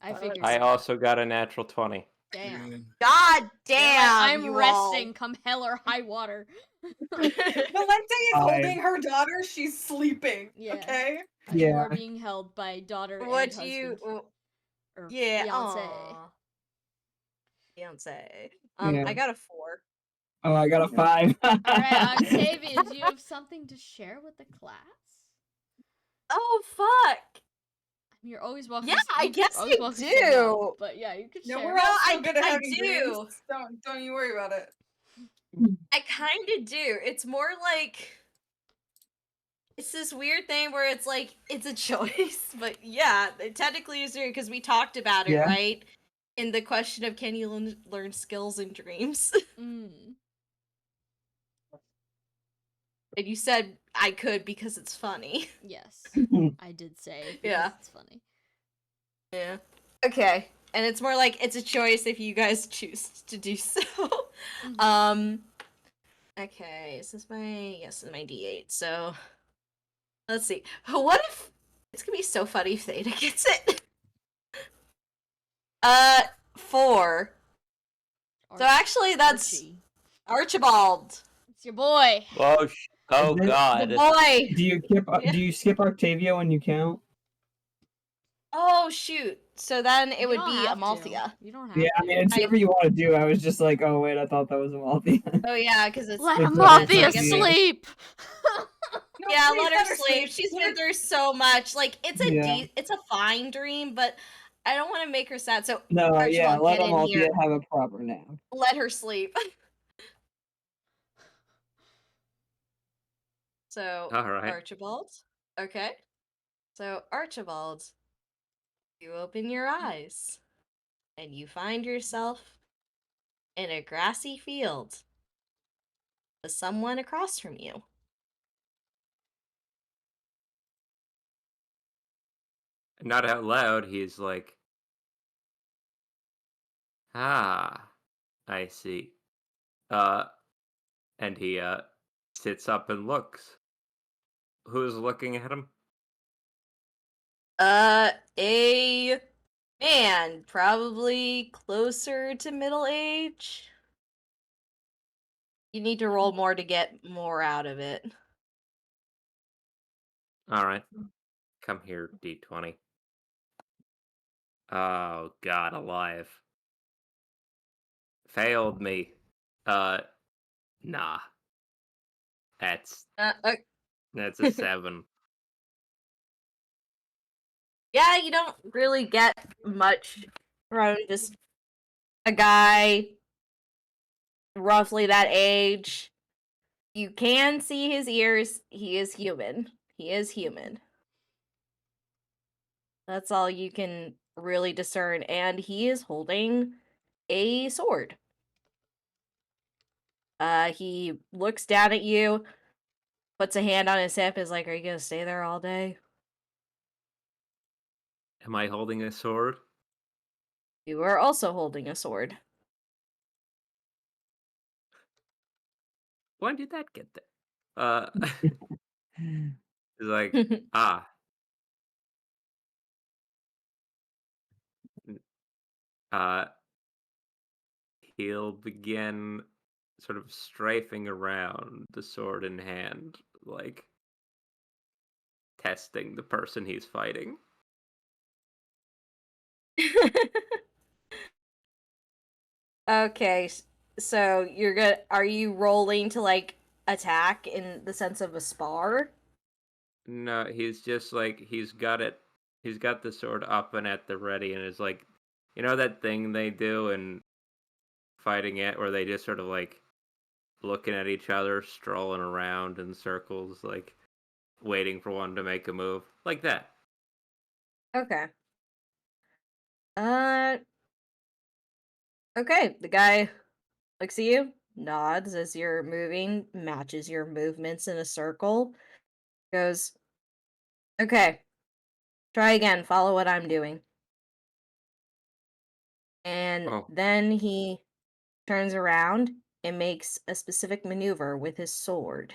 Speaker 1: I figured.
Speaker 4: I
Speaker 1: you
Speaker 4: also got a natural 20.
Speaker 1: Damn.
Speaker 3: God
Speaker 1: They're
Speaker 3: damn!
Speaker 1: like, I'm
Speaker 3: you
Speaker 1: resting. Come hell or high water.
Speaker 5: Valente is holding her daughter. She's sleeping.
Speaker 1: Yeah.
Speaker 5: Okay.
Speaker 1: You
Speaker 2: Yeah.
Speaker 1: are being held by daughter
Speaker 3: All. What
Speaker 1: and
Speaker 3: do
Speaker 1: husband.
Speaker 3: you?
Speaker 1: Or
Speaker 3: Yeah.
Speaker 1: fiance.
Speaker 3: Aw. Fiance.
Speaker 2: Yeah.
Speaker 3: I got a 4.
Speaker 2: Oh, I got a 5.
Speaker 1: All right, Octavia, do you have something to share with the class?
Speaker 3: Oh fuck!
Speaker 1: You're always welcome.
Speaker 3: Yeah, I guess
Speaker 1: you're always
Speaker 3: I
Speaker 1: welcome to say no,
Speaker 3: do.
Speaker 1: but yeah, you could
Speaker 5: No,
Speaker 1: share.
Speaker 5: we're all so
Speaker 3: I-
Speaker 5: good at
Speaker 3: I
Speaker 5: having
Speaker 3: do.
Speaker 5: dreams. Don't you worry about it.
Speaker 3: I kind of do. It's more like it's this weird thing where it's like it's a choice, but yeah, it technically is weird because we talked about it,
Speaker 2: Yeah.
Speaker 3: right? In the question of can you learn skills in dreams,
Speaker 1: Mm.
Speaker 3: and you said I could because it's funny.
Speaker 1: Yes, I did say.
Speaker 3: Yeah.
Speaker 1: It's funny.
Speaker 3: Yeah. Okay. And it's more like it's a choice if you guys choose to do so.
Speaker 1: Mhm.
Speaker 3: Okay, is this my this is my D8, so let's see. What if it's gonna be so funny if Theta gets it? 4. So actually that's
Speaker 1: Archie.
Speaker 3: Archibald.
Speaker 1: It's your boy.
Speaker 4: Oh, oh
Speaker 2: Is it-
Speaker 4: God.
Speaker 3: The boy.
Speaker 2: Do you skip Octavia when you count?
Speaker 3: Oh shoot. So then it
Speaker 1: You
Speaker 3: would
Speaker 1: don't
Speaker 3: be
Speaker 1: have to.
Speaker 3: Amalthea.
Speaker 1: You don't have
Speaker 2: Yeah, I
Speaker 1: to.
Speaker 2: mean, it's whatever you want to do. I was just like, oh wait, I thought that was Amalthea.
Speaker 3: Oh yeah, because it's
Speaker 1: Let
Speaker 2: It's
Speaker 1: Amalthea
Speaker 2: Amalthea.
Speaker 1: sleep.
Speaker 5: No,
Speaker 3: yeah,
Speaker 5: please
Speaker 3: let her sleep. She's
Speaker 5: Let
Speaker 3: been through so much. Like it's a
Speaker 2: Yeah.
Speaker 3: it's a fine dream, but I don't want to make her sad. So
Speaker 2: No, yeah,
Speaker 3: Archibald,
Speaker 2: let
Speaker 3: get in
Speaker 2: Amalthea
Speaker 3: here.
Speaker 2: have a proper nap.
Speaker 3: Let her sleep. So
Speaker 4: All right.
Speaker 3: Archibald. Okay. So Archibald, you open your eyes. and you find yourself in a grassy field with someone across from you.
Speaker 4: Not out loud, he's like, ah, I see. And he, sits up and looks. Who's looking at him?
Speaker 3: A man, probably closer to middle age. You need to roll more to get more out of it.
Speaker 4: Alright. Come here, D20. Oh, God alive. Failed me. Nah. That's a 7.
Speaker 3: Yeah, you don't really get much from just a guy roughly that age. You can see his ears. He is human. He is human. That's all you can really discern. And he is holding a sword. He looks down at you, puts a hand on his hip, is like, "Are you gonna stay there all day?"
Speaker 4: Am I holding a sword?
Speaker 3: You are also holding a sword.
Speaker 4: When did that get there? He's like, ah. Uh, he'll begin sort of strafing around, the sword in hand, like testing the person he's fighting.
Speaker 3: Okay, so you're gonna. Are you rolling to like attack in the sense of a spar?
Speaker 4: No, he's just like he's got the sword up and at the ready, and is like, you know that thing they do in fighting it, where they just sort of like looking at each other, strolling around in circles, like waiting for one to make a move, like that.
Speaker 3: Okay. Uh. Okay. The guy looks at you, nods as you're moving, matches your movements in a circle. Goes, "Okay, try again. Follow what I'm doing." And
Speaker 4: Oh,
Speaker 3: then he turns around and makes a specific maneuver with his sword.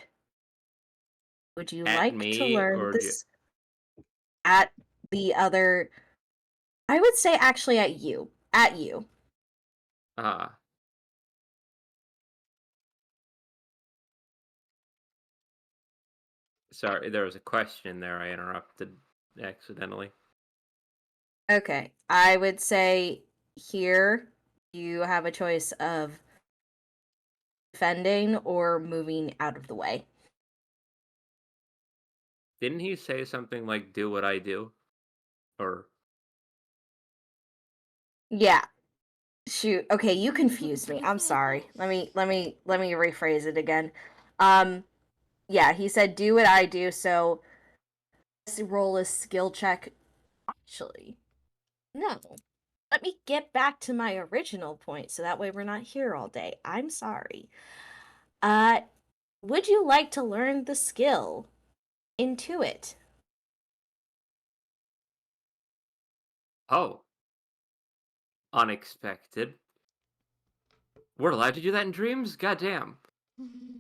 Speaker 3: Would you
Speaker 4: at
Speaker 3: like to
Speaker 4: me
Speaker 3: learn
Speaker 4: or
Speaker 3: this at the other? I would say actually at you. At you.
Speaker 4: ah? Sorry, there was a question there. I interrupted accidentally.
Speaker 3: Okay. I would say here you have a choice of defending or moving out of the way.
Speaker 4: Didn't he say something like "do what I do"? Or
Speaker 3: Yeah. Shoot. Okay, you confused me. I'm sorry. Let me rephrase it again. Um yeah, he said do what I do, so let's roll a skill check. Actually, no. Let me get back to my original point so that way we're not here all day. I'm sorry. Uh would you like to learn the skill Intuit?
Speaker 4: oh, unexpected. We're allowed to do that in dreams? Goddamn.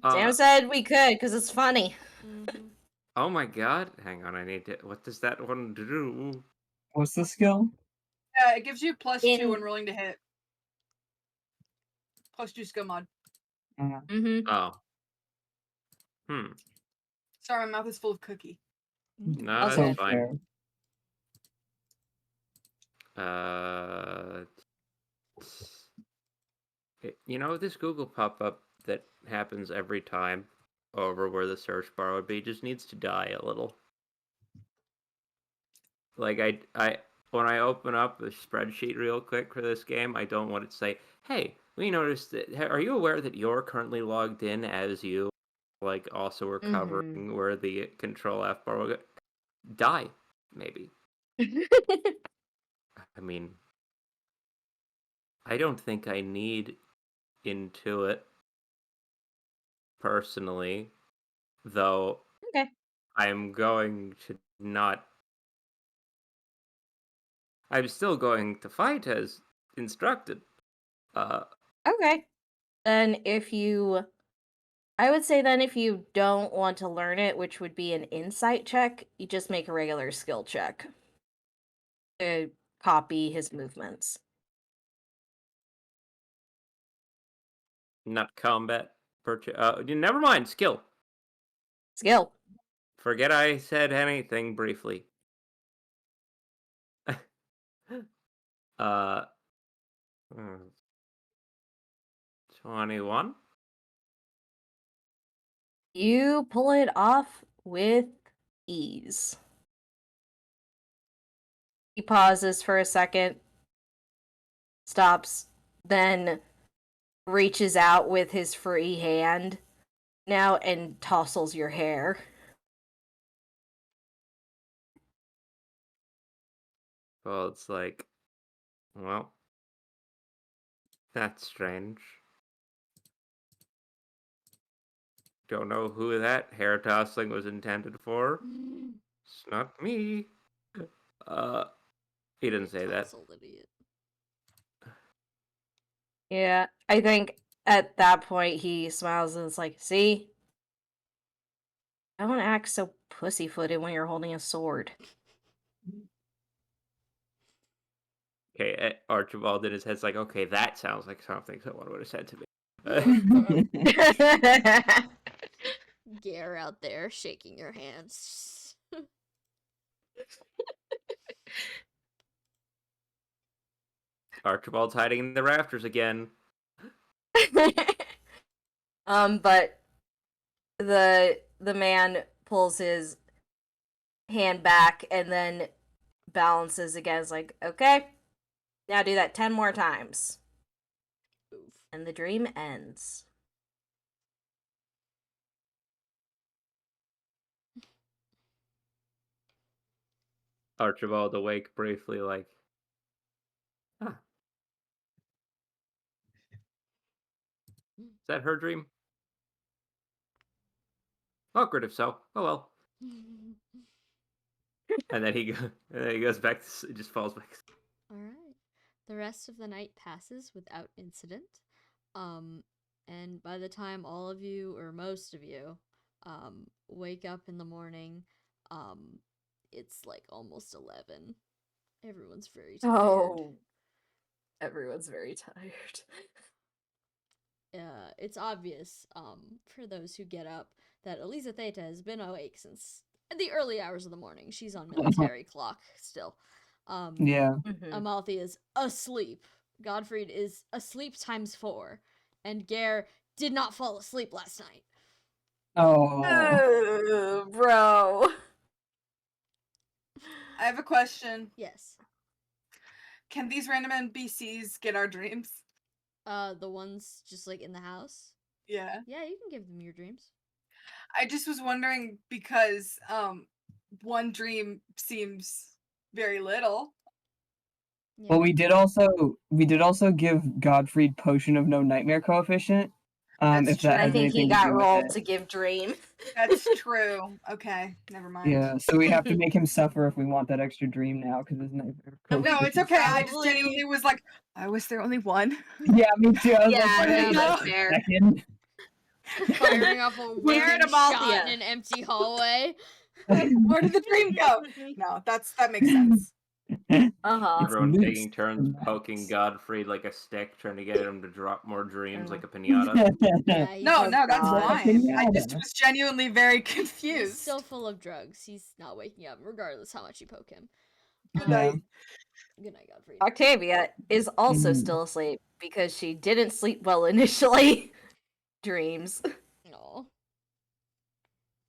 Speaker 3: Sam said we could because it's funny.
Speaker 4: Oh my god. Hang on, I need to. What does that one do?
Speaker 2: What's the skill?
Speaker 5: Yeah, it gives you +2
Speaker 3: In
Speaker 5: when rolling to hit. +2 skill mod.
Speaker 3: mm-hmm.
Speaker 4: Oh. Hmm.
Speaker 5: Sorry, my mouth is full of cookie.
Speaker 4: No,
Speaker 3: Okay.
Speaker 4: that's
Speaker 2: So
Speaker 4: fine.
Speaker 2: fair.
Speaker 4: You know this Google pop-up that happens every time over where the search bar would be just needs to die a little. Like I when I open up the spreadsheet real quick for this game, I don't want it to say, "Hey, we noticed that. Are you aware that you're currently logged in as you?" Like also we're covering where the Control F bar will go. Die, maybe. I mean, I don't think I need Intuit personally, though.
Speaker 3: Okay.
Speaker 4: I'm going to not. I'm still going to fight as instructed.
Speaker 3: Okay. Then I would say then if you don't want to learn it, which would be an insight check, you just make a regular skill check to copy his movements.
Speaker 4: Not combat. Never mind. Skill.
Speaker 3: Skill.
Speaker 4: Forget I said anything briefly. uh, 21.
Speaker 3: You pull it off with ease. He pauses for a second, stops, then reaches out with his free hand now and tousles your hair.
Speaker 4: Well, it's like, well, that's strange. Don't know who that hair tossing was intended for. It's not me. He didn't say that.
Speaker 1: Tousled idiot.
Speaker 3: Yeah, I think at that point he smiles and is like, see? Don't act so pussyfooted when you're holding a sword.
Speaker 4: Okay, Archibald in his head's like, okay, that sounds like something someone would have said to me.
Speaker 1: Gare out there shaking your hands.
Speaker 4: Archibald's hiding in the rafters again.
Speaker 3: But the man pulls his hand back and then balances again. It's like, okay, now do that 10 more times.
Speaker 1: Oof.
Speaker 3: And the dream ends.
Speaker 4: Archibald awake briefly, like, ah. Is that her dream? Awkward if so. Oh well. And then he goes back to, just falls back.
Speaker 1: All right. The rest of the night passes without incident. And by the time all of you, or most of you, wake up in the morning, it's like almost 11. Everyone's very tired.
Speaker 3: Oh, everyone's very tired.
Speaker 1: It's obvious, for those who get up, that Elisa Theta has been awake since the early hours of the morning. She's on military clock still.
Speaker 2: Yeah.
Speaker 1: Amalthi is asleep. Godfried is asleep times 4. And Gare did not fall asleep last night.
Speaker 2: Oh.
Speaker 3: Bro.
Speaker 5: I have a question.
Speaker 1: Yes.
Speaker 5: Can these random NPCs get our dreams?
Speaker 1: The ones just like in the house?
Speaker 5: Yeah.
Speaker 1: Yeah, you can give them your dreams.
Speaker 5: I just was wondering because one dream seems very little.
Speaker 1: Yeah.
Speaker 2: Well, we did also give Godfried potion of no nightmare coefficient.
Speaker 5: That's
Speaker 2: If
Speaker 5: true.
Speaker 2: that
Speaker 3: I
Speaker 2: has
Speaker 3: think he
Speaker 2: anything to
Speaker 3: got
Speaker 2: do with
Speaker 3: rolled
Speaker 2: it.
Speaker 3: to give dream.
Speaker 5: That's true. Okay, never mind.
Speaker 2: Yeah, so we have to make him suffer if we want that extra dream now because his nightmare
Speaker 3: No,
Speaker 5: No, it's
Speaker 2: coefficient-
Speaker 5: okay. I just
Speaker 3: Probably-
Speaker 5: genuinely was like, I was there only one.
Speaker 2: Yeah, me too. I was
Speaker 3: Yeah,
Speaker 2: like,
Speaker 3: no,
Speaker 2: wait
Speaker 3: that's
Speaker 2: a
Speaker 3: fair.
Speaker 2: second.
Speaker 1: Firing off a
Speaker 3: Gare
Speaker 1: wooden
Speaker 3: to
Speaker 1: shot
Speaker 3: Malthea.
Speaker 1: in an empty hallway.
Speaker 5: Where did the dream go? No, that makes sense.
Speaker 3: Uh-huh.
Speaker 2: It's
Speaker 4: Everyone
Speaker 2: loose
Speaker 4: taking turns
Speaker 2: in the
Speaker 4: poking
Speaker 2: house.
Speaker 4: Godfried like a stick, trying to get him to drop more dreams
Speaker 3: Yeah.
Speaker 4: like a pinata.
Speaker 1: Yeah, he's,
Speaker 5: No,
Speaker 3: Oh,
Speaker 5: no, that's
Speaker 3: God.
Speaker 5: fine. I just
Speaker 2: Pinata.
Speaker 5: was genuinely very
Speaker 1: he's
Speaker 5: confused.
Speaker 1: still full of drugs. He's not waking up, regardless how much you poke him.
Speaker 5: Good
Speaker 2: Yeah.
Speaker 5: night.
Speaker 1: Good night, Godfried.
Speaker 3: Octavia is also
Speaker 2: Mhm.
Speaker 3: still asleep because she didn't sleep well initially. Dreams.
Speaker 1: No.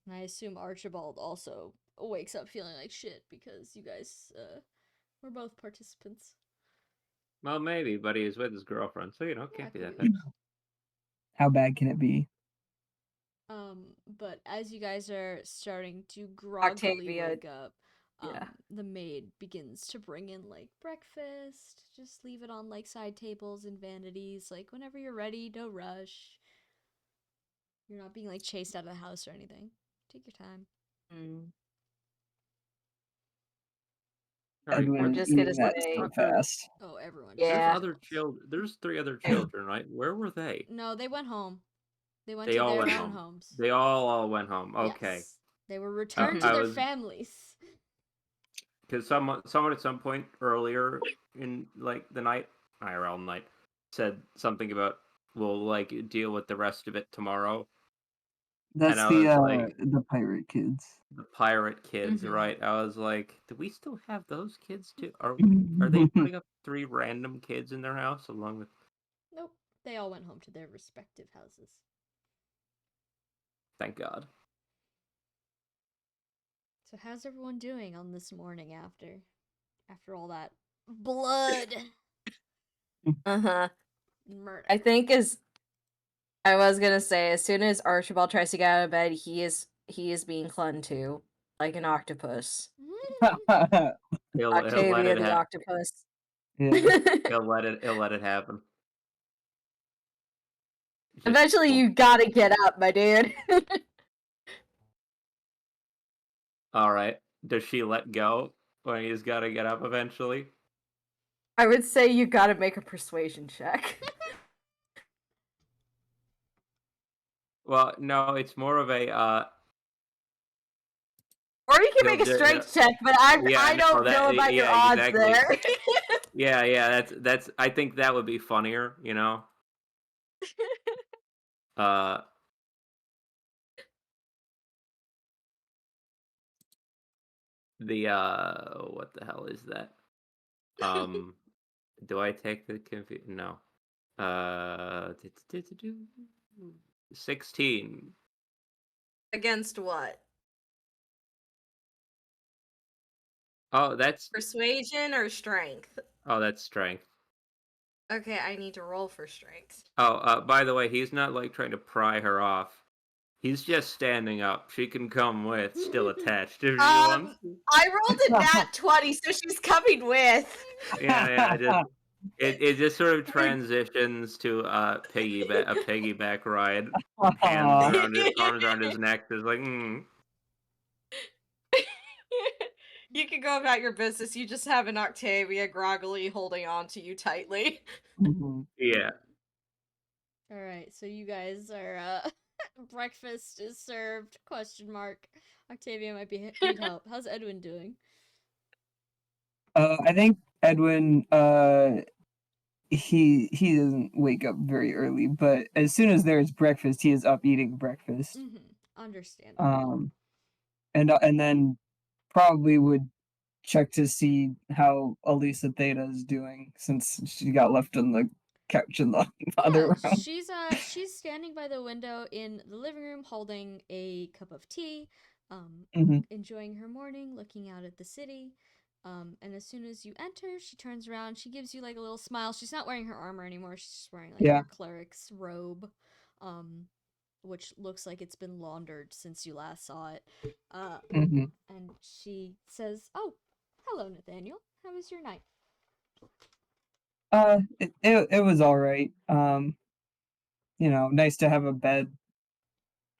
Speaker 1: And I assume Archibald also wakes up feeling like shit because you guys were both participants.
Speaker 4: Well, maybe, but he was with his girlfriend, so
Speaker 1: Yeah,
Speaker 4: can't be that
Speaker 1: could
Speaker 4: bad.
Speaker 2: How bad can it be?
Speaker 1: But as you guys are starting to groggily
Speaker 3: Octavia.
Speaker 1: wake up,
Speaker 3: Yeah.
Speaker 1: The maid begins to bring in like breakfast. Just leave it on like side tables and vanities. Like whenever you're ready, no rush. You're not being like chased out of the house or anything. Take your time.
Speaker 4: All right,
Speaker 2: Edwin
Speaker 3: I'm
Speaker 4: where's
Speaker 3: just gonna
Speaker 2: eating that
Speaker 3: say-
Speaker 2: so fast.
Speaker 1: Oh, everyone.
Speaker 3: Yeah.
Speaker 4: There's other children. There's 3 other children, right? Where were they?
Speaker 1: No, they went home. They went
Speaker 4: They
Speaker 1: to
Speaker 4: all
Speaker 1: their
Speaker 4: went
Speaker 1: own
Speaker 4: home.
Speaker 1: homes.
Speaker 4: They all went home. Okay.
Speaker 1: Yes. They were returned to
Speaker 4: I
Speaker 1: their
Speaker 4: was
Speaker 1: families.
Speaker 4: because someone at some point earlier in like the night, IRL night, said something about we'll like deal with the rest of it tomorrow.
Speaker 2: That's
Speaker 4: I was like,
Speaker 2: the pirate kids.
Speaker 4: the pirate kids,
Speaker 3: Mhm.
Speaker 4: right? I was like, do we still have those kids too? Are they putting up 3 random kids in their house along with?
Speaker 1: Nope. They all went home to their respective houses.
Speaker 4: Thank God.
Speaker 1: So how's everyone doing on this morning after all that blood
Speaker 3: Uh-huh.
Speaker 1: and murder?
Speaker 3: I think I was gonna say, as soon as Archibald tries to get out of bed, he is being clung to like an octopus.
Speaker 4: He'll let
Speaker 3: Octavia
Speaker 4: it
Speaker 3: the
Speaker 4: happen.
Speaker 3: octopus.
Speaker 2: Yeah.
Speaker 4: He'll let it happen. Just-
Speaker 3: Eventually, you gotta get up, my dude.
Speaker 4: All right. Does she let go when he's got to get up eventually?
Speaker 3: I would say you gotta make a persuasion check.
Speaker 4: Well, no, it's more of a
Speaker 3: Or you can
Speaker 4: He'll
Speaker 3: make a
Speaker 4: do-
Speaker 3: strength check, but I don't know about your odds
Speaker 4: exactly.
Speaker 3: there.
Speaker 4: Yeah, that's I think that would be funnier, you know. Uh the what the hell is that? Do I take the no. 16.
Speaker 3: Against what?
Speaker 4: Oh, that's
Speaker 3: Persuasion or strength?
Speaker 4: that's strength.
Speaker 3: Okay, I need to roll for strength.
Speaker 4: Oh, by the way, he's not like trying to pry her off. He's just standing up. She can come with, still attached if she wants.
Speaker 3: I rolled a nat 20, so she's coming with.
Speaker 4: Yeah, it just sort of transitions to a piggyback ride. Hands around arms around his neck. Just like,
Speaker 3: You can go about your business. You just have an Octavia groggily holding on to you tightly.
Speaker 4: yeah.
Speaker 1: All right, so you guys are breakfast is served? Question mark. Octavia might need help. How's Edwin doing?
Speaker 2: I think Edwin he doesn't wake up very early, but as soon as there's breakfast, he is up eating breakfast.
Speaker 1: Understandable.
Speaker 2: And then probably would check to see how Elisa Theta is doing since she got left on the couch in the other room.
Speaker 1: She's standing by the window in the living room holding a cup of tea, enjoying her morning, looking out at the city. And as soon as you enter, she turns around, she gives you like a little smile. She's not wearing her armor anymore, she's just wearing like her cleric's robe, which looks like it's been laundered since you last saw it. And she says, "Oh, hello, Nathaniel. How was your night?"
Speaker 2: It was all right. Nice to have a bed.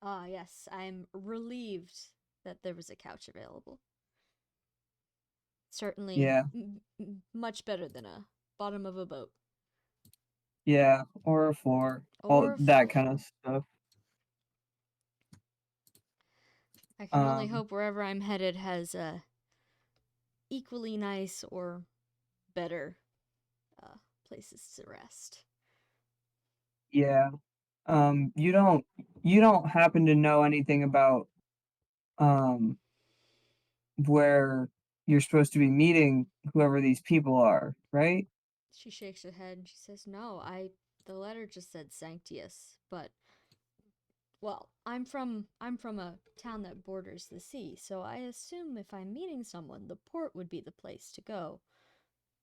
Speaker 1: Ah, yes, I'm relieved that there was a couch available. Certainly, much better than a bottom of a boat.
Speaker 2: Yeah, or a floor, all that kind of stuff.
Speaker 1: I can only hope wherever I'm headed has equally nice or better places to rest.
Speaker 2: Yeah. You don't happen to know anything about where you're supposed to be meeting whoever these people are, right?
Speaker 1: She shakes her head and she says, "No, the letter just said Sanctius, but well, I'm from a town that borders the sea, so I assume if I'm meeting someone, the port would be the place to go.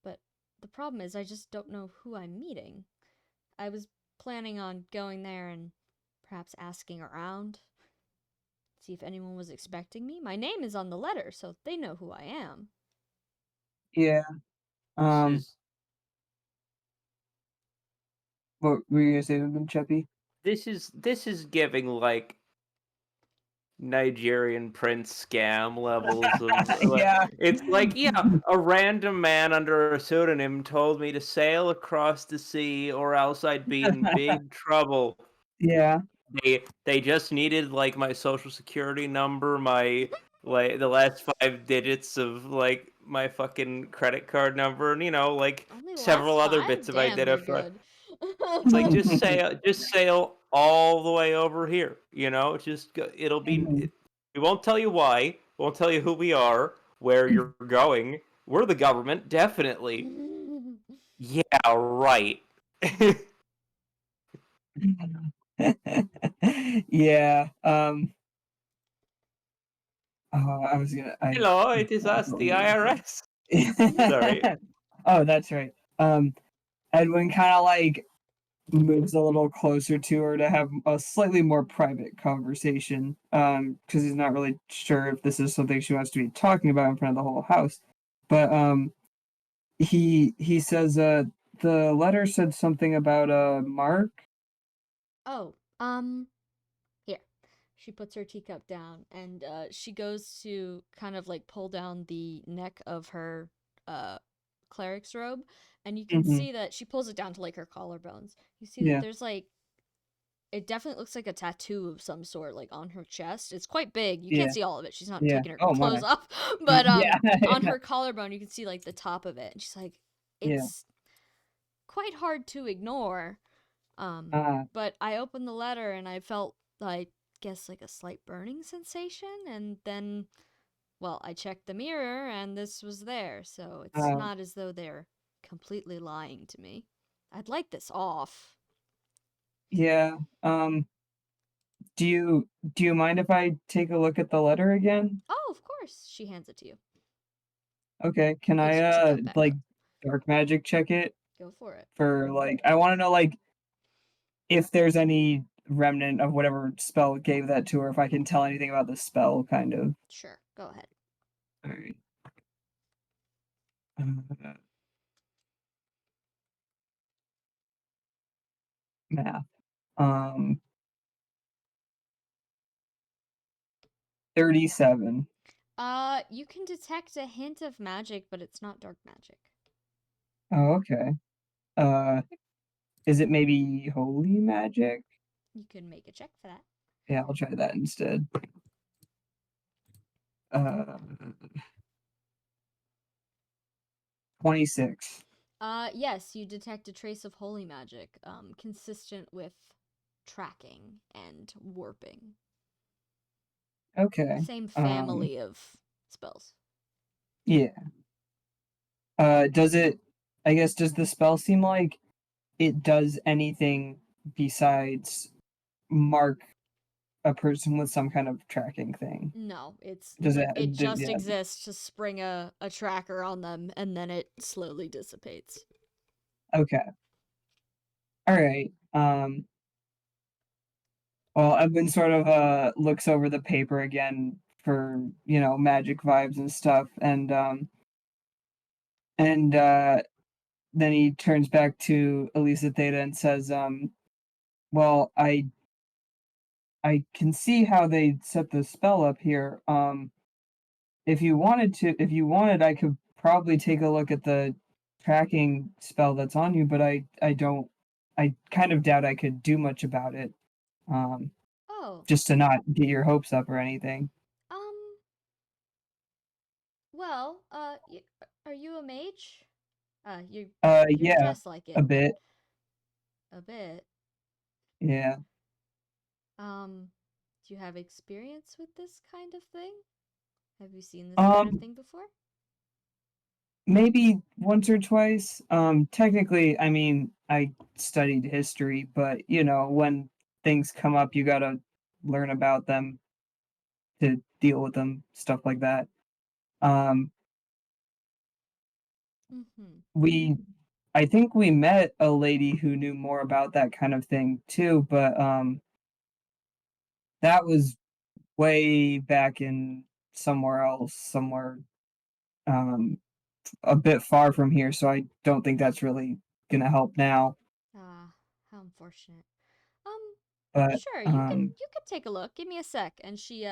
Speaker 1: But the problem is I just don't know who I'm meeting. I was planning on going there and perhaps asking around. see if anyone was expecting me. My name is on the letter, so they know who I am.
Speaker 2: Yeah.
Speaker 4: This is
Speaker 2: What were you gonna say, Cheppy?
Speaker 4: this is giving like Nigerian prince scam levels of
Speaker 2: Yeah.
Speaker 4: it's like, yeah, a random man under a pseudonym told me to sail across the sea or else I'd be in big trouble.
Speaker 2: Yeah.
Speaker 4: They just needed like my social security number, my like the last 5 digits of like my fucking credit card number, and like
Speaker 1: Only the
Speaker 4: several
Speaker 1: last
Speaker 4: other
Speaker 1: 5?
Speaker 4: bits of
Speaker 1: Damn, you're
Speaker 4: identify.
Speaker 1: good.
Speaker 4: It's like just sail all the way over here. Just it'll be.
Speaker 2: Mhm.
Speaker 4: We won't tell you why. Won't tell you who we are, where you're going. We're the government, definitely. Yeah, right.
Speaker 2: Yeah. I was gonna.
Speaker 4: Hello, it is us, the IRS. Sorry.
Speaker 2: Oh, that's right. Edwin kind of like moves a little closer to her to have a slightly more private conversation. Because he's not really sure if this is something she wants to be talking about in front of the whole house. But he says the letter said something about Mark.
Speaker 1: Oh, here. She puts her teacup down and she goes to kind of like pull down the neck of her cleric's robe, and you can
Speaker 2: Mm-hmm.
Speaker 1: see that she pulls it down to like her collarbones. You see that
Speaker 2: Yeah.
Speaker 1: there's like, it definitely looks like a tattoo of some sort, like on her chest. It's quite big. You
Speaker 2: Yeah.
Speaker 1: can't see all of it. She's not
Speaker 2: Yeah.
Speaker 1: taking her
Speaker 2: Oh,
Speaker 1: clothes
Speaker 2: my.
Speaker 1: off, but
Speaker 2: Yeah.
Speaker 1: on her collarbone you can see like the top of it. And she's like,
Speaker 2: Yeah.
Speaker 1: it's quite hard to ignore.
Speaker 2: Uh,
Speaker 1: But I opened the letter and I felt, I guess, like a slight burning sensation, and then, well, I checked the mirror and this was there, so it's
Speaker 2: uh,
Speaker 1: not as though they're completely lying to me. I'd like this off.
Speaker 2: yeah. Do you mind if I take a look at the letter again?
Speaker 1: Oh, of course. She hands it to you.
Speaker 2: Okay. Can
Speaker 1: Picks
Speaker 2: I
Speaker 1: her teacup back
Speaker 2: like
Speaker 1: up.
Speaker 2: dark magic check it
Speaker 1: Go for it.
Speaker 2: for like I want to know like if there's any remnant of whatever spell gave that to her, if I can tell anything about the spell, kind of.
Speaker 1: Sure, go ahead.
Speaker 2: All right. Math. 37.
Speaker 1: You can detect a hint of magic, but it's not dark magic.
Speaker 2: Oh, okay. Is it maybe holy magic?
Speaker 1: You can make a check for that.
Speaker 2: Yeah, I'll try that instead. 26.
Speaker 1: Yes, you detect a trace of holy magic, consistent with tracking and warping.
Speaker 2: Okay.
Speaker 1: Same family of spells.
Speaker 2: Yeah. Does it, I guess, does the spell seem like it does anything besides mark a person with some kind of tracking thing?
Speaker 1: No, it's
Speaker 2: Does it,
Speaker 1: it just
Speaker 2: yeah.
Speaker 1: exists to spring a tracker on them, and then it slowly dissipates.
Speaker 2: Okay. All right. Well, Evan sort of looks over the paper again for, magic vibes and stuff, and then he turns back to Elisa Theta and says, well, I can see how they set the spell up here. If you wanted, I could probably take a look at the tracking spell that's on you, but I kind of doubt I could do much about it.
Speaker 1: Oh,
Speaker 2: Just to not get your hopes up or anything.
Speaker 1: well, are you a mage? You're
Speaker 2: Yeah,
Speaker 1: dressed like it,
Speaker 2: a
Speaker 1: but
Speaker 2: bit.
Speaker 1: a bit.
Speaker 2: Yeah.
Speaker 1: Do you have experience with this kind of thing? Have you seen this kind of thing before?
Speaker 2: Maybe once or twice. Technically, I mean, I studied history, but when things come up, you gotta learn about them to deal with them, stuff like that. Um,
Speaker 1: Mm-hmm.
Speaker 2: I think we met a lady who knew more about that kind of thing too, but that was way back in somewhere else, somewhere um a bit far from here, so I don't think that's really gonna help now.
Speaker 1: Ah, how unfortunate. Um,
Speaker 2: But
Speaker 1: sure, you could take a look. Give me a sec. And she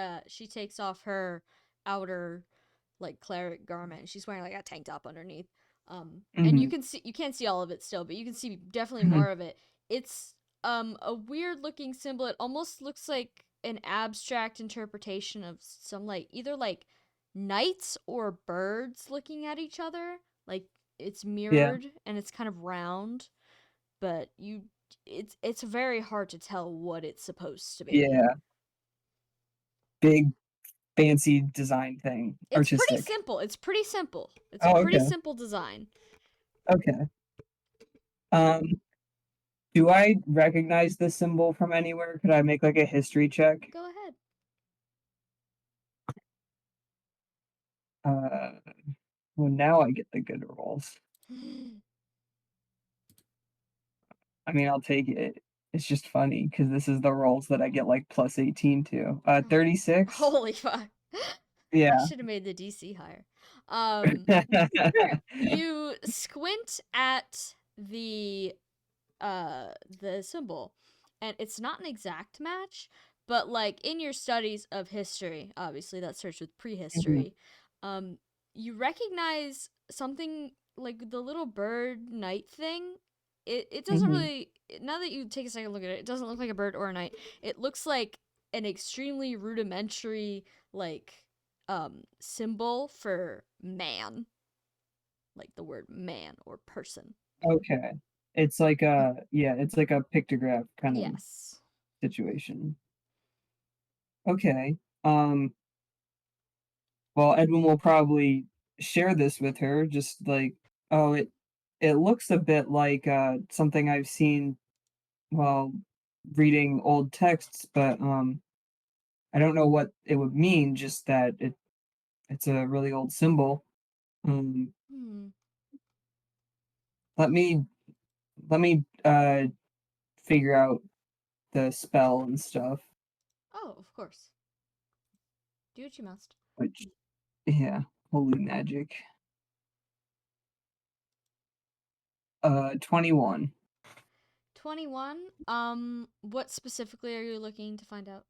Speaker 1: takes off her outer like cleric garment. She's wearing like a tank top underneath. And
Speaker 2: mhm,
Speaker 1: you can't see all of it still, but you can see definitely
Speaker 2: mhm,
Speaker 1: more of it. It's a weird looking symbol. It almost looks like an abstract interpretation of some like either like knights or birds looking at each other. Like it's
Speaker 2: yeah,
Speaker 1: mirrored and it's kind of round, but it's very hard to tell what it's supposed to be.
Speaker 2: yeah, big fancy design thing,
Speaker 1: It's pretty
Speaker 2: artistic.
Speaker 1: simple. It's pretty simple. It's a
Speaker 2: Oh,
Speaker 1: pretty
Speaker 2: okay,
Speaker 1: simple design.
Speaker 2: okay. Um, do I recognize this symbol from anywhere? Could I make like a history check?
Speaker 1: Go ahead.
Speaker 2: Uh, well, now I get the good rolls. I mean, I'll take it. It's just funny because this is the rolls that I get like plus 18 to. 36?
Speaker 1: Holy fuck. I
Speaker 2: Yeah.
Speaker 1: should have made the DC higher. You squint at the symbol, and it's not an exact match, but like in your studies of history, obviously that starts with
Speaker 2: Mhm,
Speaker 1: prehistory, you recognize something like the little bird knight thing. It doesn't
Speaker 2: mhm.
Speaker 1: really, now that you take a second look at it, it doesn't look like a bird or a knight. It looks like an extremely rudimentary like symbol for man, like the word man or person.
Speaker 2: Okay. It's like it's like a pictograph kind of
Speaker 1: Yes.
Speaker 2: situation. Okay. Um, well, Edwin will probably share this with her, just like, oh, it looks a bit like something I've seen while reading old texts, but I don't know what it would mean, just that it's a really old symbol. Um,
Speaker 1: Hmm.
Speaker 2: let me let me figure out the spell and stuff,
Speaker 1: Oh, of course. Do what you must.
Speaker 2: which yeah, holy magic. 21.
Speaker 1: 21. What specifically are you looking to find out?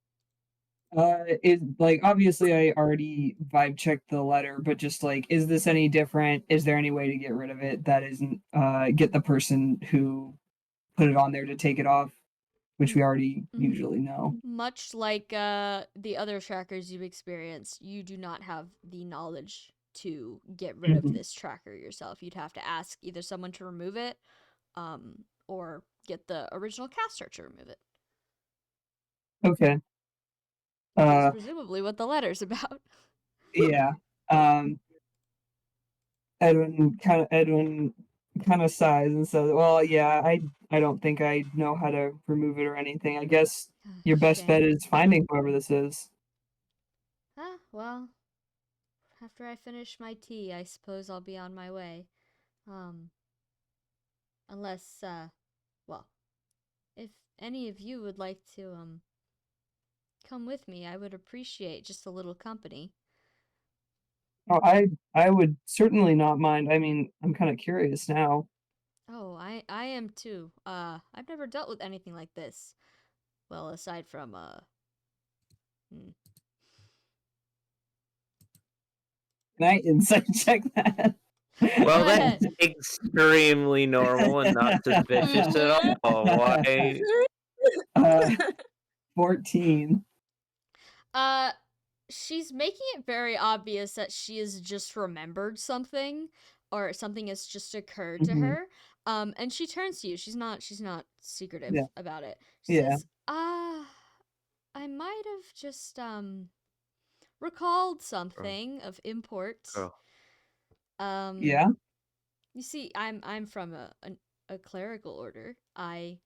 Speaker 2: Is like obviously I already vibe checked the letter, but just like, is this any different? Is there any way to get rid of it that isn't get the person who put it on there to take it off, which we already
Speaker 1: Mm-hmm.
Speaker 2: usually know.
Speaker 1: Much like the other trackers you've experienced, you do not have the knowledge to get rid of
Speaker 2: Mhm.
Speaker 1: this tracker yourself. You'd have to ask either someone to remove it, or get the original caster to remove it,
Speaker 2: Okay.
Speaker 1: which is
Speaker 2: Uh,
Speaker 1: presumably what the letter's about.
Speaker 2: yeah. Um, Edwin kind of sighs and says, "Well, yeah, I don't think I know how to remove it or anything. I guess your best bet
Speaker 1: Shame.
Speaker 2: is finding whoever this is."
Speaker 1: Well, after I finish my tea, I suppose I'll be on my way. Um, unless, well, if any of you would like to, come with me, I would appreciate just a little company.
Speaker 2: Oh, I would certainly not mind. I mean, I'm kind of curious now.
Speaker 1: Oh, I am too. I've never dealt with anything like this. Well, aside from, hmm.
Speaker 2: Can I insight check that?
Speaker 4: Well,
Speaker 1: Go
Speaker 4: that's
Speaker 1: ahead.
Speaker 4: extremely normal and not suspicious at all. Why?
Speaker 2: uh, 14.
Speaker 1: Uh, she's making it very obvious that she has just remembered something, or something has just occurred to
Speaker 2: Hmm.
Speaker 1: her. And she turns to you. She's not secretive
Speaker 2: Yeah,
Speaker 1: about it. She
Speaker 2: yeah.
Speaker 1: says, I might have just recalled
Speaker 4: Oh,
Speaker 1: something of import.
Speaker 4: oh.
Speaker 1: Um,
Speaker 2: Yeah.
Speaker 1: you see, I'm from a clerical order. I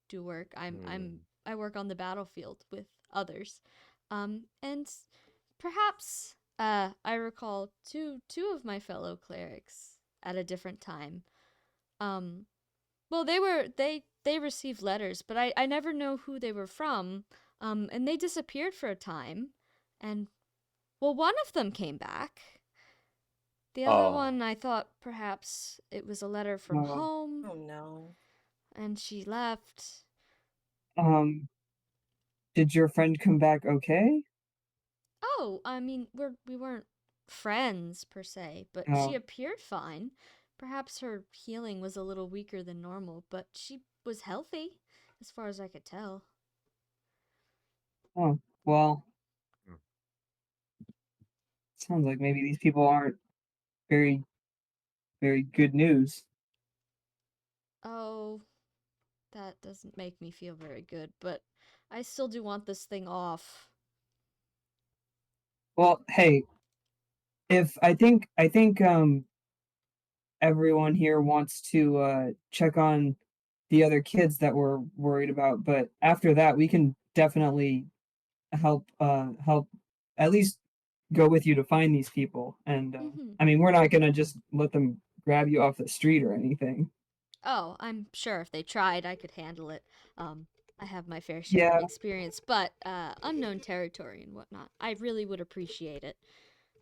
Speaker 1: do work.
Speaker 4: Hmm.
Speaker 1: I work on the battlefield with others. And perhaps I recall two of my fellow clerics at a different time. Um, well, they received letters, but I never know who they were from. And they disappeared for a time. And, well, one of them came back. The other
Speaker 4: Oh.
Speaker 1: one, I thought perhaps it was a letter from
Speaker 2: Oh.
Speaker 1: home,
Speaker 3: Oh no.
Speaker 1: and she left.
Speaker 2: Did your friend come back okay?
Speaker 1: Oh, I mean, we weren't friends per se, but
Speaker 2: Oh.
Speaker 1: she appeared fine. Perhaps her healing was a little weaker than normal, but she was healthy, as far as I could tell.
Speaker 2: Oh, well.
Speaker 4: Hmm.
Speaker 2: Sounds like maybe these people aren't very, very good news.
Speaker 1: Oh, that doesn't make me feel very good, but I still do want this thing off.
Speaker 2: Well, hey, if I think everyone here wants to check on the other kids that we're worried about, but after that we can definitely help at least go with you to find these people. And
Speaker 1: Mhm.
Speaker 2: I mean, we're not gonna just let them grab you off the street or anything.
Speaker 1: Oh, I'm sure if they tried, I could handle it. I have my fair share
Speaker 2: Yeah.
Speaker 1: of experience, but unknown territory and whatnot, I really would appreciate it.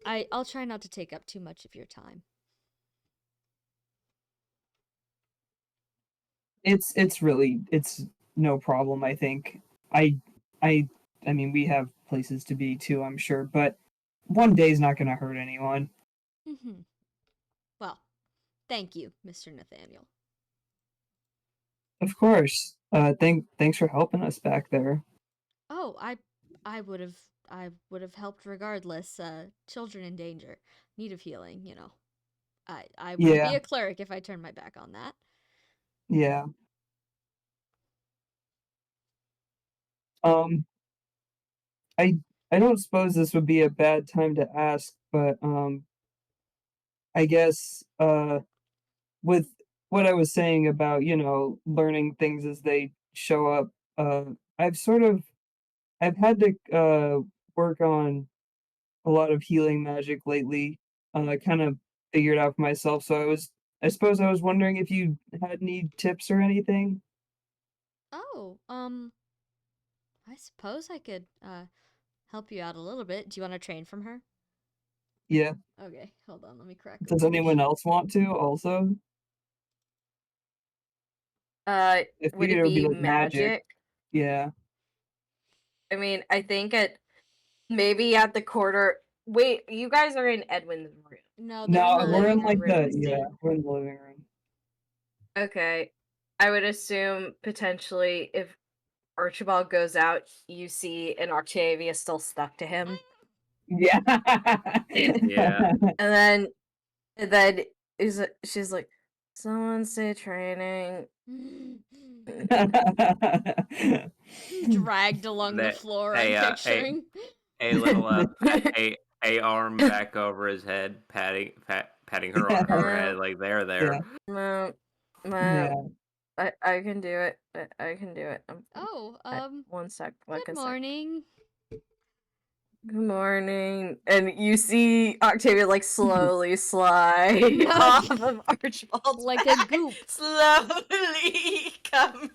Speaker 1: I'll try not to take up too much of your time.
Speaker 2: It's no problem, I think. I I I mean, we have places to be too, I'm sure, but one day's not gonna hurt anyone.
Speaker 1: Mhm. Well, thank you, Mr. Nathaniel.
Speaker 2: Of course. Thanks for helping us back there.
Speaker 1: Oh, I would have helped regardless. Children in danger, need of healing, you know. I wouldn't be
Speaker 2: Yeah,
Speaker 1: a cleric if I turned my back on that.
Speaker 2: yeah. Um, I I don't suppose this would be a bad time to ask, but I guess with what I was saying about, learning things as they show up, uh I've sort of I've had to work on a lot of healing magic lately. I kind of figured out for myself, so I suppose I was wondering if you had any tips or anything.
Speaker 1: Oh, I suppose I could help you out a little bit. Do you want to train from her?
Speaker 2: Yeah.
Speaker 1: Okay, hold on, let me crack a
Speaker 2: Does
Speaker 1: witch.
Speaker 2: anyone else want to also? I
Speaker 3: Would
Speaker 2: figured
Speaker 3: it
Speaker 2: it would be
Speaker 3: be
Speaker 2: like magic.
Speaker 3: magic?
Speaker 2: Yeah.
Speaker 3: I mean, I think maybe at the quarter. Wait, you guys are in Edwin's room.
Speaker 1: No, they're in
Speaker 2: No,
Speaker 1: the
Speaker 2: we're in
Speaker 1: living
Speaker 2: like
Speaker 1: room.
Speaker 2: we're in the living room.
Speaker 3: Okay. I would assume potentially if Archibald goes out, you see an Octavia still stuck to him.
Speaker 2: Yeah.
Speaker 4: Yeah.
Speaker 3: And then she's like, someone say training.
Speaker 1: Dragged along the
Speaker 4: That
Speaker 1: floor,
Speaker 4: a
Speaker 1: I'm picturing.
Speaker 4: a little a arm back over his head, patting her on her head like there.
Speaker 2: Yeah.
Speaker 3: Mom,
Speaker 2: Yeah.
Speaker 3: I can do it. I can do it.
Speaker 1: Oh,
Speaker 3: 1 sec.
Speaker 1: good morning.
Speaker 3: Good morning. And you see Octavia like slowly slide off of Archibald's
Speaker 1: Like a
Speaker 3: back,
Speaker 1: goop.
Speaker 3: slowly coming.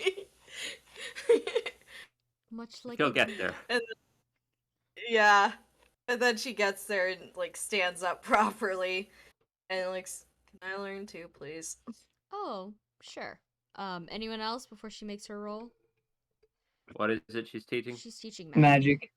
Speaker 1: Much like
Speaker 4: She'll
Speaker 1: a
Speaker 4: get
Speaker 1: goop.
Speaker 4: there.
Speaker 3: And yeah. And then she gets there and like stands up properly and like, can I learn too, please?
Speaker 1: Oh, sure. Anyone else before she makes her roll?
Speaker 4: What is it she's teaching?
Speaker 1: She's teaching magic.
Speaker 2: Magic.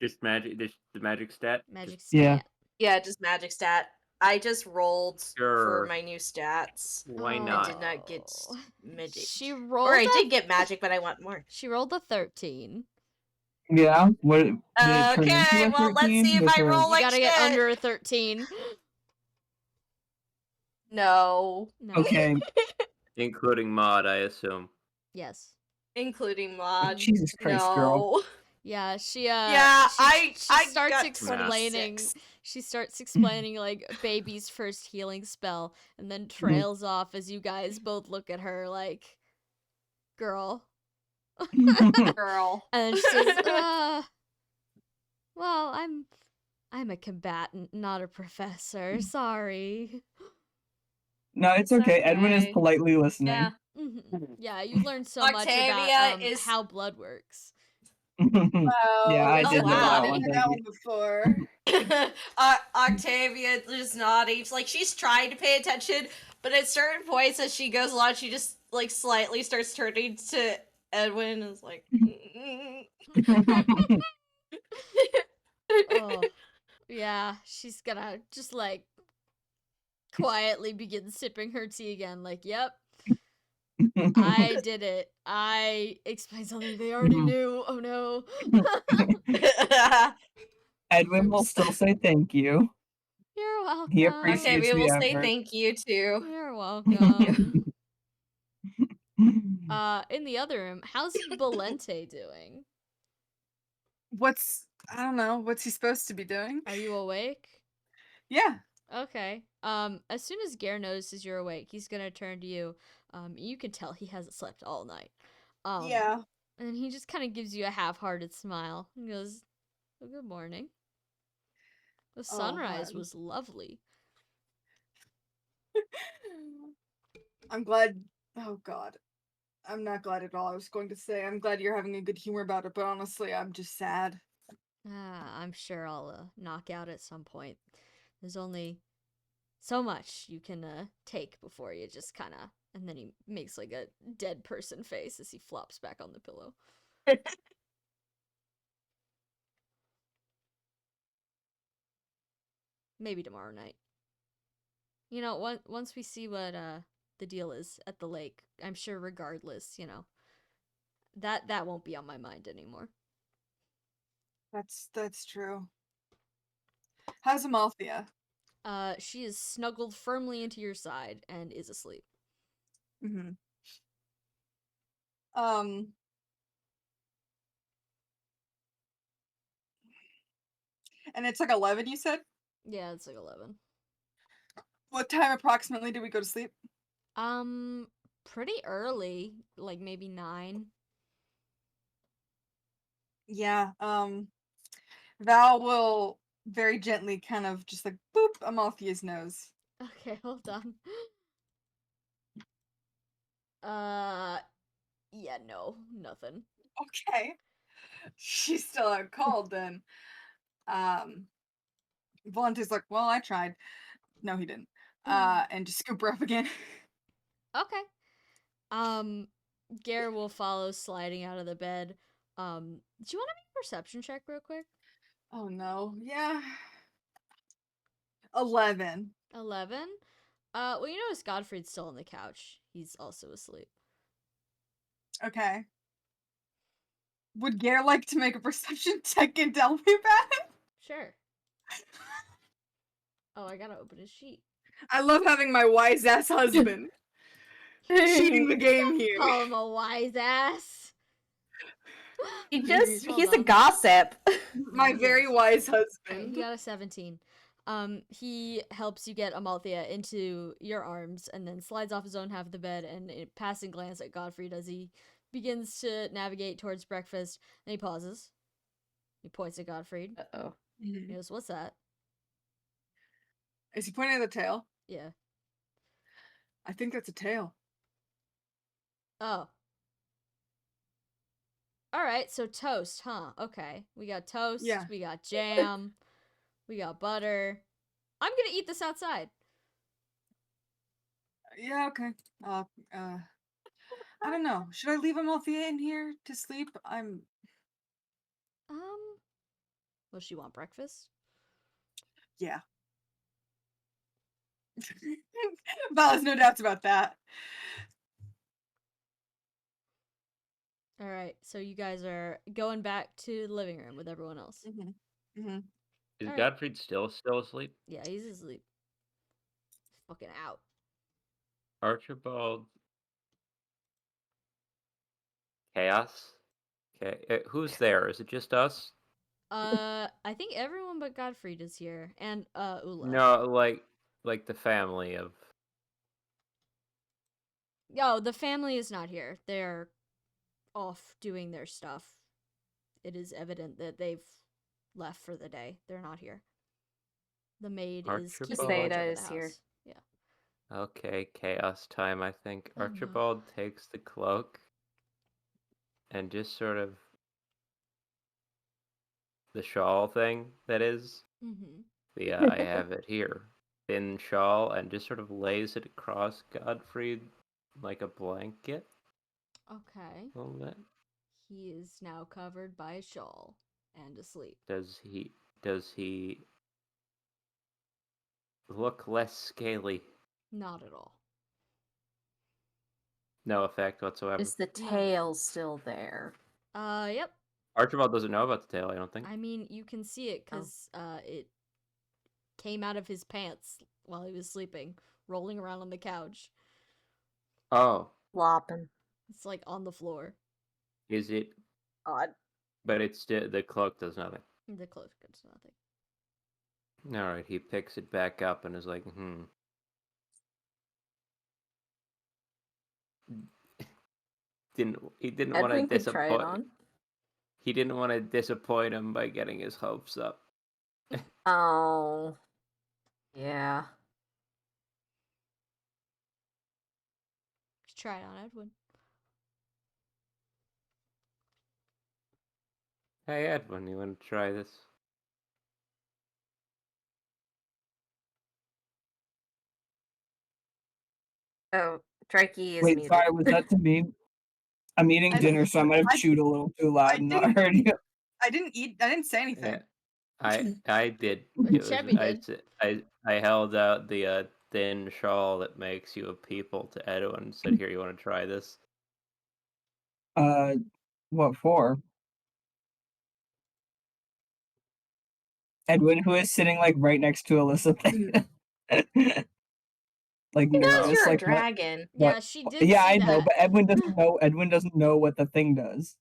Speaker 4: Just magic. Just the magic stat.
Speaker 1: Magic
Speaker 4: Just-
Speaker 1: stat.
Speaker 2: Yeah.
Speaker 3: Yeah, just magic stat. I just rolled for
Speaker 4: Sure.
Speaker 3: my new stats.
Speaker 4: Why
Speaker 3: I
Speaker 4: not?
Speaker 3: did not get
Speaker 1: Oh.
Speaker 3: magic.
Speaker 1: She rolled
Speaker 3: Or I
Speaker 1: a-
Speaker 3: did get magic, but I want more.
Speaker 1: She rolled a 13.
Speaker 2: Yeah. What did it turn into
Speaker 3: Okay,
Speaker 2: a
Speaker 3: well, let's
Speaker 2: 13
Speaker 3: see if
Speaker 2: with
Speaker 3: I
Speaker 2: her-
Speaker 3: roll
Speaker 1: You
Speaker 3: like
Speaker 1: gotta
Speaker 3: shit.
Speaker 1: get under a 13.
Speaker 3: No.
Speaker 1: No.
Speaker 2: Okay.
Speaker 4: Including mod, I assume.
Speaker 1: Yes.
Speaker 3: Including mod.
Speaker 2: Jesus Christ, girl.
Speaker 3: No.
Speaker 1: Yeah, she
Speaker 3: Yeah,
Speaker 1: she
Speaker 3: I
Speaker 1: starts
Speaker 3: got
Speaker 1: explaining
Speaker 3: 26.
Speaker 1: she starts explaining like baby's first healing spell and then trails off as you guys both look at her like, girl.
Speaker 3: Girl.
Speaker 1: And she says, well, I'm a combatant, not a professor. Sorry.
Speaker 2: No, it's
Speaker 3: It's
Speaker 2: okay. Edwin is
Speaker 3: okay.
Speaker 2: politely listening.
Speaker 3: Yeah.
Speaker 1: Yeah, you learned so much
Speaker 3: Octavia
Speaker 1: about
Speaker 3: is-
Speaker 1: how blood works.
Speaker 5: Wow.
Speaker 2: Yeah, I
Speaker 3: Oh,
Speaker 2: did know
Speaker 3: wow.
Speaker 2: that one.
Speaker 5: Heard
Speaker 2: Thank
Speaker 5: that
Speaker 2: you.
Speaker 5: one before.
Speaker 3: Octavia just nodding. Like she's trying to pay attention, but at certain points as she goes along, she just like slightly starts turning to Edwin and is like,
Speaker 1: Oh, yeah, she's gonna just like quietly begin sipping her tea again. Like, yep, I did it. I explained something they already knew. Oh no.
Speaker 2: Edwin will still say thank you.
Speaker 1: You're welcome.
Speaker 2: He appreciates
Speaker 3: Octavia
Speaker 2: the
Speaker 3: will say
Speaker 2: effort.
Speaker 3: thank you too.
Speaker 1: You're welcome. In the other room, how's Valente doing?
Speaker 5: I don't know, what's he supposed to be doing?
Speaker 1: Are you awake?
Speaker 5: Yeah.
Speaker 1: Okay. As soon as Gare notices you're awake, he's gonna turn to you. You can tell he hasn't slept all night.
Speaker 5: Yeah.
Speaker 1: And he just kind of gives you a half-hearted smile and goes, well, "Good morning. The sunrise
Speaker 5: hon.
Speaker 1: was lovely."
Speaker 5: I'm glad. Oh God. I'm not glad at all. I was going to say, I'm glad you're having a good humor about it, but honestly, I'm just sad.
Speaker 1: I'm sure I'll knock out at some point. There's only so much you can take before you just kind of. And then he makes like a dead person face as he flops back on the pillow. Maybe tomorrow night. You know, once we see what the deal is at the lake, I'm sure regardless, you know, that won't be on my mind anymore.
Speaker 5: That's true. How's Amalthea?
Speaker 1: She is snuggled firmly into your side and is asleep.
Speaker 5: Mm-hmm. Um. And it's like 11, you said?
Speaker 1: Yeah, it's like 11.
Speaker 5: What time approximately do we go to sleep?
Speaker 1: Pretty early, like maybe 9.
Speaker 5: Yeah. Val will very gently kind of just like boop Amalthea's nose.
Speaker 1: Okay, hold on. Yeah, no, nothing.
Speaker 5: Okay. She's still out cold then. Volante's like, well, I tried. No, he didn't. And just scoop her up again.
Speaker 1: Okay. Gare will follow sliding out of the bed. Do you want to make a perception check real quick?
Speaker 5: Oh no. Yeah. 11.
Speaker 1: 11? Well, you notice Godfrey's still on the couch. He's also asleep.
Speaker 5: Okay. Would Gare like to make a perception check and tell me about it?
Speaker 1: Sure. Oh, I gotta open his sheet.
Speaker 5: I love having my wise ass husband cheating the game here.
Speaker 1: Call him a wise ass.
Speaker 3: He's
Speaker 1: Hold
Speaker 3: a
Speaker 1: on.
Speaker 3: gossip.
Speaker 5: My very wise
Speaker 1: Alright,
Speaker 5: husband.
Speaker 1: he got a 17. He helps you get Amalthea into your arms and then slides off his own half of the bed and a passing glance at Godfrey as he begins to navigate towards breakfast. And he pauses. He points at Godfrey.
Speaker 3: Uh-oh.
Speaker 1: He goes, "What's that?"
Speaker 5: Is he pointing at the tail?
Speaker 1: Yeah.
Speaker 5: I think that's a tail.
Speaker 1: Oh. Alright, so toast, huh? Okay. We got toast,
Speaker 5: Yeah.
Speaker 1: we got jam, we got butter. I'm gonna eat this outside.
Speaker 5: Yeah, okay. I don't know. Should I leave Amalthea in here to sleep?
Speaker 1: Will she want breakfast?
Speaker 5: Yeah. Val has no doubts about that.
Speaker 1: Alright, so you guys are going back to the living room with everyone else.
Speaker 5: Mm-hmm. Mm-hmm.
Speaker 4: Is
Speaker 1: Alright.
Speaker 4: Godfrey still asleep?
Speaker 1: Yeah, he's asleep. Fucking out.
Speaker 4: Archibald. Chaos. Okay, who's there? Is it just us?
Speaker 1: I think everyone but Godfried is here. And, Ula.
Speaker 4: No, like the family of.
Speaker 1: Yo, the family is not here. They're off doing their stuff. It is evident that they've left for the day. They're not here. The maid is keeping
Speaker 4: Archibald.
Speaker 1: watch over the
Speaker 3: is
Speaker 1: house.
Speaker 3: here.
Speaker 1: Yeah.
Speaker 4: Okay, chaos time. I think
Speaker 1: Oh, no.
Speaker 4: Archibald takes the cloak and just sort of the shawl thing that is.
Speaker 1: Mm-hmm.
Speaker 4: I have it here. Thin shawl, and just sort of lays it across Godfrey like a blanket.
Speaker 1: Okay.
Speaker 4: A little bit.
Speaker 1: He is now covered by a shawl and asleep.
Speaker 4: Does he look less scaly?
Speaker 1: Not at all.
Speaker 4: No effect whatsoever.
Speaker 3: Is the tail still there?
Speaker 1: Yep.
Speaker 4: Archibald doesn't know about the tail, I don't think.
Speaker 1: I mean, you can see it because it came out of his pants while he was sleeping, rolling around on the couch.
Speaker 4: Oh,
Speaker 3: Flopping.
Speaker 1: It's like on the floor.
Speaker 4: is it?
Speaker 3: Odd.
Speaker 4: But it's still, the cloak does nothing.
Speaker 1: The cloak does nothing.
Speaker 4: All right, he picks it back up and is like, He didn't want to
Speaker 3: Edwin could try it
Speaker 4: disappoint.
Speaker 3: on.
Speaker 4: He didn't want to disappoint him by getting his hopes up.
Speaker 3: Oh. Yeah.
Speaker 1: Try it on Edwin.
Speaker 4: Hey Edwin, you want to try this?
Speaker 3: Oh, Trikey is
Speaker 2: Wait,
Speaker 3: muted.
Speaker 2: sorry, was that to me? I'm eating
Speaker 5: I-
Speaker 2: dinner, so I might have
Speaker 5: I-
Speaker 2: chewed a little too loud and not
Speaker 5: didn't-
Speaker 2: heard you.
Speaker 5: I didn't say anything.
Speaker 4: Yeah. I did.
Speaker 1: Chevy
Speaker 4: I held out the thin shawl that makes you a people to Edwin and said, "Here, you want to try this?"
Speaker 2: What for? Edwin, who is sitting like right next to Elizabeth. Like
Speaker 3: He knows
Speaker 2: nervous,
Speaker 3: you're a
Speaker 2: like
Speaker 3: dragon.
Speaker 2: what-
Speaker 1: Yeah, she did.
Speaker 2: Yeah,
Speaker 1: see
Speaker 2: I know,
Speaker 1: that.
Speaker 2: but Edwin doesn't know. Edwin doesn't know what the thing does.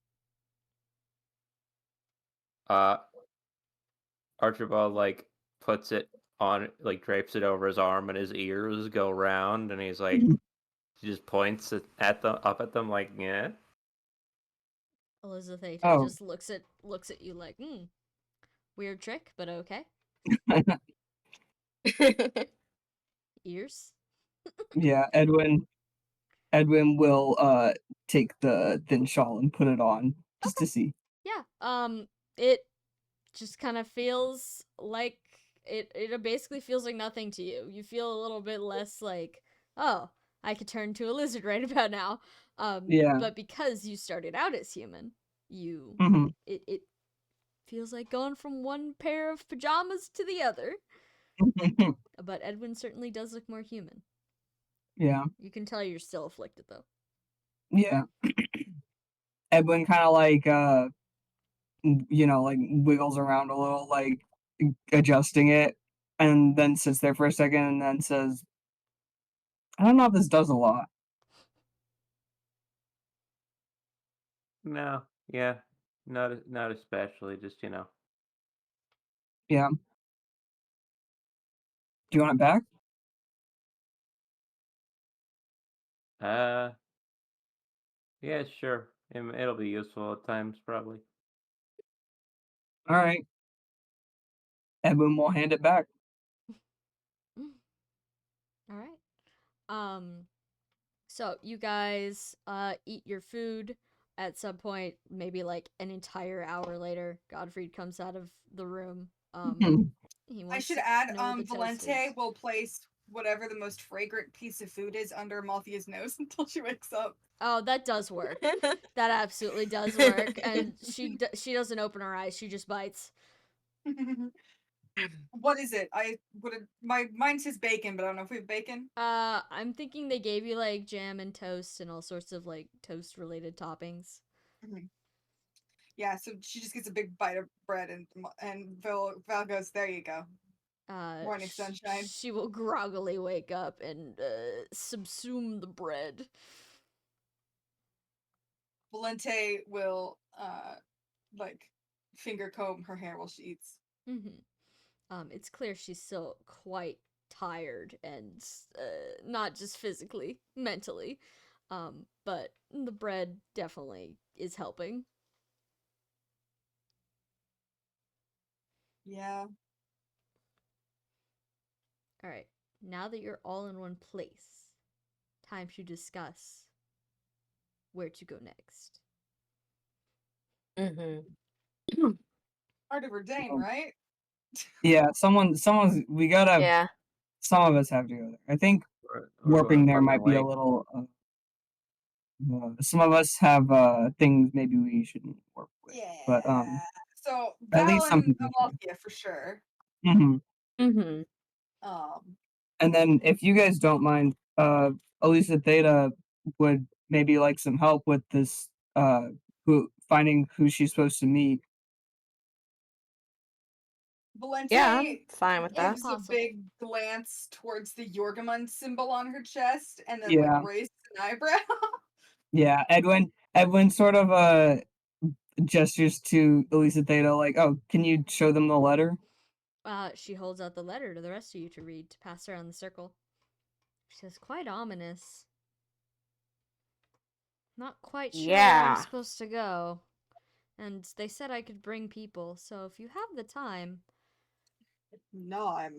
Speaker 4: Archibald like puts it on, like drapes it over his arm, and his ears go round, and he's like, he just points at them, up at them, like, yeah.
Speaker 1: Elizabeth
Speaker 2: Oh.
Speaker 1: just looks at you like, weird trick, but okay. Ears.
Speaker 2: Yeah, Edwin will take the thin shawl and put it on just to see.
Speaker 1: Yeah. It just kind of feels like it basically feels like nothing to you. You feel a little bit less like, oh, I could turn to a lizard right about now.
Speaker 2: Yeah.
Speaker 1: But because you started out as human,
Speaker 2: Mhm.
Speaker 1: it feels like going from one pair of pajamas to the other. But Edwin certainly does look more human.
Speaker 2: Yeah.
Speaker 1: You can tell you're still afflicted though.
Speaker 2: Yeah. Edwin kind of like like wiggles around a little, like adjusting it, and then sits there for a second and then says, I don't know if this does a lot.
Speaker 4: No, yeah, not especially. Just
Speaker 2: Yeah. Do you want it back?
Speaker 4: Yeah, sure. It'll be useful at times, probably.
Speaker 2: All right. Edwin will hand it back.
Speaker 1: All right. So you guys eat your food at some point, maybe like an entire hour later. Godfrey comes out of the room. He
Speaker 5: I
Speaker 1: wants
Speaker 5: should
Speaker 1: to
Speaker 5: add,
Speaker 1: know what the toast
Speaker 5: Valente
Speaker 1: is.
Speaker 5: will place whatever the most fragrant piece of food is under Malthia's nose until she wakes up.
Speaker 1: Oh, that does work. That absolutely does work. And she doesn't open her eyes. She just bites.
Speaker 5: What is it? Mine says bacon, but I don't know if we have bacon.
Speaker 1: I'm thinking they gave you like jam and toast and all sorts of like toast related toppings.
Speaker 5: Yeah, so she just gets a big bite of bread and Val goes, there you go. Morning sunshine.
Speaker 1: She will groggily wake up and subsume the bread.
Speaker 5: Valente will like finger comb her hair while she eats.
Speaker 1: It's clear she's still quite tired and not just physically, mentally. But the bread definitely is helping.
Speaker 5: Yeah.
Speaker 1: All right. Now that you're all in one place, time to discuss where to go next.
Speaker 3: Mm-hmm.
Speaker 5: Art of Verdane,
Speaker 2: Um,
Speaker 5: right?
Speaker 2: Yeah, we gotta.
Speaker 3: Yeah.
Speaker 2: Some of us have to go there. I think
Speaker 4: Or
Speaker 2: warping there
Speaker 4: farther
Speaker 2: might be a
Speaker 4: away.
Speaker 2: little. Some of us have things maybe we shouldn't work with,
Speaker 5: Yeah.
Speaker 2: but
Speaker 5: So
Speaker 2: at
Speaker 5: Val
Speaker 2: least some
Speaker 5: and
Speaker 2: people should.
Speaker 5: Amalthea for sure.
Speaker 2: Hmm.
Speaker 3: Mm-hmm.
Speaker 5: Um,
Speaker 2: And then, if you guys don't mind, Elisa Theta would maybe like some help with this. Finding who she's supposed to meet.
Speaker 5: Valente
Speaker 3: Yeah, I'm fine with that.
Speaker 5: gives a
Speaker 1: Possible.
Speaker 5: big glance towards the Yorgamund symbol on her chest and then
Speaker 2: Yeah.
Speaker 5: raises an eyebrow.
Speaker 2: Yeah, Edwin sort of gestures to Elisa Theta like, "Oh, can you show them the letter?"
Speaker 1: She holds out the letter to the rest of you to read, to pass around the circle. She says, quite ominous. Not quite sure where I'm
Speaker 3: Yeah.
Speaker 1: supposed to go. And they said I could bring people, so if you have the time...
Speaker 5: No, I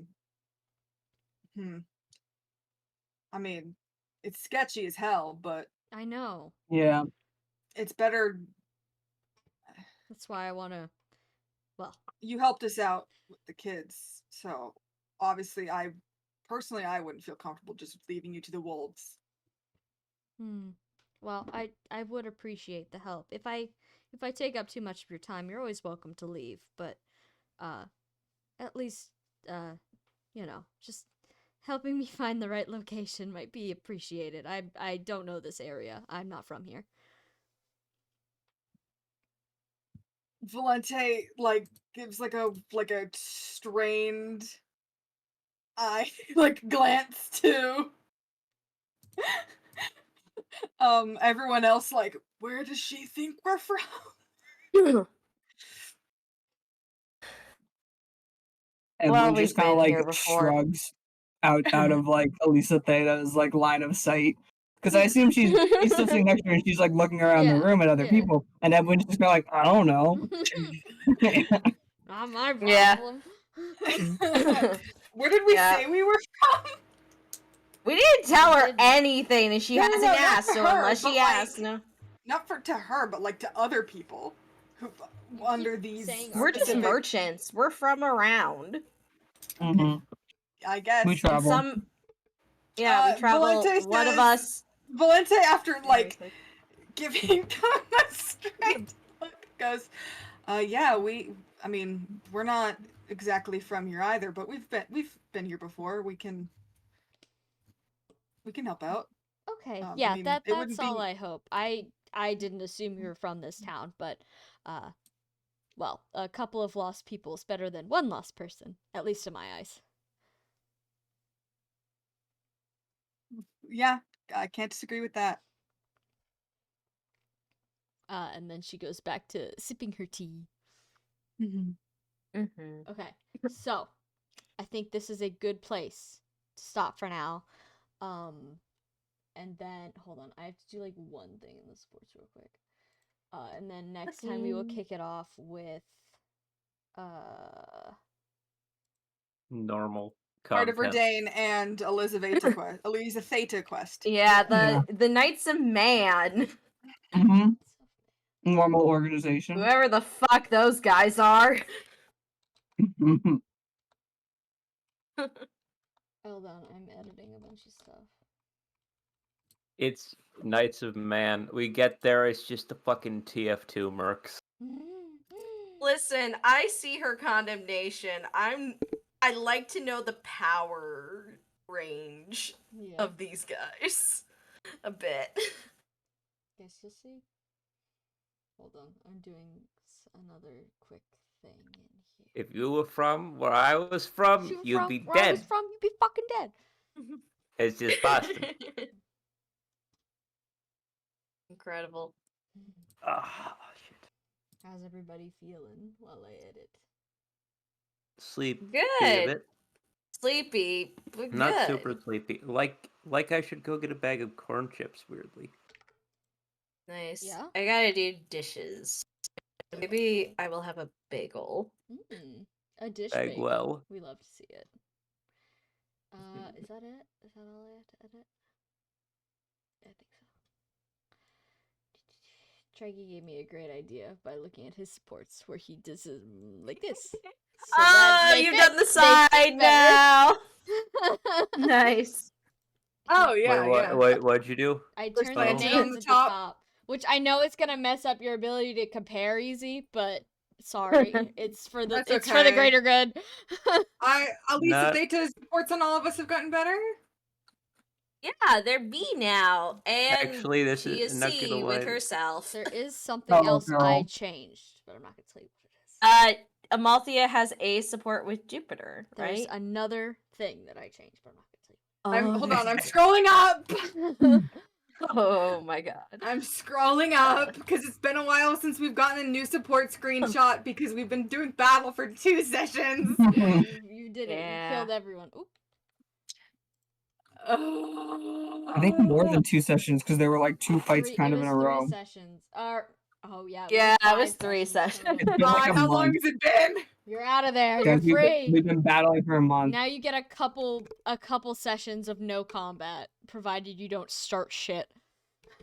Speaker 5: mean, it's sketchy as hell, but
Speaker 1: I know.
Speaker 2: Yeah.
Speaker 5: it's better.
Speaker 1: That's why I want to... Well,
Speaker 5: You helped us out with the kids, so obviously I wouldn't feel comfortable just leaving you to the wolves.
Speaker 1: well, I would appreciate the help. If I take up too much of your time, you're always welcome to leave, but at least just helping me find the right location might be appreciated. I don't know this area. I'm not from here.
Speaker 5: Valente gives a strained eye glance to everyone else, where does she think we're from?
Speaker 2: Edwin
Speaker 3: We've
Speaker 2: just kind of
Speaker 3: been here before.
Speaker 2: shrugs out of Elisa Theta's line of sight. Because I assume he's still sitting next to her and she's looking around the room at other people, and Edwin's just kind of I don't know.
Speaker 1: Not my
Speaker 3: Yeah.
Speaker 1: problem.
Speaker 5: Where did we
Speaker 3: Yeah.
Speaker 5: say we were from?
Speaker 3: We didn't tell her
Speaker 1: didn't.
Speaker 3: anything, and she
Speaker 5: No,
Speaker 3: hasn't
Speaker 5: not
Speaker 3: asked.
Speaker 5: to
Speaker 3: So
Speaker 5: her,
Speaker 3: unless
Speaker 5: but,
Speaker 3: she asks, no.
Speaker 5: Not to her, but to other people who under these
Speaker 1: saying
Speaker 3: We're just
Speaker 5: specific-
Speaker 3: merchants. We're from around.
Speaker 2: Mm-hmm.
Speaker 5: I guess.
Speaker 2: We travel.
Speaker 3: We travel.
Speaker 5: Valente
Speaker 3: One of
Speaker 5: says-
Speaker 3: us.
Speaker 5: Valente, after giving them a straight look, goes, yeah, we're not exactly from here either, but we've been here before. We can help out.
Speaker 1: Okay,
Speaker 5: I
Speaker 1: yeah,
Speaker 5: mean, it
Speaker 1: that's
Speaker 5: wouldn't
Speaker 1: all
Speaker 5: be-
Speaker 1: I hope. I didn't assume you were from this town, but well, a couple of lost people is better than one lost person, at least in my eyes.
Speaker 5: Yeah, I can't disagree with that.
Speaker 1: And then she goes back to sipping her tea.
Speaker 3: Mm-hmm.
Speaker 1: Okay, so I think this is a good place to stop for now. And then hold on, I have to do one thing in the sports real quick. And then next time we will kick it off with
Speaker 4: Normal
Speaker 5: Part of
Speaker 4: content.
Speaker 5: Verdane and Elisa Theta quest.
Speaker 3: Yeah, the Knights of Man.
Speaker 2: Mm-hmm. Normal organization.
Speaker 3: Whoever the fuck those guys are.
Speaker 2: Mm-hmm.
Speaker 1: Hold on, I'm editing a bunch of stuff.
Speaker 4: It's Knights of Man. We get there, it's just the fucking TF2 mercs.
Speaker 3: Listen, I see her condemnation. I like to know the power range of these guys a bit.
Speaker 1: Guys, just see. Hold on, I'm doing another quick thing in here.
Speaker 4: If you were from where I was from, you'd be
Speaker 1: where
Speaker 4: dead.
Speaker 1: I was from, you'd be fucking dead.
Speaker 4: It's just Boston.
Speaker 3: Incredible.
Speaker 4: Ah, shit.
Speaker 1: How's everybody feeling while I edit?
Speaker 4: Sleep.
Speaker 3: Good.
Speaker 4: A bit.
Speaker 3: Sleepy, but
Speaker 4: Not
Speaker 3: good.
Speaker 4: super sleepy. Like I should go get a bag of corn chips. Weirdly.
Speaker 3: Nice.
Speaker 1: Yeah?
Speaker 3: I gotta do dishes. Maybe I will have a bagel.
Speaker 1: A dish
Speaker 4: Bagwell.
Speaker 1: bagel. We love to see it. Is that it? Is that all I have to edit? I think so. Draggy gave me a great idea by looking at his supports, where he does it like this. So
Speaker 3: Oh,
Speaker 1: that they
Speaker 3: you've
Speaker 1: fit-
Speaker 3: done the
Speaker 1: they
Speaker 3: side
Speaker 1: fit better.
Speaker 3: now. Nice.
Speaker 5: Oh
Speaker 4: Wait,
Speaker 5: yeah, yeah.
Speaker 4: what'd you do?
Speaker 1: I
Speaker 5: Push
Speaker 1: turned
Speaker 4: the
Speaker 1: the
Speaker 4: enter
Speaker 1: names
Speaker 5: on the
Speaker 1: at
Speaker 5: top.
Speaker 1: the top, which I know it's gonna mess up your ability to compare easy, but sorry, it's for the
Speaker 5: That's
Speaker 1: for the
Speaker 5: okay.
Speaker 1: greater good.
Speaker 5: At least
Speaker 4: Not-
Speaker 5: Theta's supports on all of us have gotten better.
Speaker 3: Yeah, they're B now, and
Speaker 4: Actually, this
Speaker 3: she
Speaker 4: is
Speaker 3: is
Speaker 4: not
Speaker 3: C
Speaker 4: gonna
Speaker 3: with
Speaker 4: lie.
Speaker 3: herself.
Speaker 1: There is something
Speaker 2: Oh,
Speaker 1: else I
Speaker 2: girl.
Speaker 1: changed, but I'm not gonna tell you what it is.
Speaker 3: Amalthea has A support with Jupiter,
Speaker 1: There's
Speaker 3: right?
Speaker 1: another thing that I changed, but I'm not
Speaker 5: Hold on, I'm
Speaker 3: there's-
Speaker 5: scrolling up.
Speaker 1: gonna tell you.
Speaker 3: Oh my god.
Speaker 5: I'm scrolling up because it's been a while since we've gotten a new support screenshot because we've been doing battle for 2 sessions.
Speaker 1: You did it.
Speaker 3: Yeah.
Speaker 1: You killed everyone. Oop.
Speaker 2: I think more than 2 sessions because there were like 2 fights
Speaker 1: It
Speaker 2: kind of
Speaker 1: was
Speaker 2: in a row.
Speaker 1: 3 sessions. Oh yeah.
Speaker 3: Yeah, it was
Speaker 1: 5
Speaker 3: 3
Speaker 1: sessions.
Speaker 3: sessions.
Speaker 2: It's been like
Speaker 5: God,
Speaker 2: a
Speaker 5: how long
Speaker 2: month.
Speaker 5: has it been?
Speaker 1: You're out of there.
Speaker 2: Guys,
Speaker 1: You're free.
Speaker 2: we've been battling for a month.
Speaker 1: Now you get a couple sessions of no combat, provided you don't start shit.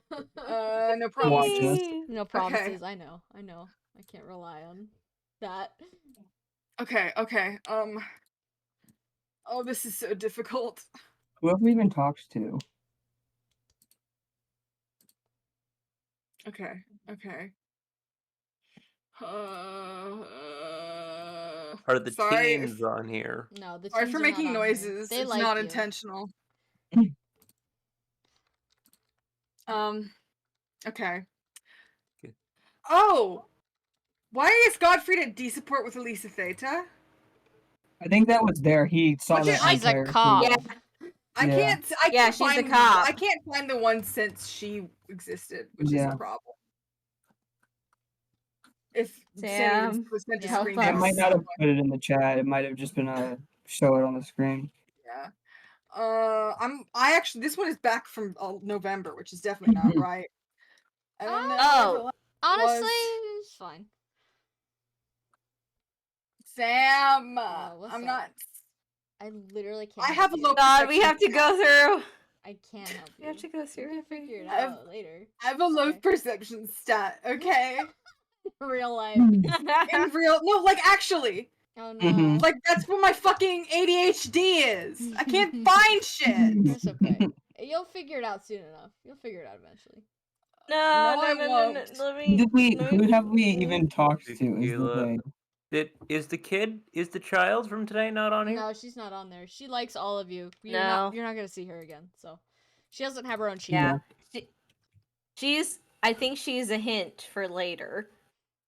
Speaker 5: No
Speaker 2: Watch
Speaker 5: promises.
Speaker 2: this.
Speaker 1: No promises. I know. I can't rely on that.
Speaker 5: Okay. Oh, this is so difficult.
Speaker 2: Who have we even talked to?
Speaker 5: Okay.
Speaker 4: Are the
Speaker 5: Sorry
Speaker 4: teens on here?
Speaker 1: No, the
Speaker 5: Sorry
Speaker 1: teens
Speaker 5: for
Speaker 1: are not
Speaker 5: making
Speaker 1: on here.
Speaker 5: noises.
Speaker 1: They
Speaker 5: It's
Speaker 1: like
Speaker 5: not
Speaker 1: you.
Speaker 5: intentional. Okay.
Speaker 4: Okay.
Speaker 5: Oh! Why is Godfrey at D support with Elisa Theta?
Speaker 2: I think that was there. He saw
Speaker 5: What's
Speaker 2: that
Speaker 5: your-
Speaker 1: She's a
Speaker 2: entire
Speaker 1: cop.
Speaker 3: Yeah.
Speaker 5: I
Speaker 2: Yeah.
Speaker 5: can't.
Speaker 3: Yeah, she's a cop.
Speaker 5: I can't find the one since she existed, which is
Speaker 2: Yeah.
Speaker 5: a problem. If
Speaker 3: Sam,
Speaker 5: was sent a
Speaker 1: help
Speaker 5: screenshot,
Speaker 2: It might
Speaker 3: us.
Speaker 2: not have put it in the chat. It might have just been show it on the screen.
Speaker 5: Yeah. I actually, this one is back from November, which is definitely not right. I don't know.
Speaker 3: Oh.
Speaker 1: Honestly, it's fine.
Speaker 5: Sam,
Speaker 1: what's
Speaker 5: I'm
Speaker 1: up?
Speaker 5: not.
Speaker 1: I literally can't.
Speaker 5: I
Speaker 1: help
Speaker 5: have a
Speaker 1: you.
Speaker 5: low.
Speaker 3: God, we have to go through.
Speaker 1: I can't help you.
Speaker 3: We have to go
Speaker 1: You
Speaker 3: through
Speaker 1: can
Speaker 3: everything.
Speaker 1: figure it
Speaker 5: I've-
Speaker 1: out later.
Speaker 5: I have a low
Speaker 1: Okay.
Speaker 5: perception stat. Okay.
Speaker 1: Real life.
Speaker 5: In real, no, like actually,
Speaker 1: Oh no.
Speaker 2: Mhm.
Speaker 5: like that's what my fucking ADHD is. I can't find shit.
Speaker 1: That's okay. You'll figure it out soon enough. You'll figure it out eventually.
Speaker 5: No, I
Speaker 3: no.
Speaker 5: won't.
Speaker 3: Let me.
Speaker 2: Who have we even talked to? Is the
Speaker 4: Tequila.
Speaker 2: thing.
Speaker 4: Is the child from today not on here?
Speaker 1: No, she's not on there. She likes all of you. You're
Speaker 3: No.
Speaker 1: not gonna see her again. So she doesn't have her own sheet.
Speaker 3: Yeah. She's. I think she's a hint for later,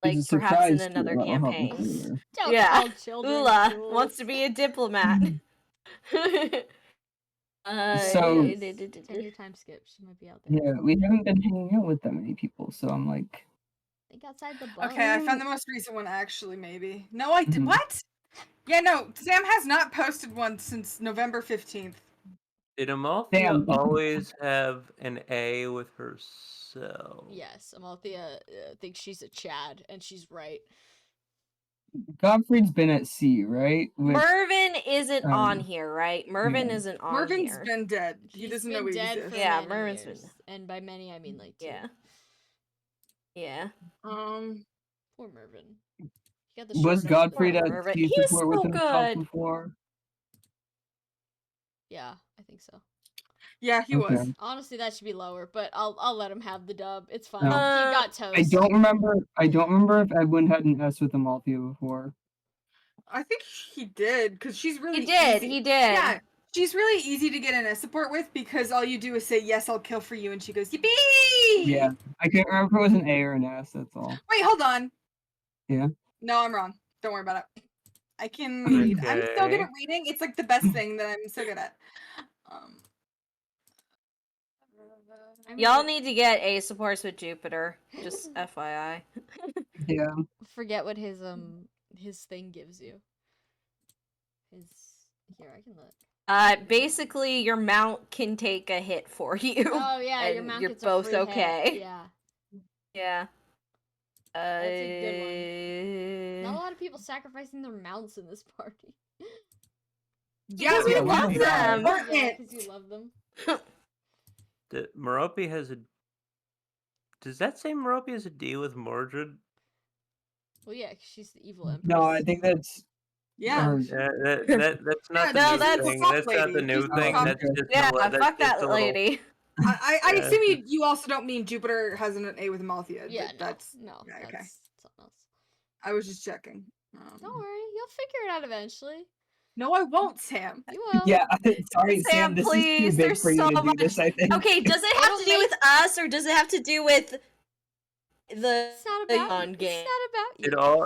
Speaker 3: like
Speaker 2: It's a
Speaker 3: perhaps in
Speaker 2: surprise to
Speaker 3: another
Speaker 2: her. I'll help you
Speaker 3: campaign.
Speaker 2: clear.
Speaker 1: Don't
Speaker 3: Yeah.
Speaker 1: call children
Speaker 3: Ula
Speaker 1: fools.
Speaker 3: wants to be a diplomat.
Speaker 2: So-
Speaker 1: 10-year time skip. She might be out there.
Speaker 2: Yeah, we haven't been hanging out with that many people, so I'm like,
Speaker 1: Think outside the box.
Speaker 5: Okay, I found the most recent one actually. Maybe. No, I did.
Speaker 2: Mhm.
Speaker 5: What? Yeah, no. Sam has not posted one since November 15th.
Speaker 4: Did Amalthea
Speaker 2: Damn.
Speaker 4: always have an A with herself?
Speaker 1: Yes, Amalthea thinks she's a Chad, and she's right.
Speaker 2: Godfrey's been at sea, right? With,
Speaker 3: Mervin isn't on
Speaker 2: um,
Speaker 3: here, right? Mervin
Speaker 2: yeah.
Speaker 3: isn't on
Speaker 5: Mervin's
Speaker 3: here.
Speaker 5: been dead. He
Speaker 1: He's
Speaker 5: doesn't
Speaker 1: been
Speaker 5: know we
Speaker 1: dead
Speaker 5: exist.
Speaker 1: for
Speaker 3: Yeah,
Speaker 1: many
Speaker 3: Mervin's
Speaker 1: years.
Speaker 3: been-
Speaker 1: And by many, I mean like 2.
Speaker 3: Yeah. Yeah.
Speaker 1: Poor Mervin. He got the
Speaker 2: was
Speaker 1: short
Speaker 2: Godfrey
Speaker 3: Poor
Speaker 2: at
Speaker 3: Mervin.
Speaker 2: sea
Speaker 3: He was
Speaker 2: support with
Speaker 3: so
Speaker 2: himself
Speaker 3: good.
Speaker 2: before?
Speaker 1: Yeah, I think so.
Speaker 5: Yeah, he was.
Speaker 2: Okay.
Speaker 1: Honestly, that should be lower, but I'll let him have the dub. It's fine.
Speaker 2: No.
Speaker 1: He
Speaker 3: Uh,
Speaker 1: got toast.
Speaker 2: I don't remember if Edwin had an S with Amalthea before.
Speaker 5: I think he did because she's really.
Speaker 3: He did.
Speaker 5: easy-
Speaker 3: He did.
Speaker 5: Yeah, she's really easy to get an S support with because all you do is say yes, I'll kill for you, and she goes yippee.
Speaker 2: Yeah, I can't remember if it was an A or an S. That's all.
Speaker 5: Wait, hold on.
Speaker 2: Yeah.
Speaker 5: No, I'm wrong. Don't worry about it. I can read. I'm so good
Speaker 4: Okay.
Speaker 5: at reading. It's like the best thing that I'm so good at.
Speaker 1: I mean,
Speaker 3: Y'all need to get A supports with Jupiter. Just FYI.
Speaker 2: Yeah.
Speaker 1: forget what his thing gives you. Here, I can look.
Speaker 3: Basically, your mount can take a hit for you.
Speaker 1: Oh yeah, your
Speaker 3: and
Speaker 1: mount
Speaker 3: you're
Speaker 1: gets
Speaker 3: both
Speaker 1: a free
Speaker 3: okay.
Speaker 1: Hit. Yeah.
Speaker 3: Yeah.
Speaker 1: That's a Not a lot of people sacrificing their mounts in this party.
Speaker 5: Yeah,
Speaker 3: we
Speaker 2: Yeah,
Speaker 3: love
Speaker 2: we
Speaker 3: them.
Speaker 5: Important.
Speaker 1: Yeah, because you love them.
Speaker 4: Merope has a Does that say Merope has a D with Mordred?
Speaker 1: Well, yeah, 'cause she's the evil empress.
Speaker 2: No, I think that's.
Speaker 5: Yeah.
Speaker 2: or-
Speaker 4: That's not
Speaker 5: Yeah,
Speaker 4: the
Speaker 3: no,
Speaker 4: new
Speaker 3: that's-
Speaker 4: thing.
Speaker 5: fuck
Speaker 4: That's not the
Speaker 5: lady.
Speaker 4: new
Speaker 5: She's
Speaker 4: thing.
Speaker 5: fuck-
Speaker 4: That's just
Speaker 3: Yeah,
Speaker 4: that's
Speaker 3: fuck
Speaker 4: just
Speaker 3: that
Speaker 4: a little-
Speaker 3: lady.
Speaker 5: I
Speaker 4: Yeah.
Speaker 5: assume you also don't mean Jupiter has an A with Malthea.
Speaker 1: Yeah,
Speaker 5: That's
Speaker 1: no,
Speaker 5: yeah, okay.
Speaker 1: that's something else.
Speaker 5: I was just checking.
Speaker 1: Don't worry, you'll figure it out eventually.
Speaker 5: No, I won't, Sam.
Speaker 1: You will.
Speaker 2: Yeah, sorry,
Speaker 3: Sam,
Speaker 2: Sam. This
Speaker 3: please,
Speaker 2: is too big
Speaker 3: there's
Speaker 2: for you
Speaker 3: so
Speaker 2: to do
Speaker 3: much-
Speaker 2: this. I think.
Speaker 3: Okay, does it have
Speaker 1: It'll
Speaker 3: to do with us, or does it have to do with the
Speaker 1: It's not about
Speaker 3: on
Speaker 1: you.
Speaker 3: game?
Speaker 1: It's not about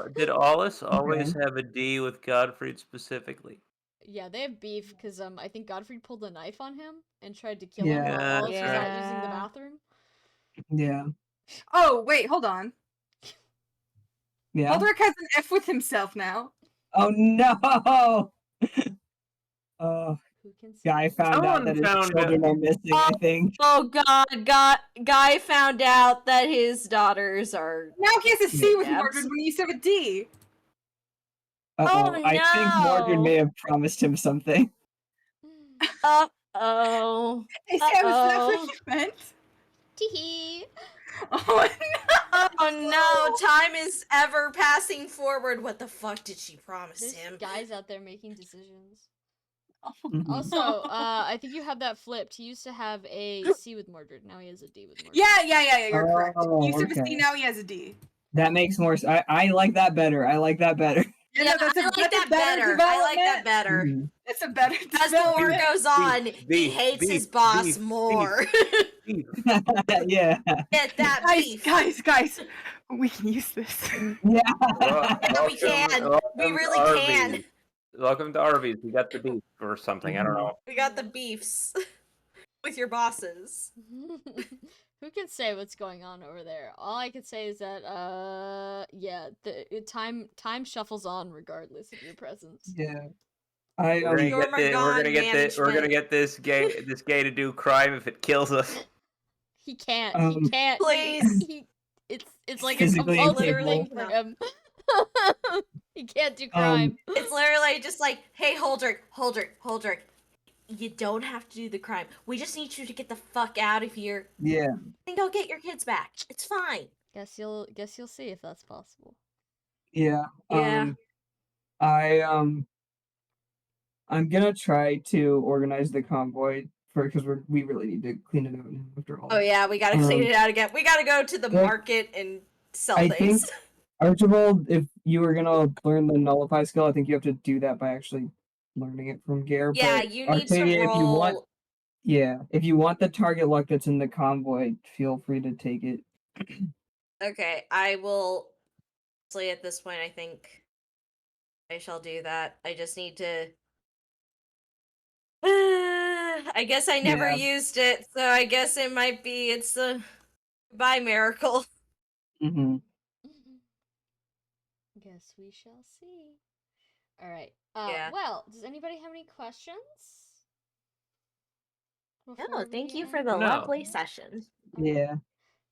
Speaker 1: you.
Speaker 4: Did Aulus always have a D with Godfried specifically?
Speaker 1: Yeah, they have beef because I think Godfrey pulled a knife on him and tried to kill
Speaker 2: Yeah.
Speaker 1: him while Alice was out
Speaker 3: Yeah.
Speaker 1: using the bathroom.
Speaker 2: Yeah.
Speaker 5: Oh, wait, hold on.
Speaker 2: Yeah.
Speaker 5: Aldrich has an F with himself now.
Speaker 2: Oh no!
Speaker 1: Who can say?
Speaker 2: Guy found out
Speaker 4: Someone
Speaker 2: that his
Speaker 4: found
Speaker 2: children are missing. I think.
Speaker 3: Oh God, Guy found out that his daughters are.
Speaker 5: Now he has a C with
Speaker 3: Yes.
Speaker 5: Mordred when he used to have a D.
Speaker 2: Uh-oh.
Speaker 3: Oh,
Speaker 2: I think Mordred
Speaker 3: no.
Speaker 2: may have promised him something.
Speaker 3: Oh.
Speaker 5: Hey, Sam, is that
Speaker 3: Uh-oh.
Speaker 5: what you meant?
Speaker 1: Teehee.
Speaker 5: Oh, no.
Speaker 3: Oh no! Time is ever passing forward. What the fuck did she promise
Speaker 1: There's
Speaker 3: him?
Speaker 1: guys out there making decisions.
Speaker 2: Mhm.
Speaker 1: Also, I think you have that flipped. He used to have a C with Mordred. Now he has a D with Mordred.
Speaker 5: Yeah, you're correct.
Speaker 2: Oh,
Speaker 5: He used to have a
Speaker 2: okay.
Speaker 5: C, now he has a D.
Speaker 2: That makes more sense. I like that better. I like that better.
Speaker 5: Yeah,
Speaker 3: Yeah,
Speaker 5: no, that's
Speaker 3: I
Speaker 5: a
Speaker 3: like that better. I like that better.
Speaker 2: Mhm.
Speaker 5: That's a better
Speaker 3: As the war
Speaker 5: development.
Speaker 3: goes on, he
Speaker 4: beef,
Speaker 3: hates his
Speaker 4: beef,
Speaker 3: boss
Speaker 4: beef,
Speaker 3: more.
Speaker 2: Yeah.
Speaker 3: Get that beef.
Speaker 5: Guys, we can use this.
Speaker 2: Yeah.
Speaker 3: Yeah, we can. We really can.
Speaker 4: Welcome to Arby's. We got the beef or something. I don't know.
Speaker 3: We got the beefs with your bosses.
Speaker 1: Who can say what's going on over there? All I can say is that, yeah, time shuffles on regardless of your presence.
Speaker 2: Yeah. I
Speaker 4: We're gonna
Speaker 3: Your
Speaker 4: get this. We're gonna
Speaker 3: Morgan
Speaker 4: get this. We're gonna
Speaker 3: management.
Speaker 4: get this gay to do crime if it kills us.
Speaker 1: He can't. He
Speaker 2: Um,
Speaker 1: can't.
Speaker 3: Please.
Speaker 1: It's like a
Speaker 2: Physically
Speaker 1: compulsory thing
Speaker 3: incapable.
Speaker 1: for him. He can't do crime.
Speaker 3: It's literally just like, hey, Holdrick. You don't have to do the crime. We just need you to get the fuck out of here
Speaker 2: Yeah.
Speaker 3: and go get your kids back. It's fine.
Speaker 1: Guess you'll see if that's possible.
Speaker 2: Yeah.
Speaker 3: Yeah.
Speaker 2: I'm gonna try to organize the convoy because we really need to clean it out now after all.
Speaker 3: Oh yeah, we gotta clean it out again. We gotta go to the
Speaker 2: Well,
Speaker 3: market and sell
Speaker 2: I
Speaker 3: things.
Speaker 2: think Archibald, if you were gonna learn the nullify skill, I think you have to do that by actually learning it from Gare.
Speaker 3: Yeah,
Speaker 2: but
Speaker 3: you need to
Speaker 2: Arcadia,
Speaker 3: roll.
Speaker 2: if you want the target luck that's in the convoy, feel free to take it.
Speaker 3: Okay, I will. Honestly, at this point, I think I shall do that. I just need to. I guess I never
Speaker 2: Yeah.
Speaker 3: used it, so I guess it's the goodbye miracle.
Speaker 2: Mm-hmm.
Speaker 1: Guess we shall see. All right.
Speaker 3: Yeah.
Speaker 1: Well, does anybody have any questions?
Speaker 3: No,
Speaker 1: before
Speaker 3: thank
Speaker 1: we
Speaker 3: you for
Speaker 1: end?
Speaker 3: the
Speaker 4: No.
Speaker 3: lovely session.
Speaker 2: Yeah.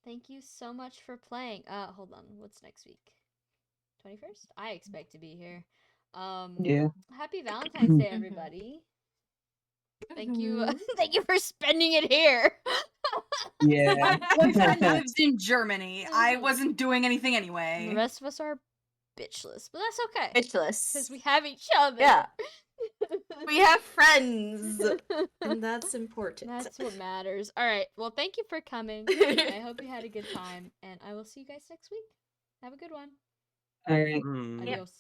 Speaker 1: Thank you so much for playing. Hold on. What's next week? 21st? I expect to be here.
Speaker 2: Yeah.
Speaker 1: Happy Valentine's Day, everybody. Thank you. Thank you for spending it here.
Speaker 2: Yeah.
Speaker 5: My boyfriend lives in Germany. I wasn't doing anything
Speaker 1: The
Speaker 5: anyway.
Speaker 1: rest of us are bitchless, but that's okay.
Speaker 3: Bitchless.
Speaker 1: Because we have each other.
Speaker 3: Yeah. We have friends, and that's important.
Speaker 1: That's what matters. All right. Well, thank you for coming. I hope you had a good time, and I will see you guys next week. Have a good one.
Speaker 2: All right.
Speaker 4: Hmm.
Speaker 3: Yep.
Speaker 1: Adios.